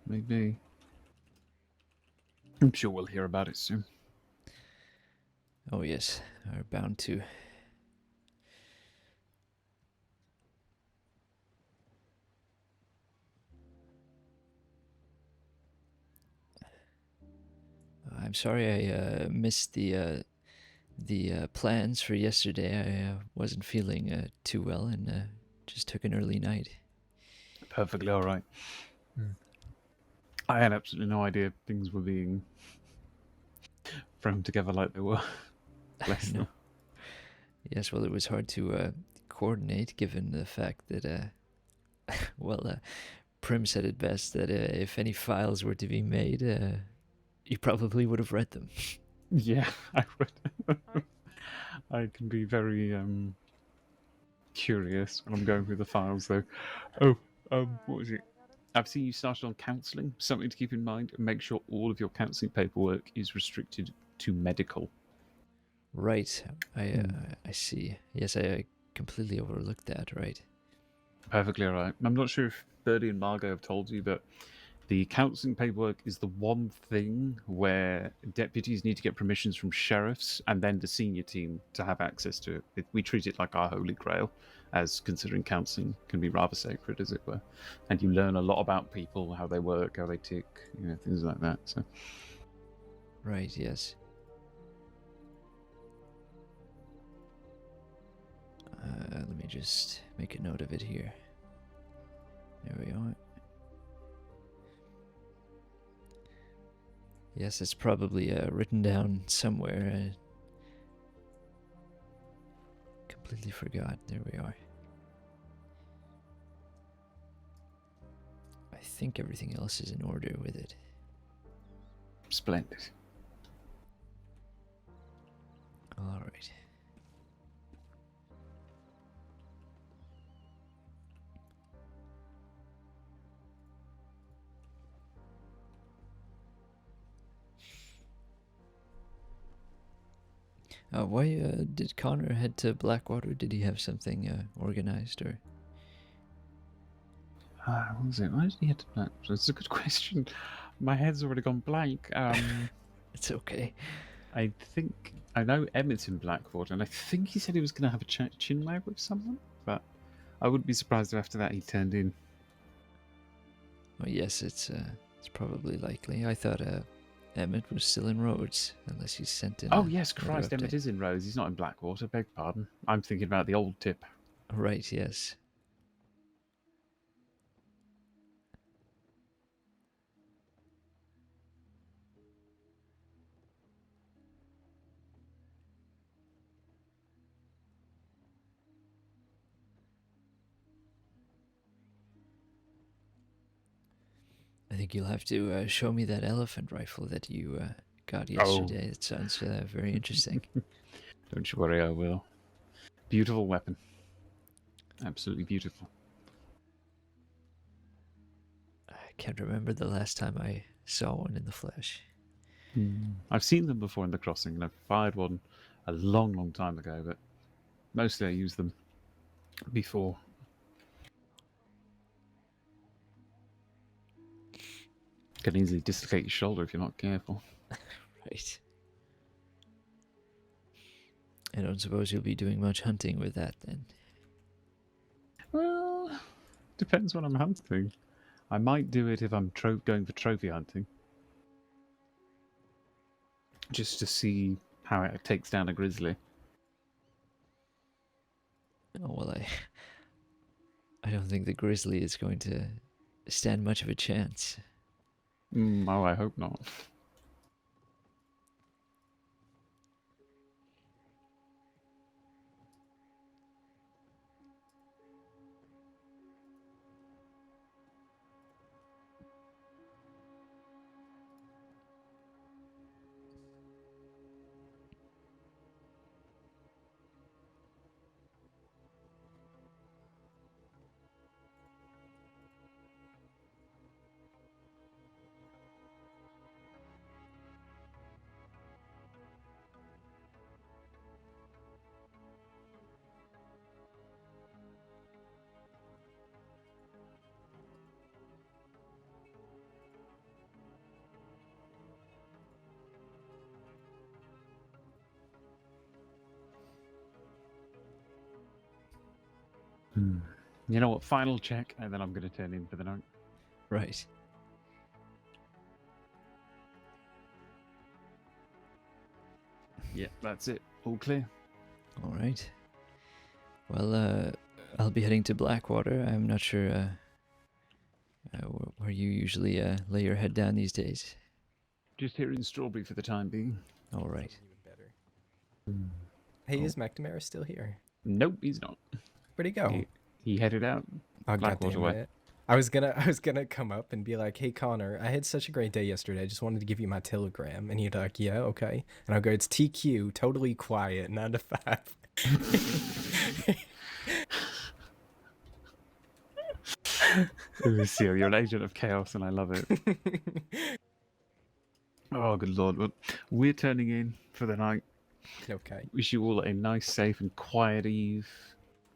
Maybe. I'm sure we'll hear about it soon. Oh yes, are bound to. I'm sorry I missed the plans for yesterday. I wasn't feeling too well and just took an early night. Perfectly alright. I had absolutely no idea things were being thrown together like they were. Bless them. Yes, well, it was hard to coordinate given the fact that, Prim said it best that if any files were to be made, you probably would have read them. Yeah, I would. I can be very curious when I'm going through the files, though. Oh, what was it? I've seen you started on counselling. Something to keep in mind. Make sure all of your counselling paperwork is restricted to medical. Right. I see. Yes, I completely overlooked that, right. Perfectly alright. I'm not sure if Birdie and Margot have told you, but The counselling paperwork is the one thing where deputies need to get permissions from sheriffs and then the senior team to have access to it. We treat it like our holy grail, as considering counselling can be rather sacred, as it were. And you learn a lot about people, how they work, how they tick, things like that. So, Right, yes. Let me just make a note of it here. There we are. Yes, it's probably written down somewhere. Completely forgot. There we are. I think everything else is in order with it. Splendid. All right. Why did Connor head to Blackwater? Did he have something organized, or? What was it? Why did he head to Blackwater? That's a good question. My head's already gone blank. It's okay. I think I know Emmett's in Blackwater, and I think he said he was going to have a chinwag with someone, but I wouldn't be surprised if after that he turned in. Well, yes, it's probably likely. I thought Emmett was still in Rhodes, unless he's sent in. Oh yes, Christ, Emmett is in Rhodes. He's not in Blackwater. Beg pardon. I'm thinking about the old tip. Right. Yes. I think you'll have to show me that elephant rifle that you got yesterday. It sounds very interesting. Don't you worry, I will. Beautiful weapon. Absolutely beautiful. I can't remember the last time I saw one in the flesh. I've seen them before in the crossing, and I've fired one a long, long time ago, but mostly I use them before. Can easily dislocate your shoulder if you're not careful. Right. I don't suppose you'll be doing much hunting with that then. Well, depends what I'm hunting. I might do it if I'm going for trophy hunting. Just to see how it takes down a grizzly. Oh, well, I don't think the grizzly is going to stand much of a chance. Oh, I hope not. You know what? Final check, and then I'm going to turn in for the night. Right. Yeah, that's it. All clear. All right. Well, I'll be heading to Blackwater. I'm not sure where you usually lay your head down these days. Just here in Strawberry for the time being. All right. Hey, is McNamara still here? Nope, he's not. Where'd he go? He headed out. Oh, Blackwater goddamn way. it. I was gonna come up and be like, "Hey Connor, I had such a great day yesterday. I just wanted to give you my telegram." And he'd be like, "Yeah, okay." And I'll go, "It's TQ, totally quiet, 9 to 5." Lucille, you're an agent of chaos, and I love it. Oh, good lord! Well, we're turning in for the night. Okay. Wish you all a nice, safe, and quiet eve.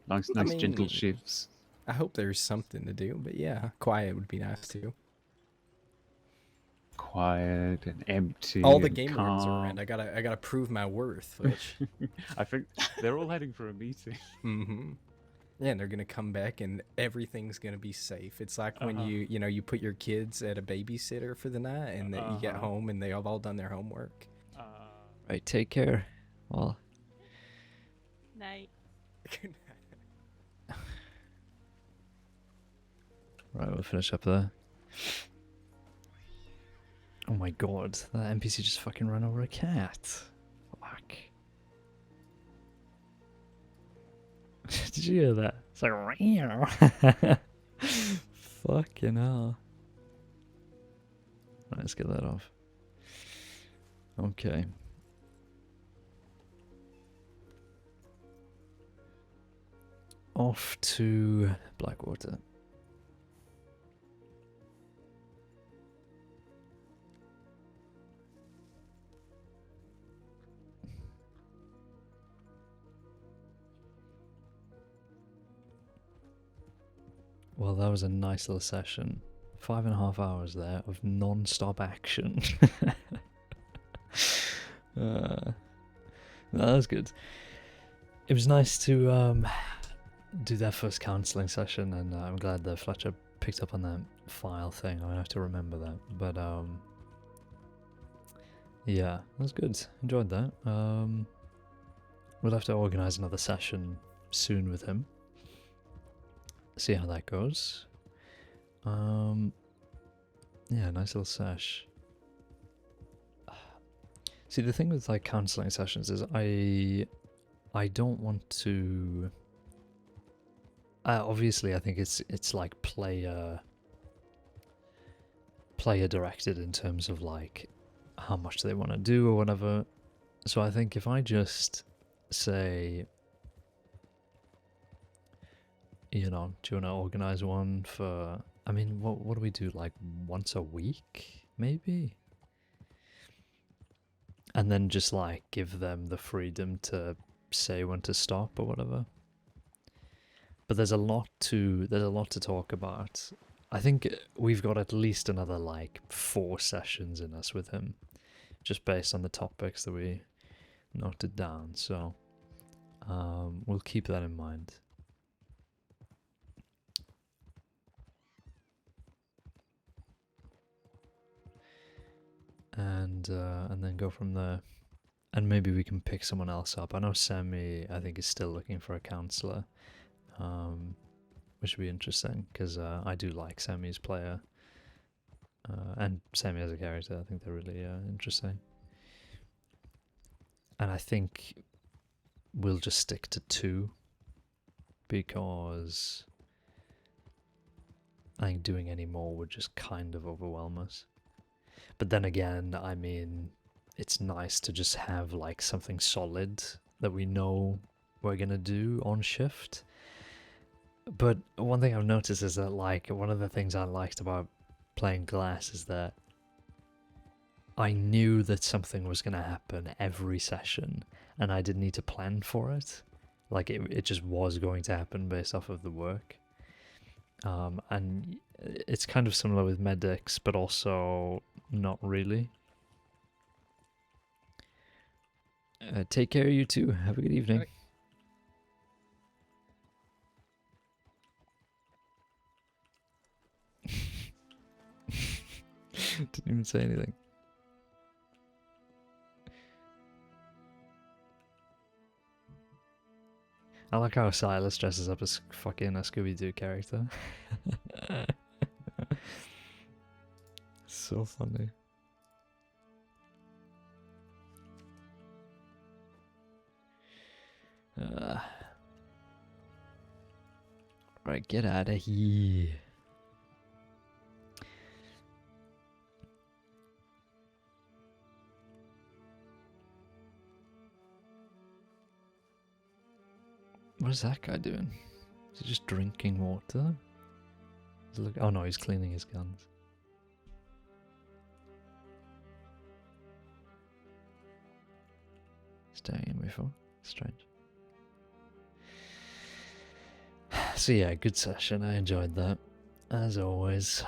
Nice, gentle shifts. I hope there's something to do, but yeah, quiet would be nice too. quiet and empty. All the and game calm. rooms are around. I gotta prove my worth, which I think they're all heading for a meeting. Mm-hmm. Yeah, and they're gonna come back and everything's gonna be safe. It's like when Uh-huh. you put your kids at a babysitter for the night and that you get Uh-huh. home and they have all done their homework. Right, take care. Well, Night. right, we'll finish up there. Oh my god, that NPC just fucking ran over a cat. Fuck. Did you hear that? It's like, meow. Fucking hell. Right, let's get that off. Okay. Off to Blackwater. Well, that was a nice little session. 5.5 hours there of non-stop action. No, that was good. It was nice to do that first counselling session, and I'm glad that Fletcher picked up on that file thing. I have to remember that. But yeah, that was good. Enjoyed that. We'll have to organise another session soon with him. See how that goes. Yeah, nice little sesh. See, the thing with like counselling sessions is I don't want to. Obviously, I think it's like player directed in terms of like how much they want to do or whatever. So I think if I just say, you know, do you want to organize one for? I mean, what do we do? Like once a week, maybe. And then just like give them the freedom to say when to stop or whatever. But there's a lot to talk about. I think we've got at least another like 4 sessions in us with him, just based on the topics that we noted down. So we'll keep that in mind. And then go from there. And maybe we can pick someone else up. I know Sammy, I think, is still looking for a counsellor, which would be interesting, because I do like Sammy's player. And Sammy as a character, I think they're really interesting. And I think we'll just stick to 2, because I think doing any more would just kind of overwhelm us. But then again, I mean, it's nice to just have like something solid that we know we're gonna do on shift. But one thing I've noticed is that like one of the things I liked about playing Glass is that I knew that something was gonna happen every session, and I didn't need to plan for it. Like it just was going to happen based off of the work. And it's kind of similar with medics, but also not really. Take care, you two. Have a good evening. Didn't even say anything. I like how Silas dresses up as fucking a Scooby-Doo character. So funny. Right, get out of here. What is that guy doing? Is he just drinking water? Oh no, he's cleaning his guns. Staring at me for? Strange. So yeah, good session. I enjoyed that. As always.